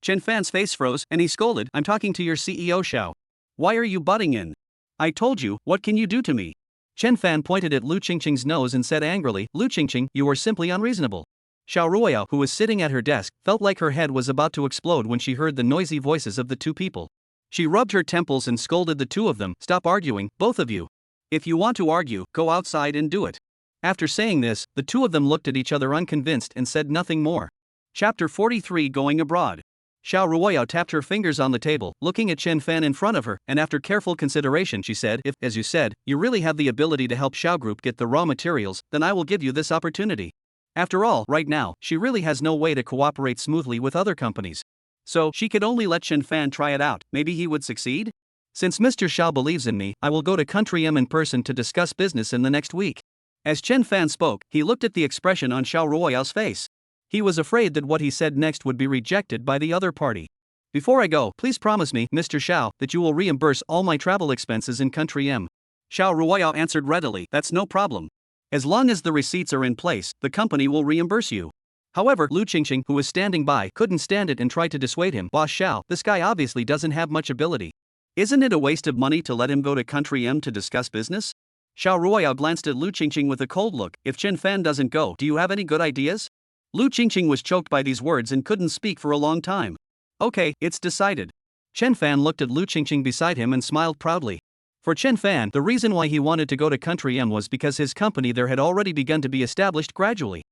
Speaker 1: Chen Fan's face froze, and he scolded, I'm talking to your CEO Xiao. Why are you butting in? I told you, what can you do to me? Chen Fan pointed at Lu Qingqing's nose and said angrily, Lu Qingqing, you are simply unreasonable. Shia Ruaya, who was sitting at her desk, felt like her head was about to explode when she heard the noisy voices of the two people. She rubbed her temples and scolded the two of them, stop arguing, both of you. If you want to argue, go outside and do it. After saying this, the two of them looked at each other unconvinced and said nothing more. Chapter 43 Going Abroad. Shia Ruaya tapped her fingers on the table, looking at Chen Fan in front of her, and after careful consideration she said, if, as you said, you really have the ability to help Xiao Group get the raw materials, then I will give you this opportunity. After all, right now, she really has no way to cooperate smoothly with other companies. So, she could only let Chen Fan try it out, maybe he would succeed? Since Mr. Xiao believes in me, I will go to Country M in person to discuss business in the next week. As Chen Fan spoke, he looked at the expression on Shia Ruoya's face. He was afraid that what he said next would be rejected by the other party. Before I go, please promise me, Mr. Xiao, that you will reimburse all my travel expenses in Country M. Shia Ruaya answered readily, that's no problem. As long as the receipts are in place, the company will reimburse you. However, Lu Qingqing, who was standing by, couldn't stand it and tried to dissuade him. Boss Xiao, this guy obviously doesn't have much ability. Isn't it a waste of money to let him go to Country M to discuss business? Shia Ruaya glanced at Lu Qingqing with a cold look. If Chen Fan doesn't go, do you have any good ideas? Lu Qingqing was choked by these words and couldn't speak for a long time. Okay, it's decided. Chen Fan looked at Lu Qingqing beside him and smiled proudly. For Chen Fan, the reason why he wanted to go to Country M was because his company there had already begun to be established gradually.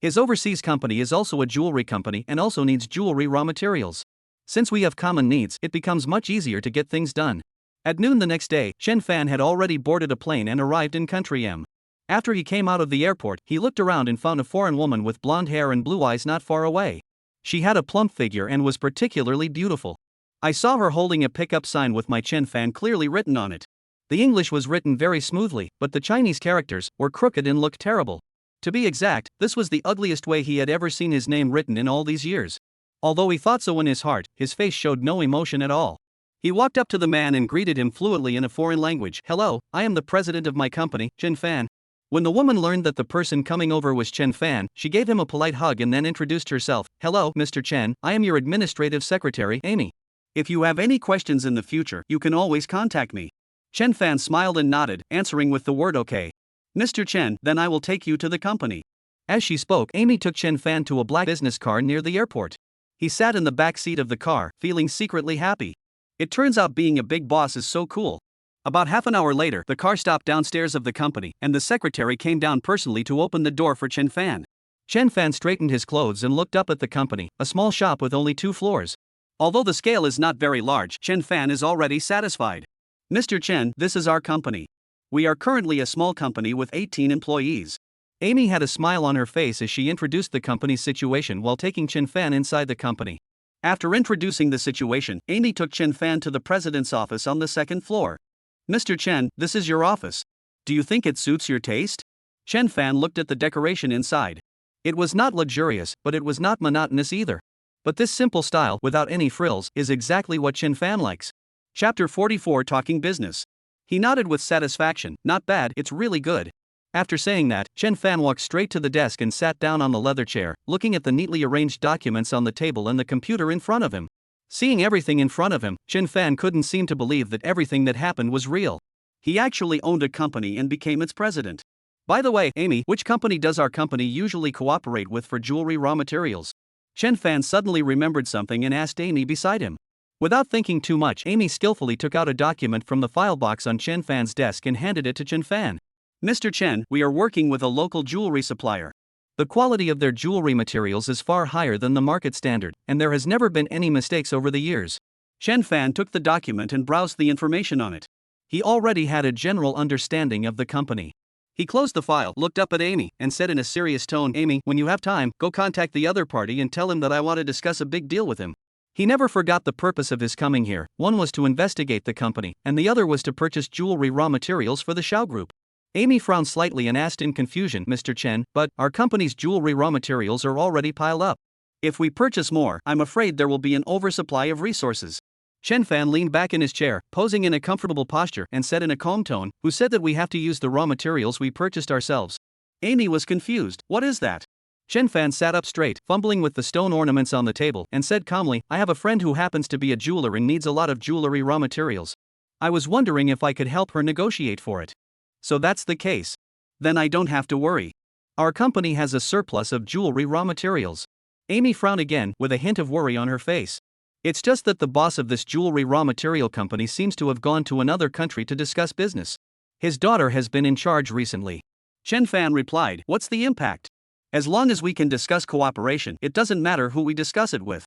Speaker 1: His overseas company is also a jewelry company and also needs jewelry raw materials. Since we have common needs, it becomes much easier to get things done. At noon the next day, Chen Fan had already boarded a plane and arrived in Country M. After he came out of the airport, he looked around and found a foreign woman with blonde hair and blue eyes not far away. She had a plump figure and was particularly beautiful. I saw her holding a pickup sign with my Chen Fan clearly written on it. The English was written very smoothly, but the Chinese characters were crooked and looked terrible. To be exact, this was the ugliest way he had ever seen his name written in all these years. Although he thought so in his heart, his face showed no emotion at all. He walked up to the man and greeted him fluently in a foreign language. Hello, I am the president of my company, Chen Fan. When the woman learned that the person coming over was Chen Fan, she gave him a polite hug and then introduced herself. Hello, Mr. Chen, I am your administrative secretary, Amy. If you have any questions in the future, you can always contact me. Chen Fan smiled and nodded, answering with the word okay. Mr. Chen, then I will take you to the company. As she spoke, Amy took Chen Fan to a black business car near the airport. He sat in the back seat of the car, feeling secretly happy. It turns out being a big boss is so cool. About half an hour later, the car stopped downstairs of the company, and the secretary came down personally to open the door for Chen Fan. Chen Fan straightened his clothes and looked up at the company, a small shop with only 2 floors. Although the scale is not very large, Chen Fan is already satisfied. Mr. Chen, this is our company. We are currently a small company with 18 employees. Amy had a smile on her face as she introduced the company's situation while taking Chen Fan inside the company. After introducing the situation, Amy took Chen Fan to the president's office on the 2nd floor. Mr. Chen, this is your office. Do you think it suits your taste? Chen Fan looked at the decoration inside. It was not luxurious, but it was not monotonous either. But this simple style, without any frills, is exactly what Chen Fan likes. Chapter 44 Talking Business. He nodded with satisfaction. Not bad, it's really good. After saying that, Chen Fan walked straight to the desk and sat down on the leather chair, looking at the neatly arranged documents on the table and the computer in front of him. Seeing everything in front of him, Chen Fan couldn't seem to believe that everything that happened was real. He actually owned a company and became its president. By the way, Amy, which company does our company usually cooperate with for jewelry raw materials? Chen Fan suddenly remembered something and asked Amy beside him. Without thinking too much, Amy skillfully took out a document from the file box on Chen Fan's desk and handed it to Chen Fan. Mr. Chen, we are working with a local jewelry supplier. The quality of their jewelry materials is far higher than the market standard, and there has never been any mistakes over the years. Chen Fan took the document and browsed the information on it. He already had a general understanding of the company. He closed the file, looked up at Amy, and said in a serious tone, Amy, when you have time, go contact the other party and tell him that I want to discuss a big deal with him. He never forgot the purpose of his coming here. One was to investigate the company, and the other was to purchase jewelry raw materials for the Shao Group. Amy frowned slightly and asked in confusion, Mr. Chen, but our company's jewelry raw materials are already piled up. If we purchase more, I'm afraid there will be an oversupply of resources. Chen Fan leaned back in his chair, posing in a comfortable posture, and said in a calm tone, who said that we have to use the raw materials we purchased ourselves? Amy was confused. What is that? Chen Fan sat up straight, fumbling with the stone ornaments on the table, and said calmly, I have a friend who happens to be a jeweler and needs a lot of jewelry raw materials. I was wondering if I could help her negotiate for it. So that's the case. Then I don't have to worry. Our company has a surplus of jewelry raw materials. Amy frowned again, with a hint of worry on her face. It's just that the boss of this jewelry raw material company seems to have gone to another country to discuss business. His daughter has been in charge recently. Chen Fan replied, what's the impact? As long as we can discuss cooperation, it doesn't matter who we discuss it with.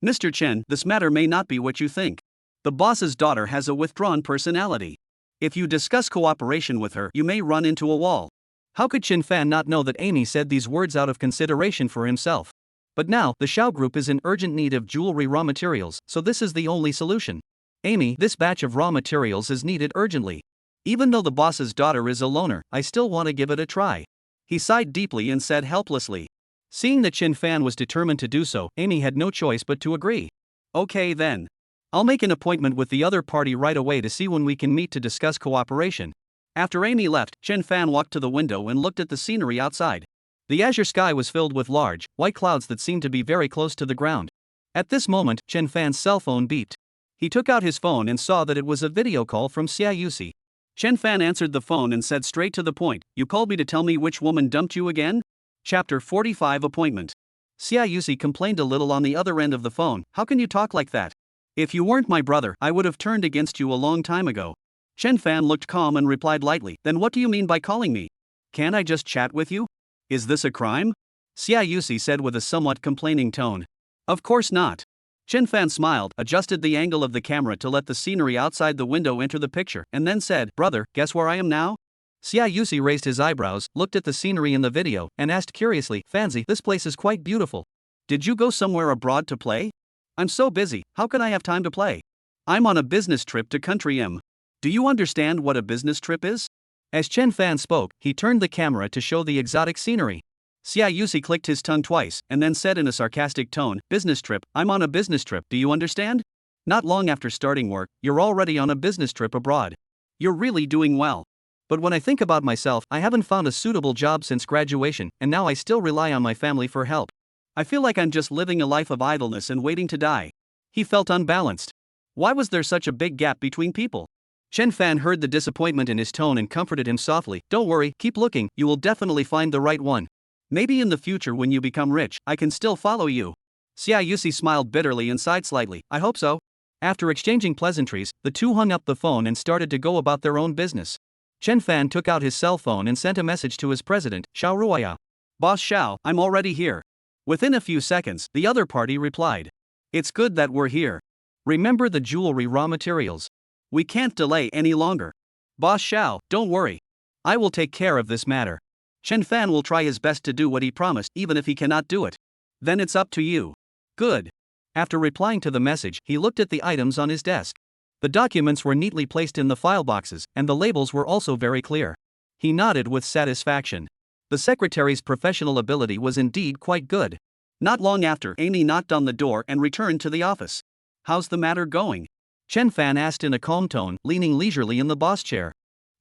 Speaker 1: Mr. Chen, this matter may not be what you think. The boss's daughter has a withdrawn personality. If you discuss cooperation with her, you may run into a wall. How could Chen Fan not know that Amy said these words out of consideration for himself? But now, the Shao Group is in urgent need of jewelry raw materials, so this is the only solution. Amy, this batch of raw materials is needed urgently. Even though the boss's daughter is a loner, I still want to give it a try. He sighed deeply and said helplessly. Seeing that Chen Fan was determined to do so, Amy had no choice but to agree. Okay then. I'll make an appointment with the other party right away to see when we can meet to discuss cooperation. After Amy left, Chen Fan walked to the window and looked at the scenery outside. The azure sky was filled with large, white clouds that seemed to be very close to the ground. At this moment, Chen Fan's cell phone beeped. He took out his phone and saw that it was a video call from Xia Yusi. Chen Fan answered the phone and said straight to the point, you called me to tell me which woman dumped you again? Chapter 45 Appointment. Xia Yusi complained a little on the other end of the phone, how can you talk like that? If you weren't my brother, I would have turned against you a long time ago. Chen Fan looked calm and replied lightly, then what do you mean by calling me? Can't I just chat with you? Is this a crime? Xia Yusi said with a somewhat complaining tone. Of course not. Chen Fan smiled, adjusted the angle of the camera to let the scenery outside the window enter the picture, and then said, brother, guess where I am now? Xia Yusi raised his eyebrows, looked at the scenery in the video, and asked curiously, Fanzi, this place is quite beautiful. Did you go somewhere abroad to play? I'm so busy, how can I have time to play? I'm on a business trip to country M. Do you understand what a business trip is? As Chen Fan spoke, he turned the camera to show the exotic scenery. Xia Yusi clicked his tongue twice, and then said in a sarcastic tone, business trip, I'm on a business trip, do you understand? Not long after starting work, you're already on a business trip abroad. You're really doing well. But when I think about myself, I haven't found a suitable job since graduation, and now I still rely on my family for help. I feel like I'm just living a life of idleness and waiting to die. He felt unbalanced. Why was there such a big gap between people? Chen Fan heard the disappointment in his tone and comforted him softly, don't worry, keep looking, you will definitely find the right one. Maybe in the future when you become rich, I can still follow you. Xia Yusi smiled bitterly and sighed slightly, I hope so. After exchanging pleasantries, the two hung up the phone and started to go about their own business. Chen Fan took out his cell phone and sent a message to his president, Shia Ruaya. Boss Xiao, I'm already here. Within a few seconds, the other party replied. It's good that we're here. Remember the jewelry raw materials. We can't delay any longer. Boss Xiao, don't worry. I will take care of this matter. Chen Fan will try his best to do what he promised even if he cannot do it. Then it's up to you. Good. After replying to the message, he looked at the items on his desk. The documents were neatly placed in the file boxes, and the labels were also very clear. He nodded with satisfaction. The secretary's professional ability was indeed quite good. Not long after, Amy knocked on the door and returned to the office. How's the matter going? Chen Fan asked in a calm tone, leaning leisurely in the boss chair.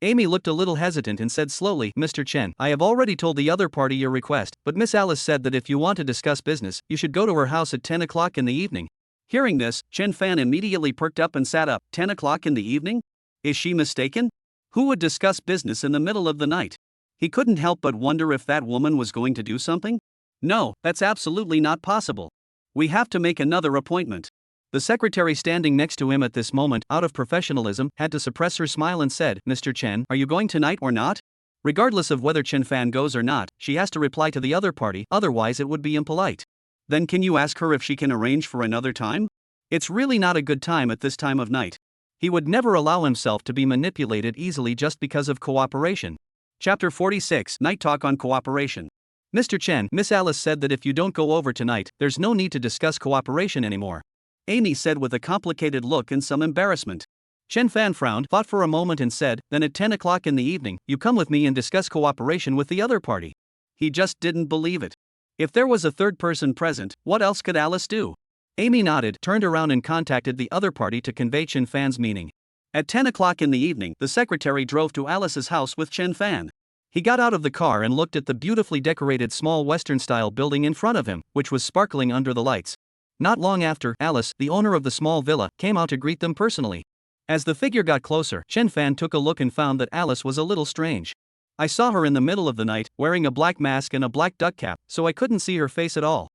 Speaker 1: Amy looked a little hesitant and said slowly, Mr. Chen, I have already told the other party your request, but Miss Alice said that if you want to discuss business, you should go to her house at 10 o'clock in the evening. Hearing this, Chen Fan immediately perked up and sat up. 10 o'clock in the evening? Is she mistaken? Who would discuss business in the middle of the night? He couldn't help but wonder if that woman was going to do something. No, that's absolutely not possible. We have to make another appointment. The secretary standing next to him at this moment, out of professionalism, had to suppress her smile and said, Mr. Chen, are you going tonight or not? Regardless of whether Chen Fan goes or not, she has to reply to the other party, otherwise it would be impolite. Then can you ask her if she can arrange for another time? It's really not a good time at this time of night. He would never allow himself to be manipulated easily just because of cooperation. Chapter 46, Night Talk on Cooperation. Mr. Chen, Miss Alice said that if you don't go over tonight, there's no need to discuss cooperation anymore. Amy said with a complicated look and some embarrassment. Chen Fan frowned, thought for a moment and said, then at 10 o'clock in the evening, you come with me and discuss cooperation with the other party. He just didn't believe it. If there was a third person present, what else could Alice do? Amy nodded, turned around and contacted the other party to convey Chen Fan's meaning. At 10 o'clock in the evening, the secretary drove to Alice's house with Chen Fan. He got out of the car and looked at the beautifully decorated small Western-style building in front of him, which was sparkling under the lights. Not long after, Alice, the owner of the small villa, came out to greet them personally. As the figure got closer, Chen Fan took a look and found that Alice was a little strange. I saw her in the middle of the night, wearing a black mask and a black duck cap, so I couldn't see her face at all.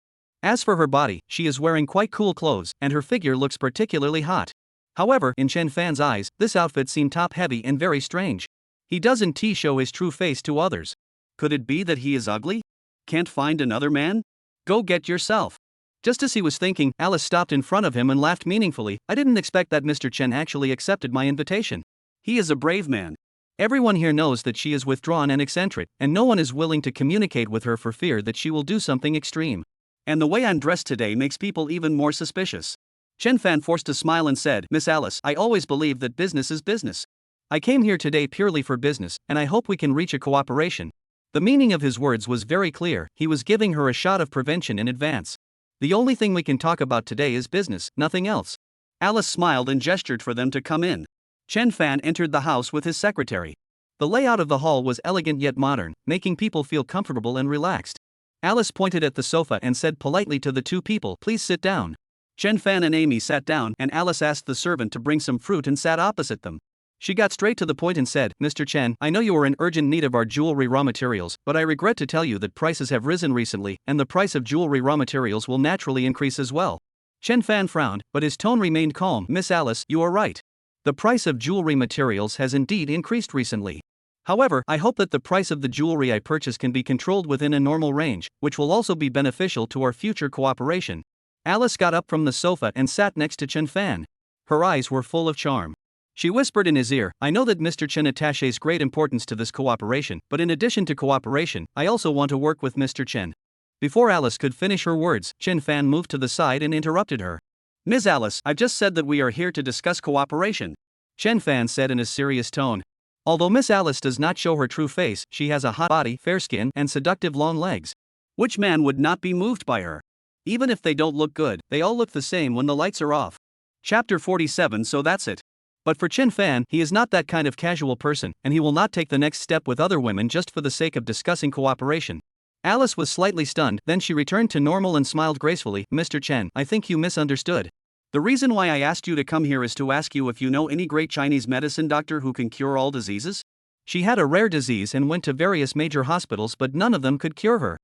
Speaker 1: As for her body, she is wearing quite cool clothes, and her figure looks particularly hot. However, in Chen Fan's eyes, this outfit seemed top-heavy and very strange. He doesn't show his true face to others. Could it be that he is ugly? Can't find another man? Go get yourself. Just as he was thinking, Alice stopped in front of him and laughed meaningfully. I didn't expect that Mr. Chen actually accepted my invitation. He is a brave man. Everyone here knows that she is withdrawn and eccentric, and no one is willing to communicate with her for fear that she will do something extreme. And the way I'm dressed today makes people even more suspicious. Chen Fan forced a smile and said, Miss Alice, I always believe that business is business. I came here today purely for business, and I hope we can reach a cooperation. The meaning of his words was very clear. He was giving her a shot of prevention in advance. The only thing we can talk about today is business, nothing else. Alice smiled and gestured for them to come in. Chen Fan entered the house with his secretary. The layout of the hall was elegant yet modern, making people feel comfortable and relaxed. Alice pointed at the sofa and said politely to the two people, please sit down. Chen Fan and Amy sat down, and Alice asked the servant to bring some fruit and sat opposite them. She got straight to the point and said, Mr. Chen, I know you are in urgent need of our jewelry raw materials, but I regret to tell you that prices have risen recently, and the price of jewelry raw materials will naturally increase as well. Chen Fan frowned, but his tone remained calm. Miss Alice, you are right. The price of jewelry materials has indeed increased recently. However, I hope that the price of the jewelry I purchase can be controlled within a normal range, which will also be beneficial to our future cooperation. Alice got up from the sofa and sat next to Chen Fan. Her eyes were full of charm. She whispered in his ear, I know that Mr. Chen attaches great importance to this cooperation, but in addition to cooperation, I also want to work with Mr. Chen. Before Alice could finish her words, Chen Fan moved to the side and interrupted her. Ms. Alice, I've just said that we are here to discuss cooperation. Chen Fan said in a serious tone. Although Miss Alice does not show her true face, she has a hot body, fair skin, and seductive long legs. Which man would not be moved by her? Even if they don't look good, they all look the same when the lights are off. Chapter 47. So that's it. But for Chen Fan, he is not that kind of casual person, and he will not take the next step with other women just for the sake of discussing cooperation. Alice was slightly stunned, then she returned to normal and smiled gracefully. Mr. Chen, I think you misunderstood. The reason why I asked you to come here is to ask you if you know any great Chinese medicine doctor who can cure all diseases? She had a rare disease and went to various major hospitals, but none of them could cure her.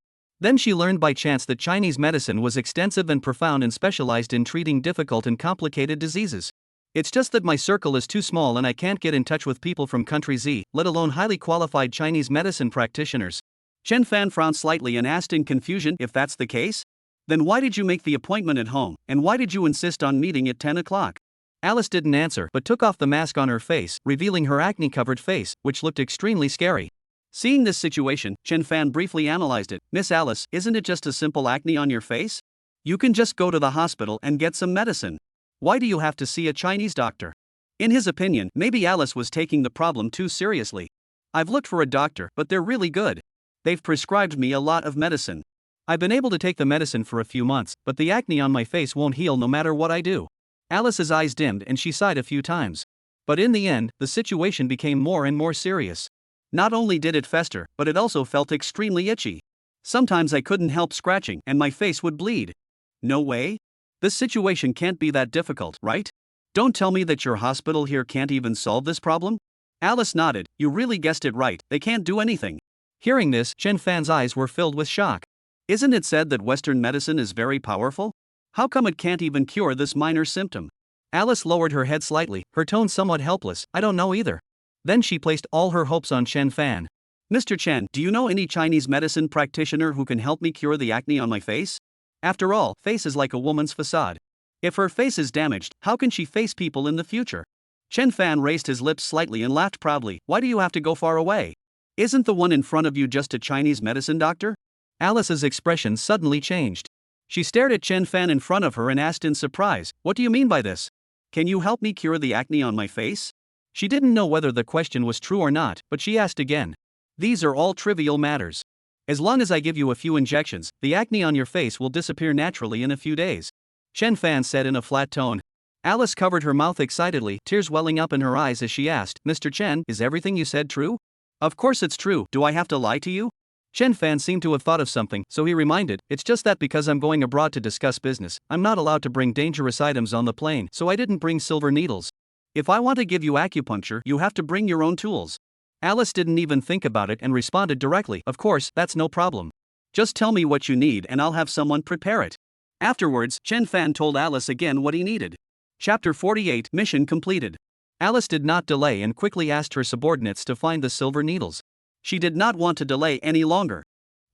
Speaker 1: Then she learned by chance that Chinese medicine was extensive and profound and specialized in treating difficult and complicated diseases. It's just that my circle is too small and I can't get in touch with people from country Z, let alone highly qualified Chinese medicine practitioners. Chen Fan frowned slightly and asked in confusion, if that's the case? Then why did you make the appointment at home, and why did you insist on meeting at 10 o'clock? Alice didn't answer but took off the mask on her face, revealing her acne-covered face, which looked extremely scary. Seeing this situation, Chen Fan briefly analyzed it. Miss Alice, isn't it just a simple acne on your face? You can just go to the hospital and get some medicine. Why do you have to see a Chinese doctor? In his opinion, maybe Alice was taking the problem too seriously. I've looked for a doctor, but they're really good. They've prescribed me a lot of medicine. I've been able to take the medicine for a few months, but the acne on my face won't heal no matter what I do. Alice's eyes dimmed and she sighed a few times. But in the end, the situation became more and more serious. Not only did it fester, but it also felt extremely itchy. Sometimes I couldn't help scratching and my face would bleed. No way? This situation can't be that difficult, right? Don't tell me that your hospital here can't even solve this problem? Alice nodded. You really guessed it right, they can't do anything. Hearing this, Chen Fan's eyes were filled with shock. Isn't it said that Western medicine is very powerful? How come it can't even cure this minor symptom? Alice lowered her head slightly, her tone somewhat helpless. I don't know either. Then she placed all her hopes on Chen Fan. Mr. Chen, do you know any Chinese medicine practitioner who can help me cure the acne on my face? After all, face is like a woman's facade. If her face is damaged, how can she face people in the future? Chen Fan raised his lips slightly and laughed proudly. Why do you have to go far away? Isn't the one in front of you just a Chinese medicine doctor? Alice's expression suddenly changed. She stared at Chen Fan in front of her and asked in surprise, what do you mean by this? Can you help me cure the acne on my face? She didn't know whether the question was true or not, but she asked again. These are all trivial matters. As long as I give you a few injections, the acne on your face will disappear naturally in a few days. Chen Fan said in a flat tone. Alice covered her mouth excitedly, tears welling up in her eyes as she asked, Mr. Chen, is everything you said true? Of course it's true, do I have to lie to you? Chen Fan seemed to have thought of something, so he reminded, it's just that because I'm going abroad to discuss business, I'm not allowed to bring dangerous items on the plane, so I didn't bring silver needles. If I want to give you acupuncture, you have to bring your own tools. Alice didn't even think about it and responded directly, of course, that's no problem. Just tell me what you need and I'll have someone prepare it. Afterwards, Chen Fan told Alice again what he needed. Chapter 48, Mission completed. Alice did not delay and quickly asked her subordinates to find the silver needles. She did not want to delay any longer.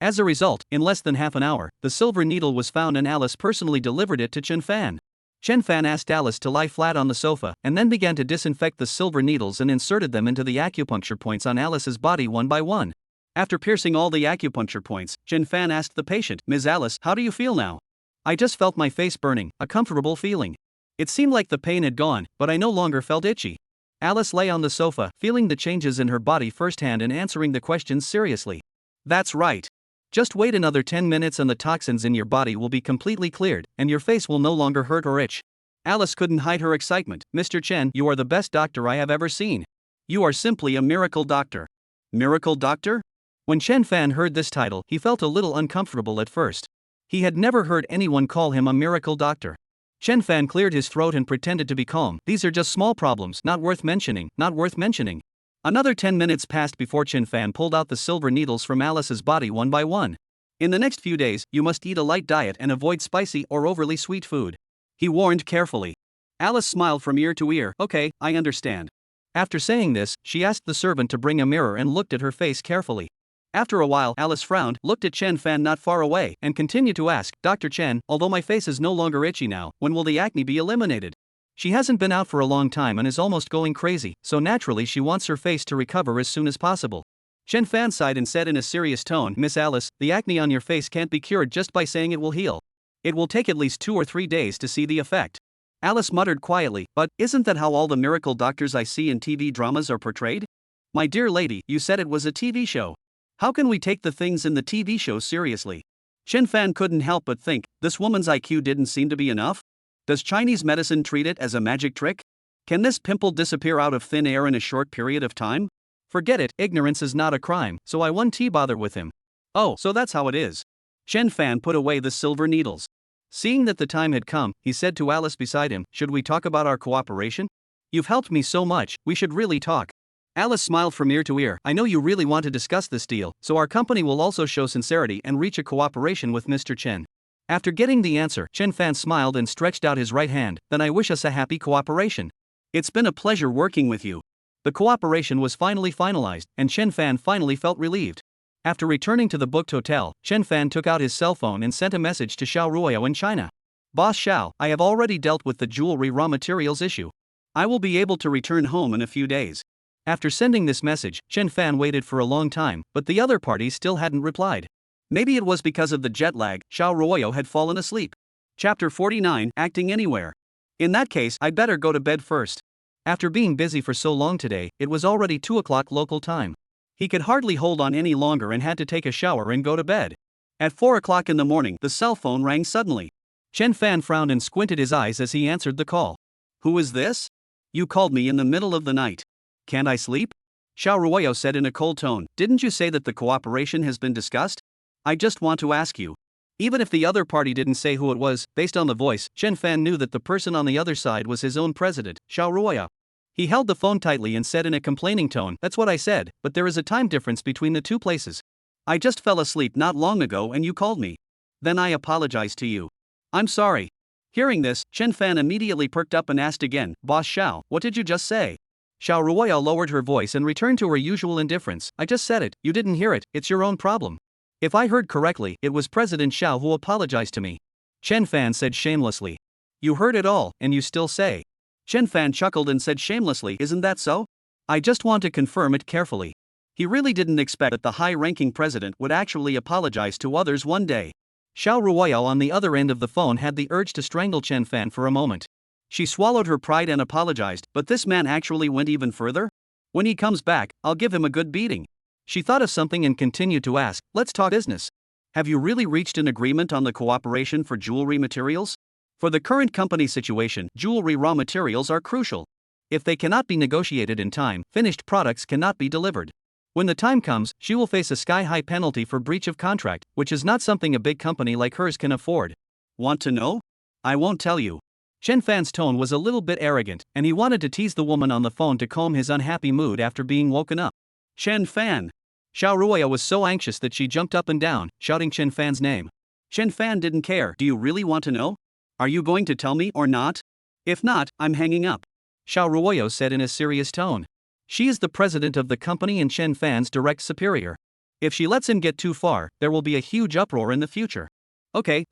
Speaker 1: As a result, in less than half an hour, the silver needle was found and Alice personally delivered it to Chen Fan. Chen Fan asked Alice to lie flat on the sofa and then began to disinfect the silver needles and inserted them into the acupuncture points on Alice's body one by one. After piercing all the acupuncture points, Chen Fan asked the patient, Ms. Alice, how do you feel now? I just felt my face burning, a comfortable feeling. It seemed like the pain had gone, but I no longer felt itchy. Alice lay on the sofa, feeling the changes in her body firsthand and answering the questions seriously. That's right. Just wait another 10 minutes and the toxins in your body will be completely cleared, and your face will no longer hurt or itch. Alice couldn't hide her excitement. Mr. Chen, you are the best doctor I have ever seen. You are simply a miracle doctor. Miracle doctor? When Chen Fan heard this title, he felt a little uncomfortable at first. He had never heard anyone call him a miracle doctor. Chen Fan cleared his throat and pretended to be calm. These are just small problems, not worth mentioning, not worth mentioning. Another 10 minutes passed before Chen Fan pulled out the silver needles from Alice's body one by one. In the next few days, you must eat a light diet and avoid spicy or overly sweet food. He warned carefully. Alice smiled from ear to ear. Okay, I understand. After saying this, she asked the servant to bring a mirror and looked at her face carefully. After a while, Alice frowned, looked at Chen Fan not far away, and continued to ask, Dr. Chen, although my face is no longer itchy now, when will the acne be eliminated? She hasn't been out for a long time and is almost going crazy, so naturally she wants her face to recover as soon as possible. Chen Fan sighed and said in a serious tone, Miss Alice, the acne on your face can't be cured just by saying it will heal. It will take at least 2 or 3 days to see the effect. Alice muttered quietly, but isn't that how all the miracle doctors I see in TV dramas are portrayed? My dear lady, you said it was a TV show. How can we take the things in the TV show seriously? Chen Fan couldn't help but think, this woman's IQ didn't seem to be enough? Does Chinese medicine treat it as a magic trick? Can this pimple disappear out of thin air in a short period of time? Forget it, ignorance is not a crime, so I won't bother with him. Oh, so that's how it is. Chen Fan put away the silver needles. Seeing that the time had come, he said to Alice beside him, should we talk about our cooperation? You've helped me so much, we should really talk. Alice smiled from ear to ear. I know you really want to discuss this deal, so our company will also show sincerity and reach a cooperation with Mr. Chen. After getting the answer, Chen Fan smiled and stretched out his right hand. Then I wish us a happy cooperation. It's been a pleasure working with you. The cooperation was finally finalized, and Chen Fan finally felt relieved. After returning to the booked hotel, Chen Fan took out his cell phone and sent a message to Shia Ruaya in China. Boss Xiao, I have already dealt with the jewelry raw materials issue. I will be able to return home in a few days. After sending this message, Chen Fan waited for a long time, but the other parties still hadn't replied. Maybe it was because of the jet lag. Shia Ruaya had fallen asleep. Chapter 49, Acting Anywhere. In that case, I'd better go to bed first. After being busy for so long today, it was already 2 o'clock local time. He could hardly hold on any longer and had to take a shower and go to bed. At 4 o'clock in the morning, the cell phone rang suddenly. Chen Fan frowned and squinted his eyes as he answered the call. Who is this? You called me in the middle of the night. Can't I sleep? Shia Ruaya said in a cold tone. Didn't you say that the cooperation has been discussed? I just want to ask you. Even if the other party didn't say who it was, based on the voice, Chen Fan knew that the person on the other side was his own president, Shia Ruaya. He held the phone tightly and said in a complaining tone, That's what I said, but there is a time difference between the two places. I just fell asleep not long ago and you called me. Then I apologize to you. I'm sorry. Hearing this, Chen Fan immediately perked up and asked again, Boss Xiao, what did you just say? Shia Ruaya lowered her voice and returned to her usual indifference. I just said it, you didn't hear it, it's your own problem. If I heard correctly, it was President Xiao who apologized to me. Chen Fan said shamelessly. You heard it all, and you still say. Chen Fan chuckled and said shamelessly, Isn't that so? I just want to confirm it carefully. He really didn't expect that the high-ranking president would actually apologize to others one day. Shia Ruaya on the other end of the phone had the urge to strangle Chen Fan for a moment. She swallowed her pride and apologized, but this man actually went even further? When he comes back, I'll give him a good beating. She thought of something and continued to ask, Let's talk business. Have you really reached an agreement on the cooperation for jewelry materials? For the current company situation, jewelry raw materials are crucial. If they cannot be negotiated in time, finished products cannot be delivered. When the time comes, she will face a sky-high penalty for breach of contract, which is not something a big company like hers can afford. Want to know? I won't tell you. Chen Fan's tone was a little bit arrogant, and he wanted to tease the woman on the phone to calm his unhappy mood after being woken up. Chen Fan. Shia Ruaya was so anxious that she jumped up and down, shouting Chen Fan's name. Chen Fan didn't care. Do you really want to know? Are you going to tell me or not? If not, I'm hanging up. Shia Ruaya said in a serious tone. She is the president of the company and Chen Fan's direct superior. If she lets him get too far, there will be a huge uproar in the future. Okay,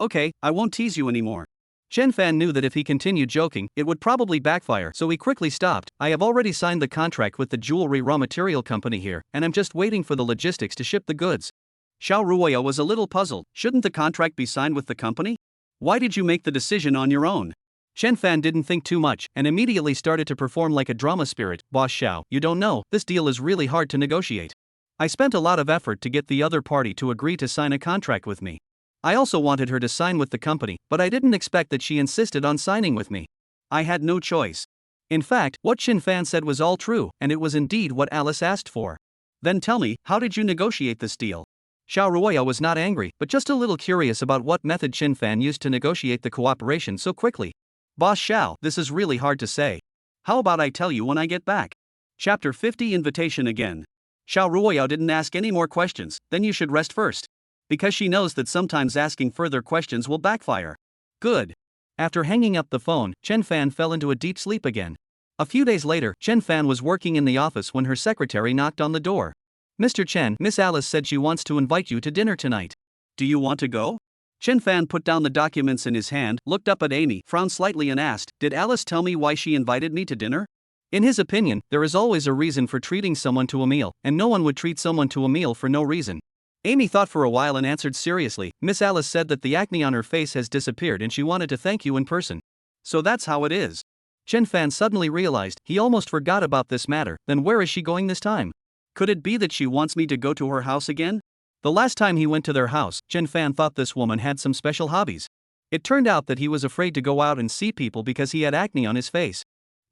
Speaker 1: I won't tease you anymore. Chen Fan knew that if he continued joking, it would probably backfire, so he quickly stopped. I have already signed the contract with the jewelry raw material company here, and I'm just waiting for the logistics to ship the goods. Shia Ruaya was a little puzzled. Shouldn't the contract be signed with the company? Why did you make the decision on your own? Chen Fan didn't think too much, and immediately started to perform like a drama spirit. Boss Xiao, you don't know, this deal is really hard to negotiate. I spent a lot of effort to get the other party to agree to sign a contract with me. I also wanted her to sign with the company, but I didn't expect that she insisted on signing with me. I had no choice. In fact, what Chen Fan said was all true, and it was indeed what Alice asked for. Then tell me, how did you negotiate this deal? Shia Ruaya was not angry, but just a little curious about what method Chen Fan used to negotiate the cooperation so quickly. Boss Xiao, this is really hard to say. How about I tell you when I get back? Chapter 50 Invitation again. Shia Ruaya didn't ask any more questions. Then you should rest first. Because she knows that sometimes asking further questions will backfire. Good. After hanging up the phone, Chen Fan fell into a deep sleep again. A few days later, Chen Fan was working in the office when her secretary knocked on the door. Mr. Chen, Miss Alice said she wants to invite you to dinner tonight. Do you want to go? Chen Fan put down the documents in his hand, looked up at Amy, frowned slightly and asked, Did Alice tell me why she invited me to dinner? In his opinion, there is always a reason for treating someone to a meal, and no one would treat someone to a meal for no reason. Amy thought for a while and answered seriously, Miss Alice said that the acne on her face has disappeared and she wanted to thank you in person. So that's how it is. Chen Fan suddenly realized he almost forgot about this matter. Then where is she going this time? Could it be that she wants me to go to her house again? The last time he went to their house, Chen Fan thought this woman had some special hobbies. It turned out that he was afraid to go out and see people because he had acne on his face.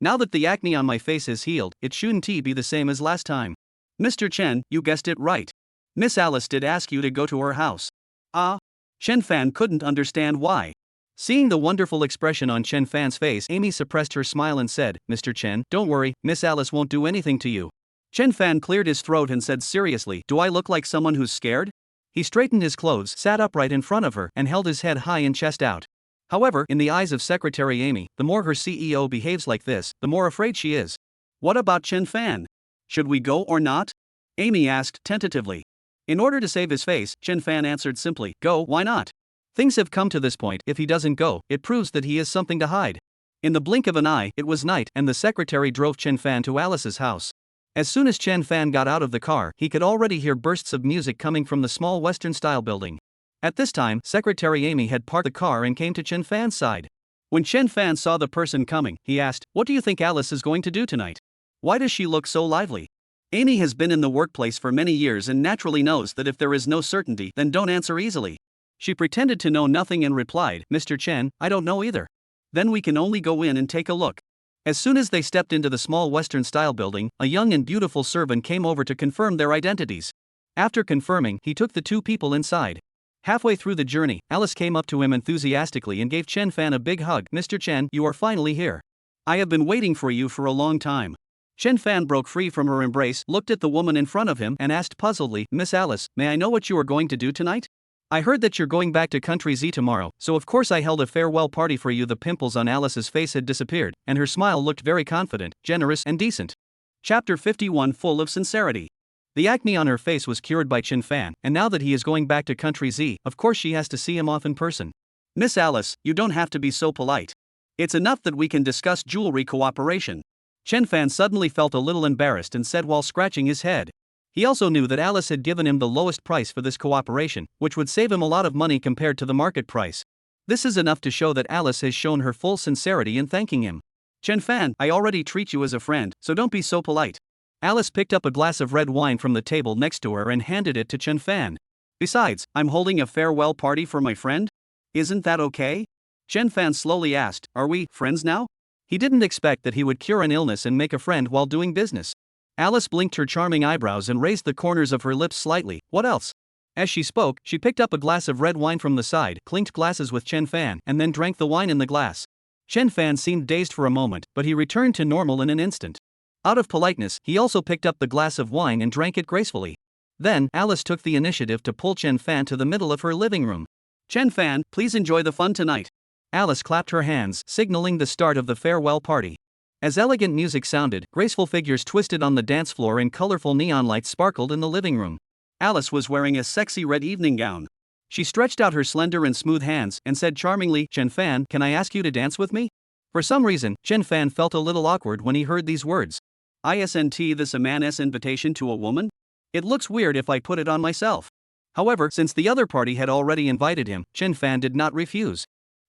Speaker 1: Now that the acne on my face is healed, it shouldn't be the same as last time. Mr. Chen, you guessed it right. Miss Alice did ask you to go to her house. Ah? Chen Fan couldn't understand why. Seeing the wonderful expression on Chen Fan's face, Amy suppressed her smile and said, Mr. Chen, don't worry, Miss Alice won't do anything to you. Chen Fan cleared his throat and said seriously, do I look like someone who's scared? He straightened his clothes, sat upright in front of her, and held his head high and chest out. However, in the eyes of Secretary Amy, the more her CEO behaves like this, the more afraid she is. What about Chen Fan? Should we go or not? Amy asked tentatively. In order to save his face, Chen Fan answered simply, go, why not? Things have come to this point, if he doesn't go, it proves that he has something to hide. In the blink of an eye, it was night, and the secretary drove Chen Fan to Alice's house. As soon as Chen Fan got out of the car, he could already hear bursts of music coming from the small Western-style building. At this time, Secretary Amy had parked the car and came to Chen Fan's side. When Chen Fan saw the person coming, he asked, what do you think Alice is going to do tonight? Why does she look so lively? Amy has been in the workplace for many years and naturally knows that if there is no certainty, then don't answer easily. She pretended to know nothing and replied, Mr. Chen, I don't know either. Then we can only go in and take a look. As soon as they stepped into the small Western-style building, a young and beautiful servant came over to confirm their identities. After confirming, he took the two people inside. Halfway through the journey, Alice came up to him enthusiastically and gave Chen Fan a big hug. Mr. Chen, you are finally here. I have been waiting for you for a long time. Chen Fan broke free from her embrace, looked at the woman in front of him, and asked puzzledly, Miss Alice, may I know what you are going to do tonight? I heard that you're going back to Country Z tomorrow, so of course I held a farewell party for you. The pimples on Alice's face had disappeared, and her smile looked very confident, generous, and decent. Chapter 51 Full of sincerity. The acne on her face was cured by Chen Fan, and now that he is going back to Country Z, of course she has to see him off in person. Miss Alice, you don't have to be so polite. It's enough that we can discuss jewelry cooperation. Chen Fan suddenly felt a little embarrassed and said while scratching his head. He also knew that Alice had given him the lowest price for this cooperation, which would save him a lot of money compared to the market price. This is enough to show that Alice has shown her full sincerity in thanking him. Chen Fan, I already treat you as a friend, so don't be so polite. Alice picked up a glass of red wine from the table next to her and handed it to Chen Fan. Besides, I'm holding a farewell party for my friend? Isn't that okay? Chen Fan slowly asked, are we friends now? He didn't expect that he would cure an illness and make a friend while doing business. Alice blinked her charming eyebrows and raised the corners of her lips slightly. What else? As she spoke, she picked up a glass of red wine from the side, clinked glasses with Chen Fan, and then drank the wine in the glass. Chen Fan seemed dazed for a moment, but he returned to normal in an instant. Out of politeness, he also picked up the glass of wine and drank it gracefully. Then, Alice took the initiative to pull Chen Fan to the middle of her living room. Chen Fan, please enjoy the fun tonight. Alice clapped her hands, signaling the start of the farewell party. As elegant music sounded, graceful figures twisted on the dance floor and colorful neon lights sparkled in the living room. Alice was wearing a sexy red evening gown. She stretched out her slender and smooth hands and said charmingly, Chen Fan, can I ask you to dance with me? For some reason, Chen Fan felt a little awkward when he heard these words. Isn't this a man's invitation to a woman? It looks weird if I put it on myself. However, since the other party had already invited him, Chen Fan did not refuse.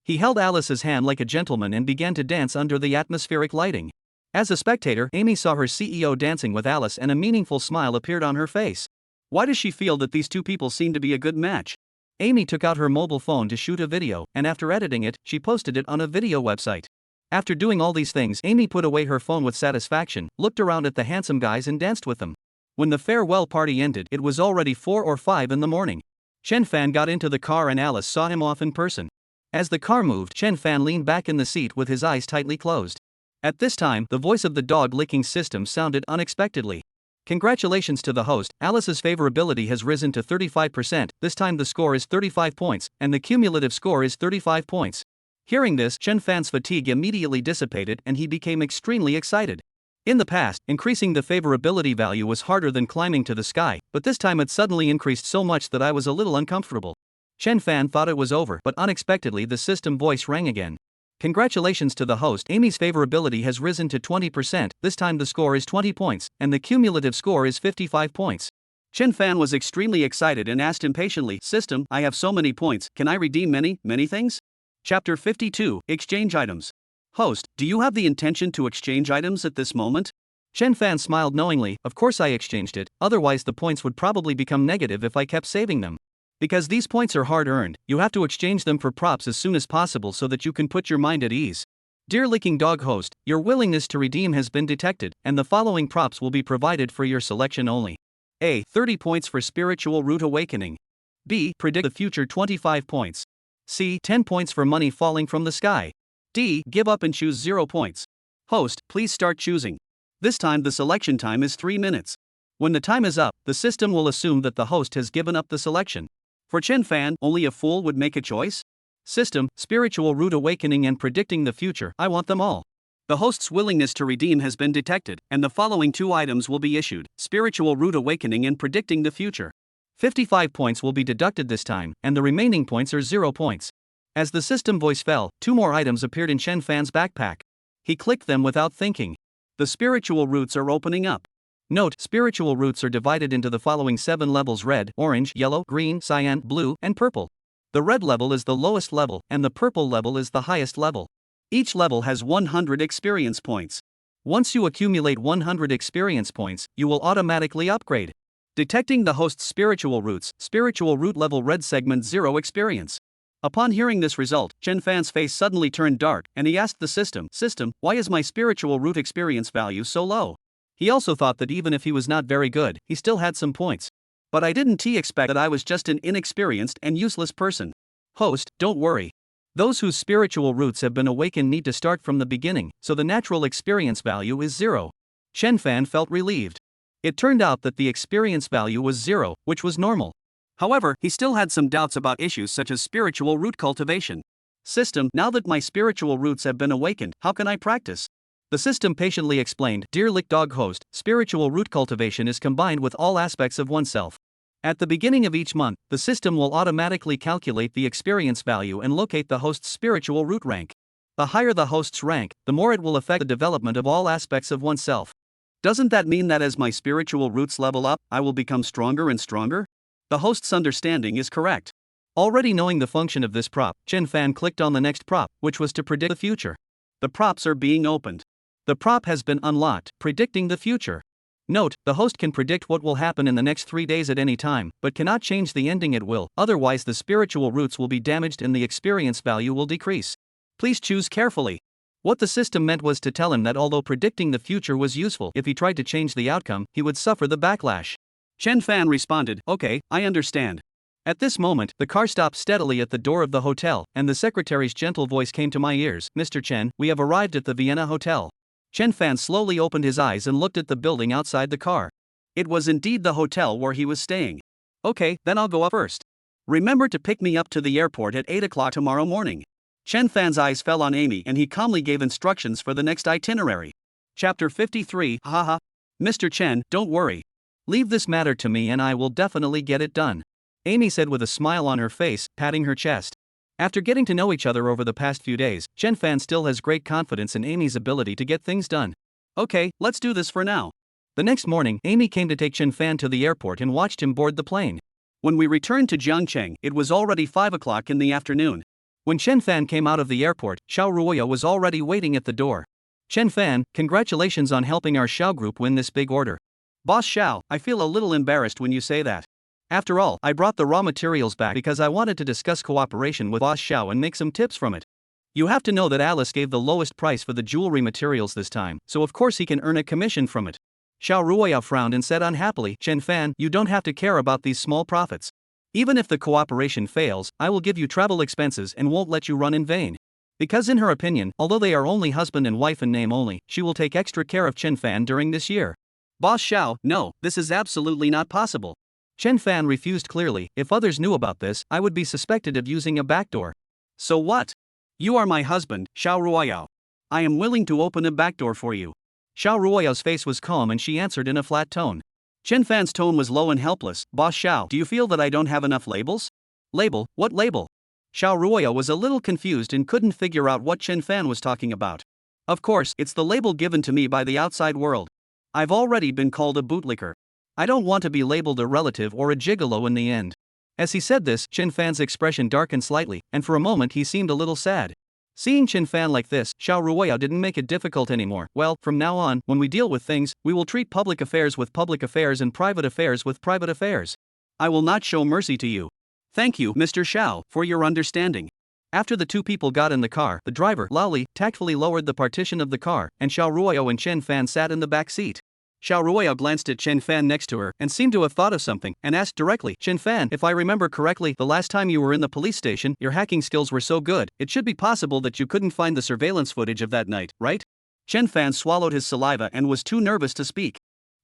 Speaker 1: He held Alice's hand like a gentleman and began to dance under the atmospheric lighting. As a spectator, Amy saw her CEO dancing with Alice and a meaningful smile appeared on her face. Why does she feel that these two people seem to be a good match? Amy took out her mobile phone to shoot a video, and after editing it, she posted it on a video website. After doing all these things, Amy put away her phone with satisfaction, looked around at the handsome guys and danced with them. When the farewell party ended, it was already 4 or 5 in the morning. Chen Fan got into the car and Alice saw him off in person. As the car moved, Chen Fan leaned back in the seat with his eyes tightly closed. At this time, the voice of the dog-licking system sounded unexpectedly. Congratulations to the host, Alice's favorability has risen to 35%, this time the score is 35 points, and the cumulative score is 35 points. Hearing this, Chen Fan's fatigue immediately dissipated and he became extremely excited. In the past, increasing the favorability value was harder than climbing to the sky, but this time it suddenly increased so much that I was a little uncomfortable. Chen Fan thought it was over, but unexpectedly the system voice rang again. Congratulations to the host, Amy's favorability has risen to 20%, this time the score is 20 points, and the cumulative score is 55 points. Chen Fan was extremely excited and asked impatiently, System, I have so many points, can I redeem many things? Chapter 52, Exchange Items. Host, do you have the intention to exchange items at this moment? Chen Fan smiled knowingly, of course I exchanged it, otherwise the points would probably become negative if I kept saving them. Because these points are hard-earned, you have to exchange them for props as soon as possible so that you can put your mind at ease. Dear Licking Dog host, your willingness to redeem has been detected, and the following props will be provided for your selection only. A. 30 points for Spiritual Root Awakening. B. Predict the Future 25 points. C. 10 points for Money Falling from the Sky. D. Give up and choose 0 points. Host, please start choosing. This time the selection time is 3 minutes. When the time is up, the system will assume that the host has given up the selection. For Chen Fan, only a fool would make a choice? System, spiritual root awakening and predicting the future, I want them all. The host's willingness to redeem has been detected, and the following 2 items will be issued: spiritual root awakening and predicting the future. 55 points will be deducted this time, and the remaining points are 0 points. As the system voice fell, 2 more items appeared in Chen Fan's backpack. He clicked them without thinking. The spiritual roots are opening up. Note, spiritual roots are divided into the following 7 levels: red, orange, yellow, green, cyan, blue, and purple. The red level is the lowest level, and the purple level is the highest level. Each level has 100 experience points. Once you accumulate 100 experience points, you will automatically upgrade. Detecting the host's spiritual roots, spiritual root level red segment 0 experience. Upon hearing this result, Chen Fan's face suddenly turned dark, and he asked the system, why is my spiritual root experience value so low? He also thought that even if he was not very good, he still had some points. But I didn't expect that I was just an inexperienced and useless person. Host, don't worry. Those whose spiritual roots have been awakened need to start from the beginning, so the natural experience value is 0. Chen Fan felt relieved. It turned out that the experience value was 0, which was normal. However, he still had some doubts about issues such as spiritual root cultivation. System, now that my spiritual roots have been awakened, how can I practice? The system patiently explained, Dear Lick Dog Host, spiritual root cultivation is combined with all aspects of oneself. At the beginning of each month, the system will automatically calculate the experience value and locate the host's spiritual root rank. The higher the host's rank, the more it will affect the development of all aspects of oneself. Doesn't that mean that as my spiritual roots level up, I will become stronger and stronger? The host's understanding is correct. Already knowing the function of this prop, Chen Fan clicked on the next prop, which was to predict the future. The props are being opened. The prop has been unlocked, predicting the future. Note, the host can predict what will happen in the next 3 days at any time, but cannot change the ending at will, otherwise the spiritual roots will be damaged and the experience value will decrease. Please choose carefully. What the system meant was to tell him that although predicting the future was useful, if he tried to change the outcome, he would suffer the backlash. Chen Fan responded, Okay, I understand. At this moment, the car stopped steadily at the door of the hotel, and the secretary's gentle voice came to my ears, Mr. Chen, we have arrived at the Vienna Hotel. Chen Fan slowly opened his eyes and looked at the building outside the car. It was indeed the hotel where he was staying. Okay, then I'll go up first. Remember to pick me up to the airport at 8 o'clock tomorrow morning. Chen Fan's eyes fell on Amy and he calmly gave instructions for the next itinerary. Chapter 53, Haha. Mr. Chen, don't worry. Leave this matter to me and I will definitely get it done. Amy said with a smile on her face, patting her chest. After getting to know each other over the past few days, Chen Fan still has great confidence in Amy's ability to get things done. Okay, let's do this for now. The next morning, Amy came to take Chen Fan to the airport and watched him board the plane. When we returned to Jiangcheng, it was already 5 o'clock in the afternoon. When Chen Fan came out of the airport, Shia Ruaya was already waiting at the door. Chen Fan, congratulations on helping our Xiao group win this big order. Boss Xiao, I feel a little embarrassed when you say that. After all, I brought the raw materials back because I wanted to discuss cooperation with Boss Xiao and make some tips from it. You have to know that Alice gave the lowest price for the jewelry materials this time, so of course he can earn a commission from it. Shia Ruaya frowned and said unhappily, Chen Fan, you don't have to care about these small profits. Even if the cooperation fails, I will give you travel expenses and won't let you run in vain. Because in her opinion, although they are only husband and wife in name only, she will take extra care of Chen Fan during this year. Boss Xiao, no, this is absolutely not possible. Chen Fan refused clearly, if others knew about this, I would be suspected of using a backdoor. So what? You are my husband, Shia Ruaya. I am willing to open a backdoor for you. Shia Ruaya's face was calm and she answered in a flat tone. Chen Fan's tone was low and helpless, Boss Xiao, do you feel that I don't have enough labels? Label? What label? Shia Ruaya was a little confused and couldn't figure out what Chen Fan was talking about. Of course, it's the label given to me by the outside world. I've already been called a bootlicker. I don't want to be labeled a relative or a gigolo in the end. As he said this, Chen Fan's expression darkened slightly, and for a moment he seemed a little sad. Seeing Chen Fan like this, Shia Ruaya didn't make it difficult anymore. Well, from now on, when we deal with things, we will treat public affairs with public affairs and private affairs with private affairs. I will not show mercy to you. Thank you, Mr. Xiao, for your understanding. After the two people got in the car, the driver, Lali, tactfully lowered the partition of the car, and Shia Ruaya and Chen Fan sat in the back seat. Shia Ruaya glanced at Chen Fan next to her and seemed to have thought of something and asked directly, Chen Fan, if I remember correctly, the last time you were in the police station, your hacking skills were so good, it should be possible that you couldn't find the surveillance footage of that night, right? Chen Fan swallowed his saliva and was too nervous to speak.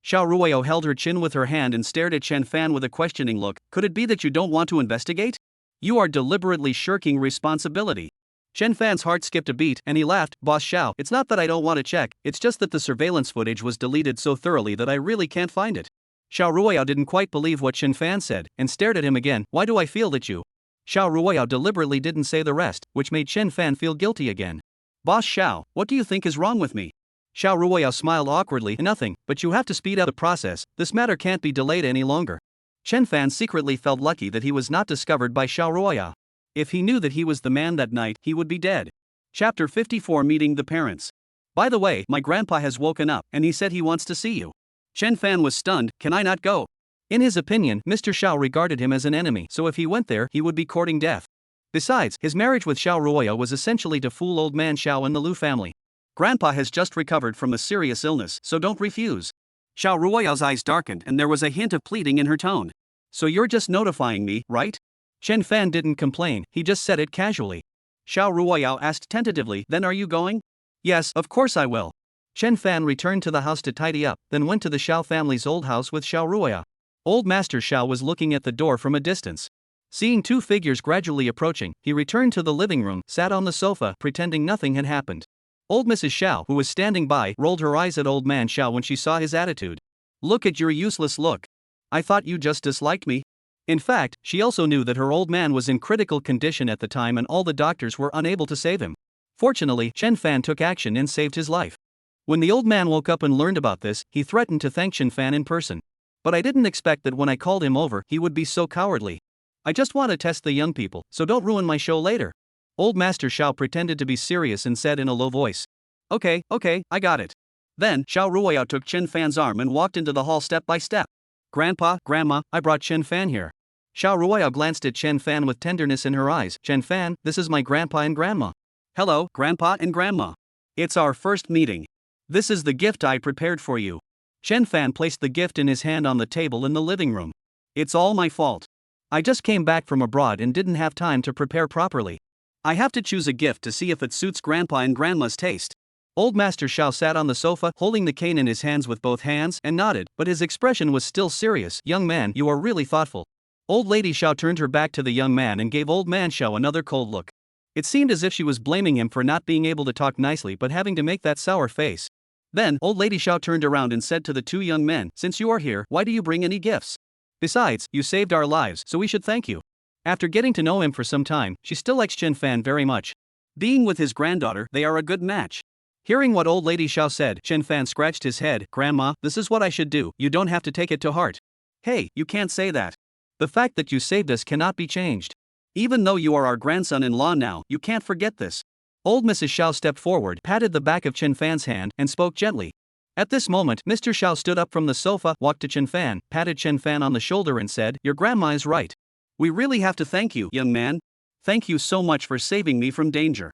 Speaker 1: Shia Ruaya held her chin with her hand and stared at Chen Fan with a questioning look. Could it be that you don't want to investigate? You are deliberately shirking responsibility. Chen Fan's heart skipped a beat and he laughed. Boss Xiao, it's not that I don't want to check, it's just that the surveillance footage was deleted so thoroughly that I really can't find it. Shia Ruaya didn't quite believe what Chen Fan said and stared at him again. Why do I feel that you? Shia Ruaya deliberately didn't say the rest, which made Chen Fan feel guilty again. Boss Xiao, what do you think is wrong with me? Shia Ruaya smiled awkwardly. Nothing, but you have to speed up the process, this matter can't be delayed any longer. Chen Fan secretly felt lucky that he was not discovered by Shia Ruaya. If he knew that he was the man that night, he would be dead. Chapter 54 Meeting the Parents. By the way, my grandpa has woken up, and he said he wants to see you. Chen Fan was stunned. Can I not go? In his opinion, Mr. Xiao regarded him as an enemy, so if he went there, he would be courting death. Besides, his marriage with Shia Ruaya was essentially to fool old man Xiao and the Lu family. Grandpa has just recovered from a serious illness, so don't refuse. Shia Ruaya's eyes darkened and there was a hint of pleading in her tone. So you're just notifying me, right? Chen Fan didn't complain, he just said it casually. Shia Ruaya asked tentatively, then are you going? Yes, of course I will. Chen Fan returned to the house to tidy up, then went to the Xiao family's old house with Shia Ruaya. Old Master Xiao was looking at the door from a distance. Seeing two figures gradually approaching, he returned to the living room, sat on the sofa, pretending nothing had happened. Old Mrs. Xiao, who was standing by, rolled her eyes at old man Xiao when she saw his attitude. Look at your useless look. I thought you just disliked me. In fact, she also knew that her old man was in critical condition at the time and all the doctors were unable to save him. Fortunately, Chen Fan took action and saved his life. When the old man woke up and learned about this, he threatened to thank Chen Fan in person. But I didn't expect that when I called him over, he would be so cowardly. I just want to test the young people, so don't ruin my show later. Old Master Xiao pretended to be serious and said in a low voice. Okay, I got it. Then, Shia Ruaya took Chen Fan's arm and walked into the hall step by step. Grandpa, Grandma, I brought Chen Fan here. Shia Ruaya glanced at Chen Fan with tenderness in her eyes. Chen Fan, this is my grandpa and grandma. Hello, Grandpa and Grandma. It's our first meeting. This is the gift I prepared for you. Chen Fan placed the gift in his hand on the table in the living room. It's all my fault. I just came back from abroad and didn't have time to prepare properly. I have to choose a gift to see if it suits Grandpa and Grandma's taste. Old Master Xiao sat on the sofa, holding the cane in his hands with both hands, and nodded, but his expression was still serious. Young man, you are really thoughtful. Old Lady Xiao turned her back to the young man and gave Old Man Xiao another cold look. It seemed as if she was blaming him for not being able to talk nicely but having to make that sour face. Then, Old Lady Xiao turned around and said to the two young men, since you are here, why do you bring any gifts? Besides, you saved our lives, so we should thank you. After getting to know him for some time, she still likes Chen Fan very much. Being with his granddaughter, they are a good match. Hearing what Old Lady Xiao said, Chen Fan scratched his head. Grandma, this is what I should do, you don't have to take it to heart. Hey, you can't say that. The fact that you saved us cannot be changed. Even though you are our grandson-in-law now, you can't forget this. Old Mrs. Xiao stepped forward, patted the back of Chen Fan's hand, and spoke gently. At this moment, Mr. Xiao stood up from the sofa, walked to Chen Fan, patted Chen Fan on the shoulder and said, your grandma is right. We really have to thank you, young man. Thank you so much for saving me from danger.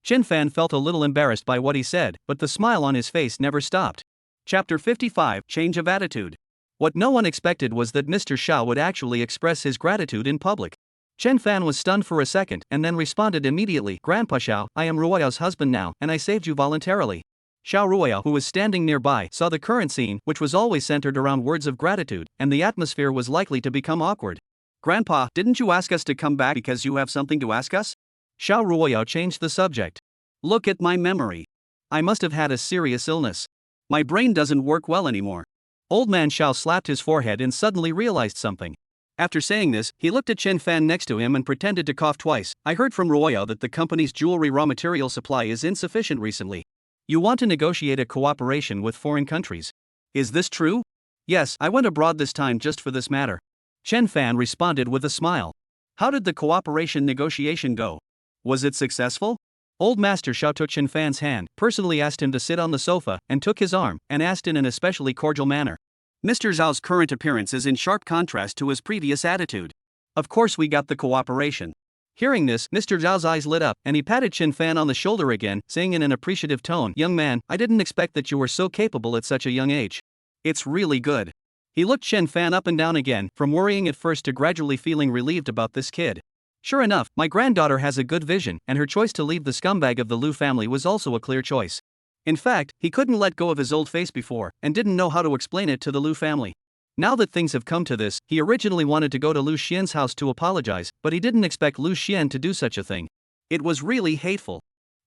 Speaker 1: Chen Fan felt a little embarrassed by what he said, but the smile on his face never stopped. Chapter 55 Change of Attitude. What no one expected was that Mr. Xiao would actually express his gratitude in public. Chen Fan was stunned for a second and then responded immediately. Grandpa Xiao, I am Ruoya's husband now, and I saved you voluntarily. Shia Ruaya, who was standing nearby, saw the current scene, which was always centered around words of gratitude, and the atmosphere was likely to become awkward. Grandpa, didn't you ask us to come back because you have something to ask us? Shia Ruaya changed the subject. Look at my memory. I must have had a serious illness. My brain doesn't work well anymore. Old man Xiao slapped his forehead and suddenly realized something. After saying this, he looked at Chen Fan next to him and pretended to cough twice. I heard from Ruaya that the company's jewelry raw material supply is insufficient recently. You want to negotiate a cooperation with foreign countries. Is this true? Yes, I went abroad this time just for this matter. Chen Fan responded with a smile. How did the cooperation negotiation go? Was it successful? Old Master Xiao took Chen Fan's hand, personally asked him to sit on the sofa, and took his arm, and asked in an especially cordial manner. Mr. Zhao's current appearance is in sharp contrast to his previous attitude. Of course we got the cooperation. Hearing this, Mr. Zhao's eyes lit up, and he patted Chen Fan on the shoulder again, saying in an appreciative tone, young man, I didn't expect that you were so capable at such a young age. It's really good. He looked Chen Fan up and down again, from worrying at first to gradually feeling relieved about this kid. Sure enough, my granddaughter has a good vision, and her choice to leave the scumbag of the Lu family was also a clear choice. In fact, he couldn't let go of his old face before, and didn't know how to explain it to the Lu family. Now that things have come to this, he originally wanted to go to Lu Xian's house to apologize, but he didn't expect Lu Xian to do such a thing. It was really hateful.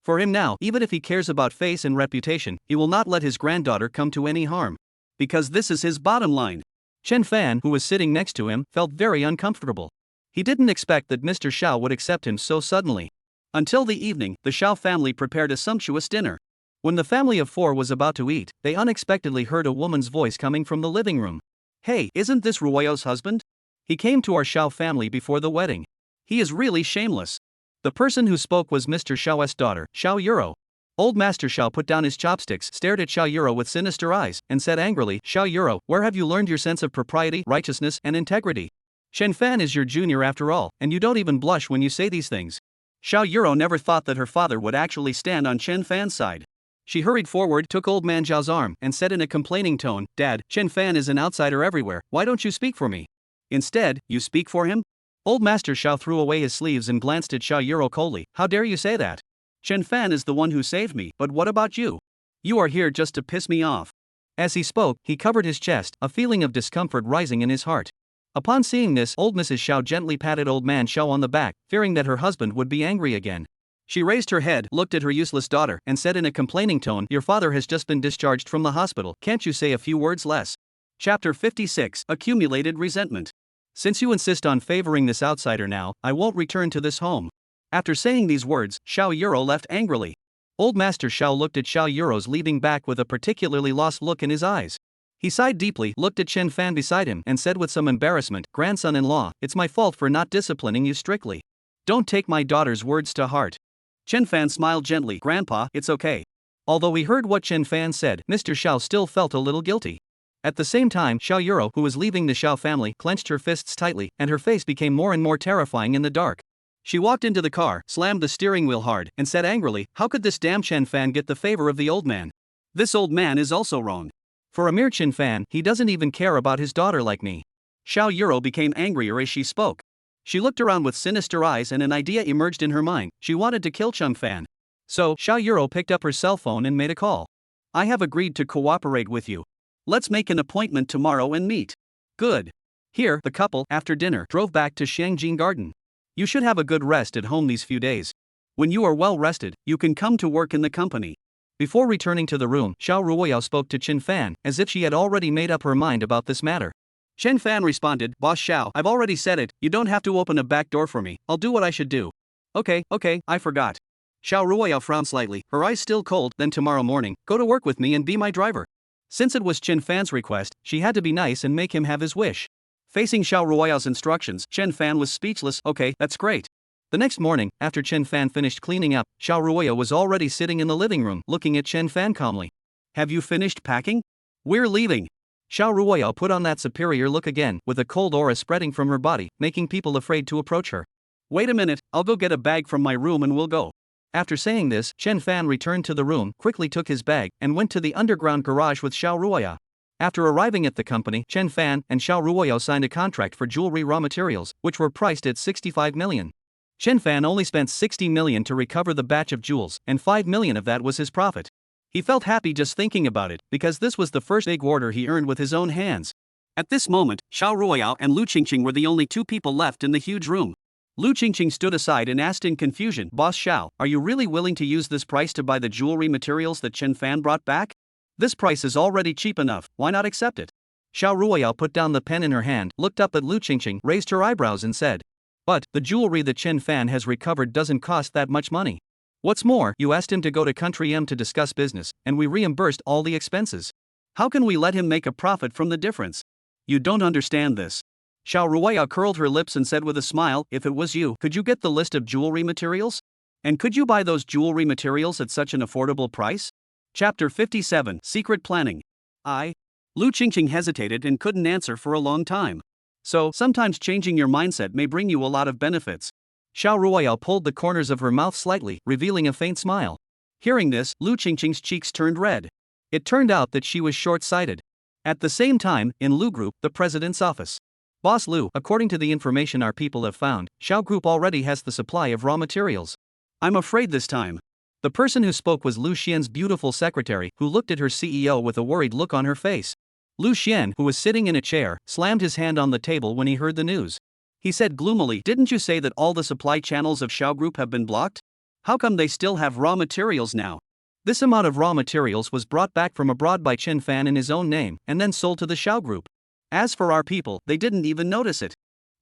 Speaker 1: For him now, even if he cares about face and reputation, he will not let his granddaughter come to any harm. Because this is his bottom line. Chen Fan, who was sitting next to him, felt very uncomfortable. He didn't expect that Mr. Xiao would accept him so suddenly. Until the evening, the Xiao family prepared a sumptuous dinner. When the family of 4 was about to eat, they unexpectedly heard a woman's voice coming from the living room. "Hey, isn't this Ruoya's husband? He came to our Xiao family before the wedding. He is really shameless." The person who spoke was Mr. Xiao's daughter, Xiao Yuro. Old Master Xiao put down his chopsticks, stared at Xiao Yuro with sinister eyes, and said angrily, "Xiao Yuro, where have you learned your sense of propriety, righteousness, and integrity? Chen Fan is your junior after all, and you don't even blush when you say these things." Xiao Yuro never thought that her father would actually stand on Chen Fan's side. She hurried forward, took old man Zhao's arm, and said in a complaining tone, "Dad, Chen Fan is an outsider everywhere, why don't you speak for me? Instead, you speak for him?" Old Master Xiao threw away his sleeves and glanced at Xiao Yuro coldly. "How dare you say that? Chen Fan is the one who saved me, but what about you? You are here just to piss me off." As he spoke, he covered his chest, a feeling of discomfort rising in his heart. Upon seeing this, old Mrs. Xiao gently patted old man Xiao on the back, fearing that her husband would be angry again. She raised her head, looked at her useless daughter, and said in a complaining tone, "Your father has just been discharged from the hospital, can't you say a few words less?" Chapter 56, Accumulated Resentment. "Since you insist on favoring this outsider now, I won't return to this home." After saying these words, Xiao Yuro left angrily. Old Master Xiao looked at Xiao Yuro's leaving back with a particularly lost look in his eyes. He sighed deeply, looked at Chen Fan beside him, and said with some embarrassment, "Grandson-in-law, it's my fault for not disciplining you strictly. Don't take my daughter's words to heart." Chen Fan smiled gently, "Grandpa, it's okay." Although he heard what Chen Fan said, Mr. Xiao still felt a little guilty. At the same time, Xiao Yuro, who was leaving the Xiao family, clenched her fists tightly, and her face became more and more terrifying in the dark. She walked into the car, slammed the steering wheel hard, and said angrily, "How could this damn Chen Fan get the favor of the old man? This old man is also wrong. For a mere Chen Fan, he doesn't even care about his daughter like me." Xiao Yuro became angrier as she spoke. She looked around with sinister eyes and an idea emerged in her mind. She wanted to kill Chen Fan. So, Xiao Yuro picked up her cell phone and made a call. "I have agreed to cooperate with you. Let's make an appointment tomorrow and meet." "Good." Here, the couple, after dinner, drove back to Shangjin Garden. "You should have a good rest at home these few days. When you are well rested, you can come to work in the company." Before returning to the room, Shia Ruaya spoke to Chen Fan, as if she had already made up her mind about this matter. Chen Fan responded, "Boss Xiao, I've already said it, you don't have to open a back door for me, I'll do what I should do." Okay, I forgot." Xiao Ruaya frowned slightly, her eyes still cold. "Then tomorrow morning, go to work with me and be my driver." Since it was Chen Fan's request, she had to be nice and make him have his wish. Facing Xiao Ruoya's instructions, Chen Fan was speechless. "Okay, that's great." The next morning, after Chen Fan finished cleaning up, Xiao Ruoya was already sitting in the living room, looking at Chen Fan calmly. "Have you finished packing? We're leaving." Xiao Ruoya put on that superior look again, with a cold aura spreading from her body, making people afraid to approach her. "Wait a minute, I'll go get a bag from my room and we'll go." After saying this, Chen Fan returned to the room, quickly took his bag, and went to the underground garage with Xiao Ruoya. After arriving at the company, Chen Fan and Xiao Ruoya signed a contract for jewelry raw materials, which were priced at 65 million. Chen Fan only spent 60 million to recover the batch of jewels, and 5 million of that was his profit. He felt happy just thinking about it, because this was the first big order he earned with his own hands. At this moment, Xiao Ruoya and Lu Qingqing were the only two people left in the huge room. Lu Qingqing stood aside and asked in confusion, "Boss Xiao, are you really willing to use this price to buy the jewelry materials that Chen Fan brought back? This price is already cheap enough, why not accept it?" Xiao Ruoya put down the pen in her hand, looked up at Lu Qingqing, raised her eyebrows and said, "But, the jewelry that Chen Fan has recovered doesn't cost that much money. What's more, you asked him to go to Country M to discuss business, and we reimbursed all the expenses. How can we let him make a profit from the difference? You don't understand this." Xiao Ruaya curled her lips and said with a smile, "If it was you, could you get the list of jewelry materials? And could you buy those jewelry materials at such an affordable price?" Chapter 57, Secret Planning. Lu Qingqing hesitated and couldn't answer for a long time. So, sometimes changing your mindset may bring you a lot of benefits. Xiao Ruoya pulled the corners of her mouth slightly, revealing a faint smile. Hearing this, Lu Qingqing's cheeks turned red. It turned out that she was short-sighted. At the same time, in Lu Group, the president's office. "Boss Lu, according to the information our people have found, Xiao Group already has the supply of raw materials. I'm afraid this time The person who spoke was Lu Xian's beautiful secretary, who looked at her CEO with a worried look on her face. Lu Xian, who was sitting in a chair, slammed his hand on the table when he heard the news. He said gloomily, "Didn't you say that all the supply channels of Xiao Group have been blocked? How come they still have raw materials now?" This amount of raw materials was brought back from abroad by Chen Fan in his own name and then sold to the Xiao Group. As for our people, they didn't even notice it.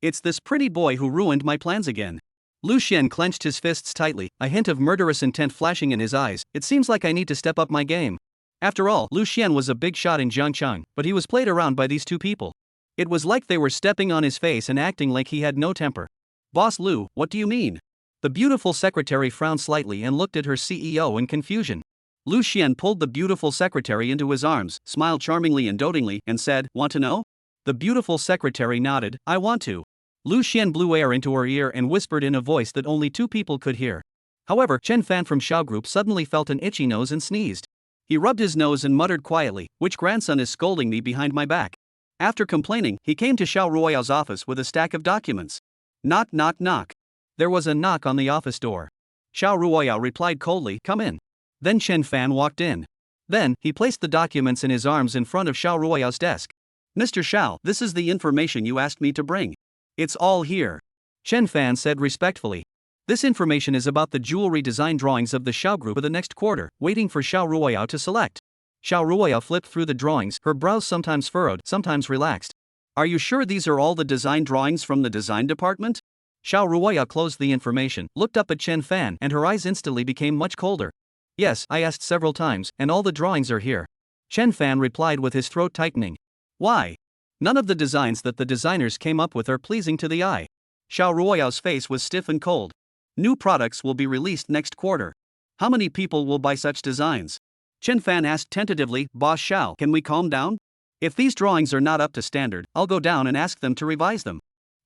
Speaker 1: It's this pretty boy who ruined my plans again. Lu Xian clenched his fists tightly, a hint of murderous intent flashing in his eyes. It seems like I need to step up my game. After all, Lu Xian was a big shot in Jiangcheng, but he was played around by these two people. It was like they were stepping on his face and acting like he had no temper. "Boss Lu, what do you mean?" The beautiful secretary frowned slightly and looked at her CEO in confusion. Lu Xian pulled the beautiful secretary into his arms, smiled charmingly and dotingly, and said, "Want to know?" The beautiful secretary nodded, "I want to." Lu Xian blew air into her ear and whispered in a voice that only two people could hear. However, Chen Fan from Xiao Group suddenly felt an itchy nose and sneezed. He rubbed his nose and muttered quietly, "Which grandson is scolding me behind my back?" After complaining, he came to Shia Ruaya's office with a stack of documents. Knock, knock, knock. There was a knock on the office door. Shia Ruaya replied coldly, "Come in." Then Chen Fan walked in. Then, he placed the documents in his arms in front of Shia Ruaya's desk. "Mr. Xiao, this is the information you asked me to bring. It's all here," Chen Fan said respectfully. "This information is about the jewelry design drawings of the Xiao Group for the next quarter, waiting for Shia Ruaya to select." Shia Ruaya flipped through the drawings, her brows sometimes furrowed, sometimes relaxed. "Are you sure these are all the design drawings from the design department?" Shia Ruaya closed the information, looked up at Chen Fan, and her eyes instantly became much colder. "Yes, I asked several times, and all the drawings are here," Chen Fan replied with his throat tightening. "Why? None of the designs that the designers came up with are pleasing to the eye." Shia Ruoya's face was stiff and cold. "New products will be released next quarter. How many people will buy such designs?" Chen Fan asked tentatively, "Boss Xiao, can we calm down? If these drawings are not up to standard, I'll go down and ask them to revise them.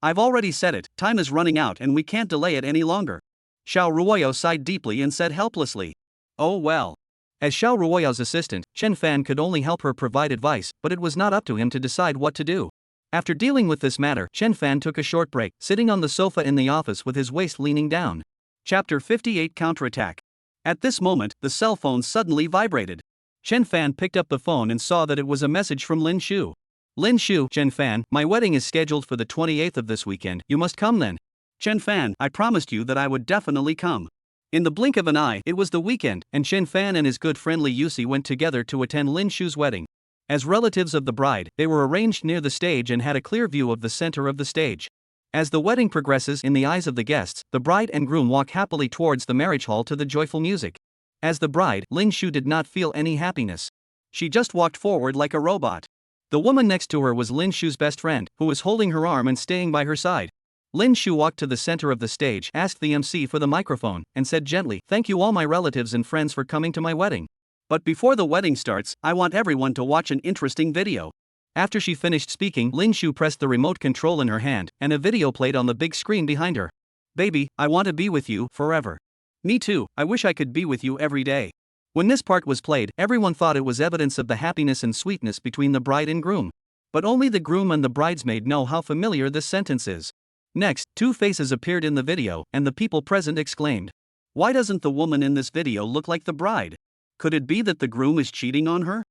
Speaker 1: I've already said it, time is running out and we can't delay it any longer." Xiao Ruoya sighed deeply and said helplessly, "Oh well." As Xiao Ruoya's assistant, Chen Fan could only help her provide advice, but it was not up to him to decide what to do. After dealing with this matter, Chen Fan took a short break, sitting on the sofa in the office with his waist leaning down. Chapter 58 Counterattack. At this moment, the cell phone suddenly vibrated. Chen Fan picked up the phone and saw that it was a message from Lin Shu. "Lin Shu, Chen Fan, my wedding is scheduled for the 28th of this weekend, you must come then." "Chen Fan, I promised you that I would definitely come." In the blink of an eye, it was the weekend, and Chen Fan and his good friend Li Yusi went together to attend Lin Shu's wedding. As relatives of the bride, they were arranged near the stage and had a clear view of the center of the stage. As the wedding progresses in the eyes of the guests, the bride and groom walk happily towards the marriage hall to the joyful music. As the bride, Lin Shu did not feel any happiness. She just walked forward like a robot. The woman next to her was Lin Shu's best friend, who was holding her arm and staying by her side. Lin Shu walked to the center of the stage, asked the MC for the microphone, and said gently, "Thank you all my relatives and friends for coming to my wedding. But before the wedding starts, I want everyone to watch an interesting video." After she finished speaking, Lin Shu pressed the remote control in her hand, and a video played on the big screen behind her. "Baby, I want to be with you forever." "Me too, I wish I could be with you every day." When this part was played, everyone thought it was evidence of the happiness and sweetness between the bride and groom. But only the groom and the bridesmaid know how familiar this sentence is. Next, two faces appeared in the video, and the people present exclaimed, "Why doesn't the woman in this video look like the bride? Could it be that the groom is cheating on her?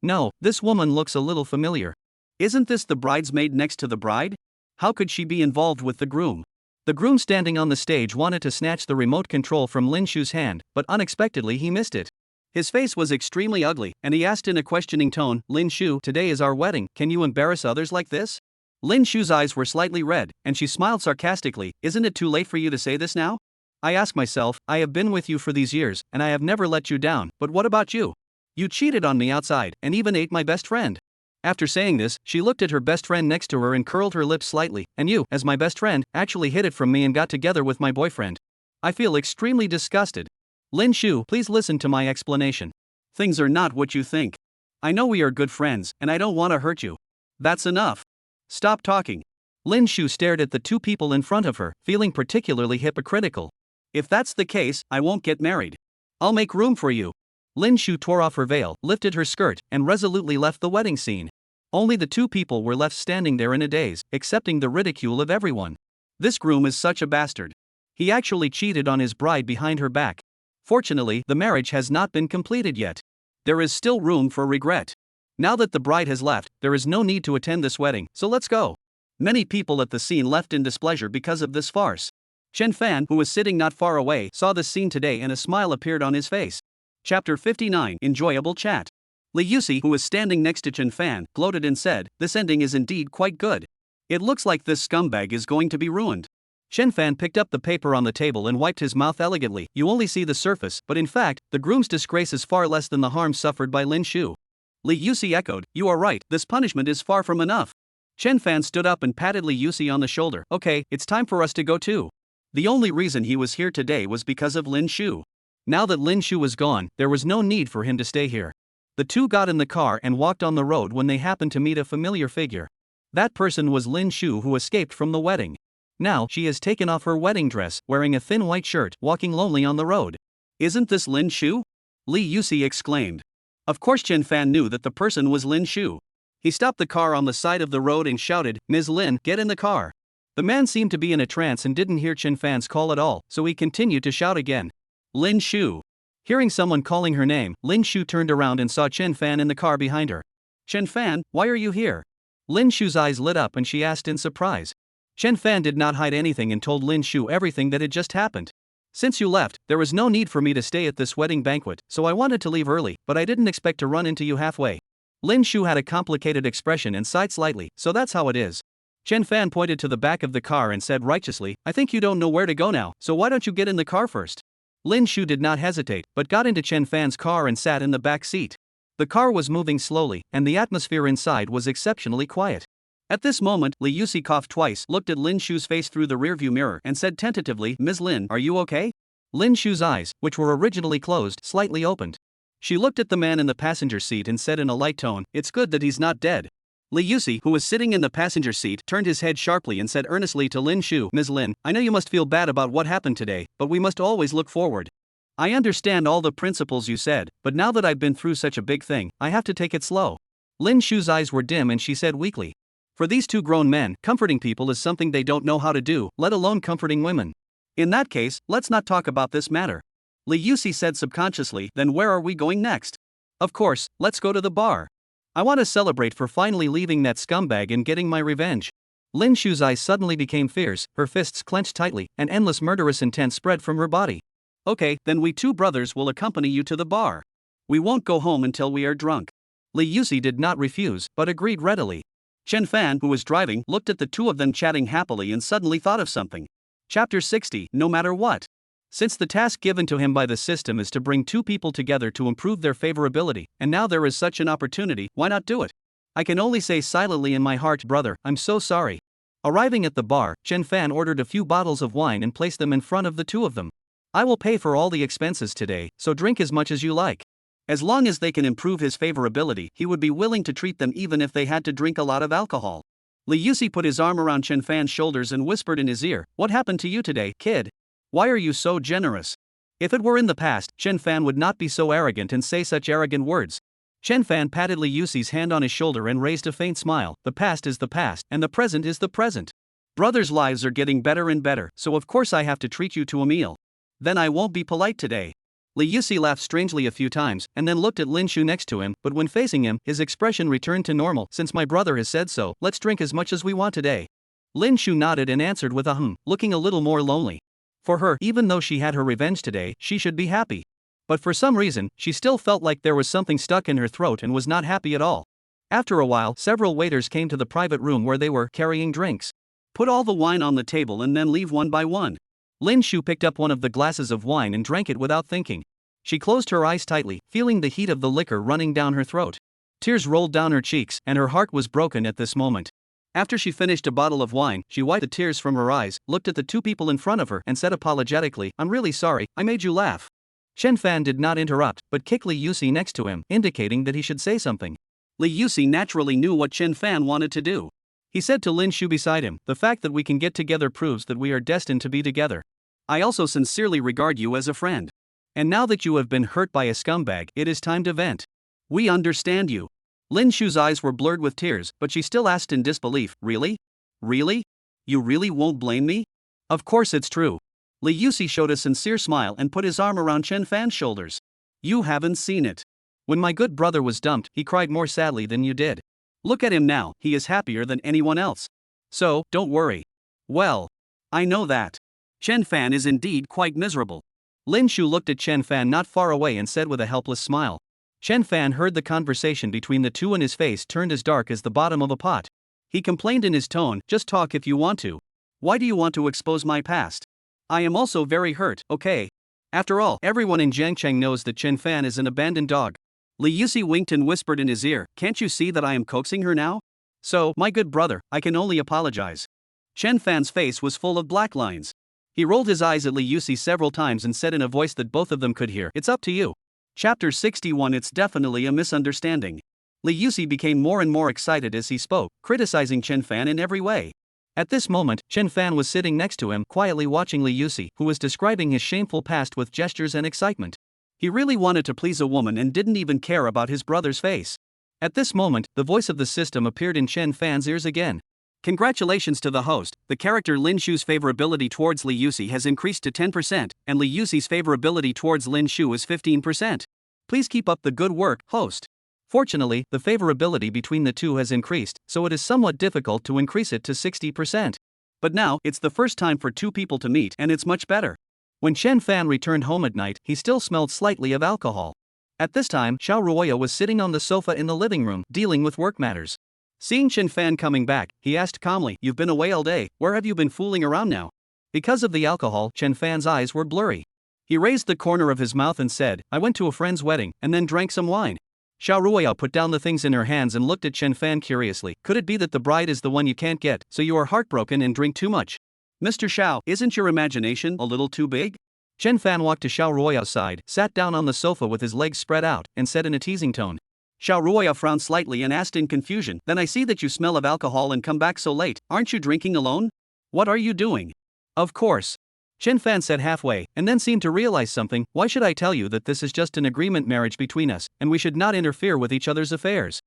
Speaker 1: No, this woman looks a little familiar. Isn't this the bridesmaid next to the bride? How could she be involved with the groom?" The groom standing on the stage wanted to snatch the remote control from Lin Shu's hand, but unexpectedly he missed it. His face was extremely ugly, and he asked in a questioning tone, "Lin Shu, today is our wedding, can you embarrass others like this?" Lin Shu's eyes were slightly red, and she smiled sarcastically, "Isn't it too late for you to say this now? I ask myself, I have been with you for these years, and I have never let you down, but what about you? You cheated on me outside, and even ate my best friend." After saying this, she looked at her best friend next to her and curled her lips slightly, "And you, as my best friend, actually hid it from me and got together with my boyfriend. I feel extremely disgusted." "Lin Shu, please listen to my explanation. Things are not what you think. I know we are good friends, and I don't want to hurt you. That's enough. Stop talking." Lin Shu stared at the two people in front of her, feeling particularly hypocritical. "If that's the case, I won't get married. I'll make room for you." Lin Shu tore off her veil, lifted her skirt, and resolutely left the wedding scene. Only the two people were left standing there in a daze, accepting the ridicule of everyone. This groom is such a bastard. He actually cheated on his bride behind her back. Fortunately, the marriage has not been completed yet. There is still room for regret. Now that the bride has left, there is no need to attend this wedding, so let's go. Many people at the scene left in displeasure because of this farce. Chen Fan, who was sitting not far away, saw this scene today and a smile appeared on his face. Chapter 59 Enjoyable Chat. Li Yusi, who was standing next to Chen Fan, gloated and said, "This ending is indeed quite good. It looks like this scumbag is going to be ruined." Chen Fan picked up the paper on the table and wiped his mouth elegantly. "You only see the surface, but in fact, the groom's disgrace is far less than the harm suffered by Lin Shu." Li Yusi echoed, "You are right, this punishment is far from enough." Chen Fan stood up and patted Li Yusi on the shoulder. "Okay, it's time for us to go too." The only reason he was here today was because of Lin Shu. Now that Lin Shu was gone, there was no need for him to stay here. The two got in the car and walked on the road when they happened to meet a familiar figure. That person was Lin Shu, who escaped from the wedding. Now, she has taken off her wedding dress, wearing a thin white shirt, walking lonely on the road. "Isn't this Lin Shu?" Li Yusi exclaimed. Of course Chen Fan knew that the person was Lin Shu. He stopped the car on the side of the road and shouted, "Ms. Lin, get in the car." The man seemed to be in a trance and didn't hear Chen Fan's call at all, so he continued to shout again. "Lin Shu." Hearing someone calling her name, Lin Shu turned around and saw Chen Fan in the car behind her. "Chen Fan, why are you here?" Lin Shu's eyes lit up and she asked in surprise. Chen Fan did not hide anything and told Lin Shu everything that had just happened. "Since you left, there was no need for me to stay at this wedding banquet, so I wanted to leave early, but I didn't expect to run into you halfway." Lin Shu had a complicated expression and sighed slightly, "So that's how it is." Chen Fan pointed to the back of the car and said righteously, "I think you don't know where to go now, so why don't you get in the car first?" Lin Shu did not hesitate, but got into Chen Fan's car and sat in the back seat. The car was moving slowly, and the atmosphere inside was exceptionally quiet. At this moment, Li Yusi coughed twice, looked at Lin Shu's face through the rearview mirror, and said tentatively, "Ms. Lin, are you okay?" Lin Shu's eyes, which were originally closed, slightly opened. She looked at the man in the passenger seat and said in a light tone, "It's good that he's not dead." Li Yusi, who was sitting in the passenger seat, turned his head sharply and said earnestly to Lin Shu, "Ms. Lin, I know you must feel bad about what happened today, but we must always look forward. I understand all the principles you said, but now that I've been through such a big thing, I have to take it slow." Lin Shu's eyes were dim and she said weakly, "For these two grown men, comforting people is something they don't know how to do, let alone comforting women. In that case, let's not talk about this matter." Li Yusi said subconsciously, "Then where are we going next?" "Of course, let's go to the bar. I want to celebrate for finally leaving that scumbag and getting my revenge." Lin Shu's eyes suddenly became fierce, her fists clenched tightly, and endless murderous intent spread from her body. "Okay, then we two brothers will accompany you to the bar. We won't go home until we are drunk." Li Yusi did not refuse, but agreed readily. Chen Fan, who was driving, looked at the two of them chatting happily and suddenly thought of something. Chapter 60 No Matter What. Since the task given to him by the system is to bring two people together to improve their favorability, and now there is such an opportunity, why not do it? I can only say silently in my heart, "Brother, I'm so sorry." Arriving at the bar, Chen Fan ordered a few bottles of wine and placed them in front of the two of them. "I will pay for all the expenses today, so drink as much as you like." As long as they can improve his favorability, he would be willing to treat them even if they had to drink a lot of alcohol. Li Yusi put his arm around Chen Fan's shoulders and whispered in his ear, "What happened to you today, kid? Why are you so generous?" If it were in the past, Chen Fan would not be so arrogant and say such arrogant words. Chen Fan patted Li Yusi's hand on his shoulder and raised a faint smile. "The past is the past, and the present is the present. Brothers' lives are getting better and better, so of course I have to treat you to a meal. Then I won't be polite today." Li Yusi laughed strangely a few times, and then looked at Lin Shu next to him, but when facing him, his expression returned to normal. "Since my brother has said so, let's drink as much as we want today." Lin Shu nodded and answered with a looking a little more lonely. For her, even though she had her revenge today, she should be happy. But for some reason, she still felt like there was something stuck in her throat and was not happy at all. After a while, several waiters came to the private room where they were carrying drinks. "Put all the wine on the table and then leave one by one." Lin Shu picked up one of the glasses of wine and drank it without thinking. She closed her eyes tightly, feeling the heat of the liquor running down her throat. Tears rolled down her cheeks, and her heart was broken at this moment. After she finished a bottle of wine, she wiped the tears from her eyes, looked at the two people in front of her, and said apologetically, "I'm really sorry, I made you laugh." Chen Fan did not interrupt, but kicked Li Yusi next to him, indicating that he should say something. Li Yusi naturally knew what Chen Fan wanted to do. He said to Lin Shu beside him, "The fact that we can get together proves that we are destined to be together. I also sincerely regard you as a friend. And now that you have been hurt by a scumbag, it is time to vent. We understand you." Lin Shu's eyes were blurred with tears, but she still asked in disbelief, "Really? Really? You really won't blame me?" "Of course it's true. Li Yusi showed a sincere smile and put his arm around Chen Fan's shoulders. You haven't seen it. When my good brother was dumped, he cried more sadly than you did. Look at him now, he is happier than anyone else. So, don't worry. Well, I know that. Chen Fan is indeed quite miserable. Lin Shu looked at Chen Fan not far away and said with a helpless smile. Chen Fan heard the conversation between the two and his face turned as dark as the bottom of a pot. He complained in his tone, just talk if you want to. Why do you want to expose my past? I am also very hurt, okay? After all, everyone in Jiangcheng knows that Chen Fan is an abandoned dog. Li Yusi winked and whispered in his ear, can't you see that I am coaxing her now? So, my good brother, I can only apologize. Chen Fan's face was full of black lines. He rolled his eyes at Li Yusi several times and said in a voice that both of them could hear, it's up to you. Chapter 61. It's definitely a misunderstanding. Li Yusi became more and more excited as he spoke, criticizing Chen Fan in every way. At this moment, Chen Fan was sitting next to him, quietly watching Li Yusi, who was describing his shameful past with gestures and excitement. He really wanted to please a woman and didn't even care about his brother's face. At this moment, the voice of the system appeared in Chen Fan's ears again. Congratulations to the host, the character Lin Shu's favorability towards Li Yusi has increased to 10%, and Li Yusi's favorability towards Lin Shu is 15%. Please keep up the good work, host. Fortunately, the favorability between the two has increased, so it is somewhat difficult to increase it to 60%. But now, it's the first time for two people to meet and it's much better. When Chen Fan returned home at night, he still smelled slightly of alcohol. At this time, Shia Ruaya was sitting on the sofa in the living room, dealing with work matters. Seeing Chen Fan coming back, he asked calmly, you've been away all day, where have you been fooling around now? Because of the alcohol, Chen Fan's eyes were blurry. He raised the corner of his mouth and said, I went to a friend's wedding, and then drank some wine. Shia Ruaya put down the things in her hands and looked at Chen Fan curiously. Could it be that the bride is the one you can't get, so you are heartbroken and drink too much? Mr. Xiao, isn't your imagination a little too big? Chen Fan walked to Shia Ruaya's side, sat down on the sofa with his legs spread out, and said in a teasing tone. Shia Ruaya frowned slightly and asked in confusion, then I see that you smell of alcohol and come back so late, aren't you drinking alone? What are you doing? Of course. Chen Fan said halfway, and then seemed to realize something, why should I tell you that this is just an agreement marriage between us, and we should not interfere with each other's affairs?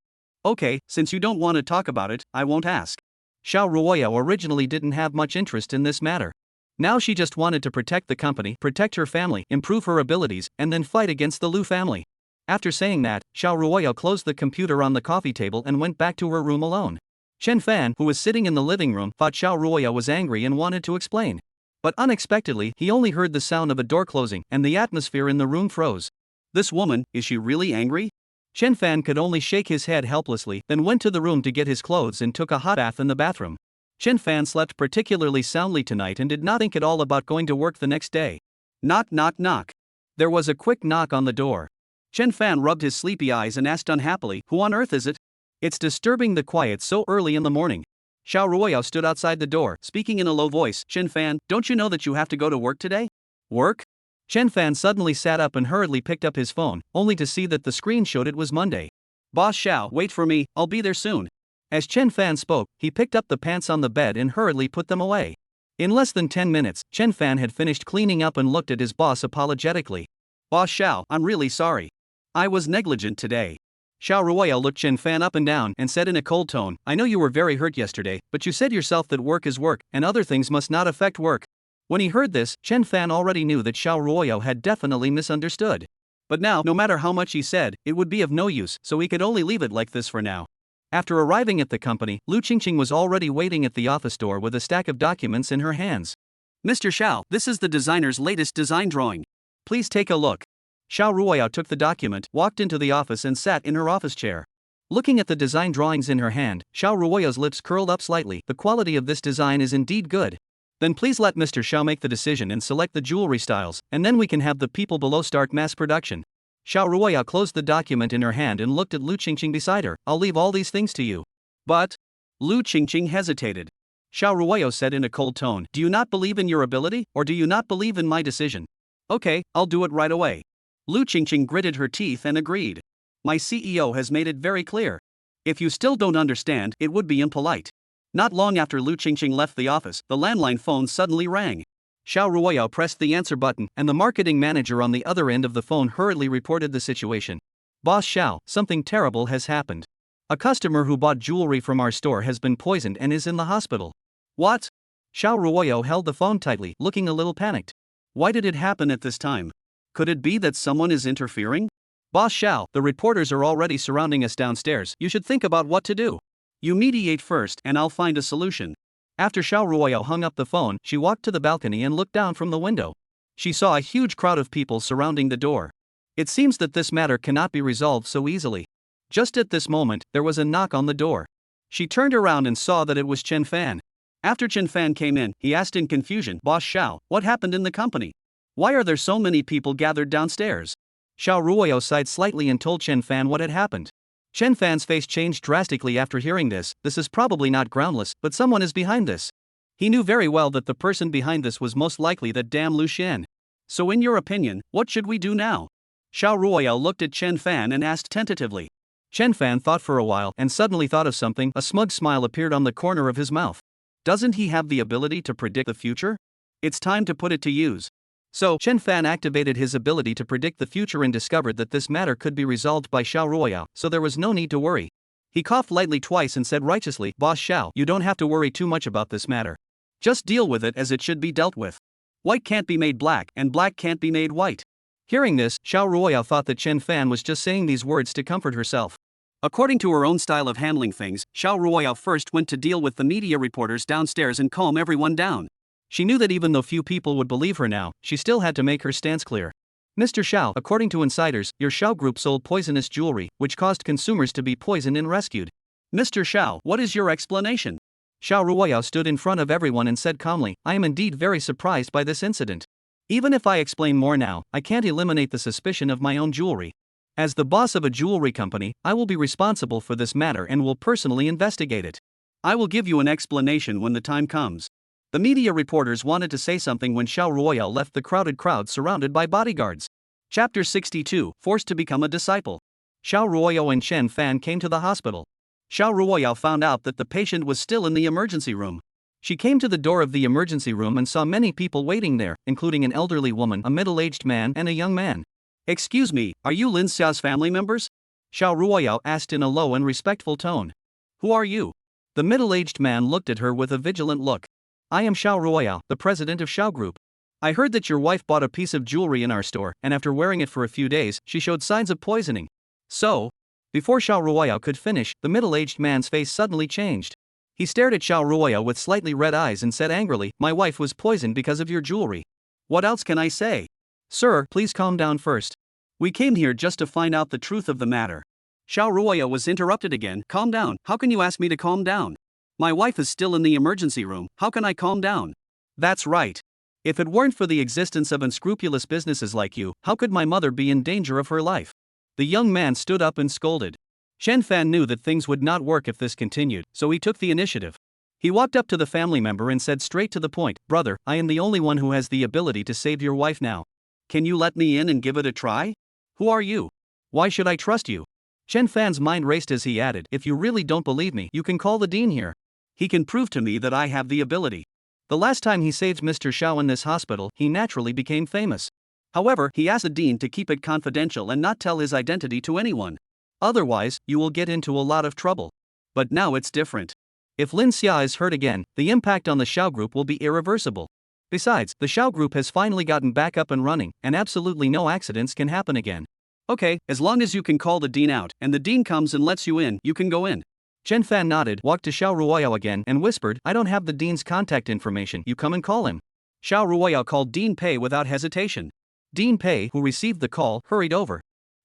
Speaker 1: Okay, since you don't want to talk about it, I won't ask. Shia Ruaya originally didn't have much interest in this matter. Now she just wanted to protect the company, protect her family, improve her abilities, and then fight against the Lu family. After saying that, Shia Ruaya closed the computer on the coffee table and went back to her room alone. Chen Fan, who was sitting in the living room, thought Shia Ruaya was angry and wanted to explain. But unexpectedly, he only heard the sound of a door closing, and the atmosphere in the room froze. This woman, is she really angry? Chen Fan could only shake his head helplessly, then went to the room to get his clothes and took a hot bath in the bathroom. Chen Fan slept particularly soundly tonight and did not think at all about going to work the next day. Knock knock knock. There was a quick knock on the door. Chen Fan rubbed his sleepy eyes and asked unhappily, who on earth is it? It's disturbing the quiet so early in the morning. Shia Ruaya stood outside the door, speaking in a low voice, Chen Fan, don't you know that you have to go to work today? Work? Chen Fan suddenly sat up and hurriedly picked up his phone, only to see that the screen showed it was Monday. Boss Xiao, wait for me, I'll be there soon. As Chen Fan spoke, he picked up the pants on the bed and hurriedly put them away. In less than 10 minutes, Chen Fan had finished cleaning up and looked at his boss apologetically. Boss Xiao, I'm really sorry. I was negligent today. Shia Ruaya looked Chen Fan up and down and said in a cold tone, I know you were very hurt yesterday, but you said yourself that work is work, and other things must not affect work. When he heard this, Chen Fan already knew that Shia Ruaya had definitely misunderstood. But now, no matter how much he said, it would be of no use, so he could only leave it like this for now. After arriving at the company, Lu Qingqing was already waiting at the office door with a stack of documents in her hands. Mr. Xiao, this is the designer's latest design drawing. Please take a look. Shia Ruaya took the document, walked into the office and sat in her office chair. Looking at the design drawings in her hand, Shia Ruaya's lips curled up slightly. The quality of this design is indeed good. Then please let Mr. Xiao make the decision and select the jewelry styles, and then we can have the people below start mass production. Shia Ruaya closed the document in her hand and looked at Lu Qingqing beside her. I'll leave all these things to you. But Lu Qingqing hesitated. Shia Ruaya said in a cold tone, do you not believe in your ability, or do you not believe in my decision? Okay, I'll do it right away. Lu Qingqing gritted her teeth and agreed. My CEO has made it very clear. If you still don't understand, it would be impolite. Not long after Lu Qingqing left the office, the landline phone suddenly rang. Shia Ruaya pressed the answer button, and the marketing manager on the other end of the phone hurriedly reported the situation. Boss Xiao, something terrible has happened. A customer who bought jewelry from our store has been poisoned and is in the hospital. What? Shia Ruaya held the phone tightly, looking a little panicked. Why did it happen at this time? Could it be that someone is interfering? Boss Xiao, the reporters are already surrounding us downstairs. You should think about what to do. You mediate first and I'll find a solution. After Shia Ruaya hung up the phone, she walked to the balcony and looked down from the window. She saw a huge crowd of people surrounding the door. It seems that this matter cannot be resolved so easily. Just at this moment, there was a knock on the door. She turned around and saw that it was Chen Fan. After Chen Fan came in, he asked in confusion, Boss Xiao, what happened in the company? Why are there so many people gathered downstairs? Shia Ruaya sighed slightly and told Chen Fan what had happened. Chen Fan's face changed drastically after hearing this. This is probably not groundless, but someone is behind this. He knew very well that the person behind this was most likely that damn Lu Xian. So in your opinion, what should we do now? Shia Ruaya looked at Chen Fan and asked tentatively. Chen Fan thought for a while and suddenly thought of something. A smug smile appeared on the corner of his mouth. Doesn't he have the ability to predict the future? It's time to put it to use. So, Chen Fan activated his ability to predict the future and discovered that this matter could be resolved by Shia Ruaya, so there was no need to worry. He coughed lightly twice and said righteously, Boss Xiao, you don't have to worry too much about this matter. Just deal with it as it should be dealt with. White can't be made black, and black can't be made white. Hearing this, Shia Ruaya thought that Chen Fan was just saying these words to comfort herself. According to her own style of handling things, Shia Ruaya first went to deal with the media reporters downstairs and calm everyone down. She knew that even though few people would believe her now, she still had to make her stance clear. Mr. Xiao, according to insiders, your Xiao group sold poisonous jewelry, which caused consumers to be poisoned and rescued. Mr. Xiao, what is your explanation? Shia Ruaya stood in front of everyone and said calmly, I am indeed very surprised by this incident. Even if I explain more now, I can't eliminate the suspicion of my own jewelry. As the boss of a jewelry company, I will be responsible for this matter and will personally investigate it. I will give you an explanation when the time comes. The media reporters wanted to say something when Shia Ruaya left the crowded crowd surrounded by bodyguards. Chapter 62, Forced to Become a Disciple. Shia Ruaya and Chen Fan came to the hospital. Shia Ruaya found out that the patient was still in the emergency room. She came to the door of the emergency room and saw many people waiting there, including an elderly woman, a middle-aged man, and a young man. Excuse me, are you Lin Xiao's family members? Shia Ruaya asked in a low and respectful tone. Who are you? The middle-aged man looked at her with a vigilant look. I am Shia Ruaya, the president of Xiao Group. I heard that your wife bought a piece of jewelry in our store, and after wearing it for a few days, she showed signs of poisoning. So? Before Shia Ruaya could finish, the middle-aged man's face suddenly changed. He stared at Shia Ruaya with slightly red eyes and said angrily, my wife was poisoned because of your jewelry. What else can I say? Sir, please calm down first. We came here just to find out the truth of the matter. Shia Ruaya was interrupted again. Calm down, how can you ask me to calm down? My wife is still in the emergency room, how can I calm down? That's right. If it weren't for the existence of unscrupulous businesses like you, how could my mother be in danger of her life? The young man stood up and scolded. Chen Fan knew that things would not work if this continued, so he took the initiative. He walked up to the family member and said straight to the point, Brother, I am the only one who has the ability to save your wife now. Can you let me in and give it a try? Who are you? Why should I trust you? Chen Fan's mind raced as he added, if you really don't believe me, you can call the dean here. He can prove to me that I have the ability. The last time he saved Mr. Xiao in this hospital, he naturally became famous. However, he asked the dean to keep it confidential and not tell his identity to anyone. Otherwise, you will get into a lot of trouble. But now it's different. If Lin Xia is hurt again, the impact on the Xiao Group will be irreversible. Besides, the Xiao Group has finally gotten back up and running, and absolutely no accidents can happen again. Okay, as long as you can call the dean out, and the dean comes and lets you in, you can go in. Chen Fan nodded, walked to Shia Ruaya again, and whispered, I don't have the dean's contact information, you come and call him. Shia Ruaya called Dean Pei without hesitation. Dean Pei, who received the call, hurried over.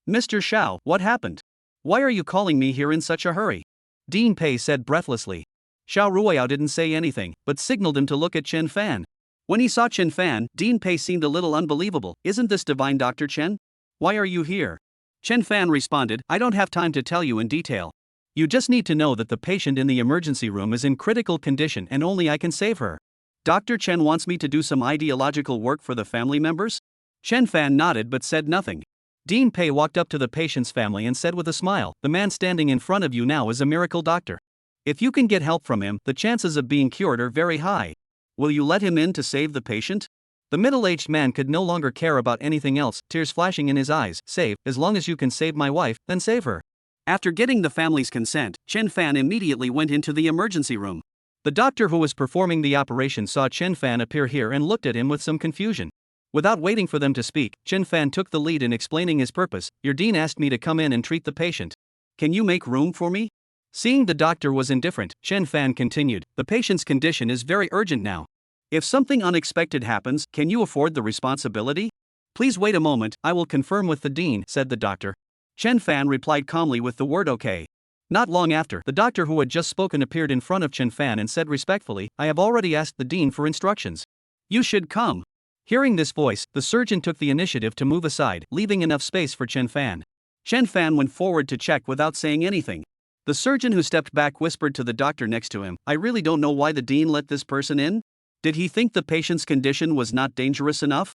Speaker 1: Mr. Xiao, what happened? Why are you calling me here in such a hurry? Dean Pei said breathlessly. Shia Ruaya didn't say anything, but signaled him to look at Chen Fan. When he saw Chen Fan, Dean Pei seemed a little unbelievable. Isn't this divine Dr. Chen? Why are you here? Chen Fan responded, I don't have time to tell you in detail. You just need to know that the patient in the emergency room is in critical condition and only I can save her. Dr. Chen wants me to do some ideological work for the family members? Chen Fan nodded but said nothing. Dean Pei walked up to the patient's family and said with a smile, the man standing in front of you now is a miracle doctor. If you can get help from him, the chances of being cured are very high. Will you let him in to save the patient? The middle-aged man could no longer care about anything else, tears flashing in his eyes. Save, as long as you can save my wife, then save her. After getting the family's consent, Chen Fan immediately went into the emergency room. The doctor who was performing the operation saw Chen Fan appear here and looked at him with some confusion. Without waiting for them to speak, Chen Fan took the lead in explaining his purpose. Your dean asked me to come in and treat the patient. Can you make room for me? Seeing the doctor was indifferent, Chen Fan continued, the patient's condition is very urgent now. If something unexpected happens, can you afford the responsibility? Please wait a moment, I will confirm with the dean, said the doctor. Chen Fan replied calmly with the word okay. Not long after, the doctor who had just spoken appeared in front of Chen Fan and said respectfully, I have already asked the dean for instructions. You should come. Hearing this voice, the surgeon took the initiative to move aside, leaving enough space for Chen Fan. Chen Fan went forward to check without saying anything. The surgeon who stepped back whispered to the doctor next to him, I really don't know why the dean let this person in. Did he think the patient's condition was not dangerous enough?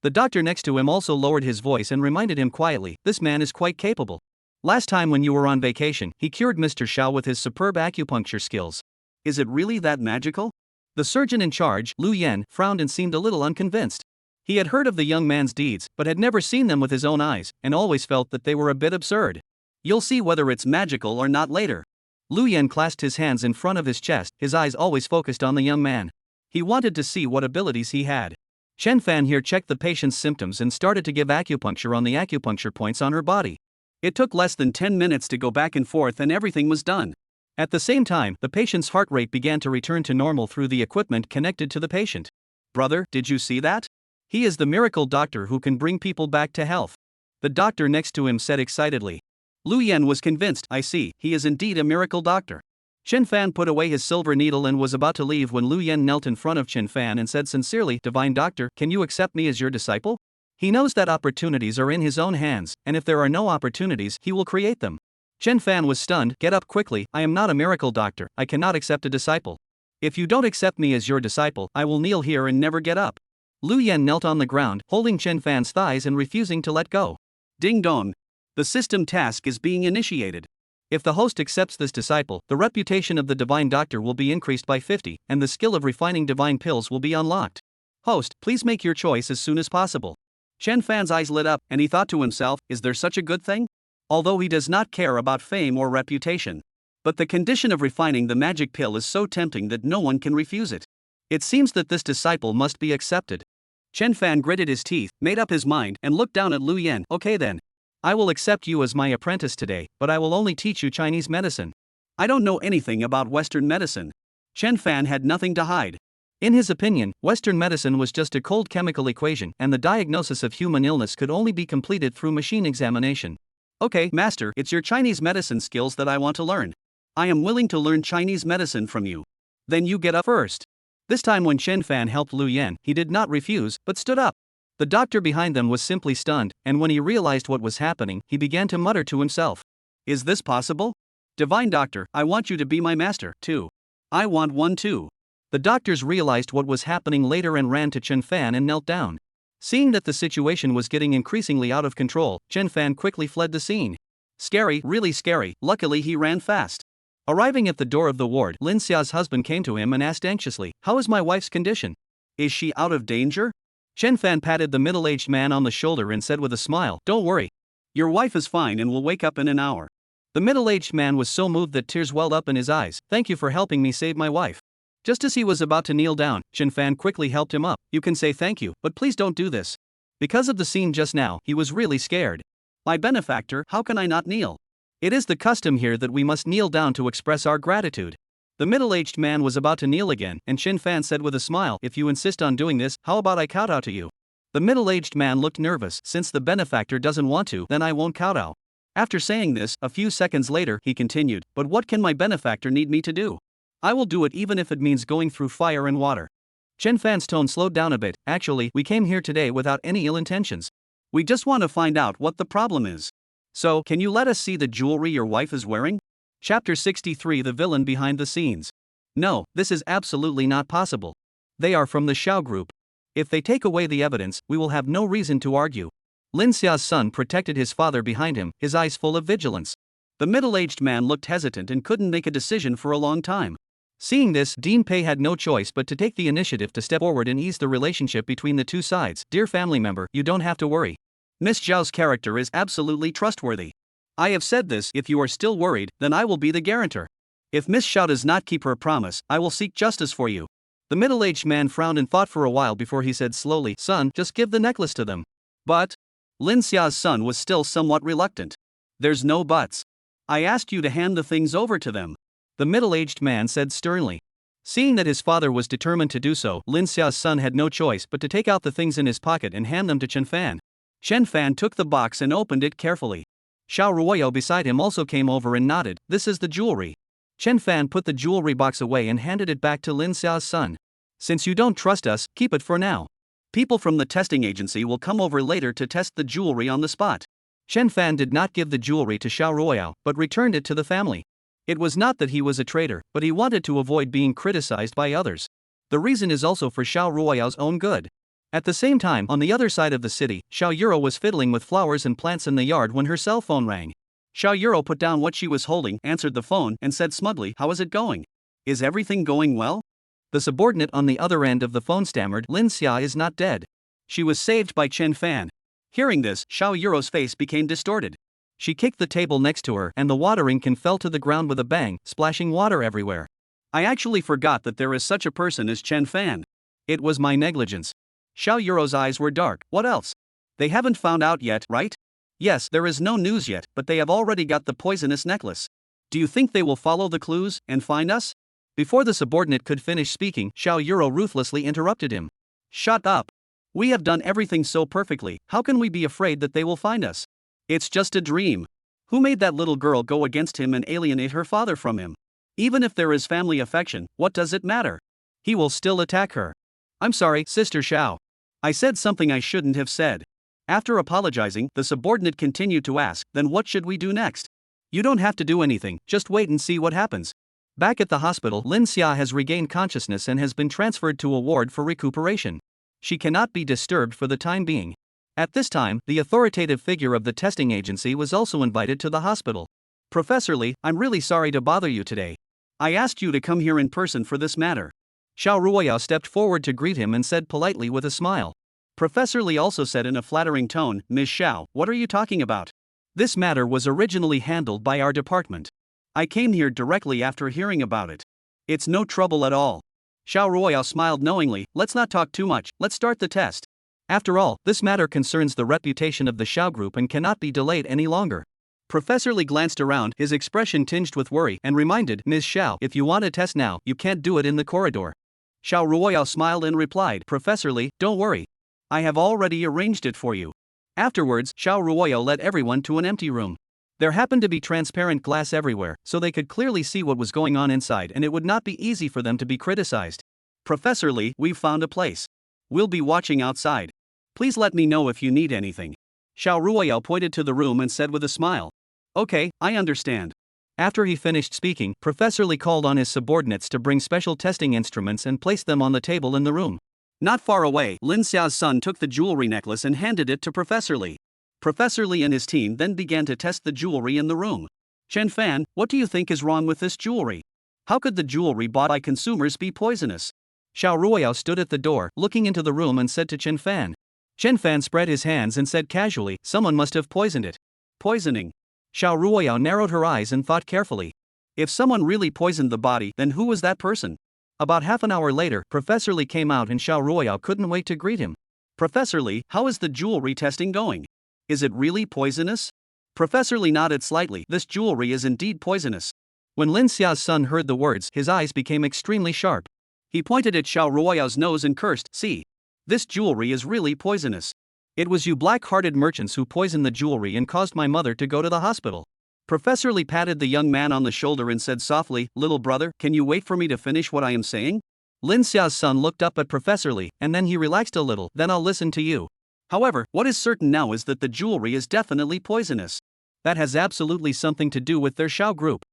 Speaker 1: The doctor next to him also lowered his voice and reminded him quietly, this man is quite capable. Last time when you were on vacation, he cured Mr. Xiao with his superb acupuncture skills. Is it really that magical? The surgeon in charge, Lu Yan, frowned and seemed a little unconvinced. He had heard of the young man's deeds, but had never seen them with his own eyes, and always felt that they were a bit absurd. You'll see whether it's magical or not later. Lu Yan clasped his hands in front of his chest, his eyes always focused on the young man. He wanted to see what abilities he had. Chen Fan here checked the patient's symptoms and started to give acupuncture on the acupuncture points on her body. It took less than 10 minutes to go back and forth and everything was done. At the same time, the patient's heart rate began to return to normal through the equipment connected to the patient. Brother, did you see that? He is the miracle doctor who can bring people back to health. The doctor next to him said excitedly. Lu Yan was convinced, I see, he is indeed a miracle doctor. Chen Fan put away his silver needle and was about to leave when Lu Yan knelt in front of Chen Fan and said sincerely, Divine Doctor, can you accept me as your disciple? He knows that opportunities are in his own hands, and if there are no opportunities, he will create them. Chen Fan was stunned, get up quickly, I am not a miracle doctor, I cannot accept a disciple. If you don't accept me as your disciple, I will kneel here and never get up. Lu Yan knelt on the ground, holding Chen Fan's thighs and refusing to let go. Ding dong. The system task is being initiated. If the host accepts this disciple, the reputation of the divine doctor will be increased by 50, and the skill of refining divine pills will be unlocked. Host, please make your choice as soon as possible. Chen Fan's eyes lit up, and he thought to himself, is there such a good thing? Although he does not care about fame or reputation. But the condition of refining the magic pill is so tempting that no one can refuse it. It seems that this disciple must be accepted. Chen Fan gritted his teeth, made up his mind, and looked down at Lu Yan. Okay then. I will accept you as my apprentice today, but I will only teach you Chinese medicine. I don't know anything about Western medicine. Chen Fan had nothing to hide. In his opinion, Western medicine was just a cold chemical equation, and the diagnosis of human illness could only be completed through machine examination. Okay, master, it's your Chinese medicine skills that I want to learn. I am willing to learn Chinese medicine from you. Then you get up first. This time when Chen Fan helped Lu Yan, he did not refuse, but stood up. The doctor behind them was simply stunned, and when he realized what was happening, he began to mutter to himself. Is this possible? Divine Doctor, I want you to be my master, too. I want one too. The doctors realized what was happening later and ran to Chen Fan and knelt down. Seeing that the situation was getting increasingly out of control, Chen Fan quickly fled the scene. Scary, really scary, luckily he ran fast. Arriving at the door of the ward, Lin Xia's husband came to him and asked anxiously, how is my wife's condition? Is she out of danger? Chen Fan patted the middle-aged man on the shoulder and said with a smile, don't worry. Your wife is fine and will wake up in an hour. The middle-aged man was so moved that tears welled up in his eyes. Thank you for helping me save my wife. Just as he was about to kneel down, Chen Fan quickly helped him up. You can say thank you, but please don't do this. Because of the scene just now, he was really scared. My benefactor, how can I not kneel? It is the custom here that we must kneel down to express our gratitude. The middle-aged man was about to kneel again, and Chen Fan said with a smile, if you insist on doing this, how about I kowtow to you? The middle-aged man looked nervous. Since the benefactor doesn't want to, then I won't kowtow. After saying this, a few seconds later, he continued, but what can my benefactor need me to do? I will do it even if it means going through fire and water. Chen Fan's tone slowed down a bit. Actually, we came here today without any ill intentions. We just want to find out what the problem is. So, can you let us see the jewelry your wife is wearing? Chapter 63 The Villain Behind the Scenes. No, this is absolutely not possible. They are from the Xiao group. If they take away the evidence, we will have no reason to argue. Lin Xia's son protected his father behind him, his eyes full of vigilance. The middle-aged man looked hesitant and couldn't make a decision for a long time. Seeing this, Dean Pei had no choice but to take the initiative to step forward and ease the relationship between the two sides. Dear family member, you don't have to worry. Miss Zhao's character is absolutely trustworthy. I have said this, if you are still worried, then I will be the guarantor. If Miss Zhao does not keep her promise, I will seek justice for you. The middle-aged man frowned and thought for a while before he said slowly, "Son, just give the necklace to them." "But..." Lin Xia's son was still somewhat reluctant. "There's no buts. I asked you to hand the things over to them," the middle-aged man said sternly. Seeing that his father was determined to do so, Lin Xia's son had no choice but to take out the things in his pocket and hand them to Chen Fan. Chen Fan took the box and opened it carefully. Shia Ruaya beside him also came over and nodded. "This is the jewelry." Chen Fan put the jewelry box away and handed it back to Lin Xia's son. "Since you don't trust us, keep it for now. People from the testing agency will come over later to test the jewelry on the spot." Chen Fan did not give the jewelry to Shia Ruaya, but returned it to the family. It was not that he was a traitor, but he wanted to avoid being criticized by others. The reason is also for Shia Ruaya's own good. At the same time, on the other side of the city, Xiao Yuro was fiddling with flowers and plants in the yard when her cell phone rang. Xiao Yuro put down what she was holding, answered the phone, and said smugly, "How is it going? Is everything going well?" The subordinate on the other end of the phone stammered, "Lin Xia is not dead. She was saved by Chen Fan." Hearing this, Xiao Yuro's face became distorted. She kicked the table next to her and the watering can fell to the ground with a bang, splashing water everywhere. "I actually forgot that there is such a person as Chen Fan. It was my negligence." Xiao Yuro's eyes were dark. "What else? They haven't found out yet, right?" "Yes, there is no news yet, but they have already got the poisonous necklace. Do you think they will follow the clues and find us?" Before the subordinate could finish speaking, Xiao Yuro ruthlessly interrupted him. "Shut up. We have done everything so perfectly, how can we be afraid that they will find us? It's just a dream. Who made that little girl go against him and alienate her father from him? Even if there is family affection, what does it matter? He will still attack her." "I'm sorry, Sister Xiao. I said something I shouldn't have said." After apologizing, the subordinate continued to ask, "Then what should we do next?" "You don't have to do anything, just wait and see what happens." Back at the hospital, Lin Xia has regained consciousness and has been transferred to a ward for recuperation. She cannot be disturbed for the time being. At this time, the authoritative figure of the testing agency was also invited to the hospital. "Professor Li, I'm really sorry to bother you today. I asked you to come here in person for this matter." Xiao Ruaya stepped forward to greet him and said politely with a smile. Professor Li also said in a flattering tone, "Ms. Xiao, what are you talking about? This matter was originally handled by our department. I came here directly after hearing about it. It's no trouble at all." Xiao Ruaya smiled knowingly. "Let's not talk too much, let's start the test. After all, this matter concerns the reputation of the Xiao Group and cannot be delayed any longer." Professor Li glanced around, his expression tinged with worry, and reminded, "Ms. Xiao, if you want a test now, you can't do it in the corridor." Xiao Ruoyao smiled and replied, "Professor Li, don't worry. I have already arranged it for you." Afterwards, Xiao Ruoyao led everyone to an empty room. There happened to be transparent glass everywhere, so they could clearly see what was going on inside and it would not be easy for them to be criticized. "Professor Li, we've found a place. We'll be watching outside. Please let me know if you need anything." Xiao Ruoyao pointed to the room and said with a smile, "Okay, I understand." After he finished speaking, Professor Li called on his subordinates to bring special testing instruments and place them on the table in the room. Not far away, Lin Xiao's son took the jewelry necklace and handed it to Professor Li. Professor Li and his team then began to test the jewelry in the room. "Chen Fan, what do you think is wrong with this jewelry? How could the jewelry bought by consumers be poisonous?" Xiao Ruoyao stood at the door, looking into the room and said to Chen Fan. Chen Fan spread his hands and said casually, "Someone must have poisoned it." "Poisoning?" Xiao Ruoyao narrowed her eyes and thought carefully. If someone really poisoned the body, then who was that person? About half an hour later, Professor Li came out and Xiao Ruoyao couldn't wait to greet him. "Professor Li, how is the jewelry testing going? Is it really poisonous?" Professor Li nodded slightly. "This jewelry is indeed poisonous." When Lin Xia's son heard the words, his eyes became extremely sharp. He pointed at Xiao Ruoyao's nose and cursed, "See. This jewelry is really poisonous. It was you black-hearted merchants who poisoned the jewelry and caused my mother to go to the hospital." Professor Li patted the young man on the shoulder and said softly, "Little brother, can you wait for me to finish what I am saying?" Lin Xia's son looked up at Professor Li, and then he relaxed a little. "Then I'll listen to you. However, what is certain now is that the jewelry is definitely poisonous. That has absolutely something to do with their Xiao group."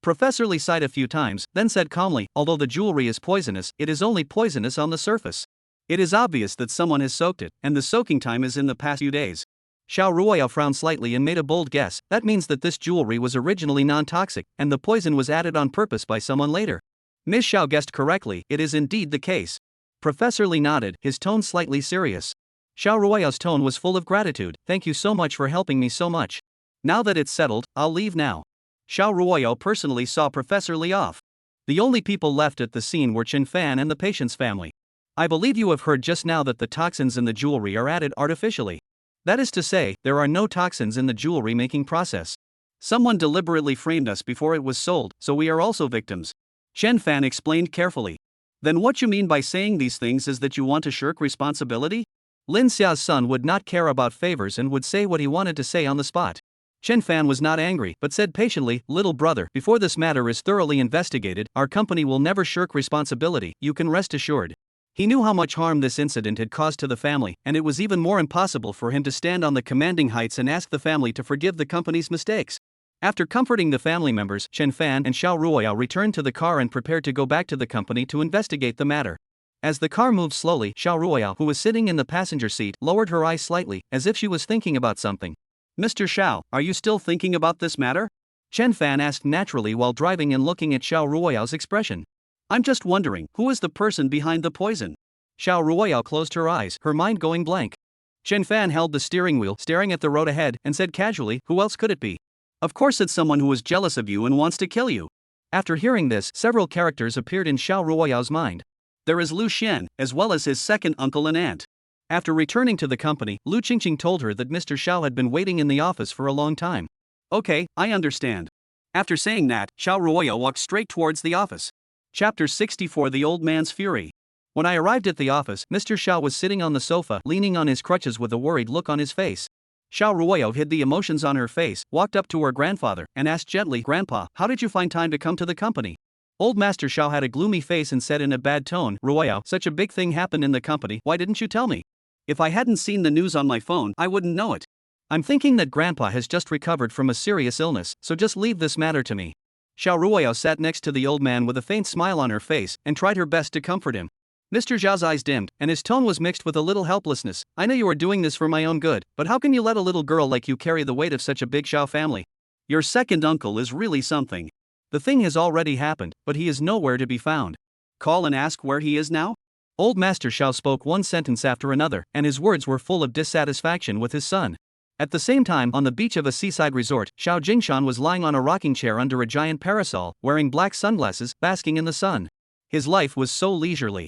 Speaker 1: Professor Li sighed a few times, then said calmly, "Although the jewelry is poisonous, it is only poisonous on the surface. It is obvious that someone has soaked it, and the soaking time is in the past few days." Xiao Ruoyao frowned slightly and made a bold guess. That means that this jewelry was originally non-toxic, and the poison was added on purpose by someone later. Ms. Xiao guessed correctly, it is indeed the case. Professor Li nodded, his tone slightly serious. Xiao Ruoyao's tone was full of gratitude. "Thank you so much for helping me so much. Now that it's settled, I'll leave now." Xiao Ruoyao personally saw Professor Li off. The only people left at the scene were Chen Fan and the patient's family. I believe you have heard just now that the toxins in the jewelry are added artificially. That is to say, there are no toxins in the jewelry making process. Someone deliberately framed us before it was sold, so we are also victims. Chen Fan explained carefully. Then what you mean by saying these things is that you want to shirk responsibility? Lin Xia's son would not care about favors and would say what he wanted to say on the spot. Chen Fan was not angry but said patiently, "Little brother, before this matter is thoroughly investigated, our company will never shirk responsibility, you can rest assured." He knew how much harm this incident had caused to the family, and it was even more impossible for him to stand on the commanding heights and ask the family to forgive the company's mistakes. After comforting the family members, Chen Fan and Shia Ruaya returned to the car and prepared to go back to the company to investigate the matter. As the car moved slowly, Shia Ruaya, who was sitting in the passenger seat, lowered her eyes slightly, as if she was thinking about something. "Mr. Shao, are you still thinking about this matter?" Chen Fan asked naturally while driving and looking at Shia Ruoya's expression. "I'm just wondering, who is the person behind the poison?" Shia Ruaya closed her eyes, her mind going blank. Chen Fan held the steering wheel, staring at the road ahead, and said casually, "Who else could it be? Of course it's someone who is jealous of you and wants to kill you." After hearing this, several characters appeared in Shia Ruoya's mind. There is Lu Xian, as well as his second uncle and aunt. After returning to the company, Lu Qingqing told her that Mr. Shao had been waiting in the office for a long time. "Okay, I understand." After saying that, Shia Ruaya walked straight towards the office. Chapter 64: The Old Man's Fury. When I arrived at the office, Mr. Shao was sitting on the sofa, leaning on his crutches with a worried look on his face. Shia Ruaya hid the emotions on her face, walked up to her grandfather, and asked gently, "Grandpa, how did you find time to come to the company?" Old Master Shao had a gloomy face and said in a bad tone, "Ruaya, such a big thing happened in the company, why didn't you tell me? If I hadn't seen the news on my phone, I wouldn't know it. I'm thinking that Grandpa has just recovered from a serious illness, so just leave this matter to me." Shia Ruaya sat next to the old man with a faint smile on her face, and tried her best to comfort him. Mr. Zhao's eyes dimmed, and his tone was mixed with a little helplessness. "I know you are doing this for my own good, but how can you let a little girl like you carry the weight of such a big Shao family? Your second uncle is really something. The thing has already happened, but he is nowhere to be found. Call and ask where he is now?" Old Master Shao spoke one sentence after another, and his words were full of dissatisfaction with his son. At the same time, on the beach of a seaside resort, Xiao Jingshan was lying on a rocking chair under a giant parasol, wearing black sunglasses, basking in the sun. His life was so leisurely.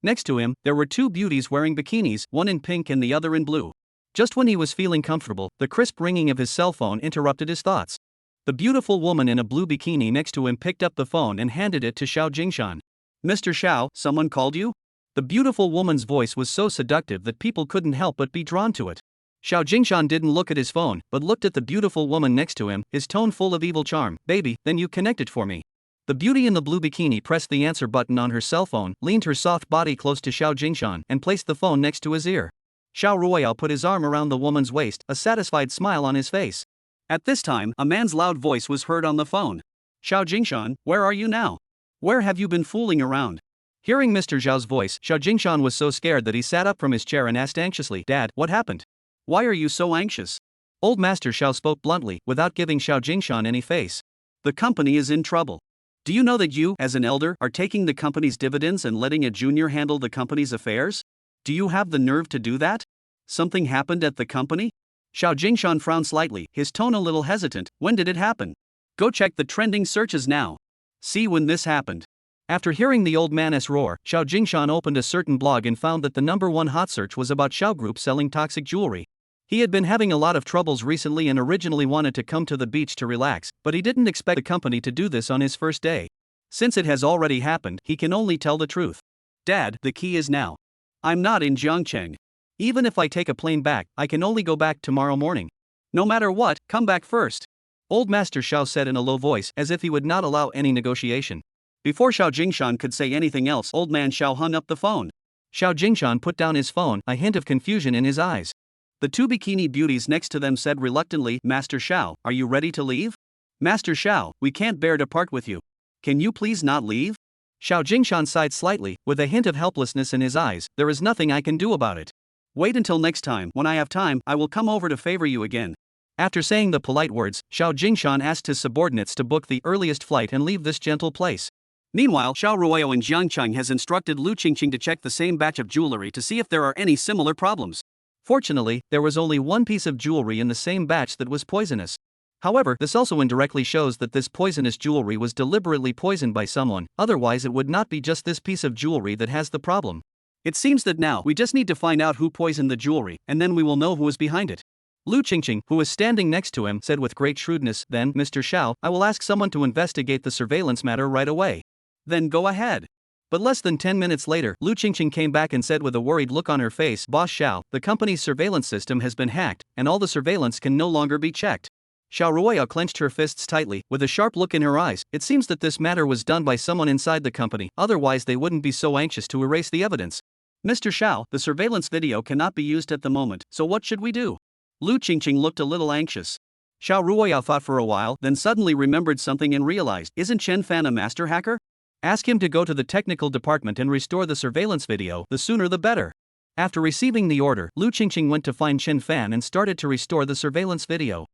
Speaker 1: Next to him, there were two beauties wearing bikinis, one in pink and the other in blue. Just when he was feeling comfortable, the crisp ringing of his cell phone interrupted his thoughts. The beautiful woman in a blue bikini next to him picked up the phone and handed it to Xiao Jingshan. "Mr. Shao, someone called you?" The beautiful woman's voice was so seductive that people couldn't help but be drawn to it. Xiao Jingshan didn't look at his phone, but looked at the beautiful woman next to him, his tone full of evil charm. "Baby, then you connected for me." The beauty in the blue bikini pressed the answer button on her cell phone, leaned her soft body close to Xiao Jingshan, and placed the phone next to his ear. Shia Ruaya put his arm around the woman's waist, a satisfied smile on his face. At this time, a man's loud voice was heard on the phone. "Xiao Jingshan, where are you now? Where have you been fooling around?" Hearing Mr. Zhao's voice, Xiao Jingshan was so scared that he sat up from his chair and asked anxiously, "Dad, what happened? Why are you so anxious?" Old Master Xiao spoke bluntly, without giving Xiao Jingshan any face. "The company is in trouble. Do you know that you, as an elder, are taking the company's dividends and letting a junior handle the company's affairs? Do you have the nerve to do that? Something happened at the company?" Xiao Jingshan frowned slightly, his tone a little hesitant. "When did it happen? Go check the trending searches now. See when this happened." After hearing the old man's roar, Xiao Jingshan opened a certain blog and found that the #1 hot search was about Xiao Group selling toxic jewelry. He had been having a lot of troubles recently and originally wanted to come to the beach to relax, but he didn't expect the company to do this on his first day. Since it has already happened, he can only tell the truth. "Dad, the key is now. I'm not in Jiangcheng. Even if I take a plane back, I can only go back tomorrow morning. No matter what, come back first," Old Master Xiao said in a low voice, as if he would not allow any negotiation. Before Xiao Jingshan could say anything else, Old Man Xiao hung up the phone. Xiao Jingshan put down his phone, a hint of confusion in his eyes. The two bikini beauties next to them said reluctantly, "Master Xiao, are you ready to leave?" "Master Xiao, we can't bear to part with you. Can you please not leave?" Xiao Jingshan sighed slightly, with a hint of helplessness in his eyes. "There is nothing I can do about it. Wait until next time. When I have time, I will come over to favor you again." After saying the polite words, Xiao Jingshan asked his subordinates to book the earliest flight and leave this gentle place. Meanwhile, Shia Ruaya in Jiangcheng has instructed Lu Qingqing to check the same batch of jewelry to see if there are any similar problems. Fortunately, there was only one piece of jewelry in the same batch that was poisonous. However, this also indirectly shows that this poisonous jewelry was deliberately poisoned by someone, otherwise it would not be just this piece of jewelry that has the problem. It seems that now we just need to find out who poisoned the jewelry, and then we will know who is behind it. Lu Qingqing, who was standing next to him, said with great shrewdness, "Then, Mr. Xiao, I will ask someone to investigate the surveillance matter right away." "Then go ahead." But less than 10 minutes later, Lu Qingqing came back and said with a worried look on her face, "Boss Xiao, the company's surveillance system has been hacked, and all the surveillance can no longer be checked." Shia Ruaya clenched her fists tightly, with a sharp look in her eyes. It seems that this matter was done by someone inside the company, otherwise they wouldn't be so anxious to erase the evidence. "Mr. Xiao, the surveillance video cannot be used at the moment, so what should we do?" Lu Qingqing looked a little anxious. Shia Ruaya thought for a while, then suddenly remembered something and realized, "Isn't Chen Fan a master hacker? Ask him to go to the technical department and restore the surveillance video, the sooner the better." After receiving the order, Lu Qingqing went to find Chen Fan and started to restore the surveillance video.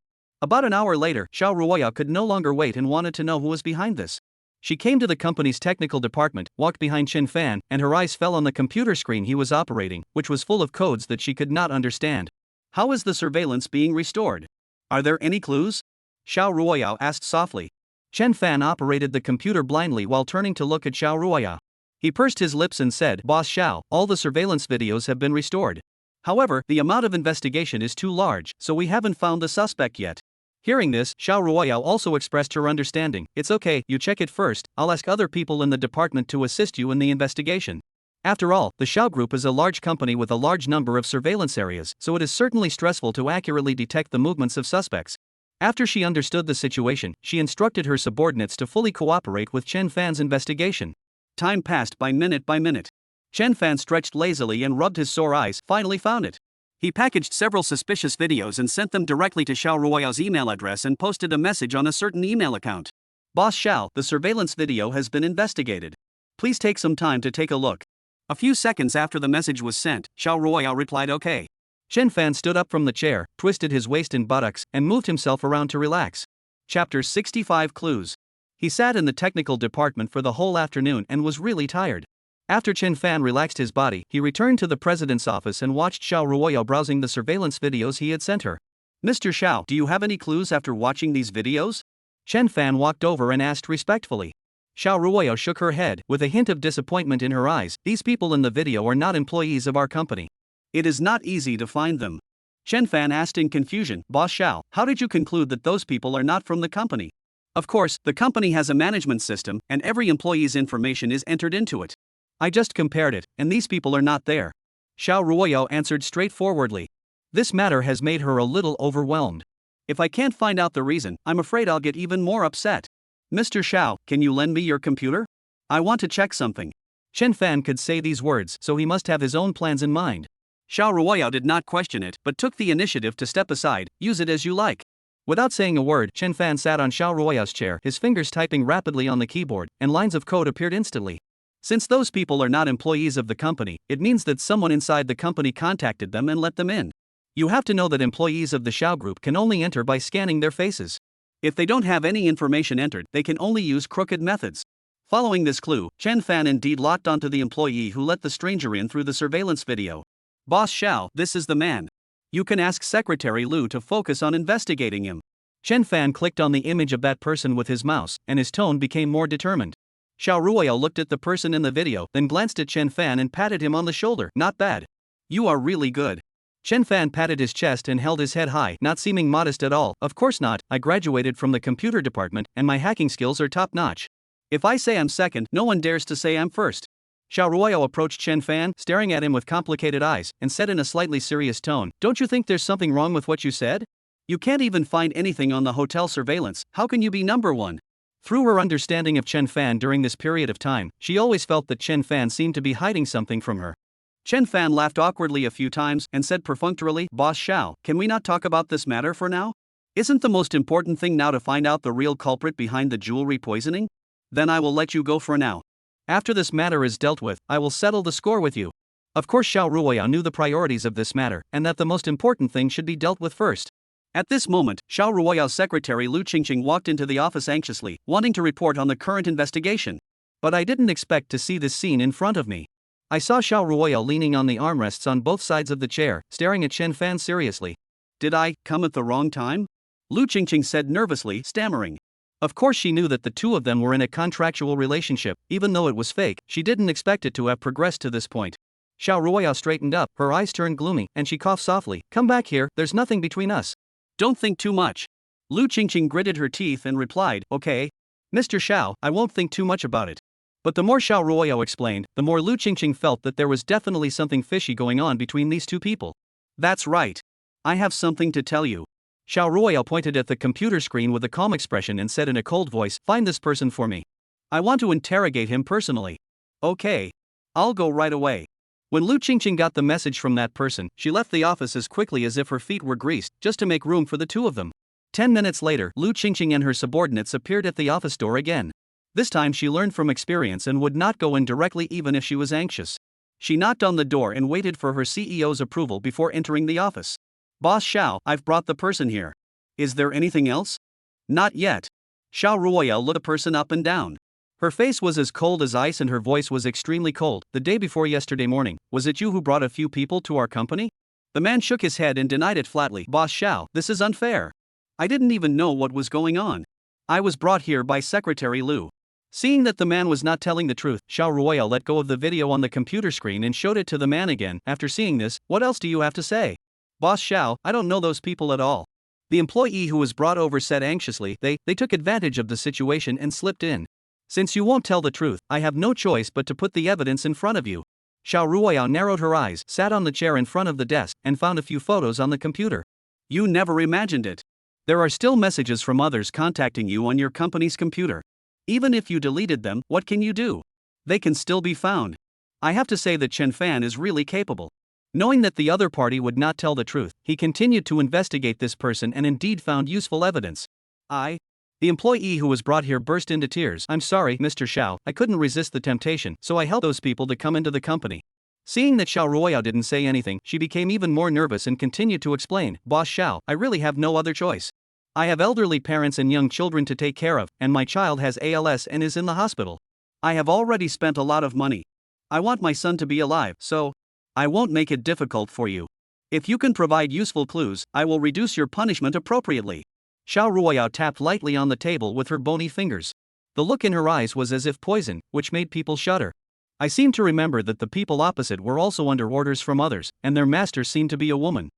Speaker 1: About an hour later, Shia Ruaya could no longer wait and wanted to know who was behind this. She came to the company's technical department, walked behind Chen Fan, and her eyes fell on the computer screen he was operating, which was full of codes that she could not understand. "How is the surveillance being restored? Are there any clues?" Shia Ruaya asked softly. Chen Fan operated the computer blindly while turning to look at Shia Ruaya. He pursed his lips and said, "Boss Xiao, all the surveillance videos have been restored. However, the amount of investigation is too large, so we haven't found the suspect yet." Hearing this, Shia Ruaya also expressed her understanding. "It's okay, you check it first, I'll ask other people in the department to assist you in the investigation." After all, the Xiao Group is a large company with a large number of surveillance areas, so it is certainly stressful to accurately detect the movements of suspects. After she understood the situation, she instructed her subordinates to fully cooperate with Chen Fan's investigation. Time passed by minute. Chen Fan stretched lazily and rubbed his sore eyes, finally found it. He packaged several suspicious videos and sent them directly to Shia Ruoya's email address and posted a message on a certain email account. "Boss Xiao, the surveillance video has been investigated. Please take some time to take a look." A few seconds after the message was sent, Shia Ruaya replied okay. Chen Fan stood up from the chair, twisted his waist and buttocks, and moved himself around to relax. Chapter 65 Clues. He sat in the technical department for the whole afternoon and was really tired. After Chen Fan relaxed his body, he returned to the president's office and watched Shia Ruaya browsing the surveillance videos he had sent her. "Mr. Xiao, do you have any clues after watching these videos?" Chen Fan walked over and asked respectfully. Shia Ruaya shook her head, with a hint of disappointment in her eyes. "These people in the video are not employees of our company. It is not easy to find them." Chen Fan asked in confusion, "Boss Xiao, how did you conclude that those people are not from the company?" "Of course, the company has a management system, and every employee's information is entered into it. I just compared it, and these people are not there." Shia Ruaya answered straightforwardly. This matter has made her a little overwhelmed. "If I can't find out the reason, I'm afraid I'll get even more upset. Mr. Xiao, can you lend me your computer? I want to check something." Chen Fan could say these words, so he must have his own plans in mind. Shia Ruaya did not question it, but took the initiative to step aside. "Use it as you like." Without saying a word, Chen Fan sat on Shia Ruaya's chair, his fingers typing rapidly on the keyboard, and lines of code appeared instantly. Since those people are not employees of the company, it means that someone inside the company contacted them and let them in. You have to know that employees of the Xiao Group can only enter by scanning their faces. If they don't have any information entered, they can only use crooked methods. Following this clue, Chen Fan indeed locked onto the employee who let the stranger in through the surveillance video. "Boss Xiao, this is the man. You can ask Secretary Lu to focus on investigating him." Chen Fan clicked on the image of that person with his mouse, and his tone became more determined. Shia Ruaya looked at the person in the video, then glanced at Chen Fan and patted him on the shoulder. "Not bad. You are really good." Chen Fan patted his chest and held his head high, not seeming modest at all. "Of course not, I graduated from the computer department, and my hacking skills are top-notch. If I say I'm second, no one dares to say I'm first." Shia Ruaya approached Chen Fan, staring at him with complicated eyes, and said in a slightly serious tone, "Don't you think there's something wrong with what you said? You can't even find anything on the hotel surveillance, how can you be number one?" Through her understanding of Chen Fan during this period of time, she always felt that Chen Fan seemed to be hiding something from her. Chen Fan laughed awkwardly a few times and said perfunctorily, "Boss Xiao, can we not talk about this matter for now? Isn't the most important thing now to find out the real culprit behind the jewelry poisoning? Then I will let you go for now. After this matter is dealt with, I will settle the score with you." Of course Shia Ruaya knew the priorities of this matter, and that the most important thing should be dealt with first. At this moment, Shia Ruoya's secretary Lu Qingqing walked into the office anxiously, wanting to report on the current investigation. "But I didn't expect to see this scene in front of me." I saw Shia Ruaya leaning on the armrests on both sides of the chair, staring at Chen Fan seriously. "Did I come at the wrong time?" Lu Qingqing said nervously, stammering. Of course she knew that the two of them were in a contractual relationship, even though it was fake. She didn't expect it to have progressed to this point. Shia Ruaya straightened up, her eyes turned gloomy, and she coughed softly. Come back here, there's nothing between us. Don't think too much. Lu Qingqing gritted her teeth and replied, okay. Mr. Xiao, I won't think too much about it. But the more Shia Ruaya explained, the more Lu Qingqing felt that there was definitely something fishy going on between these two people. That's right. I have something to tell you. Shia Ruaya pointed at the computer screen with a calm expression and said in a cold voice, find this person for me. I want to interrogate him personally. Okay. I'll go right away. When Lu Qingqing got the message from that person, she left the office as quickly as if her feet were greased, just to make room for the two of them. 10 minutes later, Lu Qingqing and her subordinates appeared at the office door again. This time she learned from experience and would not go in directly even if she was anxious. She knocked on the door and waited for her CEO's approval before entering the office. Boss Xiao, I've brought the person here. Is there anything else? Not yet. Shia Ruaya looked the person up and down. Her face was as cold as ice and her voice was extremely cold. The day before yesterday morning, was it you who brought a few people to our company? The man shook his head and denied it flatly. Boss Xiao, this is unfair. I didn't even know what was going on. I was brought here by Secretary Lu. Seeing that the man was not telling the truth, Shia Ruaya let go of the video on the computer screen and showed it to the man again. After seeing this, what else do you have to say? Boss Xiao, I don't know those people at all. The employee who was brought over said anxiously, they took advantage of the situation and slipped in. Since you won't tell the truth, I have no choice but to put the evidence in front of you. Shia Ruaya narrowed her eyes, sat on the chair in front of the desk, and found a few photos on the computer. You never imagined it. There are still messages from others contacting you on your company's computer. Even if you deleted them, what can you do? They can still be found. I have to say that Chen Fan is really capable. Knowing that the other party would not tell the truth, he continued to investigate this person and indeed found useful evidence. The employee who was brought here burst into tears. I'm sorry, Mr. Xiao, I couldn't resist the temptation, so I helped those people to come into the company. Seeing that Shia Ruaya didn't say anything, she became even more nervous and continued to explain, Boss Xiao, I really have no other choice. I have elderly parents and young children to take care of, and my child has ALS and is in the hospital. I have already spent a lot of money. I want my son to be alive, so I won't make it difficult for you. If you can provide useful clues, I will reduce your punishment appropriately. Shia Ruaya tapped lightly on the table with her bony fingers. The look in her eyes was as if poison, which made people shudder. I seem to remember that the people opposite were also under orders from others, and their master seemed to be a woman.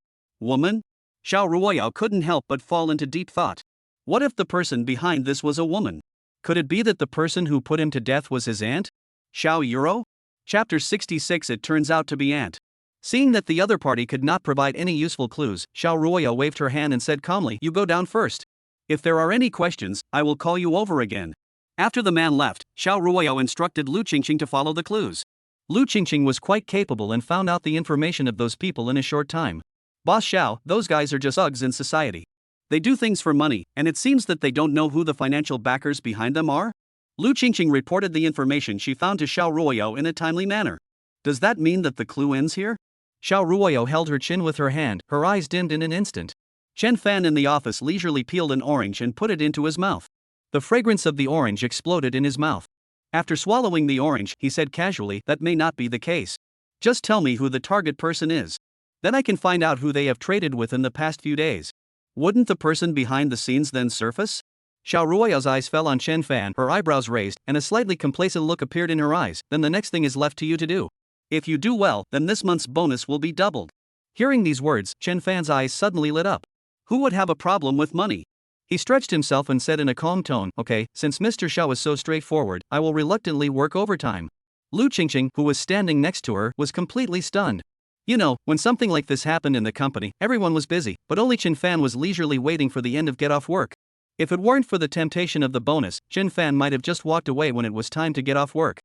Speaker 1: Woman? Shia Ruaya couldn't help but fall into deep thought. What if the person behind this was a woman? Could it be that the person who put him to death was his aunt? Xiao Euro? Chapter 66. It turns out to be Aunt. Seeing that the other party could not provide any useful clues, Shia Ruaya waved her hand and said calmly, you go down first. If there are any questions, I will call you over again. After the man left, Shia Ruaya instructed Lu Qingqing to follow the clues. Lu Qingqing was quite capable and found out the information of those people in a short time. Boss Xiao, those guys are just thugs in society. They do things for money, and it seems that they don't know who the financial backers behind them are? Lu Qingqing reported the information she found to Shia Ruaya in a timely manner. Does that mean that the clue ends here? Shia Ruaya held her chin with her hand, her eyes dimmed in an instant. Chen Fan in the office leisurely peeled an orange and put it into his mouth. The fragrance of the orange exploded in his mouth. After swallowing the orange, he said casually, that may not be the case. Just tell me who the target person is. Then I can find out who they have traded with in the past few days. Wouldn't the person behind the scenes then surface? Shia Ruaya's eyes fell on Chen Fan, her eyebrows raised, and a slightly complacent look appeared in her eyes. Then the next thing is left to you to do. If you do well, then this month's bonus will be doubled. Hearing these words, Chen Fan's eyes suddenly lit up. Who would have a problem with money? He stretched himself and said in a calm tone, okay, since Mr. Xiao is so straightforward, I will reluctantly work overtime. Lu Qingqing, who was standing next to her, was completely stunned. You know, when something like this happened in the company, everyone was busy, but only Chen Fan was leisurely waiting for the end of get off work. If it weren't for the temptation of the bonus, Chen Fan might have just walked away when it was time to get off work.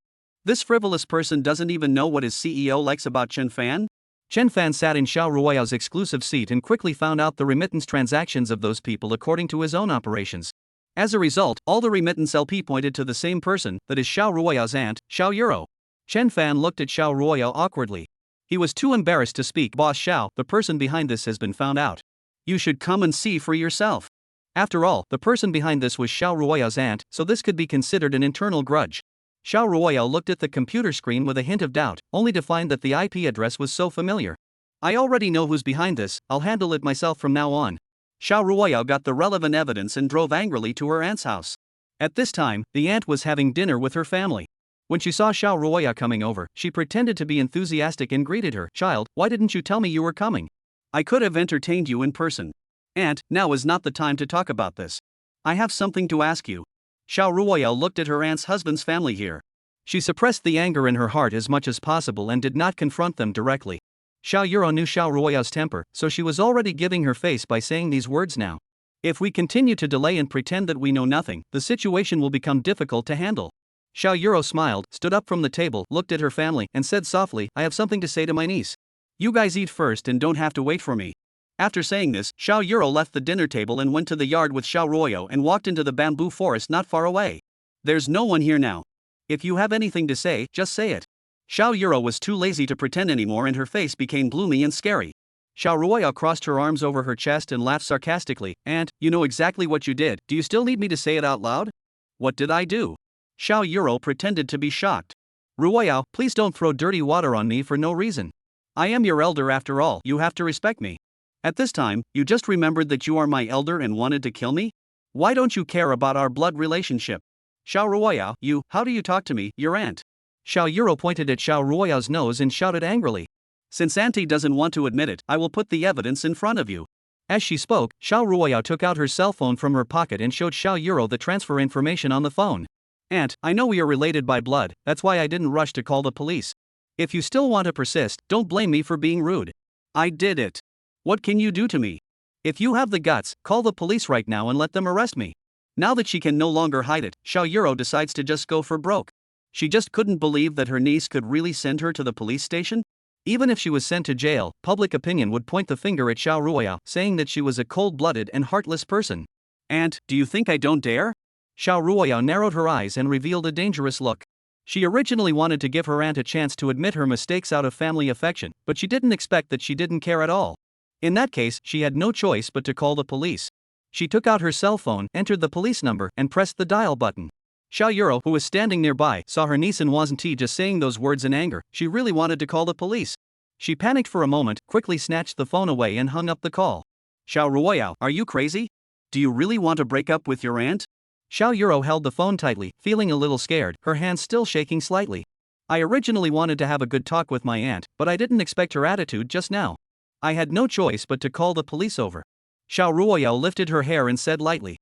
Speaker 1: This frivolous person doesn't even know what his CEO likes about Chen Fan? Chen Fan sat in Shia Ruaya's exclusive seat and quickly found out the remittance transactions of those people according to his own operations. As a result, all the remittance LP pointed to the same person, that is Shia Ruaya's aunt, Xiao Euro. Chen Fan looked at Shia Ruaya awkwardly. He was too embarrassed to speak. Boss Xiao, the person behind this has been found out. You should come and see for yourself. After all, the person behind this was Shia Ruaya's aunt, so this could be considered an internal grudge. Shia Ruaya looked at the computer screen with a hint of doubt, only to find that the IP address was so familiar. I already know who's behind this, I'll handle it myself from now on. Shia Ruaya got the relevant evidence and drove angrily to her aunt's house. At this time, the aunt was having dinner with her family. When she saw Shia Ruaya coming over, she pretended to be enthusiastic and greeted her. "Child, why didn't you tell me you were coming? I could have entertained you in person. Aunt, now is not the time to talk about this. I have something to ask you." Shia Ruaya looked at her aunt's husband's family here. She suppressed the anger in her heart as much as possible and did not confront them directly. Shia knew Shia Ruaya's temper, so she was already giving her face by saying these words now. "If we continue to delay and pretend that we know nothing, the situation will become difficult to handle." Shia smiled, stood up from the table, looked at her family, and said softly, "I have something to say to my niece. You guys eat first and don't have to wait for me." After saying this, Shia left the dinner table and went to the yard with Shia Ruaya and walked into the bamboo forest not far away. "There's no one here now. If you have anything to say, just say it." Shia was too lazy to pretend anymore and her face became gloomy and scary. Shia Ruaya crossed her arms over her chest and laughed sarcastically. "Aunt, you know exactly what you did. Do you still need me to say it out loud?" "What did I do?" Shia pretended to be shocked. "Ruaya, please don't throw dirty water on me for no reason. I am your elder after all, you have to respect me. At this time, you just remembered that you are my elder and wanted to kill me? Why don't you care about our blood relationship? Shia Ruaya, how do you talk to me, your aunt?" Shia pointed at Shia Ruaya's nose and shouted angrily. "Since auntie doesn't want to admit it, I will put the evidence in front of you." As she spoke, Shia Ruaya took out her cell phone from her pocket and showed Shia the transfer information on the phone. "Aunt, I know we are related by blood, that's why I didn't rush to call the police. If you still want to persist, don't blame me for being rude. I did it. What can you do to me? If you have the guts, call the police right now and let them arrest me." Now that she can no longer hide it, Shia decides to just go for broke. She just couldn't believe that her niece could really send her to the police station. Even if she was sent to jail, public opinion would point the finger at Shia Ruaya, saying that she was a cold-blooded and heartless person. "Aunt, do you think I don't dare?" Shia Ruaya narrowed her eyes and revealed a dangerous look. She originally wanted to give her aunt a chance to admit her mistakes out of family affection, but she didn't expect that she didn't care at all. In that case, she had no choice but to call the police. She took out her cell phone, entered the police number, and pressed the dial button. Shia, who was standing nearby, saw her niece and wasn't just saying those words in anger, she really wanted to call the police. She panicked for a moment, quickly snatched the phone away and hung up the call. "Shia Ruaya, are you crazy? Do you really want to break up with your aunt?" Shia held the phone tightly, feeling a little scared, her hands still shaking slightly. "I originally wanted to have a good talk with my aunt, but I didn't expect her attitude just now. I had no choice but to call the police over." Shia Ruaya lifted her hair and said lightly,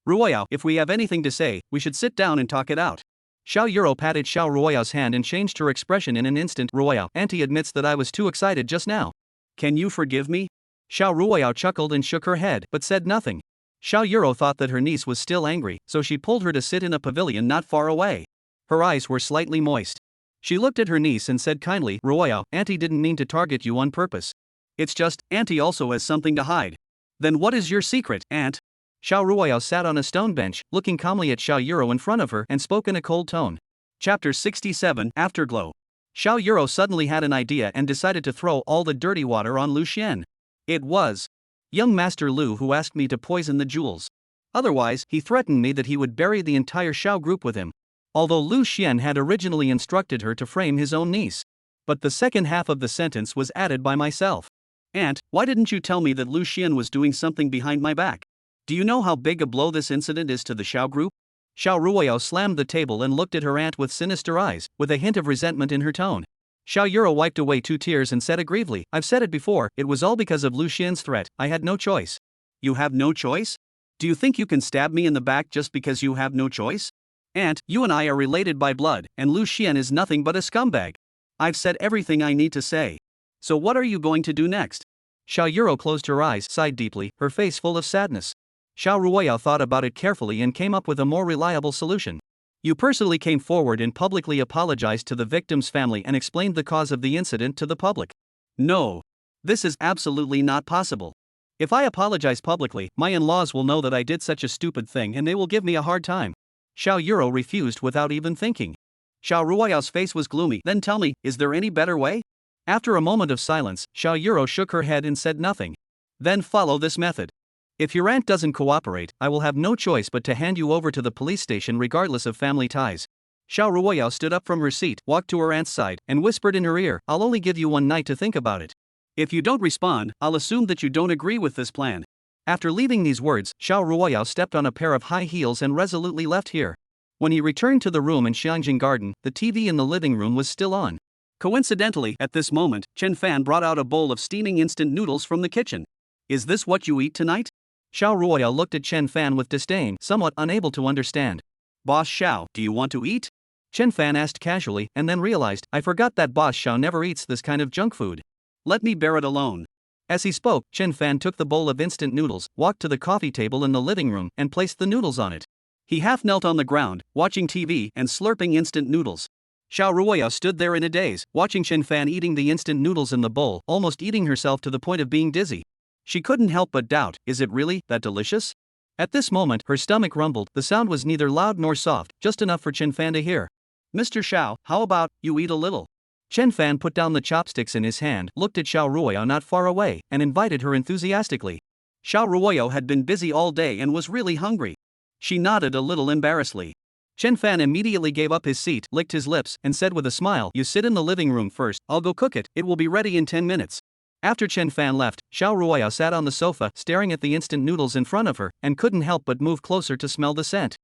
Speaker 1: "Ruaya, if we have anything to say, we should sit down and talk it out." Shia patted Shia Ruaya's hand and changed her expression in an instant. "Ruaya, auntie admits that I was too excited just now. Can you forgive me?" Shia Ruaya chuckled and shook her head, but said nothing. Shia thought that her niece was still angry, so she pulled her to sit in a pavilion not far away. Her eyes were slightly moist. She looked at her niece and said kindly, "Ruaya, auntie didn't mean to target you on purpose. It's just, auntie also has something to hide." "Then what is your secret, aunt?" Shia Ruaya sat on a stone bench, looking calmly at Shia in front of her, and spoke in a cold tone. Chapter 67, Afterglow. Shia suddenly had an idea and decided to throw all the dirty water on Lu Xian. "It was young Master Lu who asked me to poison the jewels. Otherwise, he threatened me that he would bury the entire Shao group with him." Although Lu Xian had originally instructed her to frame his own niece. But the second half of the sentence was added by myself. "Aunt, why didn't you tell me that Lu Xian was doing something behind my back? Do you know how big a blow this incident is to the Shao group?" Shia Ruaya slammed the table and looked at her aunt with sinister eyes, with a hint of resentment in her tone. Shia wiped away 2 tears and said aggrievely, "I've said it before, it was all because of Lu Xian's threat, I had no choice." "You have no choice? Do you think you can stab me in the back just because you have no choice? Aunt, you and I are related by blood, and Lu Xian is nothing but a scumbag. I've said everything I need to say. So what are you going to do next?" Shia closed her eyes, sighed deeply, her face full of sadness. Shia Ruaya thought about it carefully and came up with a more reliable solution. "You personally came forward and publicly apologized to the victim's family and explained the cause of the incident to the public." "No. This is absolutely not possible. If I apologize publicly, my in-laws will know that I did such a stupid thing and they will give me a hard time." Shia refused without even thinking. Shia Ruaya's face was gloomy. "Then tell me, is there any better way?" After a moment of silence, Shia shook her head and said nothing. "Then follow this method. If your aunt doesn't cooperate, I will have no choice but to hand you over to the police station regardless of family ties." Shia Ruaya stood up from her seat, walked to her aunt's side, and whispered in her ear, "I'll only give you one night to think about it. If you don't respond, I'll assume that you don't agree with this plan." After leaving these words, Shia Ruaya stepped on a pair of high heels and resolutely left here. When he returned to the room in Xiangjing Garden, the TV in the living room was still on. Coincidentally, at this moment, Chen Fan brought out a bowl of steaming instant noodles from the kitchen. Is this what you eat tonight? Shia Ruaya looked at Chen Fan with disdain, somewhat unable to understand. Boss Xiao, do you want to eat? Chen Fan asked casually, and then realized, I forgot that Boss Xiao never eats this kind of junk food. Let me bear it alone. As he spoke, Chen Fan took the bowl of instant noodles, walked to the coffee table in the living room, and placed the noodles on it. He half knelt on the ground, watching TV and slurping instant noodles. Shia Ruaya stood there in a daze, watching Chen Fan eating the instant noodles in the bowl, almost eating herself to the point of being dizzy. She couldn't help but doubt, is it really that delicious? At this moment, her stomach rumbled. The sound was neither loud nor soft, just enough for Chen Fan to hear. Mr. Xiao, how about you eat a little? Chen Fan put down the chopsticks in his hand, looked at Shia Ruaya not far away, and invited her enthusiastically. Shia Ruaya had been busy all day and was really hungry. She nodded a little embarrassedly. Chen Fan immediately gave up his seat, licked his lips, and said with a smile, you sit in the living room first, I'll go cook it, it will be ready in 10 minutes. After Chen Fan left, Shia Ruaya sat on the sofa, staring at the instant noodles in front of her, and couldn't help but move closer to smell the scent.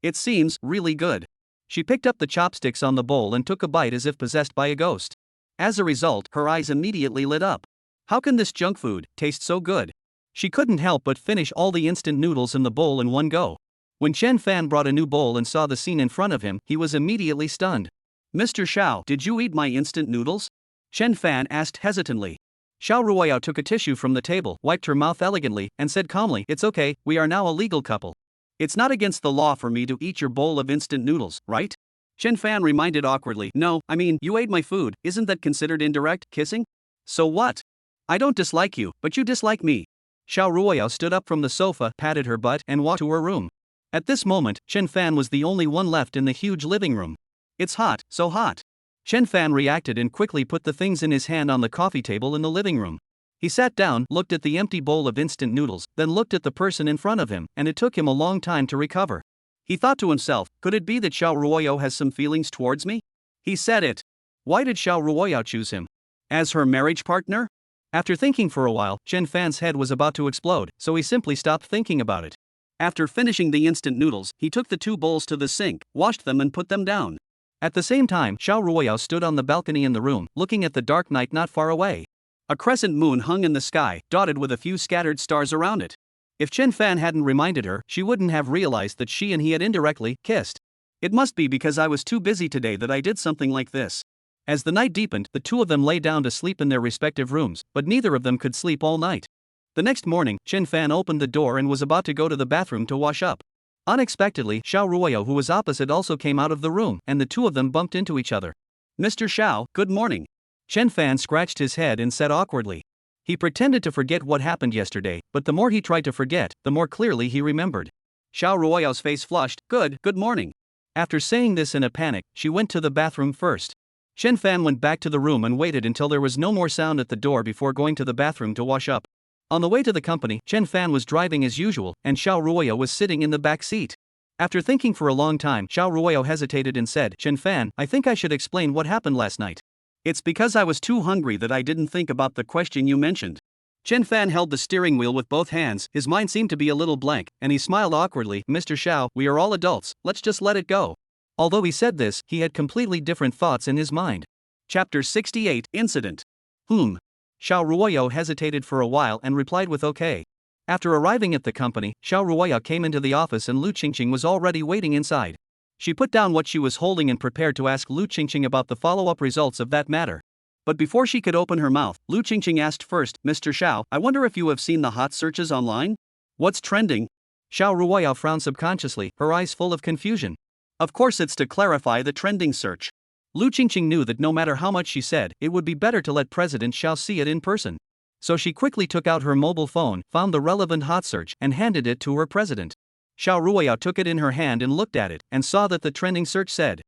Speaker 1: It seems really good. She picked up the chopsticks on the bowl and took a bite as if possessed by a ghost. As a result, her eyes immediately lit up. How can this junk food taste so good? She couldn't help but finish all the instant noodles in the bowl in one go. When Chen Fan brought a new bowl and saw the scene in front of him, he was immediately stunned. Mr. Xiao, did you eat my instant noodles? Chen Fan asked hesitantly. Shia Ruaya took a tissue from the table, wiped her mouth elegantly, and said calmly, it's okay, we are now a legal couple. It's not against the law for me to eat your bowl of instant noodles, right? Chen Fan reminded awkwardly, no, I mean, you ate my food, isn't that considered indirect kissing? So what? I don't dislike you, but you dislike me. Shia Ruaya stood up from the sofa, patted her butt, and walked to her room. At this moment, Chen Fan was the only one left in the huge living room. It's hot, so hot. Chen Fan reacted and quickly put the things in his hand on the coffee table in the living room. He sat down, looked at the empty bowl of instant noodles, then looked at the person in front of him, and it took him a long time to recover. He thought to himself, could it be that Shia Ruaya has some feelings towards me? He said it. Why did Shia Ruaya choose him? As her marriage partner? After thinking for a while, Chen Fan's head was about to explode, so he simply stopped thinking about it. After finishing the instant noodles, he took the two bowls to the sink, washed them and put them down. At the same time, Shia Ruaya stood on the balcony in the room, looking at the dark night not far away. A crescent moon hung in the sky, dotted with a few scattered stars around it. If Chen Fan hadn't reminded her, she wouldn't have realized that she and he had indirectly kissed. It must be because I was too busy today that I did something like this. As the night deepened, the two of them lay down to sleep in their respective rooms, but neither of them could sleep all night. The next morning, Chen Fan opened the door and was about to go to the bathroom to wash up. Unexpectedly, Shia Ruaya, who was opposite, also came out of the room, and the two of them bumped into each other. Mr. Xiao, good morning. Chen Fan scratched his head and said awkwardly. He pretended to forget what happened yesterday, but the more he tried to forget, the more clearly he remembered. Shia Ruaya's face flushed. Good morning. After saying this in a panic, she went to the bathroom first. Chen Fan went back to the room and waited until there was no more sound at the door before going to the bathroom to wash up. On the way to the company, Chen Fan was driving as usual, and Shia Ruaya was sitting in the back seat. After thinking for a long time, Shia Ruaya hesitated and said, Chen Fan, I think I should explain what happened last night. It's because I was too hungry that I didn't think about the question you mentioned. Chen Fan held the steering wheel with both hands, his mind seemed to be a little blank, and he smiled awkwardly. Mr. Xiao, we are all adults, let's just let it go. Although he said this, he had completely different thoughts in his mind. Chapter 68, Incident. Shia Ruaya hesitated for a while and replied with okay. After arriving at the company, Shia Ruaya came into the office and Lu Qingqing was already waiting inside. She put down what she was holding and prepared to ask Lu Qingqing about the follow-up results of that matter. But before she could open her mouth, Lu Qingqing asked first, Mr. Xiao, I wonder if you have seen the hot searches online? What's trending? Shia Ruaya frowned subconsciously, her eyes full of confusion. Of course it's to clarify the trending search. Lu Qingqing knew that no matter how much she said, it would be better to let President Xiao see it in person. So she quickly took out her mobile phone, found the relevant hot search, and handed it to her president. Shia Ruaya took it in her hand and looked at it, and saw that the trending search said,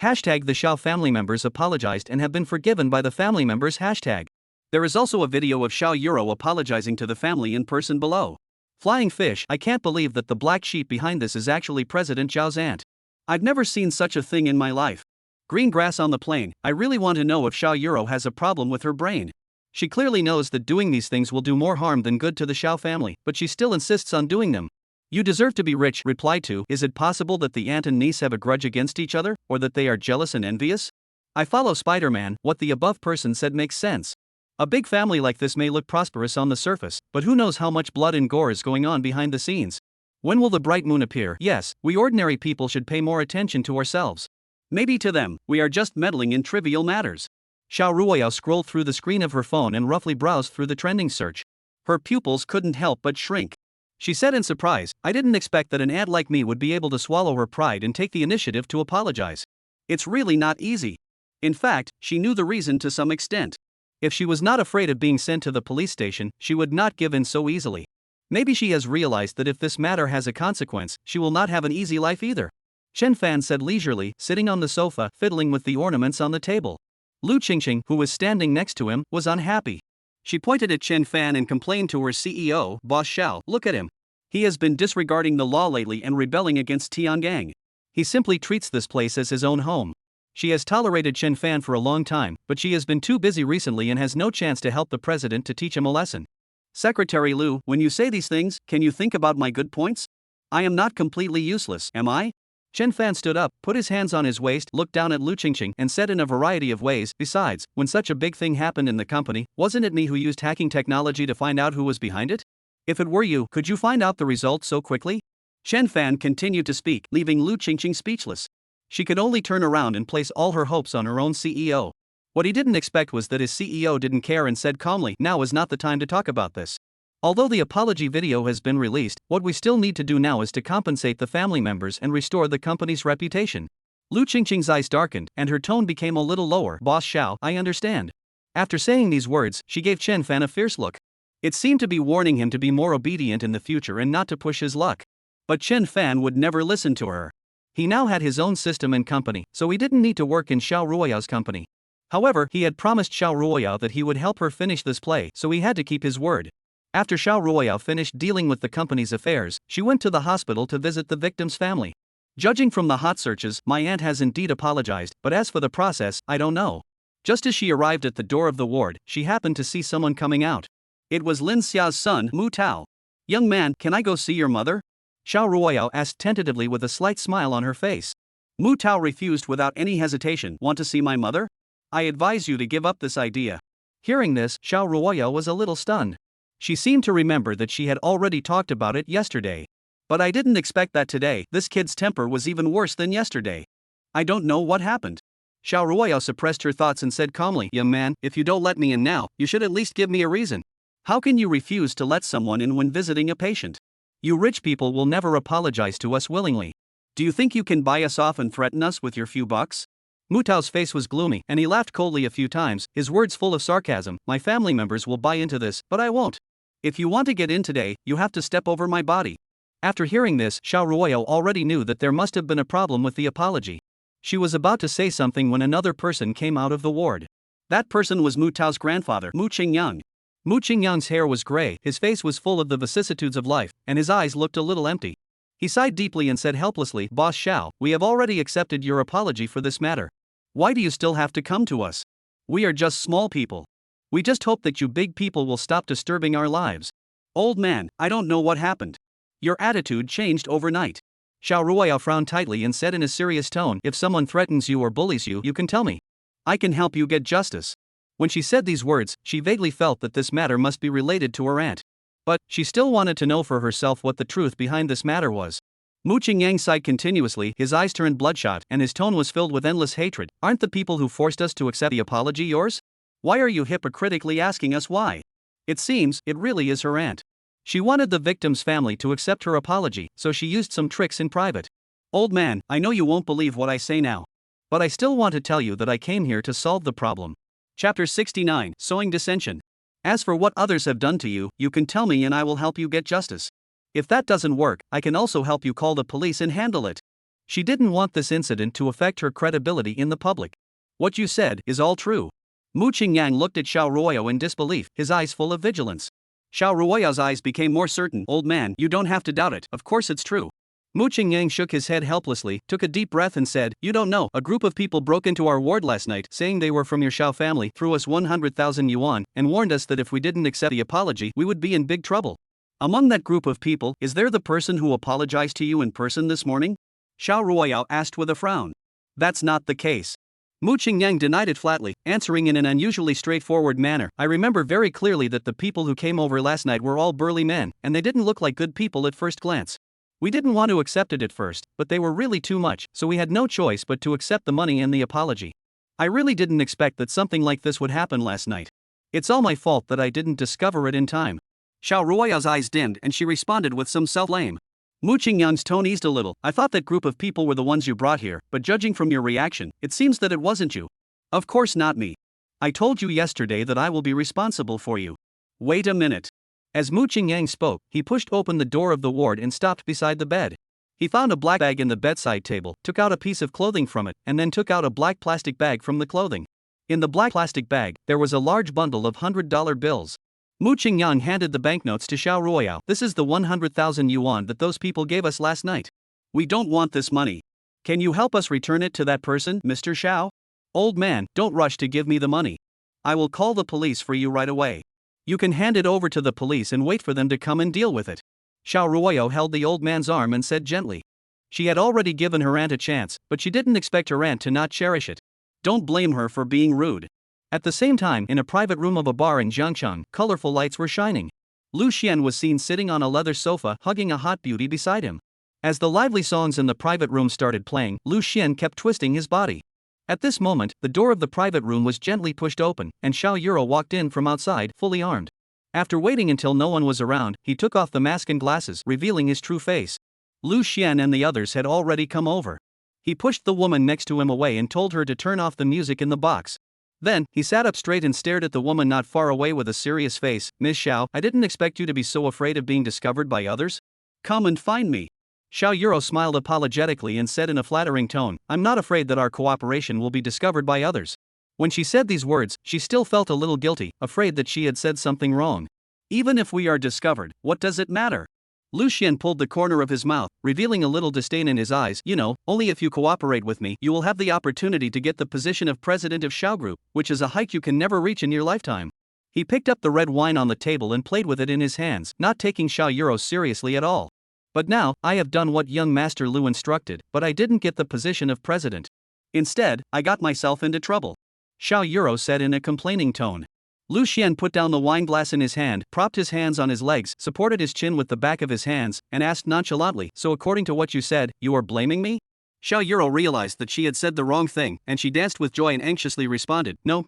Speaker 1: Hashtag the Xiao family members apologized and have been forgiven by the family members hashtag. There is also a video of Xiao Yuro apologizing to the family in person below. Flying fish, I can't believe that the black sheep behind this is actually President Zhao's aunt. I've never seen such a thing in my life. Green grass on the plain, I really want to know if Xiao Yuro has a problem with her brain. She clearly knows that doing these things will do more harm than good to the Xiao family, but she still insists on doing them. You deserve to be rich, replied to. Is it possible that the aunt and niece have a grudge against each other, or that they are jealous and envious? I follow Spider-Man. What the above person said makes sense. A big family like this may look prosperous on the surface, but who knows how much blood and gore is going on behind the scenes. When will the bright moon appear? Yes, we ordinary people should pay more attention to ourselves. Maybe to them, we are just meddling in trivial matters. Shia Ruaya scrolled through the screen of her phone and roughly browsed through the trending search. Her pupils couldn't help but shrink. She said in surprise, I didn't expect that an aunt like me would be able to swallow her pride and take the initiative to apologize. It's really not easy. In fact, she knew the reason to some extent. If she was not afraid of being sent to the police station, she would not give in so easily. Maybe she has realized that if this matter has a consequence, she will not have an easy life either. Chen Fan said leisurely, sitting on the sofa, fiddling with the ornaments on the table. Lu Qingqing, who was standing next to him, was unhappy. She pointed at Chen Fan and complained to her CEO, Boss Xiao, look at him. He has been disregarding the law lately and rebelling against Tiangang. He simply treats this place as his own home. She has tolerated Chen Fan for a long time, but she has been too busy recently and has no chance to help the president to teach him a lesson. Secretary Lu, when you say these things, can you think about my good points? I am not completely useless, am I? Chen Fan stood up, put his hands on his waist, looked down at Lu Qingqing, and said in a variety of ways, besides, when such a big thing happened in the company, wasn't it me who used hacking technology to find out who was behind it? If it were you, could you find out the result so quickly? Chen Fan continued to speak, leaving Lu Qingqing speechless. She could only turn around and place all her hopes on her own CEO. What he didn't expect was that his CEO didn't care and said calmly, now is not the time to talk about this. Although the apology video has been released, what we still need to do now is to compensate the family members and restore the company's reputation. Lu Qingqing's eyes darkened, and her tone became a little lower. Boss Xiao, I understand. After saying these words, she gave Chen Fan a fierce look. It seemed to be warning him to be more obedient in the future and not to push his luck. But Chen Fan would never listen to her. He now had his own system and company, so he didn't need to work in Shia Ruaya's company. However, he had promised Shia Ruaya that he would help her finish this play, so he had to keep his word. After Shia Ruaya finished dealing with the company's affairs, she went to the hospital to visit the victim's family. Judging from the hot searches, my aunt has indeed apologized, but as for the process, I don't know. Just as she arrived at the door of the ward, she happened to see someone coming out. It was Lin Xia's son, Mu Tao. Young man, can I go see your mother? Shia Ruaya asked tentatively with a slight smile on her face. Mu Tao refused without any hesitation. Want to see my mother? I advise you to give up this idea. Hearing this, Shia Ruaya was a little stunned. She seemed to remember that she had already talked about it yesterday. But I didn't expect that today. This kid's temper was even worse than yesterday. I don't know what happened. Shia Ruaya suppressed her thoughts and said calmly, young man, if you don't let me in now, you should at least give me a reason. How can you refuse to let someone in when visiting a patient? You rich people will never apologize to us willingly. Do you think you can buy us off and threaten us with your few bucks? Mu Tao's face was gloomy, and he laughed coldly a few times, his words full of sarcasm. My family members will buy into this, but I won't. If you want to get in today, you have to step over my body. After hearing this, Shia Ruaya already knew that there must have been a problem with the apology. She was about to say something when another person came out of the ward. That person was Mu Tao's grandfather, Mu Qingyang. Mu Qingyang's hair was gray, his face was full of the vicissitudes of life, and his eyes looked a little empty. He sighed deeply and said helplessly, Boss Xiao, we have already accepted your apology for this matter. Why do you still have to come to us? We are just small people. We just hope that you big people will stop disturbing our lives. Old man, I don't know what happened. Your attitude changed overnight. Shia Ruaya frowned tightly and said in a serious tone, if someone threatens you or bullies you, you can tell me. I can help you get justice. When she said these words, she vaguely felt that this matter must be related to her aunt. But, she still wanted to know for herself what the truth behind this matter was. Mu Qingyang sighed continuously, his eyes turned bloodshot, and his tone was filled with endless hatred. Aren't the people who forced us to accept the apology yours? Why are you hypocritically asking us why? It seems, it really is her aunt. She wanted the victim's family to accept her apology, so she used some tricks in private. Old man, I know you won't believe what I say now. But I still want to tell you that I came here to solve the problem. Chapter 69, Sowing Dissension. As for what others have done to you, you can tell me and I will help you get justice. If that doesn't work, I can also help you call the police and handle it. She didn't want this incident to affect her credibility in the public. What you said is all true. Mu Qingyang looked at Shia Ruaya in disbelief, his eyes full of vigilance. Shia Ruaya's eyes became more certain. Old man, you don't have to doubt it, of course it's true. Mu Qingyang shook his head helplessly, took a deep breath and said, "You don't know, a group of people broke into our ward last night saying they were from your Shao family, threw us 100,000 yuan, and warned us that if we didn't accept the apology we would be in big trouble. Among that group of people, is there the person who apologized to you in person this morning?" Shia Ruaya asked with a frown. "That's not the case." Mu Qingyang denied it flatly, answering in an unusually straightforward manner. "I remember very clearly that the people who came over last night were all burly men, and they didn't look like good people at first glance. We didn't want to accept it at first, but they were really too much, so we had no choice but to accept the money and the apology. I really didn't expect that something like this would happen last night. It's all my fault that I didn't discover it in time." Shia Ruaya's eyes dimmed and she responded with some self-blame. Mu Qingyang's tone eased a little. "I thought that group of people were the ones you brought here, but judging from your reaction, it seems that it wasn't you." "Of course not me. I told you yesterday that I will be responsible for you." "Wait a minute." As Mu Qingyang spoke, he pushed open the door of the ward and stopped beside the bed. He found a black bag in the bedside table, took out a piece of clothing from it, and then took out a black plastic bag from the clothing. In the black plastic bag, there was a large bundle of $100 bills. Mu Qingyang handed the banknotes to Shia Ruaya. "This is the 100,000 yuan that those people gave us last night. We don't want this money. Can you help us return it to that person, Mr. Shao?" "Old man, don't rush to give me the money. I will call the police for you right away. You can hand it over to the police and wait for them to come and deal with it." Shia Ruaya held the old man's arm and said gently. She had already given her aunt a chance, but she didn't expect her aunt to not cherish it. Don't blame her for being rude. At the same time, in a private room of a bar in Jiangcheng, colorful lights were shining. Lu Xian was seen sitting on a leather sofa, hugging a hot beauty beside him. As the lively songs in the private room started playing, Lu Xian kept twisting his body. At this moment, the door of the private room was gently pushed open, and Xiao Yuro walked in from outside, fully armed. After waiting until no one was around, he took off the mask and glasses, revealing his true face. Lu Xian and the others had already come over. He pushed the woman next to him away and told her to turn off the music in the box. Then, he sat up straight and stared at the woman not far away with a serious face. "Miss Xiao, I didn't expect you to be so afraid of being discovered by others. Come and find me." Xiao Yuro smiled apologetically and said in a flattering tone, "I'm not afraid that our cooperation will be discovered by others." When she said these words, she still felt a little guilty, afraid that she had said something wrong. "Even if we are discovered, what does it matter?" Lu Xian pulled the corner of his mouth, revealing a little disdain in his eyes. "You know, only if you cooperate with me, you will have the opportunity to get the position of president of Shao Group, which is a height you can never reach in your lifetime." He picked up the red wine on the table and played with it in his hands, not taking Xiao Yuro seriously at all. "But now, I have done what young Master Lu instructed, but I didn't get the position of president. Instead, I got myself into trouble," Xiao Yuro said in a complaining tone. Lu Xian put down the wine glass in his hand, propped his hands on his legs, supported his chin with the back of his hands, and asked nonchalantly, "So according to what you said, you are blaming me?" Xiao Yuro realized that she had said the wrong thing, and she danced with joy and anxiously responded, No,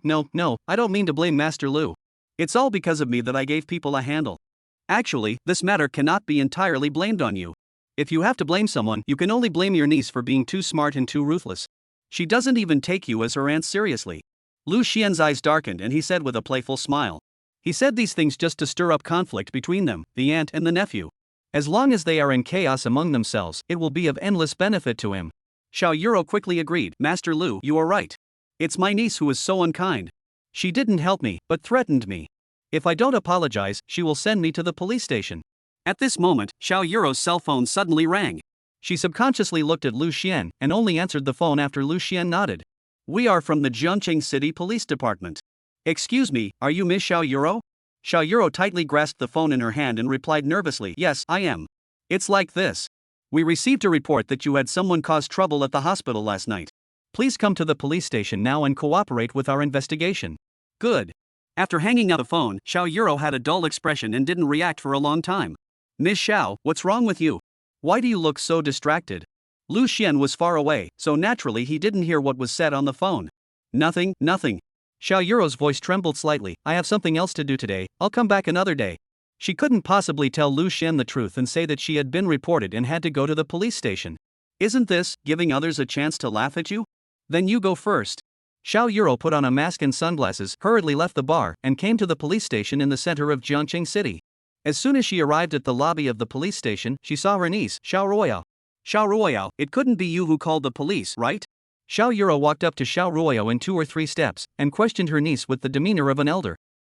Speaker 1: I don't mean to blame Master Lu. It's all because of me that I gave people a handle. Actually, this matter cannot be entirely blamed on you. If you have to blame someone, you can only blame your niece for being too smart and too ruthless. She doesn't even take you as her aunt seriously." Lu Xian's eyes darkened and he said with a playful smile. He said these things just to stir up conflict between them, the aunt and the nephew. As long as they are in chaos among themselves, it will be of endless benefit to him. Xiao Yuro quickly agreed. "Master Lu, you are right. It's my niece who is so unkind. She didn't help me, but threatened me. If I don't apologize, she will send me to the police station." At this moment, Xiao Yuro's cell phone suddenly rang. She subconsciously looked at Lu Xian, and only answered the phone after Lu Xian nodded. "We are from the Jiangcheng City Police Department. Excuse me, are you Miss Xiao Yuro?" Xiao Yuro tightly grasped the phone in her hand and replied nervously, "Yes, I am. It's like this. We received a report that you had someone cause trouble at the hospital last night. Please come to the police station now and cooperate with our investigation." "Good." After hanging up the phone, Xiao Yuro had a dull expression and didn't react for a long time. "Miss Xiao, what's wrong with you? Why do you look so distracted?" Lu Xian was far away, so naturally he didn't hear what was said on the phone. Nothing. Xiao Yuro's voice trembled slightly. "I have something else to do today, I'll come back another day." She couldn't possibly tell Lu Xian the truth and say that she had been reported and had to go to the police station. "Isn't this giving others a chance to laugh at you? Then you go first." Xiao Yuro put on a mask and sunglasses, hurriedly left the bar, and came to the police station in the center of Jiangcheng City. As soon as she arrived at the lobby of the police station, she saw her niece, Shia Ruaya. "Shia Ruaya, it couldn't be you who called the police, right?" Xiao Yuro walked up to Shia Ruaya in 2 or 3 steps, and questioned her niece with the demeanor of an elder.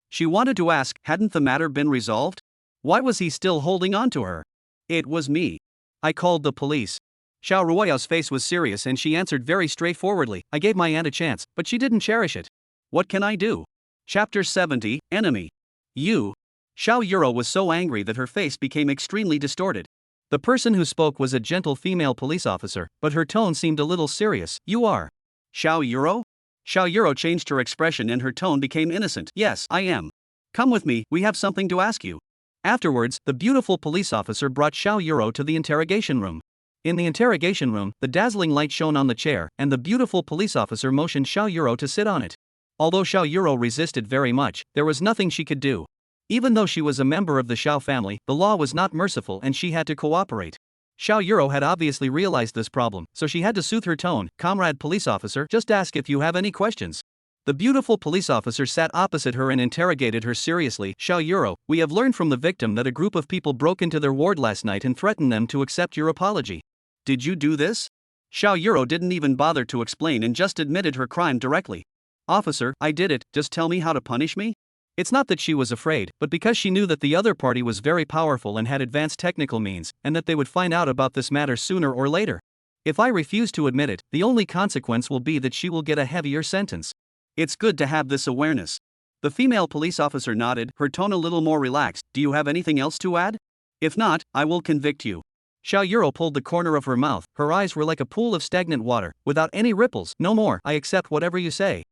Speaker 1: She wanted to ask, hadn't the matter been resolved? Why was he still holding on to her? "It was me. I called the police. Shia Ruaya's face was serious and she answered very straightforwardly, I gave my aunt a chance, but she didn't cherish it. What can I do? Chapter 70, Enemy. You. Shia Ruaya was so angry that her face became extremely distorted. The person who spoke was a gentle female police officer, but her tone seemed a little serious. You are Shia Ruaya? Shia Ruaya changed her expression and her tone became innocent. Yes, I am. Come with me, we have something to ask you. Afterwards, the beautiful police officer brought Shia Ruaya to the interrogation room. In the interrogation room, the dazzling light shone on the chair, and the beautiful police officer motioned Shia Ruaya to sit on it. Although Shia Ruaya resisted very much, there was nothing she could do. Even though she was a member of the Shia family, the law was not merciful and she had to cooperate. Shia Ruaya had obviously realized this problem, so she had to soothe her tone. Comrade police officer, just ask if you have any questions. The beautiful police officer sat opposite her and interrogated her seriously. Shia Ruaya, we have learned from the victim that a group of people broke into their ward last night and threatened them to accept your apology. Did you do this? Shia Ruaya didn't even bother to explain and just admitted her crime directly. Officer, I did it, just tell me how to punish me? It's not that she was afraid, but because she knew that the other party was very powerful and had advanced technical means, and that they would find out about this matter sooner or later. If I refuse to admit it, the only consequence will be that she will get a heavier sentence. It's good to have this awareness. The female police officer nodded, her tone a little more relaxed. Do you have anything else to add? If not, I will convict you. Shia Ruaya pulled the corner of her mouth, her eyes were like a pool of stagnant water, without any ripples. No more, I accept whatever you say.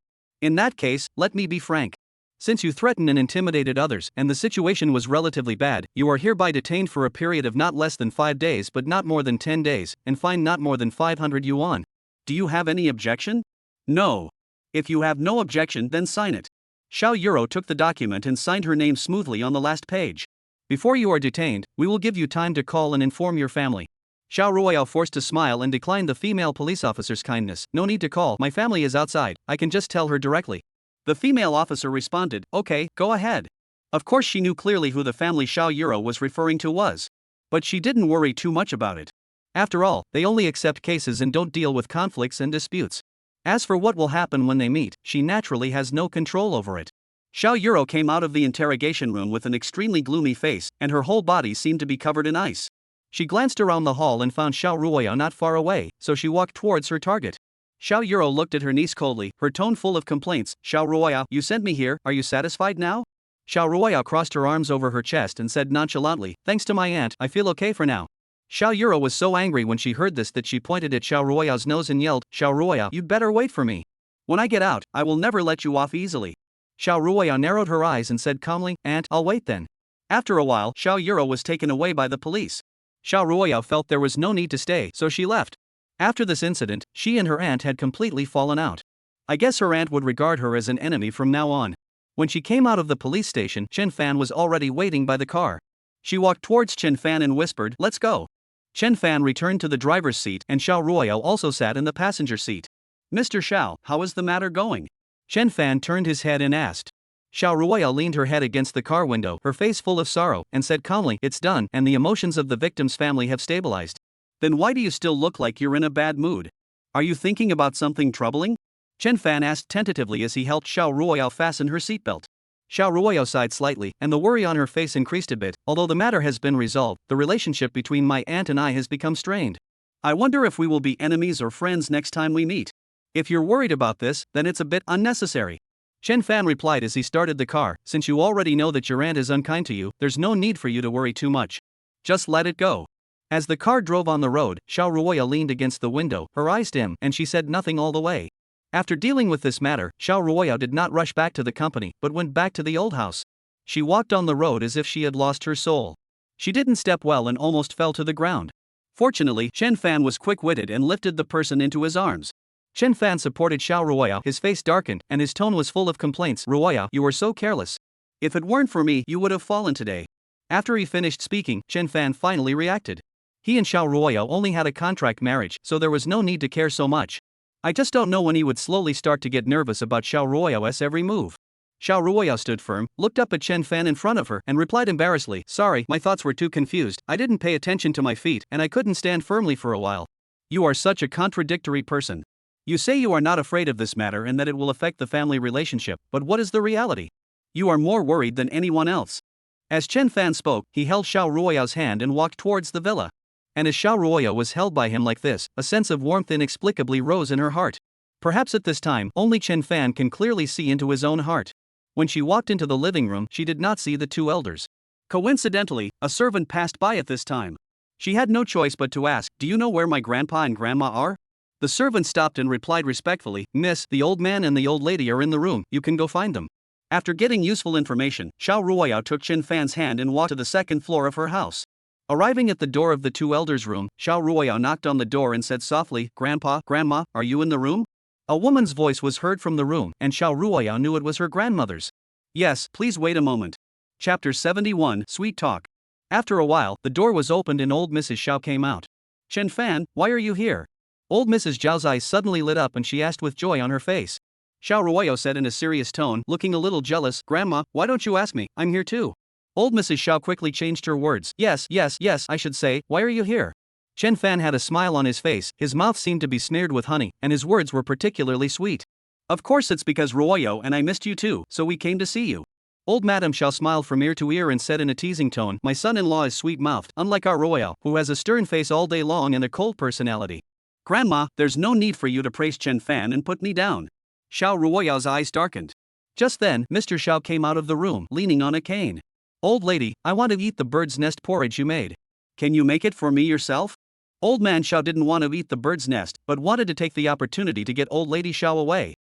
Speaker 1: In that case, let me be frank. Since you threatened and intimidated others, and the situation was relatively bad, you are hereby detained for a period of not less than 5 days but not more than 10 days, and fined not more than 500 yuan. Do you have any objection? No. If you have no objection, then sign it. Shia Ruaya took the document and signed her name smoothly on the last page. Before you are detained, we will give you time to call and inform your family. Shia Ruaya forced a smile and declined the female police officer's kindness. No need to call, my family is outside, I can just tell her directly. The female officer responded, okay, go ahead. Of course she knew clearly who the family Shia Ruaya was referring to was. But she didn't worry too much about it. After all, they only accept cases and don't deal with conflicts and disputes. As for what will happen when they meet, she naturally has no control over it. Shia Ruaya came out of the interrogation room with an extremely gloomy face, and her whole body seemed to be covered in ice. She glanced around the hall and found Shia Ruaya not far away, so she walked towards her target. Shia Ruaya looked at her niece coldly, her tone full of complaints. Shia Ruaya, you sent me here, are you satisfied now? Shia Ruaya crossed her arms over her chest and said nonchalantly, thanks to my aunt, I feel okay for now. Shia Ruaya was so angry when she heard this that she pointed at Shia Ruaya's nose and yelled, Shia Ruaya, you'd better wait for me. When I get out, I will never let you off easily. Shia Ruaya narrowed her eyes and said calmly, Aunt, I'll wait then. After a while, Shia Ruaya was taken away by the police. Shia Ruaya felt there was no need to stay, so she left. After this incident, she and her aunt had completely fallen out. I guess her aunt would regard her as an enemy from now on. When she came out of the police station, Chen Fan was already waiting by the car. She walked towards Chen Fan and whispered, let's go. Chen Fan returned to the driver's seat and Shia Ruaya also sat in the passenger seat. Mr. Shao, how is the matter going? Chen Fan turned his head and asked. Shia Ruaya leaned her head against the car window, her face full of sorrow, and said calmly, it's done, and the emotions of the victim's family have stabilized. Then why do you still look like you're in a bad mood? Are you thinking about something troubling? Chen Fan asked tentatively as he helped Shia Ruaya fasten her seatbelt. Shia Ruaya sighed slightly, and the worry on her face increased a bit. Although the matter has been resolved, the relationship between my aunt and I has become strained. I wonder if we will be enemies or friends next time we meet. If you're worried about this, then it's a bit unnecessary. Chen Fan replied as he started the car, since you already know that your aunt is unkind to you, there's no need for you to worry too much. Just let it go. As the car drove on the road, Shia Ruaya leaned against the window, her eyes dim, and she said nothing all the way. After dealing with this matter, Shia Ruaya did not rush back to the company, but went back to the old house. She walked on the road as if she had lost her soul. She didn't step well and almost fell to the ground. Fortunately, Chen Fan was quick-witted and lifted the person into his arms. Chen Fan supported Shia Ruaya, his face darkened, and his tone was full of complaints. Ruaya, you were so careless. If it weren't for me, you would have fallen today. After he finished speaking, Chen Fan finally reacted. He and Shia Ruaya only had a contract marriage, so there was no need to care so much. I just don't know when he would slowly start to get nervous about Shia Ruaya's every move. Shia Ruaya stood firm, looked up at Chen Fan in front of her, and replied embarrassedly, sorry, my thoughts were too confused, I didn't pay attention to my feet, and I couldn't stand firmly for a while. You are such a contradictory person. You say you are not afraid of this matter and that it will affect the family relationship, but what is the reality? You are more worried than anyone else. As Chen Fan spoke, he held Shia Ruaya's hand and walked towards the villa. And as Shia Ruaya was held by him like this, a sense of warmth inexplicably rose in her heart. Perhaps at this time, only Chen Fan can clearly see into his own heart. When she walked into the living room, she did not see the two elders. Coincidentally, a servant passed by at this time. She had no choice but to ask, "Do you know where my grandpa and grandma are?" The servant stopped and replied respectfully, "Miss, the old man and the old lady are in the room, you can go find them." After getting useful information, Shia Ruaya took Chen Fan's hand and walked to the second floor of her house. Arriving at the door of the two elders' room, Shia Ruaya knocked on the door and said softly, "Grandpa, Grandma, are you in the room?" A woman's voice was heard from the room, and Shia Ruaya knew it was her grandmother's. "Yes, please wait a moment." Chapter 71, Sweet Talk. After a while, the door was opened and old Mrs. Xiao came out. "Chen Fan, why are you here?" Old Mrs. Zhao's eyes suddenly lit up and she asked with joy on her face. Shia Ruaya said in a serious tone, looking a little jealous, "Grandma, why don't you ask me? I'm here too." Old Mrs. Xiao quickly changed her words. Yes, I should say, why are you here?" Chen Fan had a smile on his face, his mouth seemed to be smeared with honey, and his words were particularly sweet. "Of course it's because Ruoyo and I missed you too, so we came to see you." Old Madame Xiao smiled from ear to ear and said in a teasing tone, "My son-in-law is sweet-mouthed, unlike our Ruoyo, who has a stern face all day long and a cold personality." "Grandma, there's no need for you to praise Chen Fan and put me down." Xiao Ruoyao's eyes darkened. Just then, Mr. Xiao came out of the room, leaning on a cane. "Old lady, I want to eat the bird's nest porridge you made. Can you make it for me yourself?" Old man Xiao didn't want to eat the bird's nest, but wanted to take the opportunity to get old lady Xiao away.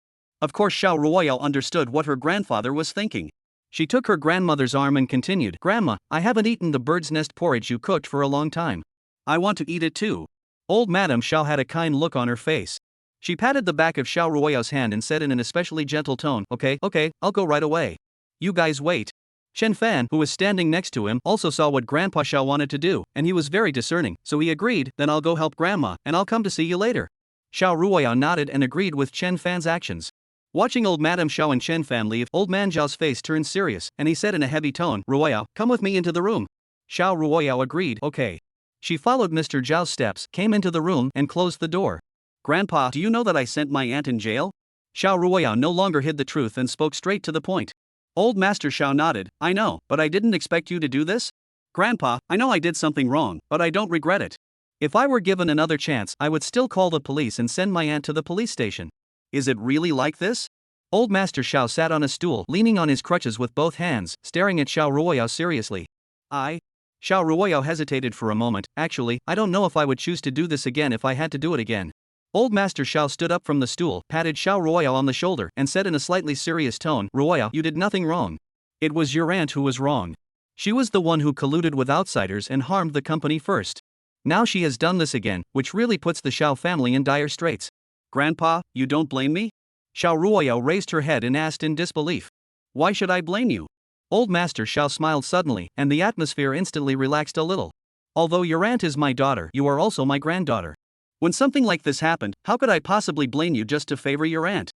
Speaker 1: Of course Xiao Ruoya understood what her grandfather was thinking. She took her grandmother's arm and continued, "Grandma, I haven't eaten the bird's nest porridge you cooked for a long time. I want to eat it too." Old Madame Xiao had a kind look on her face. She patted the back of Xiao Ruoyao's hand and said in an especially gentle tone, Okay, I'll go right away. You guys wait." Chen Fan, who was standing next to him, also saw what Grandpa Xiao wanted to do, and he was very discerning, so he agreed, "Then I'll go help Grandma, and I'll come to see you later." Xiao Ruoya nodded and agreed with Chen Fan's actions. Watching old Madame Xiao and Chen Fan leave, old man Zhao's face turned serious, and he said in a heavy tone, "Ruoya, come with me into the room." Xiao Ruoya agreed, "Okay." She followed Mr. Zhao's steps, came into the room, and closed the door. "Grandpa, do you know that I sent my aunt in jail?" Xiao Ruoya no longer hid the truth and spoke straight to the point. Old Master Xiao nodded, "I know, but I didn't expect you to do this." "Grandpa, I know I did something wrong, but I don't regret it. If I were given another chance, I would still call the police and send my aunt to the police station." "Is it really like this?" Old Master Xiao sat on a stool, leaning on his crutches with both hands, staring at Xiao Ruoya seriously. Xiao Ruoya hesitated for a moment. "Actually, I don't know if I would choose to do this again if I had to do it again." Old Master Xiao stood up from the stool, patted Xiao Ruoya on the shoulder, and said in a slightly serious tone, "Ruoya, you did nothing wrong. It was your aunt who was wrong. She was the one who colluded with outsiders and harmed the company first. Now she has done this again, which really puts the Xiao family in dire straits." "Grandpa, you don't blame me?" Xiao Ruoya raised her head and asked in disbelief. "Why should I blame you?" Old Master Xiao smiled suddenly, and the atmosphere instantly relaxed a little. "Although your aunt is my daughter, you are also my granddaughter. When something like this happened, how could I possibly blame you just to favor your aunt?"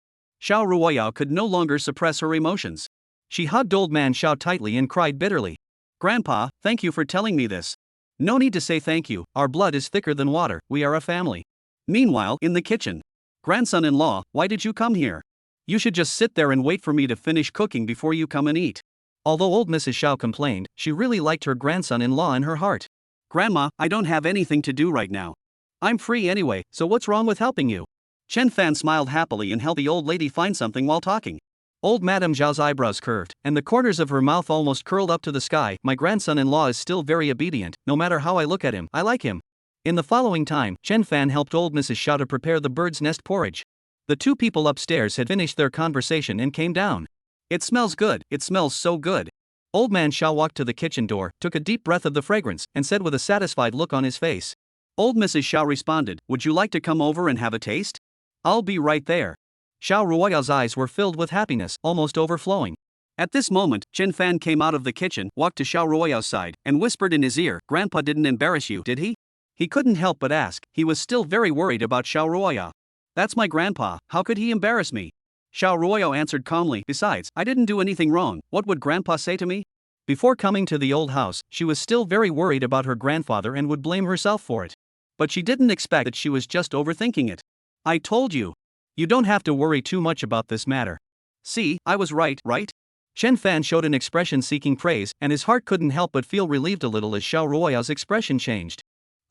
Speaker 1: Xiao Ruoya could no longer suppress her emotions. She hugged old man Xiao tightly and cried bitterly. "Grandpa, thank you for telling me this." "No need to say thank you, our blood is thicker than water, we are a family." Meanwhile, in the kitchen. "Grandson-in-law, why did you come here? You should just sit there and wait for me to finish cooking before you come and eat." Although old Mrs. Xiao complained, she really liked her grandson-in-law in her heart. "Grandma, I don't have anything to do right now. I'm free anyway, so what's wrong with helping you?" Chen Fan smiled happily and helped the old lady find something while talking. Old Madame Zhao's eyebrows curved, and the corners of her mouth almost curled up to the sky. "My grandson-in-law is still very obedient, no matter how I look at him, I like him." In the following time, Chen Fan helped old Mrs. Xiao to prepare the bird's nest porridge. The two people upstairs had finished their conversation and came down. "It smells good, it smells so good." Old man Xiao walked to the kitchen door, took a deep breath of the fragrance, and said with a satisfied look on his face. Old Mrs. Xiao responded, "Would you like to come over and have a taste?" "I'll be right there." Xiao Ruoya's eyes were filled with happiness, almost overflowing. At this moment, Chen Fan came out of the kitchen, walked to Xiao Ruoya's side, and whispered in his ear, "Grandpa didn't embarrass you, did he?" He couldn't help but ask, he was still very worried about Xiao Ruoya. "That's my grandpa, how could he embarrass me?" Xiao Ruoya answered calmly, "Besides, I didn't do anything wrong, what would grandpa say to me?" Before coming to the old house, she was still very worried about her grandfather and would blame herself for it. But she didn't expect that she was just overthinking it. "I told you. You don't have to worry too much about this matter. See, I was right, right?" Chen Fan showed an expression seeking praise, and his heart couldn't help but feel relieved a little as Xiao Ruoya's expression changed.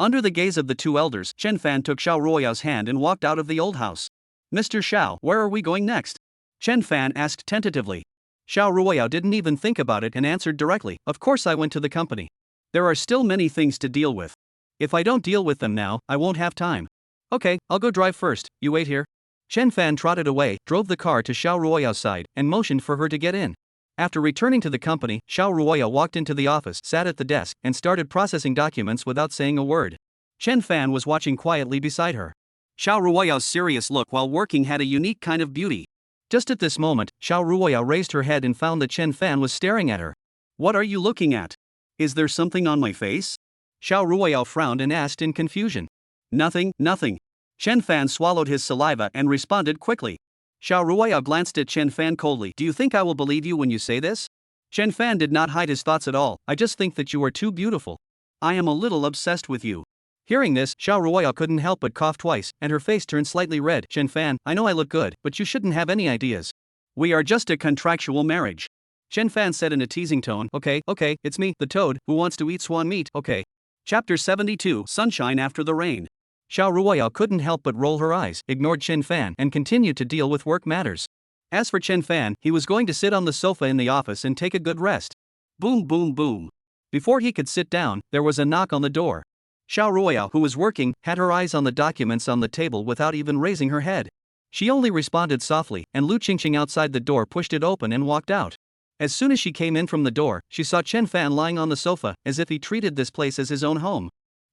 Speaker 1: Under the gaze of the two elders, Chen Fan took Shia Ruaya's hand and walked out of the old house. Mr. Shao, where are we going next? Chen Fan asked tentatively. Shia Ruaya didn't even think about it and answered directly, of course I went to the company. There are still many things to deal with. If I don't deal with them now, I won't have time. Okay, I'll go drive first, you wait here. Chen Fan trotted away, drove the car to Shia Ruaya's side, and motioned for her to get in. After returning to the company, Shia Ruaya walked into the office, sat at the desk, and started processing documents without saying a word. Chen Fan was watching quietly beside her. Shia Ruaya's serious look while working had a unique kind of beauty. Just at this moment, Shia Ruaya raised her head and found that Chen Fan was staring at her. What are you looking at? Is there something on my face? Shia Ruaya frowned and asked in confusion. Nothing, nothing. Chen Fan swallowed his saliva and responded quickly. Shia Ruaya glanced at Chen Fan coldly. Do you think I will believe you when you say this? Chen Fan did not hide his thoughts at all. I just think that you are too beautiful. I am a little obsessed with you. Hearing this, Shia Ruaya couldn't help but cough twice, and her face turned slightly red. Chen Fan, I know I look good, but you shouldn't have any ideas. We are just a contractual marriage. Chen Fan said in a teasing tone. Okay, it's me, the toad, who wants to eat swan meat, okay. Chapter 72, Sunshine After the Rain. Shia Ruaya couldn't help but roll her eyes, ignored Chen Fan, and continued to deal with work matters. As for Chen Fan, he was going to sit on the sofa in the office and take a good rest. Boom, boom, boom. Before he could sit down, there was a knock on the door. Shia Ruaya, who was working, had her eyes on the documents on the table without even raising her head. She only responded softly, and Lu Qingqing outside the door pushed it open and walked out. As soon as she came in from the door, she saw Chen Fan lying on the sofa, as if he treated this place as his own home.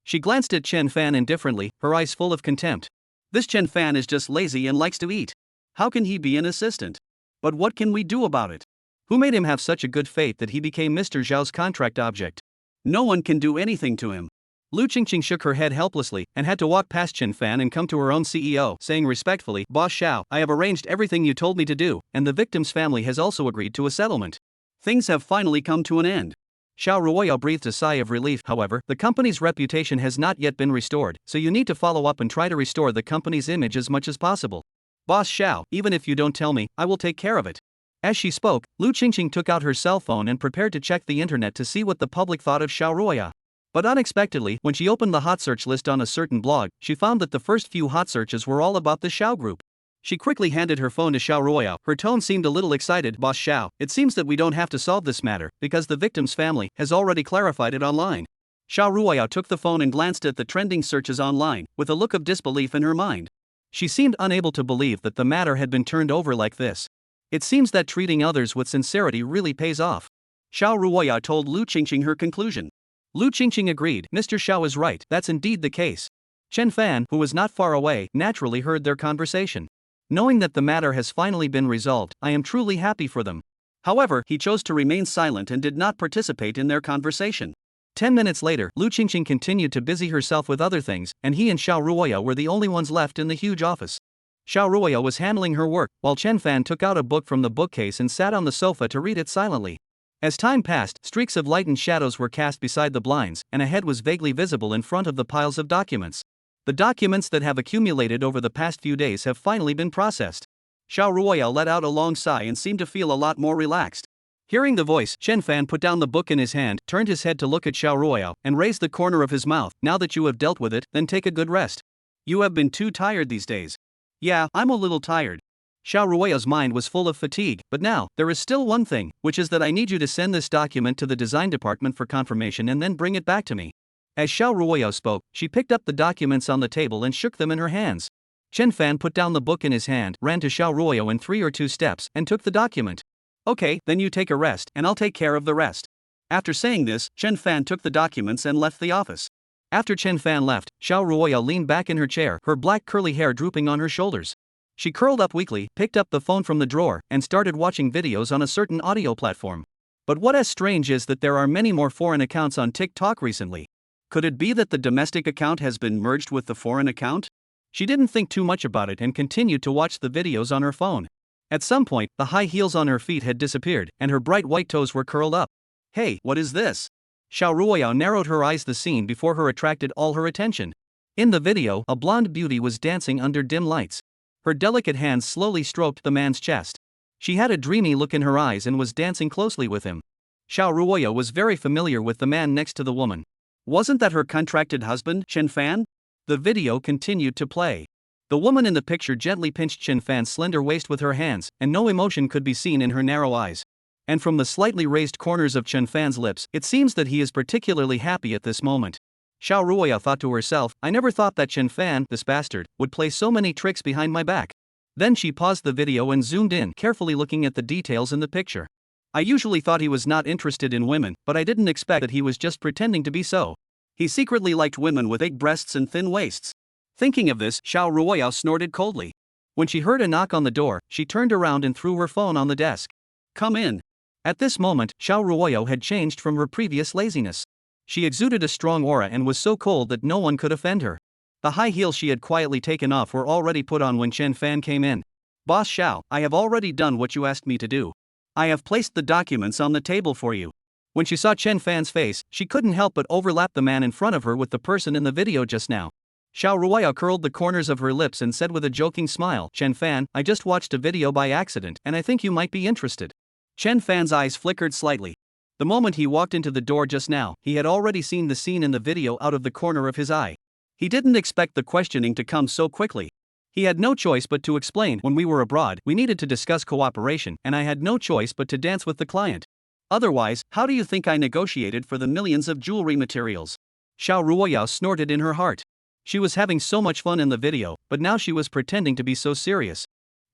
Speaker 1: She glanced at Chen Fan indifferently, her eyes full of contempt. This Chen Fan is just lazy and likes to eat. How can he be an assistant? But what can we do about it? Who made him have such a good faith that he became Mr. Zhao's contract object? No one can do anything to him. Lu Qingqing shook her head helplessly and had to walk past Chen Fan and come to her own CEO, saying respectfully, Boss Xiao, I have arranged everything you told me to do, and the victim's family has also agreed to a settlement. Things have finally come to an end. Shia Ruaya breathed a sigh of relief. However, the company's reputation has not yet been restored, so you need to follow up and try to restore the company's image as much as possible. Boss Xiao, even if you don't tell me, I will take care of it. As she spoke, Lu Qingqing took out her cell phone and prepared to check the internet to see what the public thought of Shia Ruaya. But unexpectedly, when she opened the hot search list on a certain blog, she found that the first few hot searches were all about the Xiao group. She quickly handed her phone to Shia Ruaya. Her tone seemed a little excited. Boss Xiao, it seems that we don't have to solve this matter, because the victim's family has already clarified it online. Shia Ruaya took the phone and glanced at the trending searches online, with a look of disbelief in her mind. She seemed unable to believe that the matter had been turned over like this. It seems that treating others with sincerity really pays off. Shia Ruaya told Lu Qingqing her conclusion. Lu Qingqing agreed. Mr. Xiao is right, that's indeed the case. Chen Fan, who was not far away, naturally heard their conversation. Knowing that the matter has finally been resolved, I am truly happy for them. However, he chose to remain silent and did not participate in their conversation. 10 minutes later, Lu Qingqing continued to busy herself with other things, and he and Shia Ruaya were the only ones left in the huge office. Shia Ruaya was handling her work, while Chen Fan took out a book from the bookcase and sat on the sofa to read it silently. As time passed, streaks of light and shadows were cast beside the blinds, and a head was vaguely visible in front of the piles of documents. The documents that have accumulated over the past few days have finally been processed. Shia Ruaya let out a long sigh and seemed to feel a lot more relaxed. Hearing the voice, Chen Fan put down the book in his hand, turned his head to look at Shia Ruaya, and raised the corner of his mouth. Now that you have dealt with it, then take a good rest. You have been too tired these days. Yeah, I'm a little tired. Shia Ruaya's mind was full of fatigue, but now, there is still one thing, which is that I need you to send this document to the design department for confirmation and then bring it back to me. As Shia Ruaya spoke, she picked up the documents on the table and shook them in her hands. Chen Fan put down the book in his hand, ran to Shia Ruaya in 3 or 2 steps, and took the document. Okay, then you take a rest, and I'll take care of the rest. After saying this, Chen Fan took the documents and left the office. After Chen Fan left, Shia Ruaya leaned back in her chair, her black curly hair drooping on her shoulders. She curled up weakly, picked up the phone from the drawer, and started watching videos on a certain audio platform. But what is strange is that there are many more foreign accounts on TikTok recently. Could it be that the domestic account has been merged with the foreign account? She didn't think too much about it and continued to watch the videos on her phone. At some point, the high heels on her feet had disappeared, and her bright white toes were curled up. Hey, what is this? Shia Ruaya narrowed her eyes. The scene before her attracted all her attention. In the video, a blonde beauty was dancing under dim lights. Her delicate hands slowly stroked the man's chest. She had a dreamy look in her eyes and was dancing closely with him. Shia Ruaya was very familiar with the man next to the woman. Wasn't that her contracted husband, Chen Fan? The video continued to play. The woman in the picture gently pinched Chen Fan's slender waist with her hands, and no emotion could be seen in her narrow eyes. And from the slightly raised corners of Chen Fan's lips, it seems that he is particularly happy at this moment. Shia Ruaya thought to herself, I never thought that Chen Fan, this bastard, would play so many tricks behind my back. Then she paused the video and zoomed in, carefully looking at the details in the picture. I usually thought he was not interested in women, but I didn't expect that he was just pretending to be so. He secretly liked women with big breasts and thin waists. Thinking of this, Shia Ruaya snorted coldly. When she heard a knock on the door, she turned around and threw her phone on the desk. Come in. At this moment, Shia Ruaya had changed from her previous laziness. She exuded a strong aura and was so cold that no one could offend her. The high heels she had quietly taken off were already put on when Chen Fan came in. Boss Shao, I have already done what you asked me to do. I have placed the documents on the table for you. When she saw Chen Fan's face, she couldn't help but overlap the man in front of her with the person in the video just now. Shia Ruaya curled the corners of her lips and said with a joking smile, Chen Fan, I just watched a video by accident and I think you might be interested. Chen Fan's eyes flickered slightly. The moment he walked into the door just now, he had already seen the scene in the video out of the corner of his eye. He didn't expect the questioning to come so quickly. He had no choice but to explain, when we were abroad, we needed to discuss cooperation, and I had no choice but to dance with the client. Otherwise, how do you think I negotiated for the millions of jewelry materials? Shia Ruaya snorted in her heart. She was having so much fun in the video, but now she was pretending to be so serious.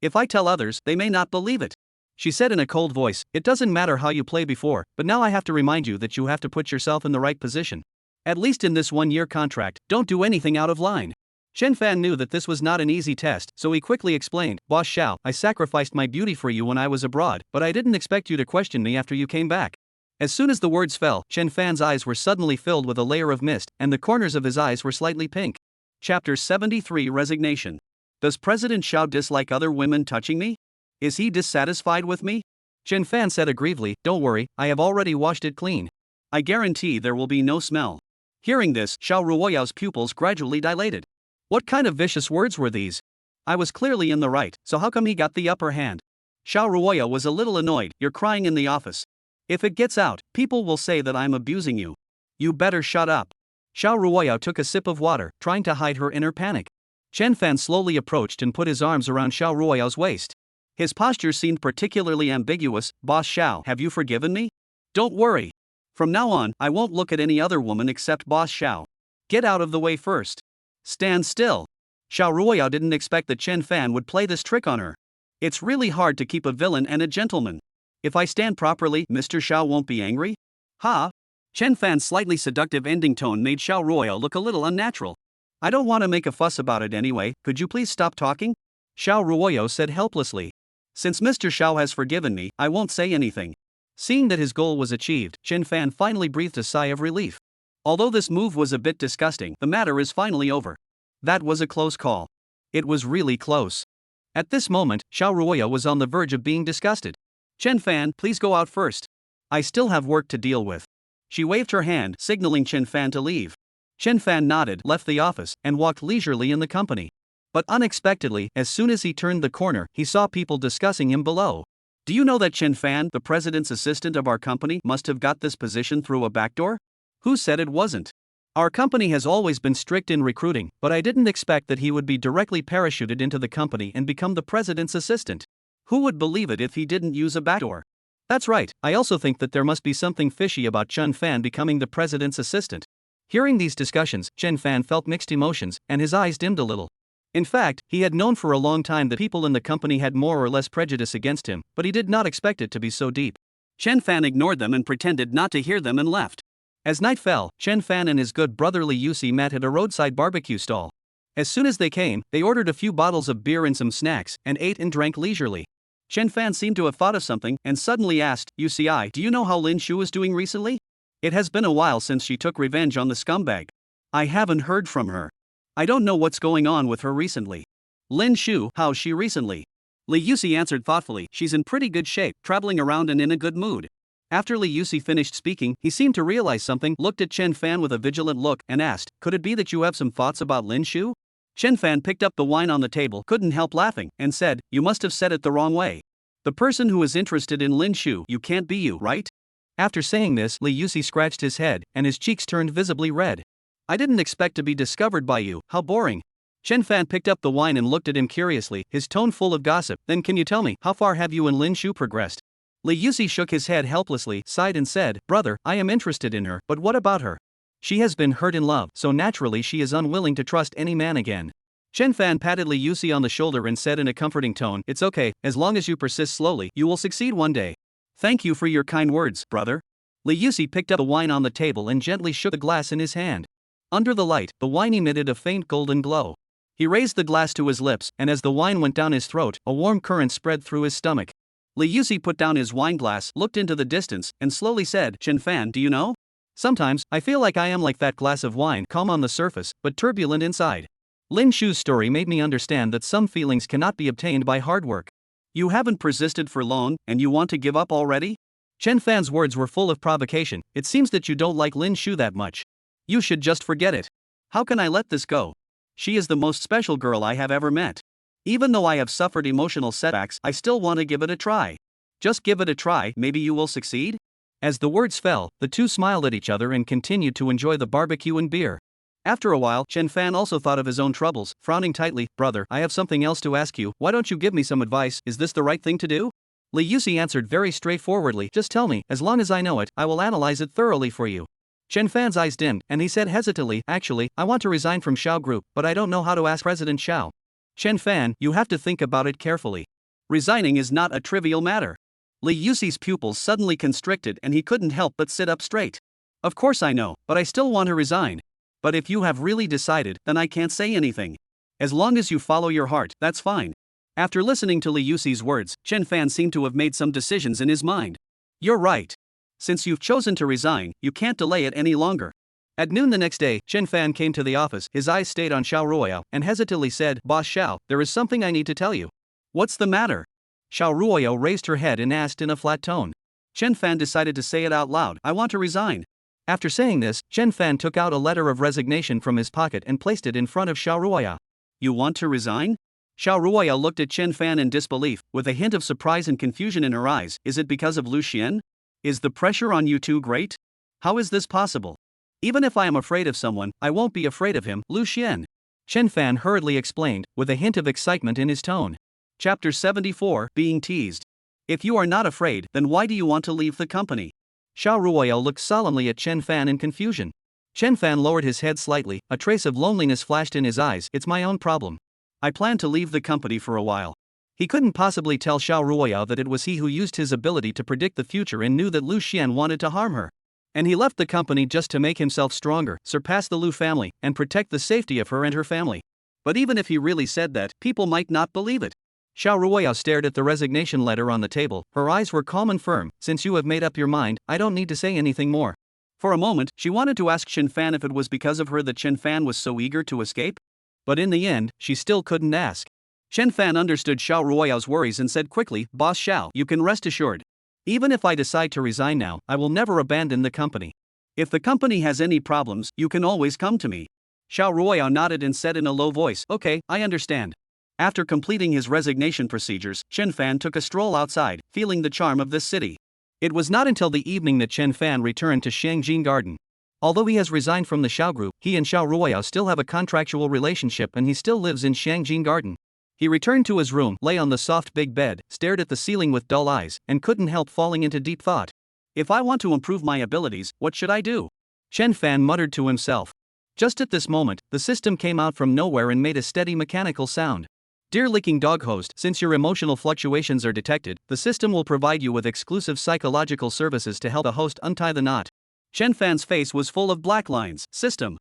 Speaker 1: If I tell others, they may not believe it. She said in a cold voice, it doesn't matter how you play before, but now I have to remind you that you have to put yourself in the right position. At least in this one-year contract, don't do anything out of line. Chen Fan knew that this was not an easy test, so he quickly explained, Boss Shao, I sacrificed my beauty for you when I was abroad, but I didn't expect you to question me after you came back. As soon as the words fell, Chen Fan's eyes were suddenly filled with a layer of mist, and the corners of his eyes were slightly pink. Chapter 73 Resignation. Does President Shao dislike other women touching me? Is he dissatisfied with me? Chen Fan said aggrievedly, don't worry, I have already washed it clean. I guarantee there will be no smell. Hearing this, Shia Ruaya's pupils gradually dilated. What kind of vicious words were these? I was clearly in the right, so how come he got the upper hand? Shia Ruaya was a little annoyed, you're crying in the office. If it gets out, people will say that I'm abusing you. You better shut up. Shia Ruaya took a sip of water, trying to hide her inner panic. Chen Fan slowly approached and put his arms around Shia Ruaya's waist. His posture seemed particularly ambiguous. Boss Shao, have you forgiven me? Don't worry. From now on, I won't look at any other woman except Boss Shao. Get out of the way first. Stand still. Shia Ruaya didn't expect that Chen Fan would play this trick on her. It's really hard to keep a villain and a gentleman. If I stand properly, Mr. Shao won't be angry? Ha! Chen Fan's slightly seductive ending tone made Shia Ruaya look a little unnatural. I don't want to make a fuss about it anyway, could you please stop talking? Shia Ruaya said helplessly. Since Mr. Shao has forgiven me, I won't say anything. Seeing that his goal was achieved, Chen Fan finally breathed a sigh of relief. Although this move was a bit disgusting, the matter is finally over. That was a close call. It was really close. At this moment, Shia Ruaya was on the verge of being disgusted. Chen Fan, please go out first. I still have work to deal with. She waved her hand, signaling Chen Fan to leave. Chen Fan nodded, left the office, and walked leisurely in the company. But unexpectedly, as soon as he turned the corner, he saw people discussing him below. Do you know that Chen Fan, the president's assistant of our company, must have got this position through a backdoor? Who said it wasn't? Our company has always been strict in recruiting, but I didn't expect that he would be directly parachuted into the company and become the president's assistant. Who would believe it if he didn't use a backdoor? That's right, I also think that there must be something fishy about Chen Fan becoming the president's assistant. Hearing these discussions, Chen Fan felt mixed emotions, and his eyes dimmed a little. In fact, he had known for a long time that people in the company had more or less prejudice against him, but he did not expect it to be so deep. Chen Fan ignored them and pretended not to hear them and left. As night fell, Chen Fan and his good brotherly Yusi met at a roadside barbecue stall. As soon as they came, they ordered a few bottles of beer and some snacks, and ate and drank leisurely. Chen Fan seemed to have thought of something, and suddenly asked, Yusi, do you know how Lin Shu is doing recently? It has been a while since she took revenge on the scumbag. I haven't heard from her. I don't know what's going on with her recently. Lin Shu, how's she recently? Li Yusi answered thoughtfully, she's in pretty good shape, traveling around and in a good mood. After Li Yusi finished speaking, he seemed to realize something, looked at Chen Fan with a vigilant look, and asked, could it be that you have some thoughts about Lin Shu? Chen Fan picked up the wine on the table, couldn't help laughing, and said, you must have said it the wrong way. The person who is interested in Lin Shu, you can't be you, right? After saying this, Li Yusi scratched his head, and his cheeks turned visibly red. I didn't expect to be discovered by you, how boring. Chen Fan picked up the wine and looked at him curiously, his tone full of gossip. Then can you tell me, how far have you and Lin Shu progressed? Li Yusi shook his head helplessly, sighed and said, brother, I am interested in her, but what about her? She has been hurt in love, so naturally she is unwilling to trust any man again. Chen Fan patted Li Yusi on the shoulder and said in a comforting tone, it's okay, as long as you persist slowly, you will succeed one day. Thank you for your kind words, brother. Li Yusi picked up the wine on the table and gently shook the glass in his hand. Under the light, the wine emitted a faint golden glow. He raised the glass to his lips, and as the wine went down his throat, a warm current spread through his stomach. Li Yusi put down his wine glass, looked into the distance, and slowly said, Chen Fan, do you know? Sometimes, I feel like I am like that glass of wine, calm on the surface, but turbulent inside. Lin Shu's story made me understand that some feelings cannot be obtained by hard work. You haven't persisted for long, and you want to give up already? Chen Fan's words were full of provocation. It seems that you don't like Lin Shu that much. You should just forget it. How can I let this go? She is the most special girl I have ever met. Even though I have suffered emotional setbacks, I still want to give it a try. Just give it a try, maybe you will succeed? As the words fell, the two smiled at each other and continued to enjoy the barbecue and beer. After a while, Chen Fan also thought of his own troubles, frowning tightly. Brother, I have something else to ask you, why don't you give me some advice, is this the right thing to do? Li Yusi answered very straightforwardly, just tell me, as long as I know it, I will analyze it thoroughly for you. Chen Fan's eyes dimmed, and he said hesitantly, actually, I want to resign from Xiao Group, but I don't know how to ask President Xiao. Chen Fan, you have to think about it carefully. Resigning is not a trivial matter. Li Yusi's pupils suddenly constricted and he couldn't help but sit up straight. Of course I know, but I still want to resign. But if you have really decided, then I can't say anything. As long as you follow your heart, that's fine. After listening to Li Yusi's words, Chen Fan seemed to have made some decisions in his mind. You're right. Since you've chosen to resign, you can't delay it any longer. At noon the next day, Chen Fan came to the office, his eyes stayed on Shia Ruaya, and hesitantly said, Boss Xiao, there is something I need to tell you. What's the matter? Shia Ruaya raised her head and asked in a flat tone. Chen Fan decided to say it out loud, I want to resign. After saying this, Chen Fan took out a letter of resignation from his pocket and placed it in front of Shia Ruaya. You want to resign? Shia Ruaya looked at Chen Fan in disbelief, with a hint of surprise and confusion in her eyes. Is it because of Lu Xian? Is the pressure on you too great? How is this possible? Even if I am afraid of someone, I won't be afraid of him, Lu Xian. Chen Fan hurriedly explained, with a hint of excitement in his tone. Chapter 74, Being Teased. If you are not afraid, then why do you want to leave the company? Shia Ruaya looked solemnly at Chen Fan in confusion. Chen Fan lowered his head slightly, a trace of loneliness flashed in his eyes. It's my own problem. I plan to leave the company for a while. He couldn't possibly tell Shia Ruaya that it was he who used his ability to predict the future and knew that Lu Xian wanted to harm her. And he left the company just to make himself stronger, surpass the Lu family, and protect the safety of her and her family. But even if he really said that, people might not believe it. Shia Ruaya stared at the resignation letter on the table, her eyes were calm and firm. Since you have made up your mind, I don't need to say anything more. For a moment, she wanted to ask Chen Fan if it was because of her that Chen Fan was so eager to escape. But in the end, she still couldn't ask. Chen Fan understood Shia Ruoya's worries and said quickly, Boss Xiao, you can rest assured. Even if I decide to resign now, I will never abandon the company. If the company has any problems, you can always come to me. Shia Ruaya nodded and said in a low voice, okay, I understand. After completing his resignation procedures, Chen Fan took a stroll outside, feeling the charm of this city. It was not until the evening that Chen Fan returned to Shangjin Garden. Although he has resigned from the Xiao Group, he and Shia Ruaya still have a contractual relationship and he still lives in Shangjin Garden. He returned to his room, lay on the soft big bed, stared at the ceiling with dull eyes, and couldn't help falling into deep thought. If I want to improve my abilities, what should I do? Chen Fan muttered to himself. Just at this moment, the system came out from nowhere and made a steady mechanical sound. Dear Licking Dog Host, since your emotional fluctuations are detected, the system will provide you with exclusive psychological services to help the host untie the knot. Chen Fan's face was full of black lines. System,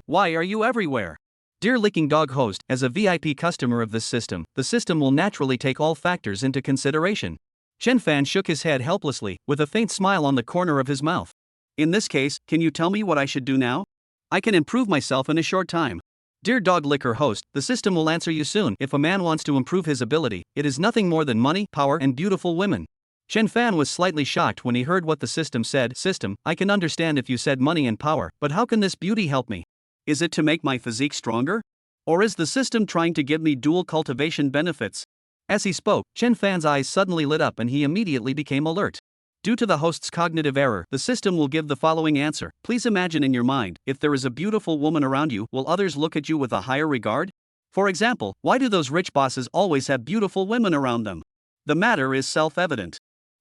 Speaker 1: why are you everywhere? Dear Licking Dog Host, as a VIP customer of this system, the system will naturally take all factors into consideration. Chen Fan shook his head helplessly, with a faint smile on the corner of his mouth. In this case, can you tell me what I should do now? I can improve myself in a short time. Dear Dog Licker Host, the system will answer you soon. If a man wants to improve his ability, it is nothing more than money, power, and beautiful women. Chen Fan was slightly shocked when he heard what the system said. System, I can understand if you said money and power, but how can this beauty help me? Is it to make my physique stronger? Or is the system trying to give me dual cultivation benefits? As he spoke, Chen Fan's eyes suddenly lit up and he immediately became alert. Due to the host's cognitive error, the system will give the following answer. Please imagine in your mind, if there is a beautiful woman around you, will others look at you with a higher regard? For example, why do those rich bosses always have beautiful women around them? The matter is self-evident.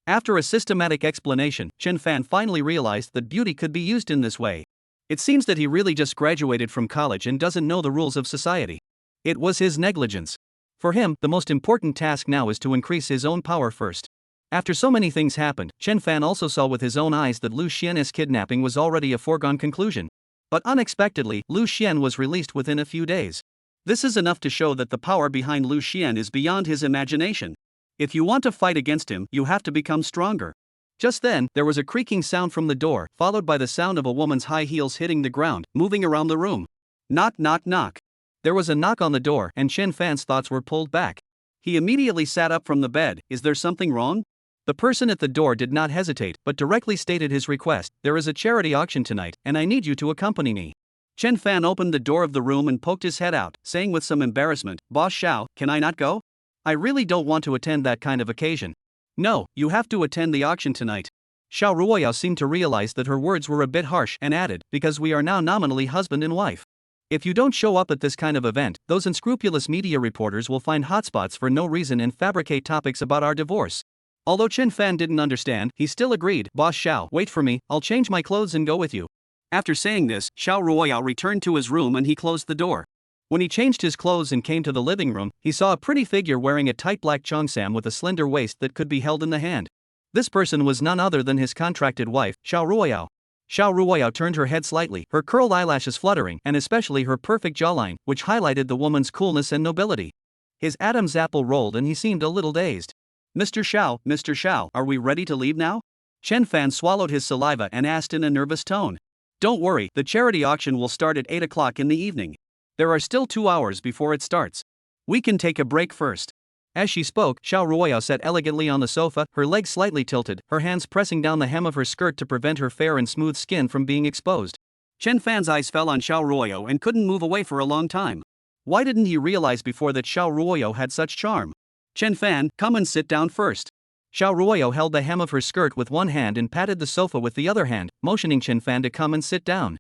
Speaker 1: After a systematic explanation, Chen Fan finally realized that beauty could be used in this way. It seems that he really just graduated from college and doesn't know the rules of society. It was his negligence. For him, the most important task now is to increase his own power first. After so many things happened, Chen Fan also saw with his own eyes that Lu Xian's kidnapping was already a foregone conclusion. But unexpectedly, Lu Xian was released within a few days. This is enough to show that the power behind Lu Xian is beyond his imagination. If you want to fight against him, you have to become stronger. Just then, there was a creaking sound from the door, followed by the sound of a woman's high heels hitting the ground, moving around the room. Knock, knock, knock. There was a knock on the door, and Chen Fan's thoughts were pulled back. He immediately sat up from the bed. Is there something wrong? The person at the door did not hesitate, but directly stated his request. There is a charity auction tonight, and I need you to accompany me. Chen Fan opened the door of the room and poked his head out, saying with some embarrassment, Boss Xiao, can I not go? I really don't want to attend that kind of occasion. No, you have to attend the auction tonight. Shia Ruaya seemed to realize that her words were a bit harsh and added, because we are now nominally husband and wife. If you don't show up at this kind of event, those unscrupulous media reporters will find hotspots for no reason and fabricate topics about our divorce. Although Chen Fan didn't understand, he still agreed. Boss Xiao, wait for me, I'll change my clothes and go with you. After saying this, Shia Ruaya returned to his room and he closed the door. When he changed his clothes and came to the living room, he saw a pretty figure wearing a tight black cheongsam with a slender waist that could be held in the hand. This person was none other than his contracted wife, Shia Ruaya. Shia Ruaya turned her head slightly, her curled eyelashes fluttering, and especially her perfect jawline, which highlighted the woman's coolness and nobility. His Adam's apple rolled and he seemed a little dazed. Mr. Xiao, are we ready to leave now? Chen Fan swallowed his saliva and asked in a nervous tone. Don't worry, the charity auction will start at 8 o'clock in the evening. There are still 2 hours before it starts. We can take a break first. As she spoke, Shia Ruaya sat elegantly on the sofa, her legs slightly tilted, her hands pressing down the hem of her skirt to prevent her fair and smooth skin from being exposed. Chen Fan's eyes fell on Shia Ruaya and couldn't move away for a long time. Why didn't he realize before that Shia Ruaya had such charm? Chen Fan, come and sit down first. Shia Ruaya held the hem of her skirt with one hand and patted the sofa with the other hand, motioning Chen Fan to come and sit down.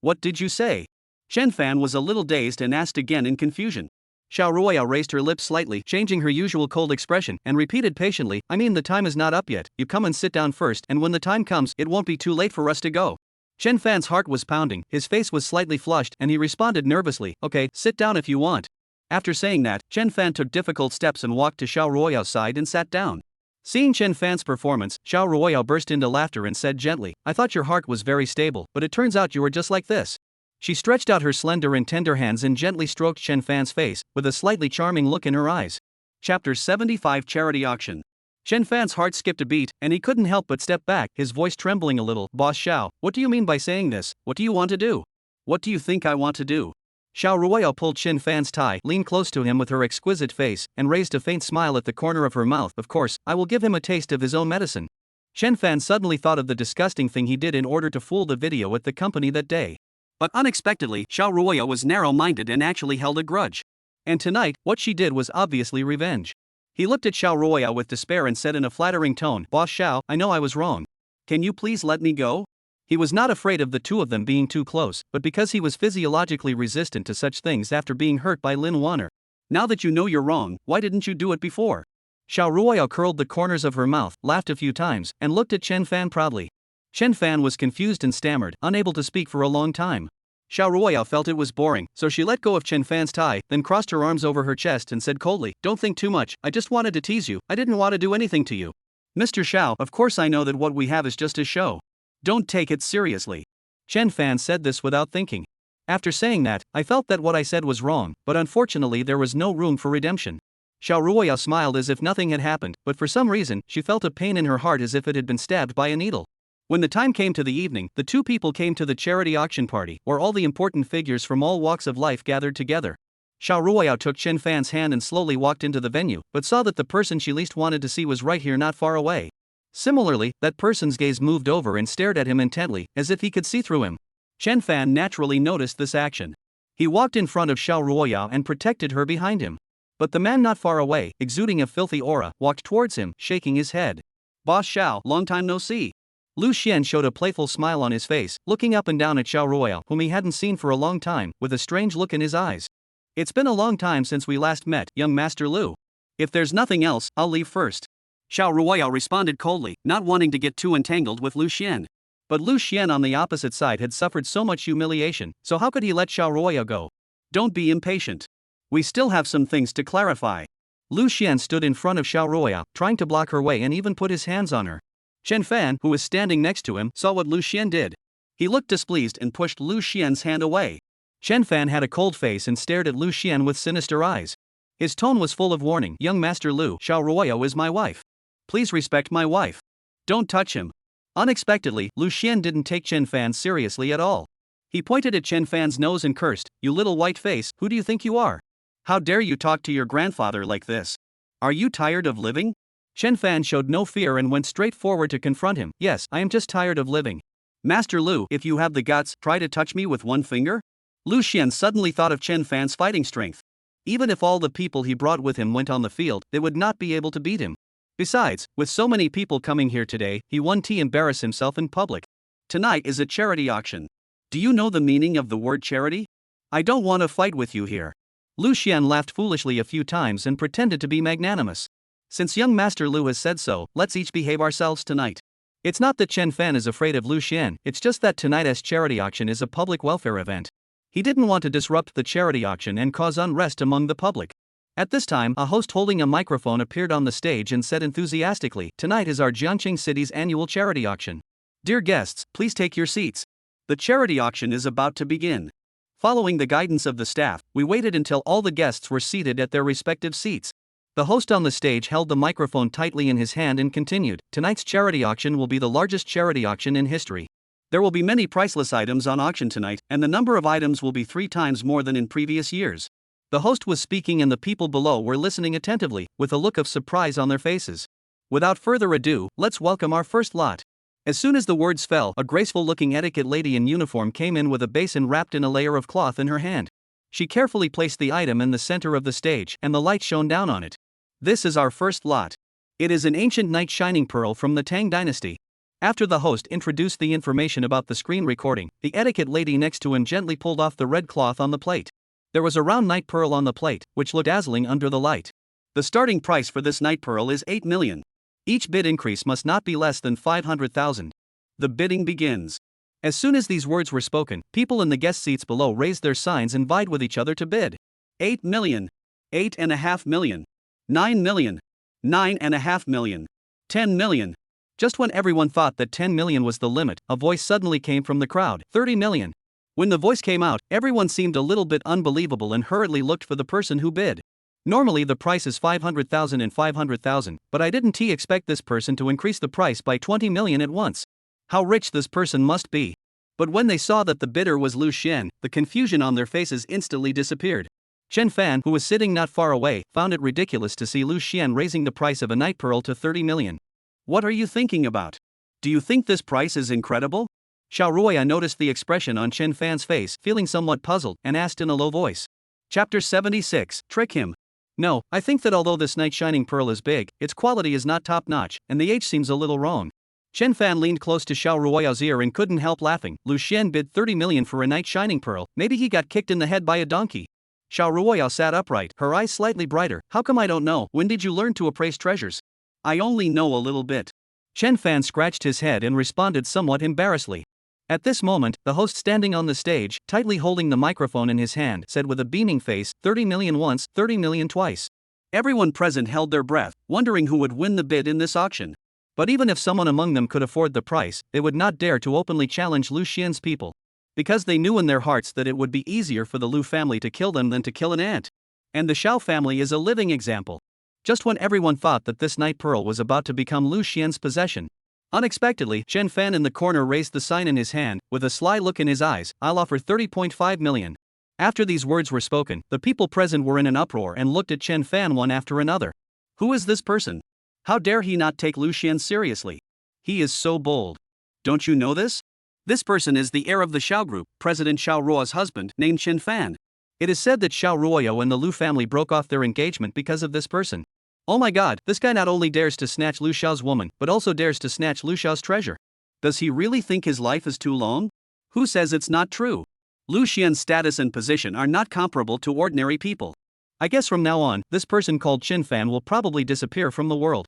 Speaker 1: What did you say? Chen Fan was a little dazed and asked again in confusion. Shia Ruaya raised her lips slightly, changing her usual cold expression, and repeated patiently, I mean the time is not up yet, you come and sit down first, and when the time comes, it won't be too late for us to go. Chen Fan's heart was pounding, his face was slightly flushed, and he responded nervously, okay, sit down if you want. After saying that, Chen Fan took difficult steps and walked to Shia Ruaya's side and sat down. Seeing Chen Fan's performance, Shia Ruaya burst into laughter and said gently, I thought your heart was very stable, but it turns out you were just like this. She stretched out her slender and tender hands and gently stroked Chen Fan's face, with a slightly charming look in her eyes. Chapter 75 Charity Auction. Chen Fan's heart skipped a beat, and he couldn't help but step back, his voice trembling a little. Boss Xiao, what do you mean by saying this? What do you want to do? What do you think I want to do? Shia Ruaya pulled Chen Fan's tie, leaned close to him with her exquisite face, and raised a faint smile at the corner of her mouth. Of course, I will give him a taste of his own medicine. Chen Fan suddenly thought of the disgusting thing he did in order to fool the video at the company that day. But unexpectedly, Shia Ruaya was narrow-minded and actually held a grudge. And tonight, what she did was obviously revenge. He looked at Shia Ruaya with despair and said in a flattering tone, Boss Xiao, I know I was wrong. Can you please let me go? He was not afraid of the two of them being too close, but because he was physiologically resistant to such things after being hurt by Lin Wanner. Now that you know you're wrong, why didn't you do it before? Shia Ruaya curled the corners of her mouth, laughed a few times, and looked at Chen Fan proudly. Chen Fan was confused and stammered, unable to speak for a long time. Shia Ruaya felt it was boring, so she let go of Chen Fan's tie, then crossed her arms over her chest and said coldly, Don't think too much, I just wanted to tease you, I didn't want to do anything to you. Mr. Xiao, of course I know that what we have is just a show. Don't take it seriously. Chen Fan said this without thinking. After saying that, I felt that what I said was wrong, but unfortunately there was no room for redemption. Shia Ruaya smiled as if nothing had happened, but for some reason, she felt a pain in her heart as if it had been stabbed by a needle. When the time came to the evening, the two people came to the charity auction party, where all the important figures from all walks of life gathered together. Shia Ruaya took Chen Fan's hand and slowly walked into the venue, but saw that the person she least wanted to see was right here not far away. Similarly, that person's gaze moved over and stared at him intently, as if he could see through him. Chen Fan naturally noticed this action. He walked in front of Shia Ruaya and protected her behind him. But the man not far away, exuding a filthy aura, walked towards him, shaking his head. Boss Xiao, long time no see. Lu Xian showed a playful smile on his face, looking up and down at Shia Ruaya, whom he hadn't seen for a long time, with a strange look in his eyes. It's been a long time since we last met, young Master Lu. If there's nothing else, I'll leave first. Shia Ruaya responded coldly, not wanting to get too entangled with Lu Xian. But Lu Xian on the opposite side had suffered so much humiliation, so how could he let Shia Ruaya go? Don't be impatient. We still have some things to clarify. Lu Xian stood in front of Shia Ruaya, trying to block her way and even put his hands on her. Chen Fan, who was standing next to him, saw what Lu Xian did. He looked displeased and pushed Lu Xian's hand away. Chen Fan had a cold face and stared at Lu Xian with sinister eyes. His tone was full of warning. Young Master Lu, Shia Ruaya is my wife. Please respect my wife. Don't touch him. Unexpectedly, Lu Xian didn't take Chen Fan seriously at all. He pointed at Chen Fan's nose and cursed, "You little white face, who do you think you are? How dare you talk to your grandfather like this? Are you tired of living?" Chen Fan showed no fear and went straight forward to confront him. "Yes, I am just tired of living. Master Lu, if you have the guts, try to touch me with one finger?" Lu Xian suddenly thought of Chen Fan's fighting strength. Even if all the people he brought with him went on the field, they would not be able to beat him. Besides, with so many people coming here today, he won't embarrass himself in public. Tonight is a charity auction. Do you know the meaning of the word charity? I don't want to fight with you here. Lu Xian laughed foolishly a few times and pretended to be magnanimous. Since young Master Lu has said so, let's each behave ourselves tonight. It's not that Chen Fan is afraid of Lu Xian, it's just that tonight's charity auction is a public welfare event. He didn't want to disrupt the charity auction and cause unrest among the public. At this time, a host holding a microphone appeared on the stage and said enthusiastically, "Tonight is our Jiangqing City's annual charity auction. Dear guests, please take your seats. The charity auction is about to begin." Following the guidance of the staff, we waited until all the guests were seated at their respective seats. The host on the stage held the microphone tightly in his hand and continued, "Tonight's charity auction will be the largest charity auction in history. There will be many priceless items on auction tonight, and the number of items will be 3 times more than in previous years." The host was speaking and the people below were listening attentively, with a look of surprise on their faces. Without further ado, let's welcome our first lot. As soon as the words fell, a graceful-looking etiquette lady in uniform came in with a basin wrapped in a layer of cloth in her hand. She carefully placed the item in the center of the stage, and the light shone down on it. This is our first lot. It is an ancient night shining pearl from the Tang dynasty. After the host introduced the information about the screen recording, the etiquette lady next to him gently pulled off the red cloth on the plate. There was a round night pearl on the plate, which looked dazzling under the light. The starting price for this night pearl is 8 million. Each bid increase must not be less than 500,000. The bidding begins. As soon as these words were spoken, people in the guest seats below raised their signs and vied with each other to bid. 8 million. 8.5 million. 9 million. 9.5 million. 10 million. Just when everyone thought that 10 million was the limit, a voice suddenly came from the crowd, 30 million. When the voice came out, everyone seemed a little bit unbelievable and hurriedly looked for the person who bid. Normally the price is 500,000 and 500,000, but I didn't expect this person to increase the price by 20 million at once. How rich this person must be. But when they saw that the bidder was Lu Xian, the confusion on their faces instantly disappeared. Chen Fan, who was sitting not far away, found it ridiculous to see Lu Xian raising the price of a night pearl to 30 million. What are you thinking about? Do you think this price is incredible? Shia Ruaya noticed the expression on Chen Fan's face, feeling somewhat puzzled, and asked in a low voice. Chapter 76, Trick Him. No, I think that although this night shining pearl is big, its quality is not top-notch, and the age seems a little wrong. Chen Fan leaned close to Shia Ruaya's ear and couldn't help laughing. Lu Xian bid 30 million for a night shining pearl, maybe he got kicked in the head by a donkey. Shia Ruaya sat upright, her eyes slightly brighter. How come I don't know? When did you learn to appraise treasures? I only know a little bit. Chen Fan scratched his head and responded somewhat embarrassedly. At this moment, the host standing on the stage, tightly holding the microphone in his hand, said with a beaming face, 30 million once, 30 million twice. Everyone present held their breath, wondering who would win the bid in this auction. But even if someone among them could afford the price, they would not dare to openly challenge Lu Xian's people. Because they knew in their hearts that it would be easier for the Lu family to kill them than to kill an ant. And the Xiao family is a living example. Just when everyone thought that this night pearl was about to become Lu Xian's possession, unexpectedly, Chen Fan in the corner raised the sign in his hand, with a sly look in his eyes, I'll offer 30.5 million. After these words were spoken, the people present were in an uproar and looked at Chen Fan one after another. Who is this person? How dare he not take Lu Xian seriously? He is so bold. Don't you know this? This person is the heir of the Xiao group, President Shia Ruaya's husband, named Chen Fan. It is said that Shia Ruaya and the Lu family broke off their engagement because of this person. Oh my god, this guy not only dares to snatch Lu Xiao's woman, but also dares to snatch Lu Xiao's treasure. Does he really think his life is too long? Who says it's not true? Lu Xian's status and position are not comparable to ordinary people. I guess from now on, this person called Chen Fan will probably disappear from the world.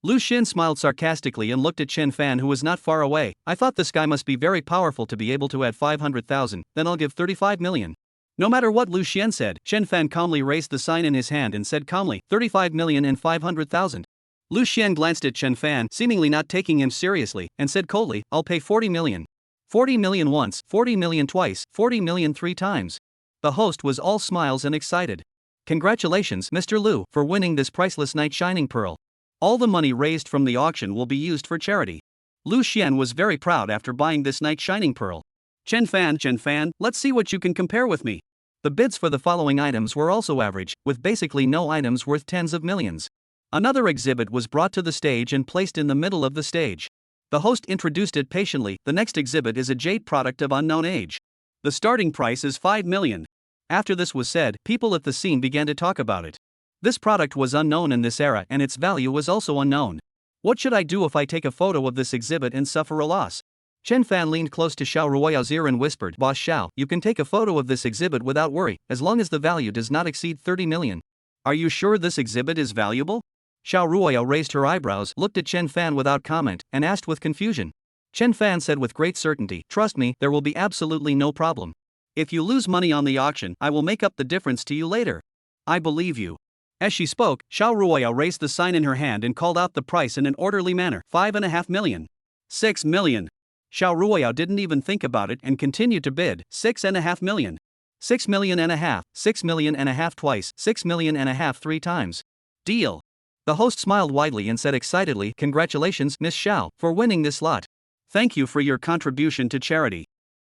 Speaker 1: Lu Xian smiled sarcastically and looked at Chen Fan, who was not far away. I thought this guy must be very powerful to be able to add 500,000, then I'll give 35 million. No matter what Lu Xian said, Chen Fan calmly raised the sign in his hand and said calmly, 35 million and 500,000. Lu Xian glanced at Chen Fan, seemingly not taking him seriously, and said coldly, I'll pay 40 million. 40 million once, 40 million twice, 40 million 3 times. The host was all smiles and excited. Congratulations, Mr. Lu, for winning this priceless knight shining pearl. All the money raised from the auction will be used for charity. Lu Xian was very proud after buying this knight shining pearl. Chen Fan, let's see what you can compare with me. The bids for the following items were also average, with basically no items worth tens of millions. Another exhibit was brought to the stage and placed in the middle of the stage. The host introduced it patiently. The next exhibit is a jade product of unknown age. The starting price is 5 million. After this was said, people at the scene began to talk about it. This product was unknown in this era and its value was also unknown. What should I do if I take a photo of this exhibit and suffer a loss? Chen Fan leaned close to Shia Ruaya's ear and whispered, Boss Xiao, you can take a photo of this exhibit without worry, as long as the value does not exceed 30 million. Are you sure this exhibit is valuable? Shia Ruaya raised her eyebrows, looked at Chen Fan without comment, and asked with confusion. Chen Fan said with great certainty, trust me, there will be absolutely no problem. If you lose money on the auction, I will make up the difference to you later. I believe you. As she spoke, Shia Ruaya raised the sign in her hand and called out the price in an orderly manner, 5.5 million. 6 million. Shia Ruaya didn't even think about it and continued to bid, 6.5 million. 6 million and a half, 6 million and a half twice, 6 million and a half 3 times. Deal. The host smiled widely and said excitedly, Congratulations, Miss Xiao, for winning this lot. Thank you for your contribution to charity.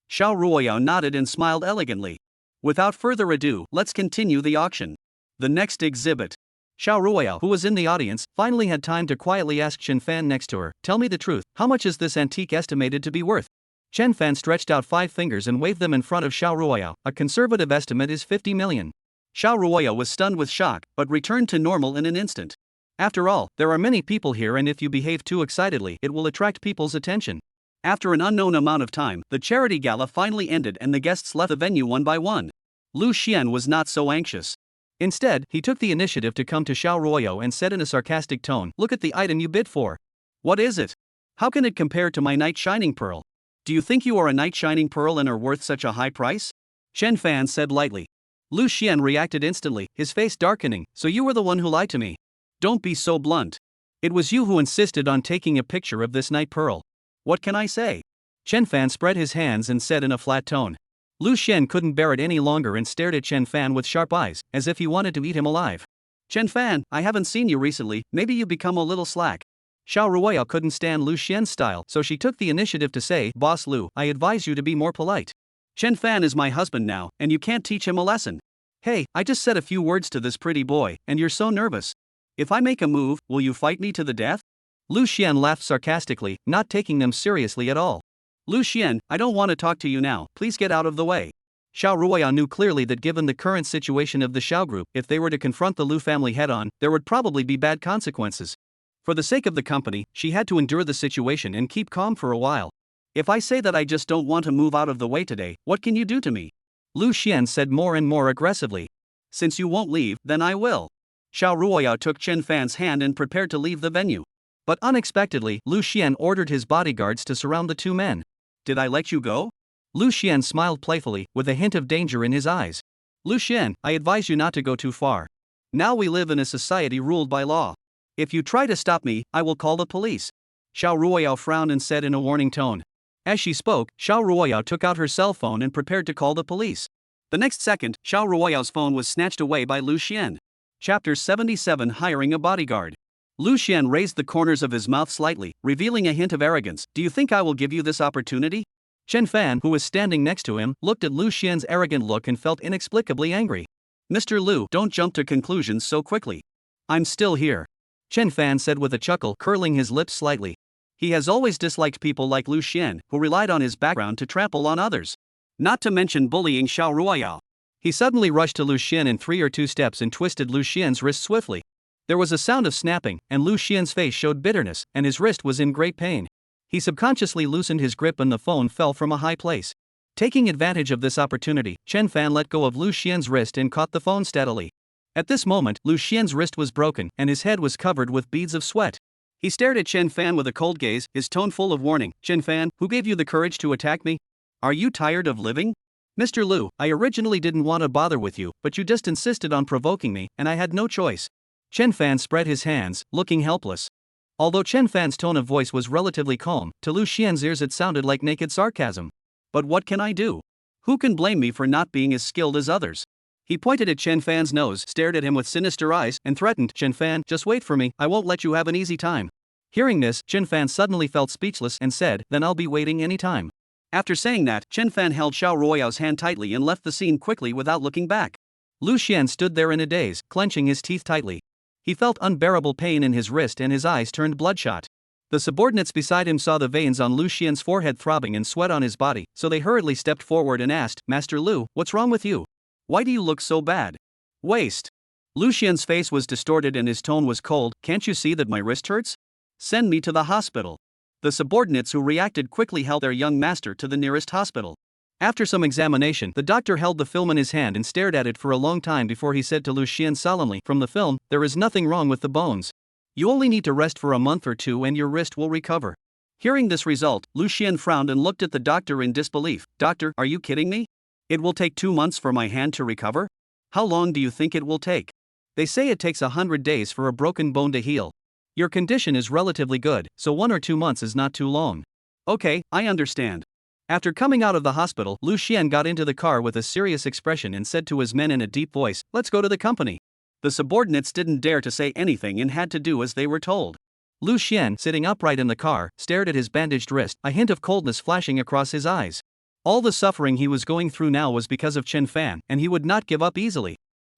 Speaker 1: Shia Ruaya nodded and smiled elegantly. Without further ado, let's continue the auction. The next exhibit. Shia Ruaya, who was in the audience, finally had time to quietly ask Chen Fan next to her, Tell me the truth, how much is this antique estimated to be worth? Chen Fan stretched out 5 fingers and waved them in front of Shia Ruaya. A conservative estimate is 50 million. Shia Ruaya was stunned with shock, but returned to normal in an instant. After all, there are many people here and if you behave too excitedly, it will attract people's attention. After an unknown amount of time, the charity gala finally ended and the guests left the venue one by one. Lu Xian was not so anxious. Instead, he took the initiative to come to Shia Ruaya and said in a sarcastic tone, Look at the item you bid for. What is it? How can it compare to my knight shining pearl? Do you think you are a knight shining pearl and are worth such a high price? Chen Fan said lightly. Lu Xian reacted instantly, his face darkening, So you were the one who lied to me. Don't be so blunt. It was you who insisted on taking a picture of this knight pearl. What can I say? Chen Fan spread his hands and said in a flat tone. Lu Xian couldn't bear it any longer and stared at Chen Fan with sharp eyes, as if he wanted to eat him alive. Chen Fan, I haven't seen you recently, maybe you've become a little slack. Shia Ruaya couldn't stand Lu Xian's style, so she took the initiative to say, Boss Lu, I advise you to be more polite. Chen Fan is my husband now, and you can't teach him a lesson. Hey, I just said a few words to this pretty boy, and you're so nervous. If I make a move, will you fight me to the death? Lu Xian laughed sarcastically, not taking them seriously at all. Lu Xian, I don't want to talk to you now, please get out of the way. Shia Ruaya knew clearly that given the current situation of the Xiao group, if they were to confront the Lu family head-on, there would probably be bad consequences. For the sake of the company, she had to endure the situation and keep calm for a while. If I say that I just don't want to move out of the way today, what can you do to me? Lu Xian said more and more aggressively. Since you won't leave, then I will. Shia Ruaya took Chen Fan's hand and prepared to leave the venue. But unexpectedly, Lu Xian ordered his bodyguards to surround the 2 men. Did I let you go? Lu Xian smiled playfully, with a hint of danger in his eyes. Lu Xian, I advise you not to go too far. Now we live in a society ruled by law. If you try to stop me, I will call the police. Shia Ruaya frowned and said in a warning tone. As she spoke, Shia Ruaya took out her cell phone and prepared to call the police. The next second, Shia Ruaya's phone was snatched away by Lu Xian. Chapter 77 Hiring a Bodyguard. Lu Xian raised the corners of his mouth slightly, revealing a hint of arrogance. Do you think I will give you this opportunity? Chen Fan, who was standing next to him, looked at Lu Xian's arrogant look and felt inexplicably angry. Mr. Lu, don't jump to conclusions so quickly. I'm still here. Chen Fan said with a chuckle, curling his lips slightly. He has always disliked people like Lu Xian, who relied on his background to trample on others. Not to mention bullying Shia Ruaya. He suddenly rushed to Lu Xian in 3 or 2 steps and twisted Lu Xian's wrist swiftly. There was a sound of snapping, and Lu Xian's face showed bitterness, and his wrist was in great pain. He subconsciously loosened his grip and the phone fell from a high place. Taking advantage of this opportunity, Chen Fan let go of Lu Xian's wrist and caught the phone steadily. At this moment, Lu Xian's wrist was broken, and his head was covered with beads of sweat. He stared at Chen Fan with a cold gaze, his tone full of warning. "Chen Fan, who gave you the courage to attack me? Are you tired of living?" "Mr. Lu, I originally didn't want to bother with you, but you just insisted on provoking me, and I had no choice." Chen Fan spread his hands, looking helpless. Although Chen Fan's tone of voice was relatively calm, to Lu Xian's ears it sounded like naked sarcasm. "But what can I do? Who can blame me for not being as skilled as others?" He pointed at Chen Fan's nose, stared at him with sinister eyes, and threatened, "Chen Fan, just wait for me, I won't let you have an easy time." Hearing this, Chen Fan suddenly felt speechless and said, "Then I'll be waiting any time." After saying that, Chen Fan held Shia Ruaya's hand tightly and left the scene quickly without looking back. Lu Xian stood there in a daze, clenching his teeth tightly. He felt unbearable pain in his wrist and his eyes turned bloodshot. The subordinates beside him saw the veins on Lu Xian's forehead throbbing and sweat on his body, so they hurriedly stepped forward and asked, "Master Lu, what's wrong with you? Why do you look so bad?" "Waste." Lu Xian's face was distorted and his tone was cold. "Can't you see that my wrist hurts? Send me to the hospital." The subordinates who reacted quickly held their young master to the nearest hospital. After some examination, the doctor held the film in his hand and stared at it for a long time before he said to Lu Xian solemnly, "From the film, there is nothing wrong with the bones. You only need to rest for a month or two and your wrist will recover." Hearing this result, Lu Xian frowned and looked at the doctor in disbelief. "Doctor, are you kidding me? It will take 2 months for my hand to recover? How long do you think it will take? They say it takes 100 days for a broken bone to heal. Your condition is relatively good, so 1 or 2 months is not too long." "Okay, I understand." After coming out of the hospital, Lu Xian got into the car with a serious expression and said to his men in a deep voice, "Let's go to the company." The subordinates didn't dare to say anything and had to do as they were told. Lu Xian, sitting upright in the car, stared at his bandaged wrist, a hint of coldness flashing across his eyes. All the suffering he was going through now was because of Chen Fan, and he would not give up easily.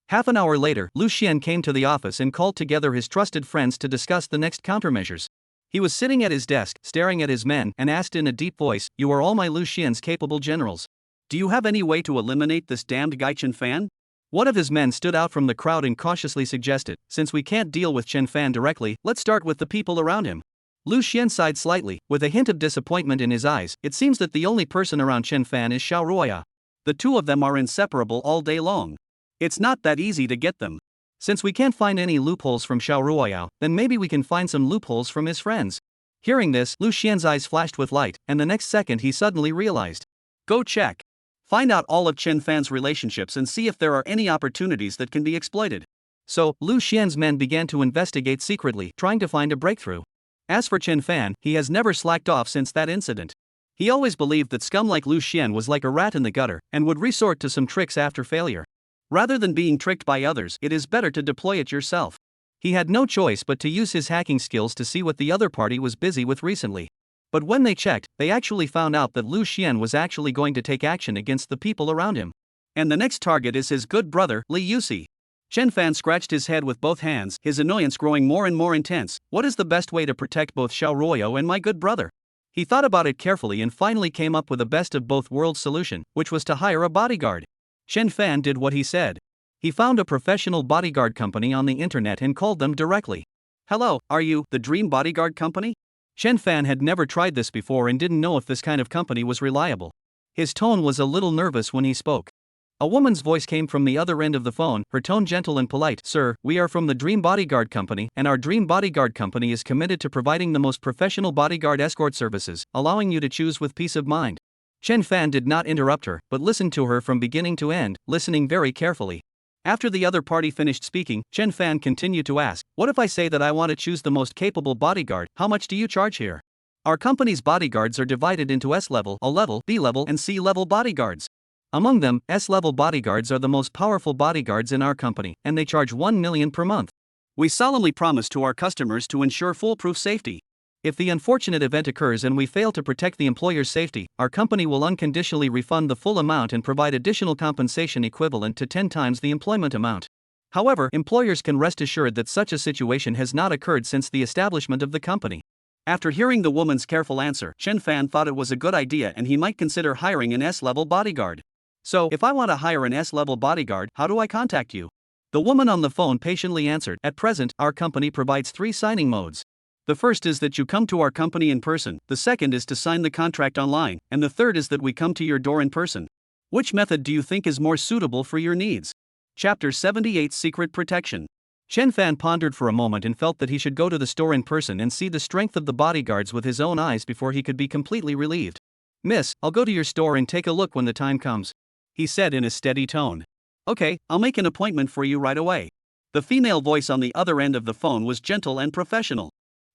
Speaker 1: Half an hour later, Lu Xian came to the office and called together his trusted friends to discuss the next countermeasures. He was sitting at his desk, staring at his men, and asked in a deep voice, "You are all my Lu Xian's capable generals. Do you have any way to eliminate this damned guy Chen Fan?" One of his men stood out from the crowd and cautiously suggested, "Since we can't deal with Chen Fan directly, let's start with the people around him." Lu Xian sighed slightly, with a hint of disappointment in his eyes. "It seems that the only person around Chen Fan is Shia Ruaya. The two of them are inseparable all day long. It's not that easy to get them. Since we can't find any loopholes from Shia Ruaya, then maybe we can find some loopholes from his friends." Hearing this, Lu Xian's eyes flashed with light, and the next second he suddenly realized. "Go check. Find out all of Chen Fan's relationships and see if there are any opportunities that can be exploited." So, Lu Xian's men began to investigate secretly, trying to find a breakthrough. As for Chen Fan, he has never slacked off since that incident. He always believed that scum like Lu Xian was like a rat in the gutter, and would resort to some tricks after failure. Rather than being tricked by others, it is better to deploy it yourself. He had no choice but to use his hacking skills to see what the other party was busy with recently. But when they checked, they actually found out that Lu Xian was actually going to take action against the people around him. And the next target is his good brother, Li Yusi. Chen Fan scratched his head with both hands, his annoyance growing more and more intense. "What is the best way to protect both Shia Ruaya and my good brother?" He thought about it carefully and finally came up with a best of both worlds solution, which was to hire a bodyguard. Chen Fan did what he said. He found a professional bodyguard company on the internet and called them directly. "Hello, are you the Dream Bodyguard Company?" Chen Fan had never tried this before and didn't know if this kind of company was reliable. His tone was a little nervous when he spoke. A woman's voice came from the other end of the phone, her tone gentle and polite. "Sir, we are from the Dream Bodyguard Company, and our Dream Bodyguard Company is committed to providing the most professional bodyguard escort services, allowing you to choose with peace of mind." Chen Fan did not interrupt her, but listened to her from beginning to end, listening very carefully. After the other party finished speaking, Chen Fan continued to ask, "What if I say that I want to choose the most capable bodyguard? How much do you charge here? Our company's bodyguards are divided into S-level, A-level, B-level, and C-level bodyguards. Among them, S-level bodyguards are the most powerful bodyguards in our company, and they charge 1 million per month. We solemnly promise to our customers to ensure foolproof safety. If the unfortunate event occurs and we fail to protect the employer's safety, our company will unconditionally refund the full amount and provide additional compensation equivalent to 10 times the employment amount. However, employers can rest assured that such a situation has not occurred since the establishment of the company." After hearing the woman's careful answer, Chen Fan thought it was a good idea and he might consider hiring an S-level bodyguard. "So, if I want to hire an S-level bodyguard, how do I contact you?" The woman on the phone patiently answered, "At present, our company provides 3 signing modes. The first is that you come to our company in person, the second is to sign the contract online, and the third is that we come to your door in person. Which method do you think is more suitable for your needs?" Chapter 78 Secret Protection. Chen Fan pondered for a moment and felt that he should go to the store in person and see the strength of the bodyguards with his own eyes before he could be completely relieved. "Miss, I'll go to your store and take a look when the time comes," he said in a steady tone. "Okay, I'll make an appointment for you right away." The female voice on the other end of the phone was gentle and professional.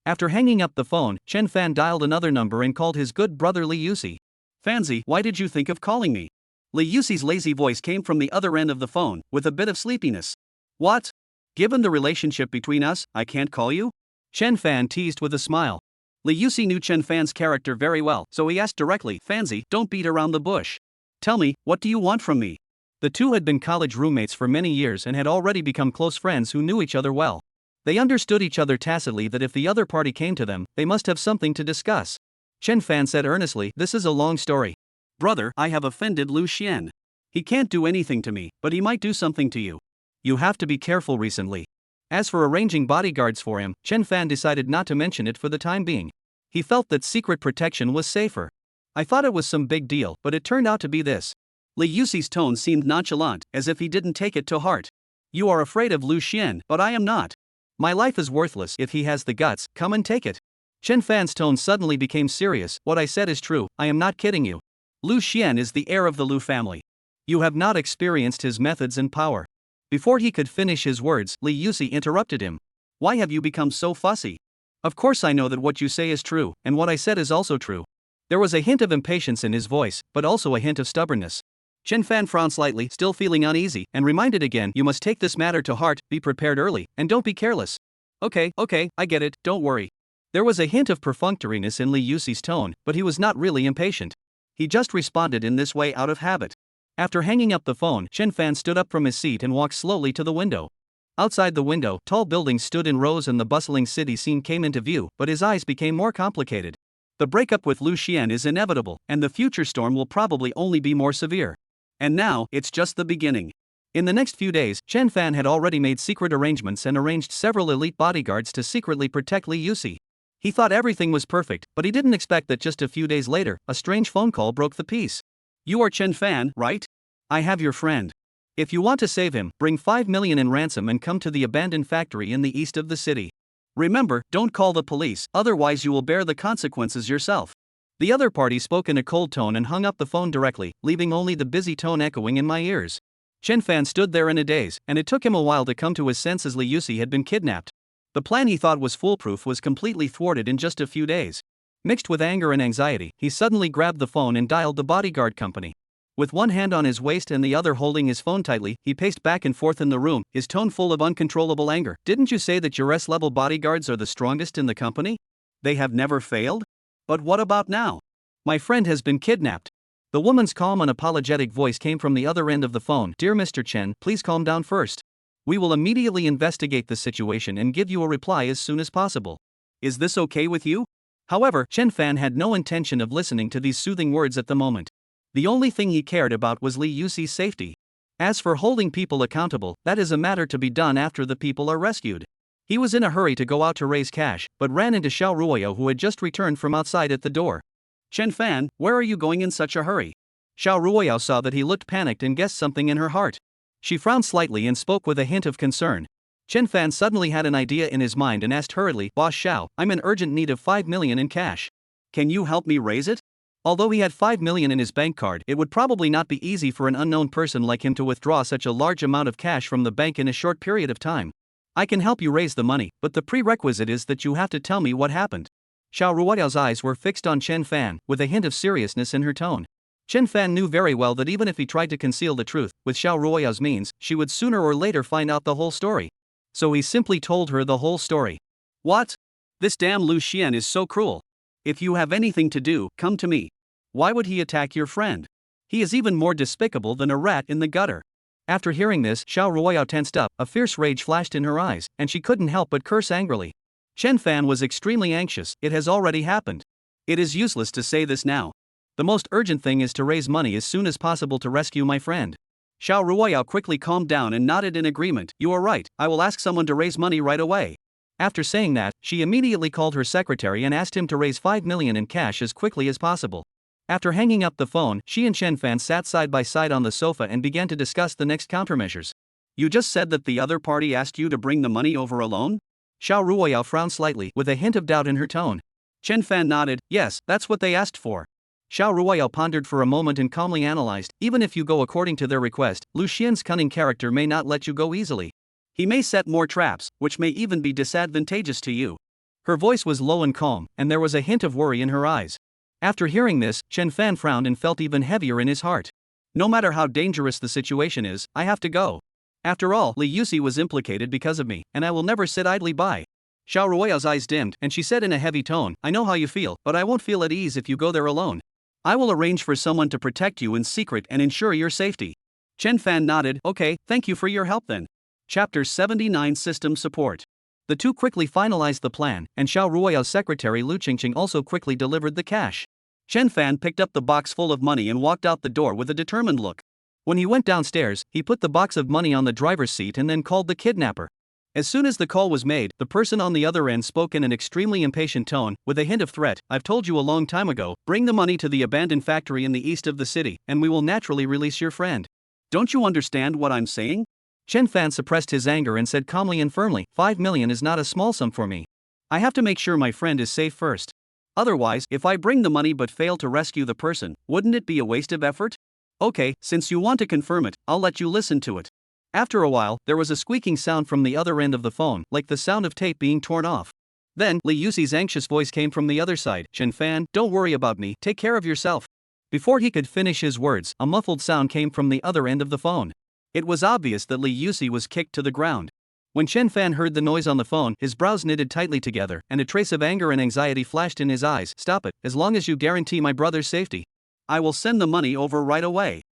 Speaker 1: After hanging up the phone, Chen Fan dialed another number and called his good brother Li Yusi. "Fanzi, why did you think of calling me?" Li Yusi's lazy voice came from the other end of the phone, with a bit of sleepiness. "What? Given the relationship between us, I can't call you?" Chen Fan teased with a smile. Li Yusi knew Chen Fan's character very well, so he asked directly, "Fanzi, don't beat around the bush. Tell me, what do you want from me?" The two had been college roommates for many years and had already become close friends who knew each other well. They understood each other tacitly that if the other party came to them, they must have something to discuss. Chen Fan said earnestly, "This is a long story. Brother, I have offended Lu Xian. He can't do anything to me, but he might do something to you. You have to be careful recently." As for arranging bodyguards for him, Chen Fan decided not to mention it for the time being. He felt that secret protection was safer. "I thought it was some big deal, but it turned out to be this." Li Yusi's tone seemed nonchalant, as if he didn't take it to heart. "You are afraid of Lu Xian, but I am not. My life is worthless. If he has the guts, come and take it." Chen Fan's tone suddenly became serious. "What I said is true, I am not kidding you. Lu Xian is the heir of the Lu family. You have not experienced his methods and power." Before he could finish his words, Li Yusi interrupted him. "Why have you become so fussy? Of course I know that what you say is true, and what I said is also true." There was a hint of impatience in his voice, but also a hint of stubbornness. Chen Fan frowned slightly, still feeling uneasy, and reminded again, "You must take this matter to heart, be prepared early, and don't be careless." Okay, I get it, don't worry." There was a hint of perfunctoriness in Li Yusi's tone, but he was not really impatient. He just responded in this way out of habit. After hanging up the phone, Chen Fan stood up from his seat and walked slowly to the window. Outside the window, tall buildings stood in rows and the bustling city scene came into view, but his eyes became more complicated. The breakup with Lu Xian is inevitable, and the future storm will probably only be more severe. And now, it's just the beginning. In the next few days, Chen Fan had already made secret arrangements and arranged several elite bodyguards to secretly protect Li Yusi. He thought everything was perfect, but he didn't expect that just a few days later, a strange phone call broke the peace. "You are Chen Fan, right? I have your friend. If you want to save him, bring 5 million in ransom and come to the abandoned factory in the east of the city. Remember, don't call the police, otherwise you will bear the consequences yourself." The other party spoke in a cold tone and hung up the phone directly, leaving only the busy tone echoing in my ears. Chen Fan stood there in a daze, and it took him a while to come to his senses. Li Yusi had been kidnapped. The plan he thought was foolproof was completely thwarted in just a few days. Mixed with anger and anxiety, he suddenly grabbed the phone and dialed the bodyguard company. With one hand on his waist and the other holding his phone tightly, he paced back and forth in the room, his tone full of uncontrollable anger. "Didn't you say that your S-level bodyguards are the strongest in the company? They have never failed? But what about now? My friend has been kidnapped." The woman's calm and apologetic voice came from the other end of the phone. "Dear Mr. Chen, please calm down first. We will immediately investigate the situation and give you a reply as soon as possible. Is this okay with you?" However, Chen Fan had no intention of listening to these soothing words at the moment. The only thing he cared about was Li Yusi's safety. As for holding people accountable, that is a matter to be done after the people are rescued. He was in a hurry to go out to raise cash, but ran into Shia Ruaya, who had just returned from outside at the door. "Chen Fan, where are you going in such a hurry?" Shia Ruaya saw that he looked panicked and guessed something in her heart. She frowned slightly and spoke with a hint of concern. Chen Fan suddenly had an idea in his mind and asked hurriedly, "Boss Shao, I'm in urgent need of 5 million in cash. Can you help me raise it?" Although he had 5 million in his bank card, it would probably not be easy for an unknown person like him to withdraw such a large amount of cash from the bank in a short period of time. "I can help you raise the money, but the prerequisite is that you have to tell me what happened." Shia Ruaya's eyes were fixed on Chen Fan, with a hint of seriousness in her tone. Chen Fan knew very well that even if he tried to conceal the truth, with Shia Ruaya's means, she would sooner or later find out the whole story. So he simply told her the whole story. "What? This damn Lu Xian is so cruel. If you have anything to do, come to me. Why would he attack your friend? He is even more despicable than a rat in the gutter." After hearing this, Shia Ruaya tensed up, a fierce rage flashed in her eyes, and she couldn't help but curse angrily. Chen Fan was extremely anxious. "It has already happened. It is useless to say this now. The most urgent thing is to raise money as soon as possible to rescue my friend. Shia Ruaya quickly calmed down and nodded in agreement. You are right, I will ask someone to raise money right away. After saying that, she immediately called her secretary and asked him to raise 5 million in cash as quickly as possible. After hanging up the phone, she and Chen Fan sat side by side on the sofa and began to discuss the next countermeasures. You just said that the other party asked you to bring the money over alone? Shia Ruaya frowned slightly, with a hint of doubt in her tone. Chen Fan nodded. Yes, that's what they asked for. Shia Ruaya pondered for a moment and calmly analyzed. Even if you go according to their request, Lu Xian's cunning character may not let you go easily. He may set more traps, which may even be disadvantageous to you. Her voice was low and calm, and there was a hint of worry in her eyes. After hearing this, Chen Fan frowned and felt even heavier in his heart. No matter how dangerous the situation is, I have to go. After all, Li Yusi was implicated because of me, and I will never sit idly by. Shia Ruoya's eyes dimmed, and she said in a heavy tone, I know how you feel, but I won't feel at ease if you go there alone. I will arrange for someone to protect you in secret and ensure your safety. Chen Fan nodded. Okay, thank you for your help then. Chapter 79 System Support. The two quickly finalized the plan, and Shia Ruoya's secretary Lu Qingqing also quickly delivered the cash. Chen Fan picked up the box full of money and walked out the door with a determined look. When he went downstairs, he put the box of money on the driver's seat and then called the kidnapper. As soon as the call was made, the person on the other end spoke in an extremely impatient tone, with a hint of threat. I've told you a long time ago, bring the money to the abandoned factory in the east of the city, and we will naturally release your friend. Don't you understand what I'm saying? Chen Fan suppressed his anger and said calmly and firmly, 5 million is not a small sum for me. I have to make sure my friend is safe first. Otherwise, if I bring the money but fail to rescue the person, wouldn't it be a waste of effort? Okay, since you want to confirm it, I'll let you listen to it. After a while, there was a squeaking sound from the other end of the phone, like the sound of tape being torn off. Then, Li Yusi's anxious voice came from the other side. Chen Fan, don't worry about me, take care of yourself. Before he could finish his words, a muffled sound came from the other end of the phone. It was obvious that Li Yusi was kicked to the ground. When Chen Fan heard the noise on the phone, his brows knitted tightly together, and a trace of anger and anxiety flashed in his eyes. Stop it, as long as you guarantee my brother's safety. I will send the money over right away.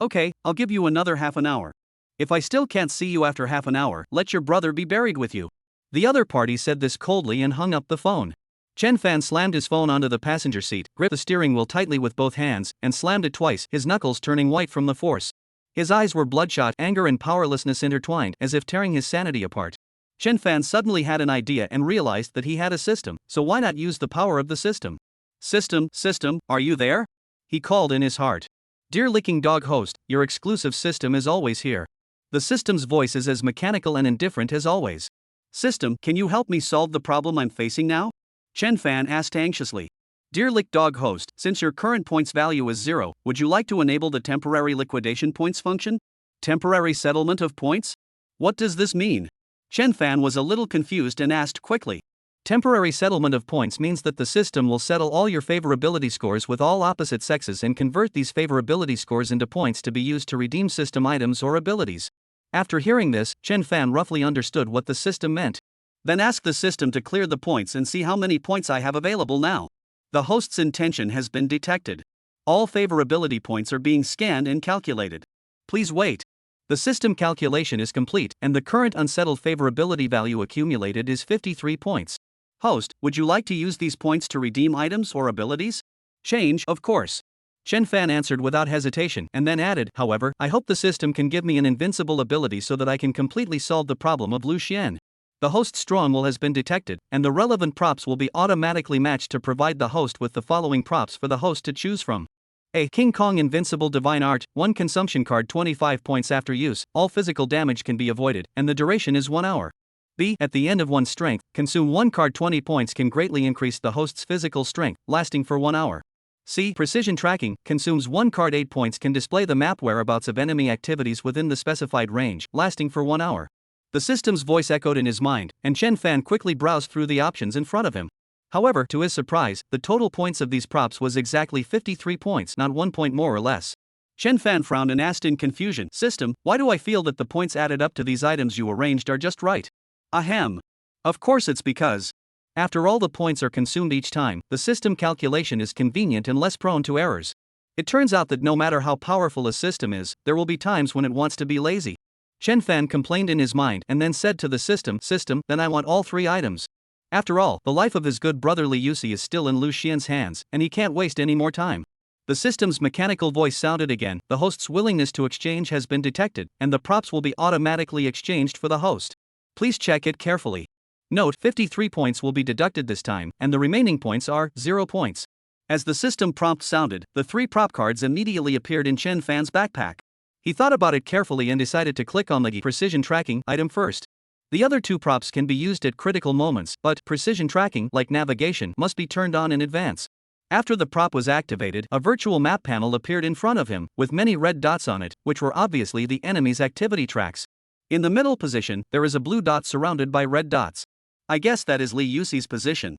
Speaker 1: Okay, I'll give you another half an hour. If I still can't see you after half an hour, let your brother be buried with you. The other party said this coldly and hung up the phone. Chen Fan slammed his phone onto the passenger seat, gripped the steering wheel tightly with both hands, and slammed it twice, his knuckles turning white from the force. His eyes were bloodshot, anger and powerlessness intertwined, as if tearing his sanity apart. Chen Fan suddenly had an idea and realized that he had a system, so why not use the power of the system? System, are you there? He called in his heart. Dear Licking Dog host, your exclusive system is always here. The system's voice is as mechanical and indifferent as always. System, can you help me solve the problem I'm facing now? Chen Fan asked anxiously. Dear Lick Dog host, since your current points value is 0, would you like to enable the temporary liquidation points function? Temporary settlement of points? What does this mean? Chen Fan was a little confused and asked quickly. Temporary settlement of points means that the system will settle all your favorability scores with all opposite sexes and convert these favorability scores into points to be used to redeem system items or abilities. After hearing this, Chen Fan roughly understood what the system meant. Then ask the system to clear the points and see how many points I have available now. The host's intention has been detected. All favorability points are being scanned and calculated. Please wait. The system calculation is complete, and the current unsettled favorability value accumulated is 53 points. Host, would you like to use these points to redeem items or abilities? Change, of course. Chen Fan answered without hesitation, and then added, however, I hope the system can give me an invincible ability so that I can completely solve the problem of Lu Xian. The host's strong will has been detected, and the relevant props will be automatically matched to provide the host with the following props for the host to choose from. A. King Kong Invincible Divine Art, 1 consumption card 25 points after use, all physical damage can be avoided, and the duration is 1 hour. B. At the end of one's strength, consume 1 card 20 points can greatly increase the host's physical strength, lasting for 1 hour. C. Precision Tracking, consumes 1 card 8 points can display the map whereabouts of enemy activities within the specified range, lasting for 1 hour. The system's voice echoed in his mind, and Chen Fan quickly browsed through the options in front of him. However, to his surprise, the total points of these props was exactly 53 points, not 1 point more or less. Chen Fan frowned and asked in confusion, System, why do I feel that the points added up to these items you arranged are just right? Ahem. Of course it's because, after all the points are consumed each time, the system calculation is convenient and less prone to errors. It turns out that no matter how powerful a system is, there will be times when it wants to be lazy. Chen Fan complained in his mind and then said to the system, then I want all 3 items. After all, the life of his good brother Li Yusi is still in Lu Xian's hands, and he can't waste any more time. The system's mechanical voice sounded again. The host's willingness to exchange has been detected, and the props will be automatically exchanged for the host. Please check it carefully. Note, 53 points will be deducted this time, and the remaining points are 0 points. As the system prompt sounded, the 3 prop cards immediately appeared in Chen Fan's backpack. He thought about it carefully and decided to click on the precision tracking item first. The other 2 props can be used at critical moments, but precision tracking, like navigation, must be turned on in advance. After the prop was activated, a virtual map panel appeared in front of him, with many red dots on it, which were obviously the enemy's activity tracks. In the middle position, there is a blue dot surrounded by red dots. I guess that is Li Yuxi's position.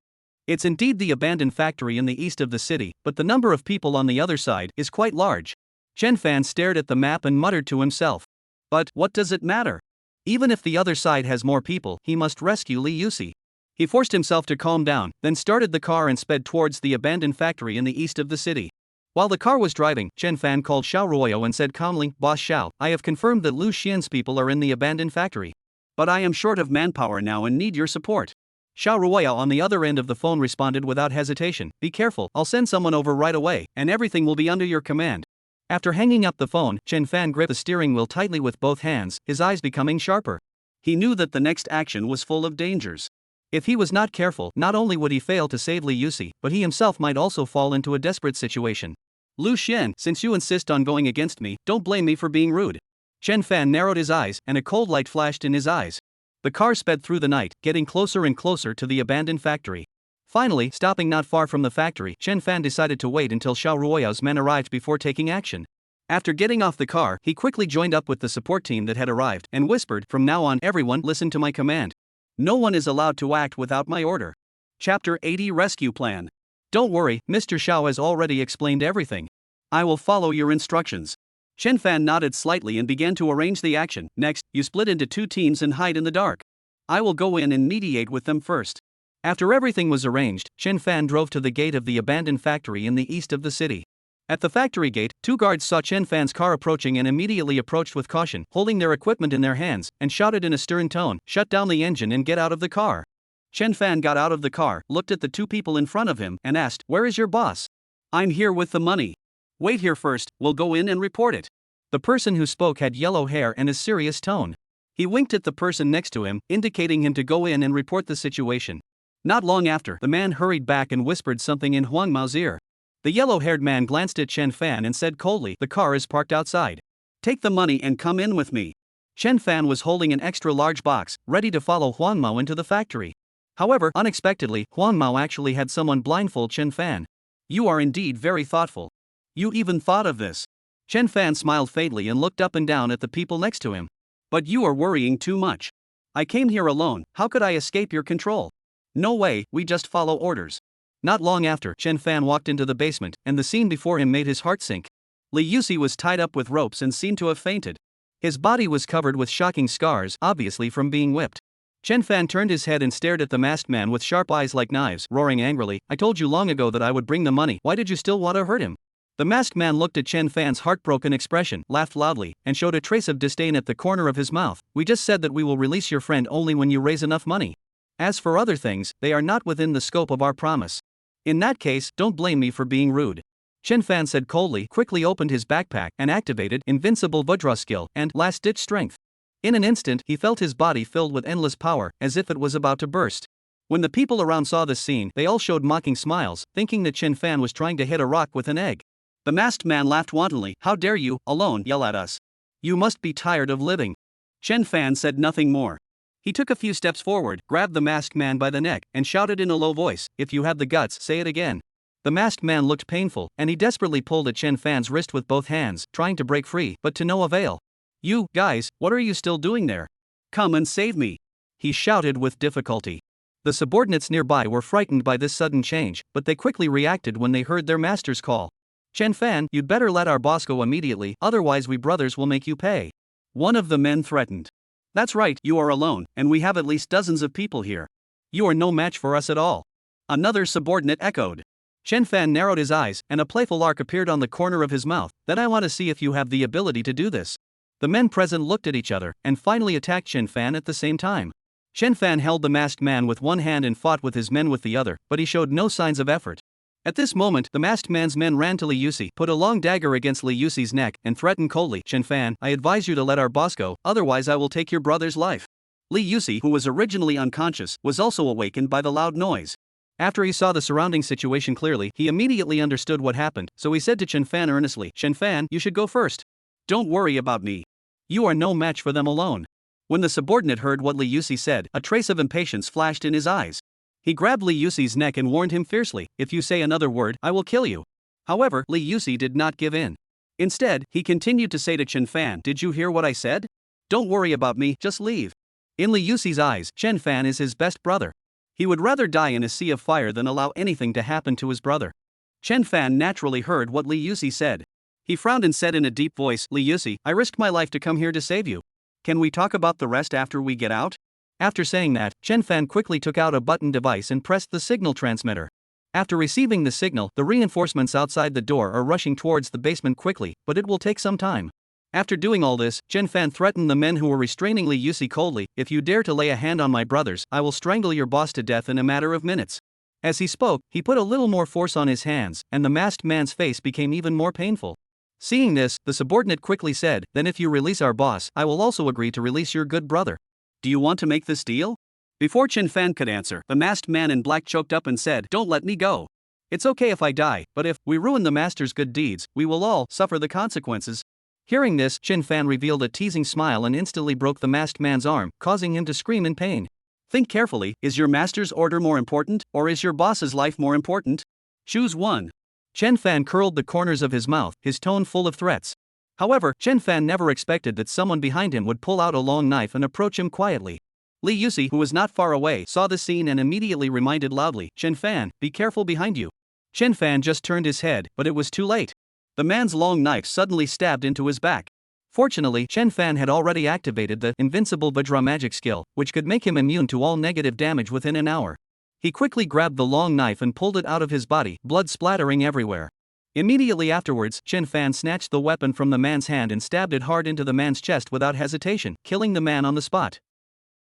Speaker 1: It's indeed the abandoned factory in the east of the city, but the number of people on the other side is quite large. Chen Fan stared at the map and muttered to himself. But what does it matter? Even if the other side has more people, he must rescue Li Yuxi. He forced himself to calm down, then started the car and sped towards the abandoned factory in the east of the city. While the car was driving, Chen Fan called Shia Ruaya and said calmly, "Boss Xiao, I have confirmed that Lu Xian's people are in the abandoned factory. But I am short of manpower now and need your support." Shia Ruaya on the other end of the phone responded without hesitation, "Be careful, I'll send someone over right away, and everything will be under your command." After hanging up the phone, Chen Fan gripped the steering wheel tightly with both hands, his eyes becoming sharper. He knew that the next action was full of dangers. If he was not careful, not only would he fail to save Li Yuxi, but he himself might also fall into a desperate situation. "Lu Xian, since you insist on going against me, don't blame me for being rude." Chen Fan narrowed his eyes, and a cold light flashed in his eyes. The car sped through the night, getting closer and closer to the abandoned factory. Finally, stopping not far from the factory, Chen Fan decided to wait until Shia Ruoya's men arrived before taking action. After getting off the car, he quickly joined up with the support team that had arrived, and whispered, "From now on, everyone listen to my command. No one is allowed to act without my order." Chapter 80 Rescue Plan. "Don't worry, Mr. Xiao has already explained everything. I will follow your instructions." Chen Fan nodded slightly and began to arrange the action. "Next, you split into 2 teams and hide in the dark. I will go in and mediate with them first." After everything was arranged, Chen Fan drove to the gate of the abandoned factory in the east of the city. At the factory gate, 2 guards saw Chen Fan's car approaching and immediately approached with caution, holding their equipment in their hands, and shouted in a stern tone, "Shut down the engine and get out of the car." Chen Fan got out of the car, looked at the 2 people in front of him, and asked, "Where is your boss?" "I'm here with the money." "Wait here first, we'll go in and report it." The person who spoke had yellow hair and a serious tone. He winked at the person next to him, indicating him to go in and report the situation. Not long after, the man hurried back and whispered something in Huang Mao's ear. The yellow-haired man glanced at Chen Fan and said coldly, "The car is parked outside. Take the money and come in with me." Chen Fan was holding an extra-large box, ready to follow Huang Mao into the factory. However, unexpectedly, Huang Mao actually had someone blindfold Chen Fan. "You are indeed very thoughtful. You even thought of this." Chen Fan smiled faintly and looked up and down at the people next to him. "But you are worrying too much. I came here alone, how could I escape your control?" "No way, we just follow orders." Not long after, Chen Fan walked into the basement, and the scene before him made his heart sink. Li Yuxi was tied up with ropes and seemed to have fainted. His body was covered with shocking scars, obviously from being whipped. Chen Fan turned his head and stared at the masked man with sharp eyes like knives, roaring angrily, "I told you long ago that I would bring the money, why did you still want to hurt him?" The masked man looked at Chen Fan's heartbroken expression, laughed loudly, and showed a trace of disdain at the corner of his mouth. "We just said that we will release your friend only when you raise enough money. As for other things, they are not within the scope of our promise. In that case, don't blame me for being rude." Chen Fan said coldly, quickly opened his backpack, and activated Invincible Vajra skill and Last-Ditch Strength. In an instant, he felt his body filled with endless power, as if it was about to burst. When the people around saw this scene, they all showed mocking smiles, thinking that Chen Fan was trying to hit a rock with an egg. The masked man laughed wantonly, "How dare you, alone, yell at us? You must be tired of living." Chen Fan said nothing more. He took a few steps forward, grabbed the masked man by the neck, and shouted in a low voice, "If you have the guts, say it again." The masked man looked painful, and he desperately pulled at Chen Fan's wrist with both hands, trying to break free, but to no avail. "You, guys, what are you still doing there? Come and save me," he shouted with difficulty. The subordinates nearby were frightened by this sudden change, but they quickly reacted when they heard their master's call. "Chen Fan, you'd better let our boss go immediately, otherwise we brothers will make you pay," one of the men threatened. "That's right, you are alone, and we have at least dozens of people here. You are no match for us at all," another subordinate echoed. Chen Fan narrowed his eyes, and a playful lark appeared on the corner of his mouth. "Then I want to see if you have the ability to do this." The men present looked at each other, and finally attacked Chen Fan at the same time. Chen Fan held the masked man with one hand and fought with his men with the other, but he showed no signs of effort. At this moment, the masked man's men ran to Li Yusi, put a long dagger against Li Yusi's neck, and threatened coldly, "Chen Fan, I advise you to let our boss go, otherwise I will take your brother's life." Li Yusi, who was originally unconscious, was also awakened by the loud noise. After he saw the surrounding situation clearly, he immediately understood what happened, so he said to Chen Fan earnestly, "Chen Fan, you should go first. Don't worry about me. You are no match for them alone." When the subordinate heard what Li Yusi said, a trace of impatience flashed in his eyes. He grabbed Li Yusi's neck and warned him fiercely, "If you say another word, I will kill you." However, Li Yusi did not give in. Instead, he continued to say to Chen Fan, "Did you hear what I said? Don't worry about me, just leave." In Li Yusi's eyes, Chen Fan is his best brother. He would rather die in a sea of fire than allow anything to happen to his brother. Chen Fan naturally heard what Li Yusi said. He frowned and said in a deep voice, "Li Yusi, I risked my life to come here to save you. Can we talk about the rest after we get out?" After saying that, Chen Fan quickly took out a button device and pressed the signal transmitter. After receiving the signal, the reinforcements outside the door are rushing towards the basement quickly, but it will take some time. After doing all this, Chen Fan threatened the men who were restraining Li Yusi coldly, "If you dare to lay a hand on my brothers, I will strangle your boss to death in a matter of minutes." As he spoke, he put a little more force on his hands, and the masked man's face became even more painful. Seeing this, the subordinate quickly said, "Then if you release our boss, I will also agree to release your good brother. Do you want to make this deal?" Before Chen Fan could answer, the masked man in black choked up and said, "Don't let me go. It's okay if I die, but if we ruin the master's good deeds, we will all suffer the consequences." Hearing this, Chen Fan revealed a teasing smile and instantly broke the masked man's arm, causing him to scream in pain. Think carefully, is your master's order more important, or is your boss's life more important? Choose one. Chen Fan curled the corners of his mouth, his tone full of threats. However, Chen Fan never expected that someone behind him would pull out a long knife and approach him quietly. Li Yusi, who was not far away, saw the scene and immediately reminded loudly, "Chen Fan, be careful behind you." Chen Fan just turned his head, but it was too late. The man's long knife suddenly stabbed into his back. Fortunately, Chen Fan had already activated the invincible Vajra magic skill, which could make him immune to all negative damage within an hour. He quickly grabbed the long knife and pulled it out of his body, blood splattering everywhere. Immediately afterwards, Chen Fan snatched the weapon from the man's hand and stabbed it hard into the man's chest without hesitation, killing the man on the spot.